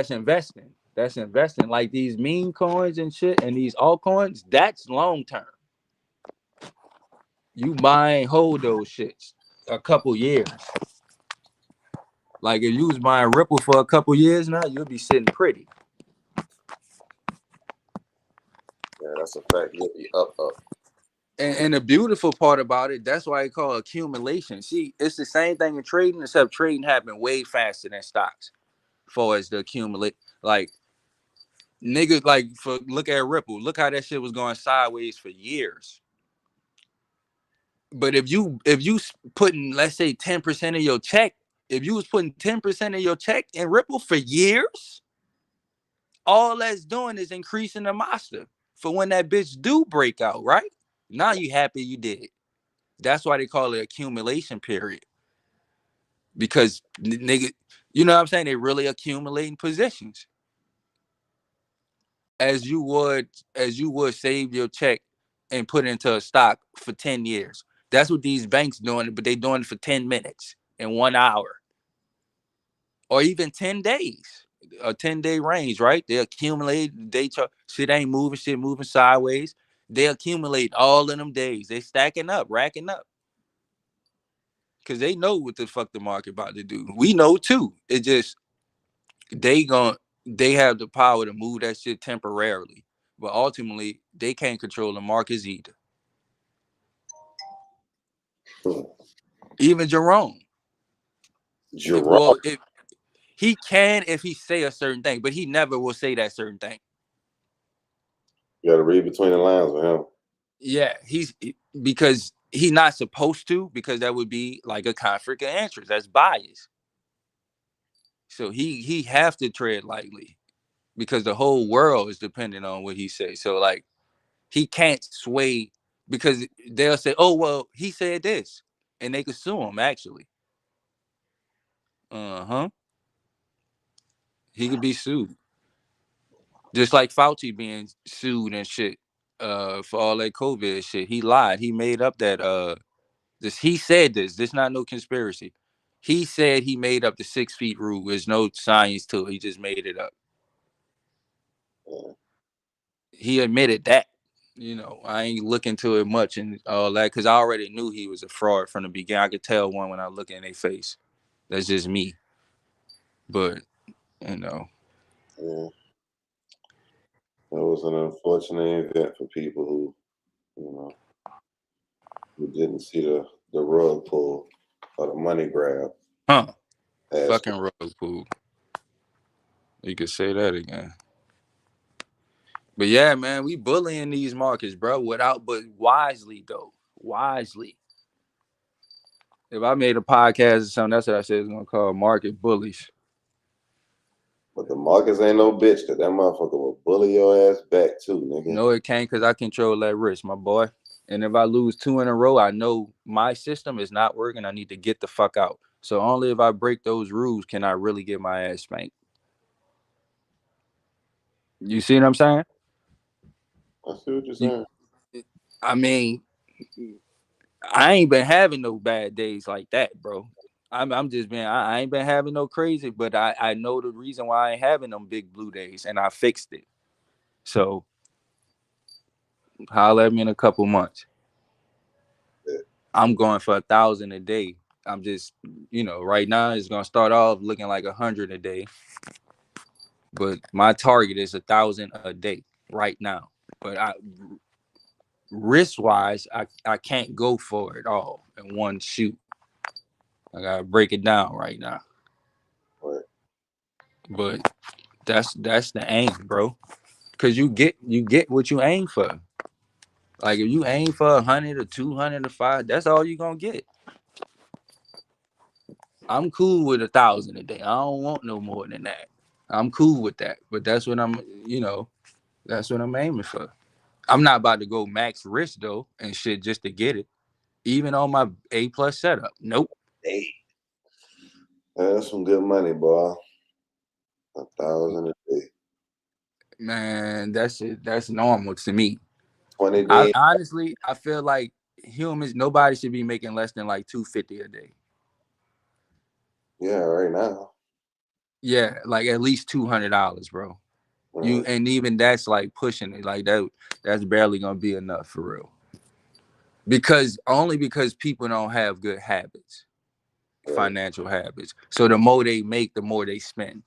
investing. That's investing. Like these meme coins and shit, and these altcoins. That's long term. You buy and hold those shits a couple years. Like if you was buying Ripple for a couple years now, you'll be sitting pretty. Yeah, that's a fact. You'll be up. And the beautiful part about it, that's why it's called accumulation. See, it's the same thing in trading, except trading happened way faster than stocks. far as the accumulate. Like niggas, like look at Ripple. Look how that shit was going sideways for years. But if you putting, let's say, 10% of your check, if you was putting 10% of your check in Ripple for years, all that's doing is increasing the monster for when that bitch do break out, right? Now you happy you did it. That's why they call it accumulation period. Because nigga, you know what I'm saying? They really accumulating positions. As you would save your check and put it into a stock for 10 years. That's what these banks doing, but they doing it for 10 minutes in 1 hour. Or even 10 days. A 10-day range, right? They accumulate, shit ain't moving, shit moving sideways. They accumulate all of them days. They stacking up, racking up. Cause they know what the fuck the market about to do. We know too. It just they have the power to move that shit temporarily. But ultimately, they can't control the markets either. Even Jerome. Well, he can if he say a certain thing, but he never will say that certain thing. You got to read between the lines with him. Yeah, because he's not supposed to, because that would be like a conflict of interest. That's bias. So he have to tread lightly because the whole world is dependent on what he says. So like he can't sway, because they'll say, "Oh well, he said this," and they could sue him. Actually, he could be sued, just like Fauci being sued and shit for all that COVID shit. He lied. He made up that he said this. This not no conspiracy. He said he made up the 6 feet rule. There's no science to it. He just made it up. He admitted that. You know, I ain't looking to it much and all that because I already knew he was a fraud from the beginning. I could tell one when I look in their face. That's just me. But, you know. Yeah. That was an unfortunate event for people who, you know, who didn't see the rug pull or the money grab. Fucking rug pull. You could say that again. But yeah, man, we bullying these markets, bro. But wisely though. Wisely. If I made a podcast or something, that's what I said it's gonna call market bullies. But the markets ain't no bitch, because that motherfucker will bully your ass back too, nigga. No, it can't, because I control that risk, my boy. And if I lose 2 in a row, I know my system is not working. I need to get the fuck out. So only if I break those rules can I really get my ass spanked. You see what I'm saying? I see what you're saying. I mean, I ain't been having no bad days like that, bro. I'm just being, I ain't been having no crazy, but I know the reason why I ain't having them big blue days, and I fixed it. So holler at me in a couple months. I'm going for 1,000 a day. I'm just, you know, right now it's gonna start off looking like 100 a day, but my target is 1,000 a day right now. But risk wise, I can't go for it all in one shoot. I gotta break it down right now. Right. But that's the aim, bro. Cause you get what you aim for. Like if you aim for 100 or 200 or 5, that's all you gonna get. I'm cool with 1,000 a day. I don't want no more than that. I'm cool with that. But that's what I'm, you know, that's what I'm aiming for. I'm not about to go max risk though and shit just to get it. Even on my A+ setup. Nope. Hey. That's some good money, boy. 1,000 a day. Man, that's normal to me. 20 days. Honestly, I feel like humans, nobody should be making less than like $250 a day. Yeah, right now. Yeah, like at least $200, bro. Right. And even that's like pushing it. Like that's barely gonna be enough for real. Because people don't have good habits, Right. Financial habits. So the more they make, the more they spend.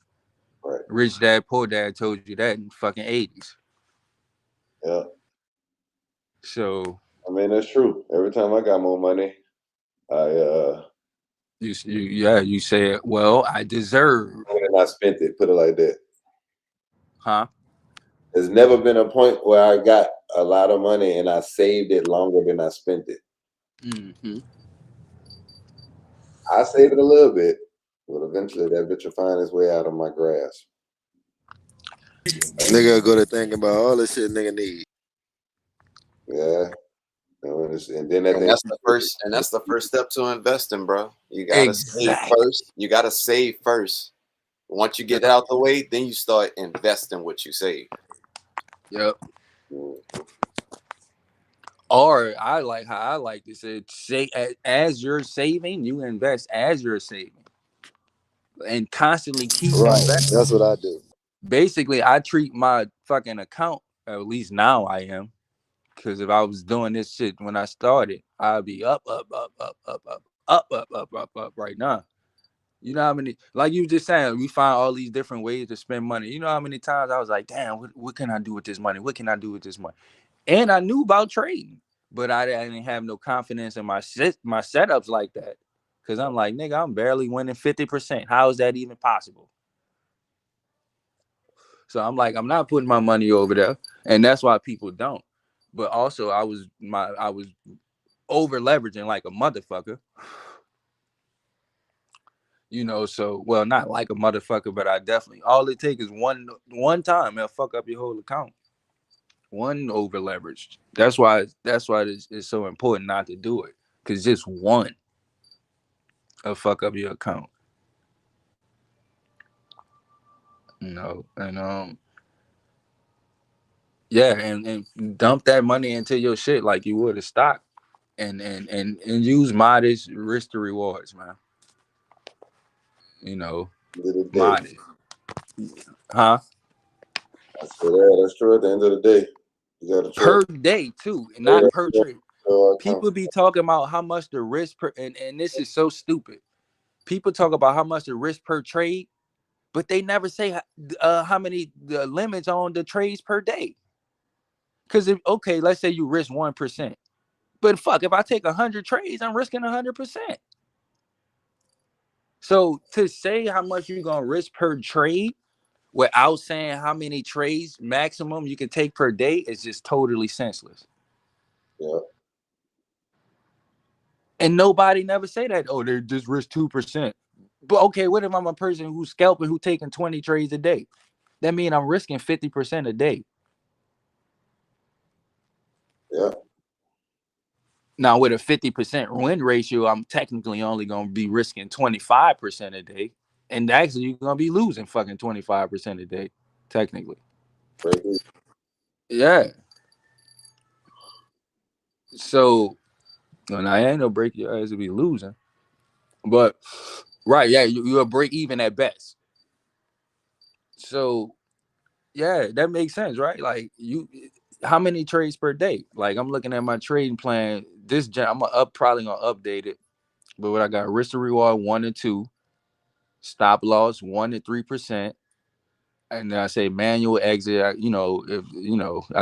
Right. Rich Dad, Poor Dad told you that in fucking 80s. Yeah. So I mean, that's true. Every time I got more money, you said, well, I deserve. than I spent it. Put it like that. Huh? There's never been a point where I got a lot of money and I saved it longer than I spent it. Mm-hmm. I saved it a little bit, but eventually that bitch will find its way out of my grasp. Nigga go to thinking about all the shit nigga need. Yeah. And then at And the that's the first. And that's the first step to investing, bro. You gotta save Exactly. first. You gotta save first. Once you get out the way, then you start investing what you save. Yep. Mm. Or I like how I like to say, as you're saving, you invest as you're saving, and constantly keep Right. investing. That's what I do. Basically, I treat my fucking account, at least now I am, because if I was doing this shit when I started, I'd be up right now. You know how many, like you just saying, we find all these different ways to spend money. You know how many times I was like, damn, what can I do with this money? What can I do with this money? And I knew about trading, but I didn't have no confidence in my setups like that. Cause I'm like, nigga, I'm barely winning 50%. How is that even possible? So I'm like, I'm not putting my money over there, and that's why people don't. But also, I was over leveraging like a motherfucker. You know, so well, not like a motherfucker, but I definitely all it takes is one time it'll fuck up your whole account. One over leveraged. That's why it's so important not to do it. Cause just one will fuck up your account. You know, and yeah, and dump that money into your shit like you would a stock. And use modest risk to rewards, man. You know, End of the day. modest. Huh? I said, yeah, that's true. At the end of the day, you got to Per trust. day too, not per trade. Account. People be talking about how much the risk per, and this is so stupid. People talk about how much the risk per trade, but they never say how many the limits on the trades per day. Because if okay, let's say you risk 1%, but fuck, if I take 100 trades, I'm risking 100%. So to say how much you're gonna risk per trade without saying how many trades maximum you can take per day is just totally senseless. Yeah. And nobody never say that. Oh, they just risk 2%. But okay, what if I'm a person who's scalping who taking 20 trades a day? That means I'm risking 50% a day. Yeah. Now with a 50% win ratio, I'm technically only gonna be risking 25% a day. And actually you're gonna be losing fucking 25% a day, technically. Crazy. Yeah. So well, now I ain't no break your ass to be losing. But right, yeah, you'll break even at best. So yeah, that makes sense, right? Like how many trades per day? Like I'm looking at my trading plan. I'm probably gonna update it. But what I got, risk to reward 1 and 2, stop loss 1 and 3%, and then I say manual exit. I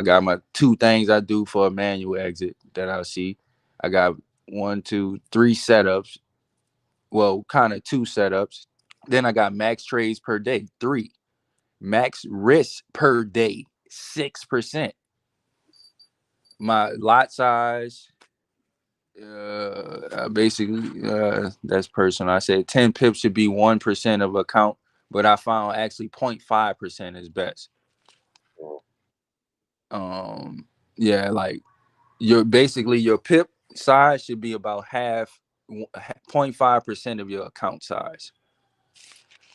got my 2 things I do for a manual exit that I see. I got 1, 2, 3 setups. Well, kind of 2 setups. Then I got max trades per day, 3. Max risk per day, 6%. My lot size, that's personal. I said 10 pips should be 1% of account, but I found actually 0.5% is best. Yeah, like your pip size should be about half, 0.5% of your account size.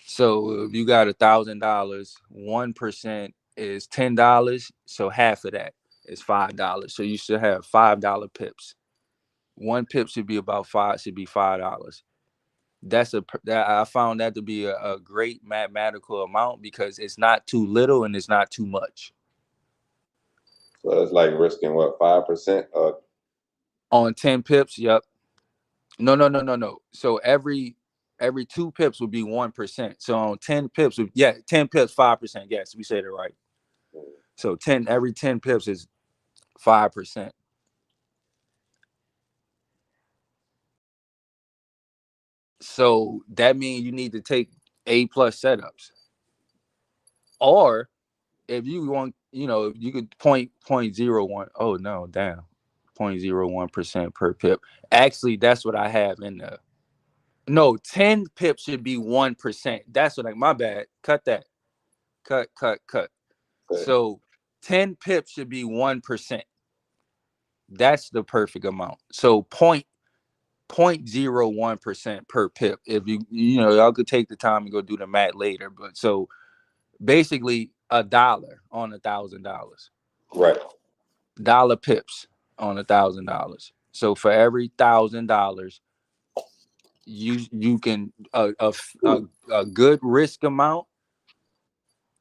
So if you got $1,000, 1% is $10. So half of that is $5. So you should have $5 pips. 1 pip should be $5. That I found that to be a great mathematical amount because it's not too little and it's not too much. So it's like risking what, 5%? On 10 pips, yep. No. So every 2 pips would be 1%. So on 10 pips, 10 pips, 5%. Yes, we said it right. So every 10 pips is 5%. So that means you need to take A+ setups. Or if you want, you could 0.01. Oh no, damn. 0.01% per pip. Actually, that's what I have in there. No, 10 pips should be 1%. That's what my bad. Cut that. Cut. Okay. So 10 pips should be 1%. That's the perfect amount. So 0.01% per pip. If y'all could take the time and go do the math later. But so basically $1 on $1,000. Right. Dollar pips on $1,000. So for every $1,000, you can a good risk amount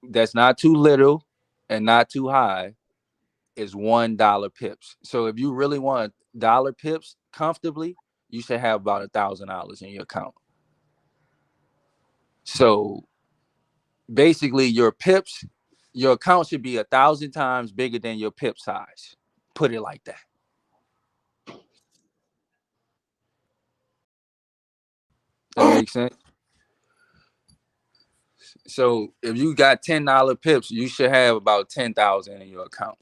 that's not too little and not too high is $1 pips. So if you really want dollar pips comfortably, you should have about $1,000 in your account. So basically, your account should be 1,000 times bigger than your pip size. Put it like that. That makes sense. So if you got $10 pips, you should have about 10,000 in your account.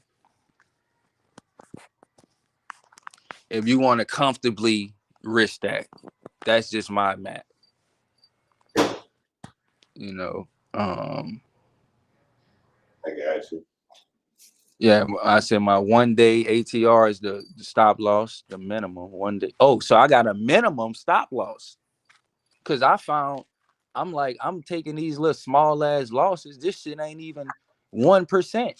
If you want to comfortably risk that, that's just my math. I got you. Yeah, I said my 1 day ATR is the stop loss, the minimum 1 day. Oh, so I got a minimum stop loss because I found I'm taking these little small ass losses. This shit ain't even 1%.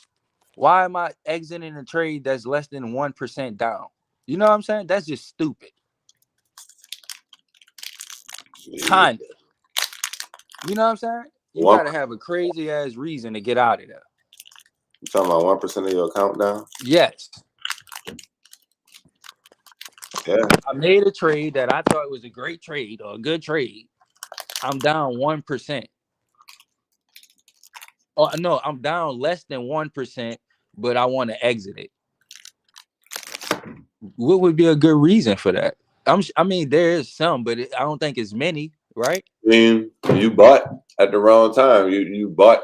Why am I exiting a trade that's less than 1% down? You know what I'm saying? That's just stupid. Kinda. You know what I'm saying? You gotta have a crazy ass reason to get out of there. You talking about 1% of your account down? Yes. Yeah. I made a trade that I thought was a great trade or a good trade. I'm down 1%. Oh no, I'm down less than 1%, but I want to exit it. What would be a good reason for that? I mean, there is some, but I don't think it's many, right? I mean, you bought at the wrong time. You bought.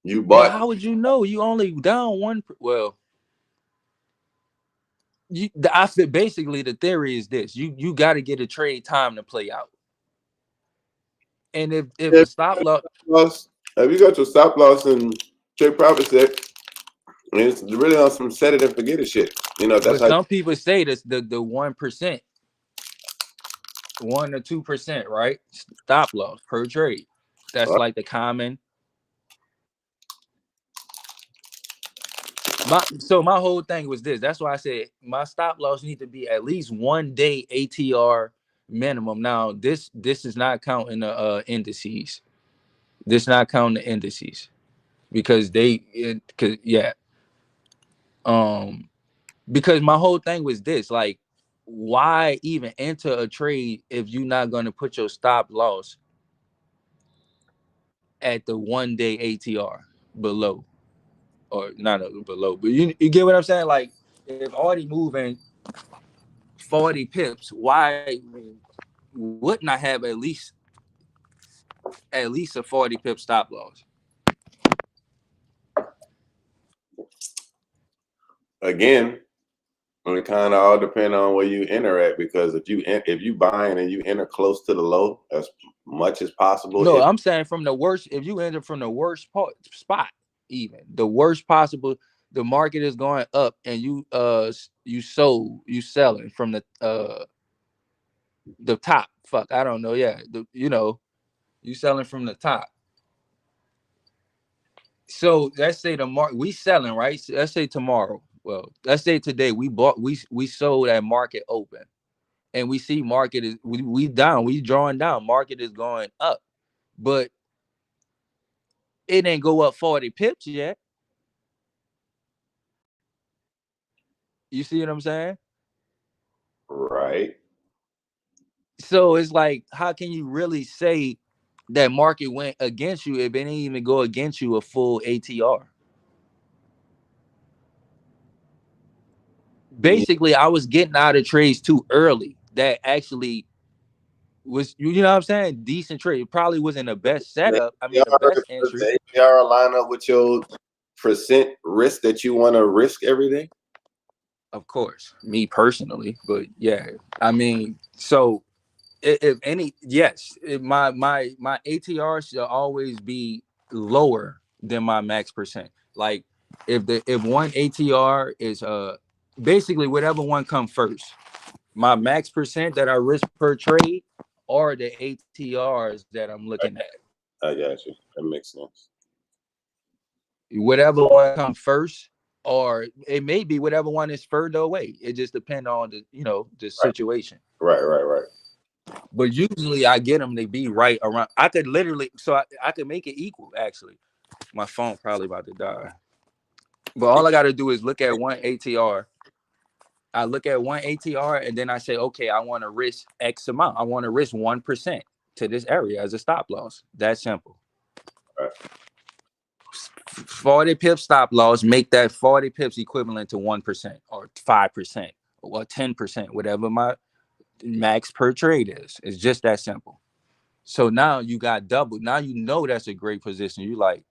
But how would you know? You only down one. Well, I feel basically the theory is this: you got to get a trade time to play out, and if the stop loss, if you got your stop loss and trade profit set, it's really on some set it and forget it shit. That's but how some people say this the 1%, 1 or 2%, right? Stop loss per trade. That's like the common. My whole thing was this. That's why I said my stop loss need to be at least 1 day ATR minimum. Now this is not counting the indices. This not counting the indices because because my whole thing was this, like, why even enter a trade if you're not going to put your stop loss at the 1 day ATR below, or not below, but you get what I'm saying? Like, if already moving 40 pips, why wouldn't I have at least a 40 pip stop loss? Again, it kind of all depend on where you enter at, because if you buying and you enter close to the low as much as possible. No, I'm saying from the worst. If you enter from the worst spot, even the worst possible, the market is going up and you selling from the top. Fuck, I don't know. Yeah, you selling from the top. So let's say the market we selling, right? So let's say tomorrow. Well, let's say today we sold at market open, and we see market is we down, we drawing down. Market is going up, but it ain't go up 40 pips yet. You see what I'm saying? Right. So it's like, how can you really say that market went against you if it didn't even go against you a full ATR? Basically, I was getting out of trades too early. That actually was, you know what I'm saying, decent trade. It probably wasn't the best setup. I mean, the Does best entry. the APR line up with your percent risk that you want to risk every day? Of course, me personally, but yeah, I mean, so if any, yes, my ATR should always be lower than my max percent. Like if one ATR is basically whatever one come first, my max percent that I risk per trade or the ATRs that I'm looking at. I got you. That makes sense. Whatever one come first, or it may be whatever one is further away. It just depends on the, you know, the situation. Right. But usually I get them to be right around. I could literally, so I could make it equal. Actually, my phone probably about to die. But all I got to do is look at one ATR. I look at one ATR and then I say, okay, I want to risk X amount. I want to risk 1% to this area as a stop loss. That's simple. Right. 40 pips stop loss, make that 40 pips equivalent to 1% or 5% or 10%, whatever my max per trade is. It's just that simple. So now you got double. Now you know that's a great position. You like,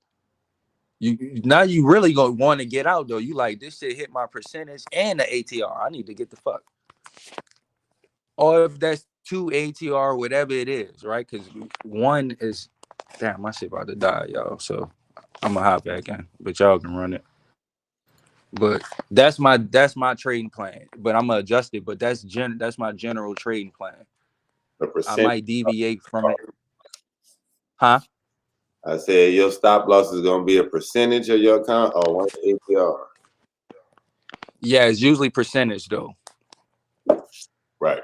now you really gonna want to get out though. You like, this shit hit my percentage and the ATR. I need to get the fuck. Or if that's two ATR, whatever it is, right? Because one is, damn, my shit about to die, y'all. So I'm gonna hop back in, but y'all can run it. But that's my trading plan. But I'm gonna adjust it. But that's my general trading plan. The I percent. might deviate from it. Huh? I said your stop loss is gonna be a percentage of your account or one APR. Yeah, it's usually percentage though. Right.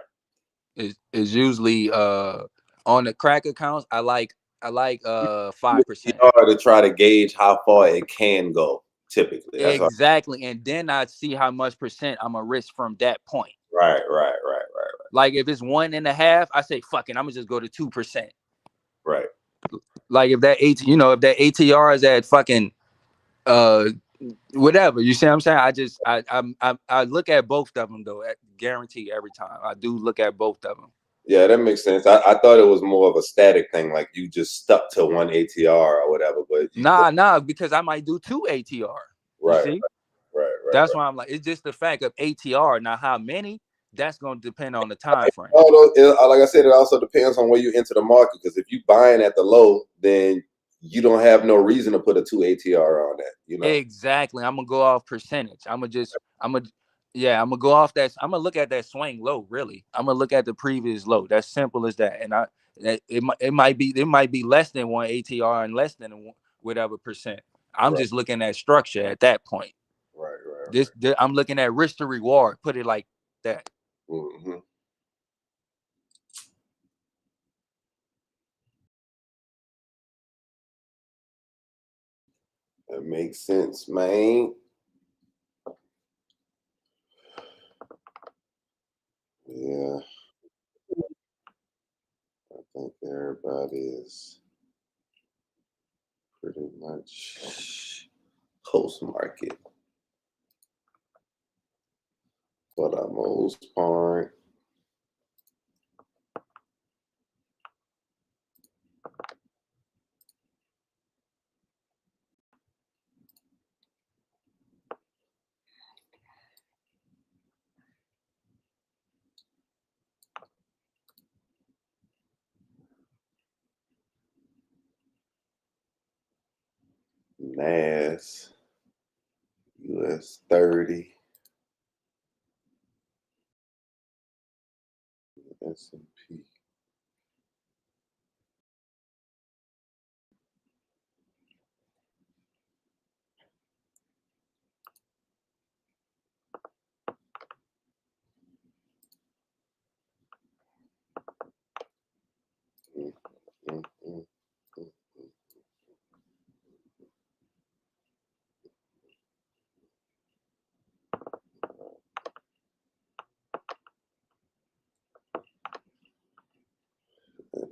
It's usually on the crack accounts. I like 5%. You know, to try to gauge how far it can go. Typically, that's exactly, and then I see how much percent I'm gonna risk from that point. Right. Like if it's 1.5, I say fuck it, I'm gonna just go to 2%. Right. Like if that if that ATR is at fucking whatever, you see what I'm saying? I look at both of them though, guarantee every time. I do look at both of them. Yeah, that makes sense. I thought it was more of a static thing, like you just stuck to one ATR or whatever. But Nah, because I might do two ATR. Right. You see? Right. That's why I'm like, it's just the fact of ATR. Now, how many? That's going to depend on the time frame. Like I said, it also depends on where you enter the market. Because if you buying at the low, then you don't have no reason to put a 2 ATR on that. You know. Exactly. I'm gonna go off percentage. I'm gonna go off that. I'm gonna look at that swing low. Really, I'm gonna look at the previous low. That's simple as that. And it might be less than one ATR and less than whatever percent. I'm just looking at structure at that point. Right. I'm looking at risk to reward. Put it like that. Mm-hmm. That makes sense, man. Yeah. I think everybody is pretty much post market for the most part. NAS, US 30, S&P.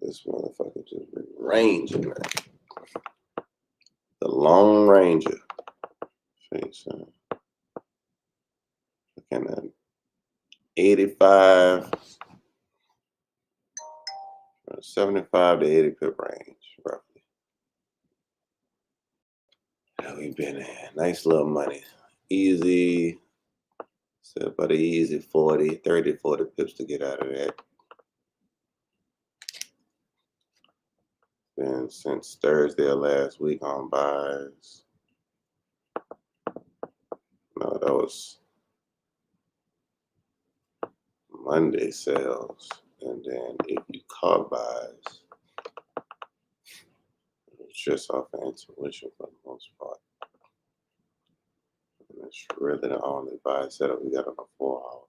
This motherfucker just been ranging, man. The Lone Ranger. Looking at 85. 75 to 80 pip range, roughly. How we been in? Nice little money. Easy. So about an easy 40 pips to get out of that. Then since Thursday of last week on buys. No, that was Monday sales. And then if you caught buys, it's just off of intuition for the most part. And it's really the only buy setup we got on the 4 hour.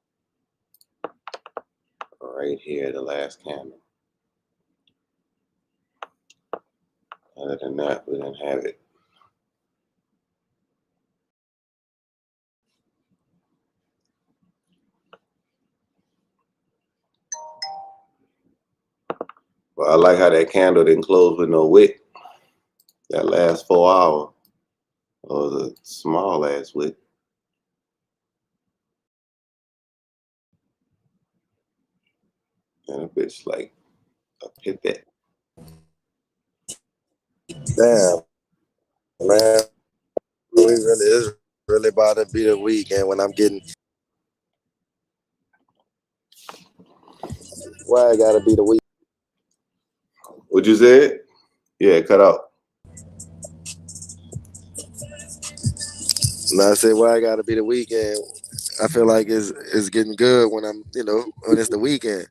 Right here, the last candle. Other than that, we didn't have it. But I like how that candle didn't close with no wick. That last 4 hour was a small ass wick. And a bitch like a pipette. Damn, man. We really is really about to be the weekend when I'm getting. Why I gotta be the week? What you said? Yeah, cut out. And I said, why I gotta be the weekend? I feel like it's getting good when I'm, when it's the weekend.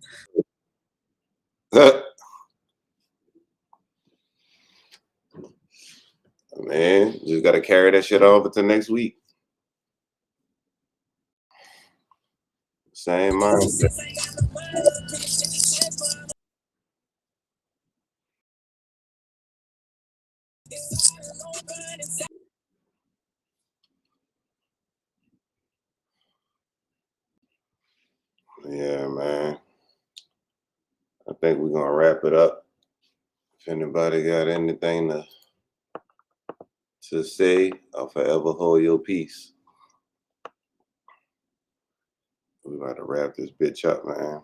Man, you just gotta carry that shit over to next week. Same mindset. Yeah, man. I think we're gonna wrap it up. If anybody got anything to say, I'll forever hold your peace. We about to wrap this bitch up, man.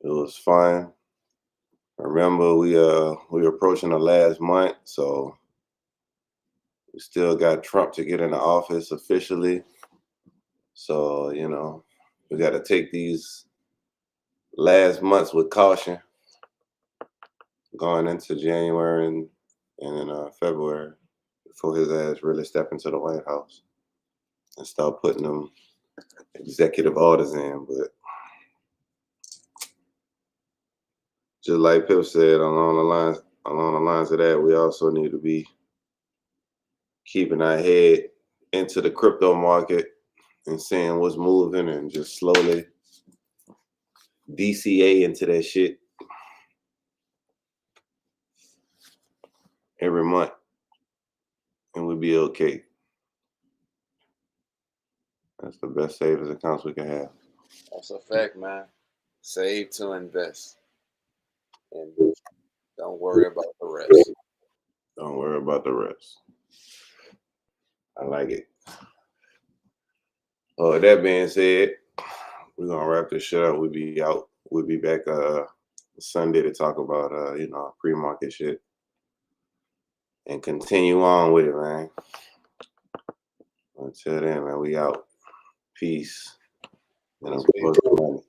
It was fun. Remember, we're approaching the last month, so we still got Trump to get in the office officially. So, we got to take these last months with caution going into January and February before his ass really step into the White House and start putting them executive orders in. But just like Pip said, along the lines of that, we also need to be keeping our head into the crypto market and seeing what's moving and just slowly DCA into that shit every month, and we'll be okay. That's the best savings accounts we can have. That's a fact, man. Save to invest. And don't worry about the rest. Don't worry about the rest. I like it. That being said, we're gonna wrap this shit up. We'll be out. We'll be back Sunday to talk about pre-market shit and continue on with it, man. Until then, man, we out. Peace. And of course, money.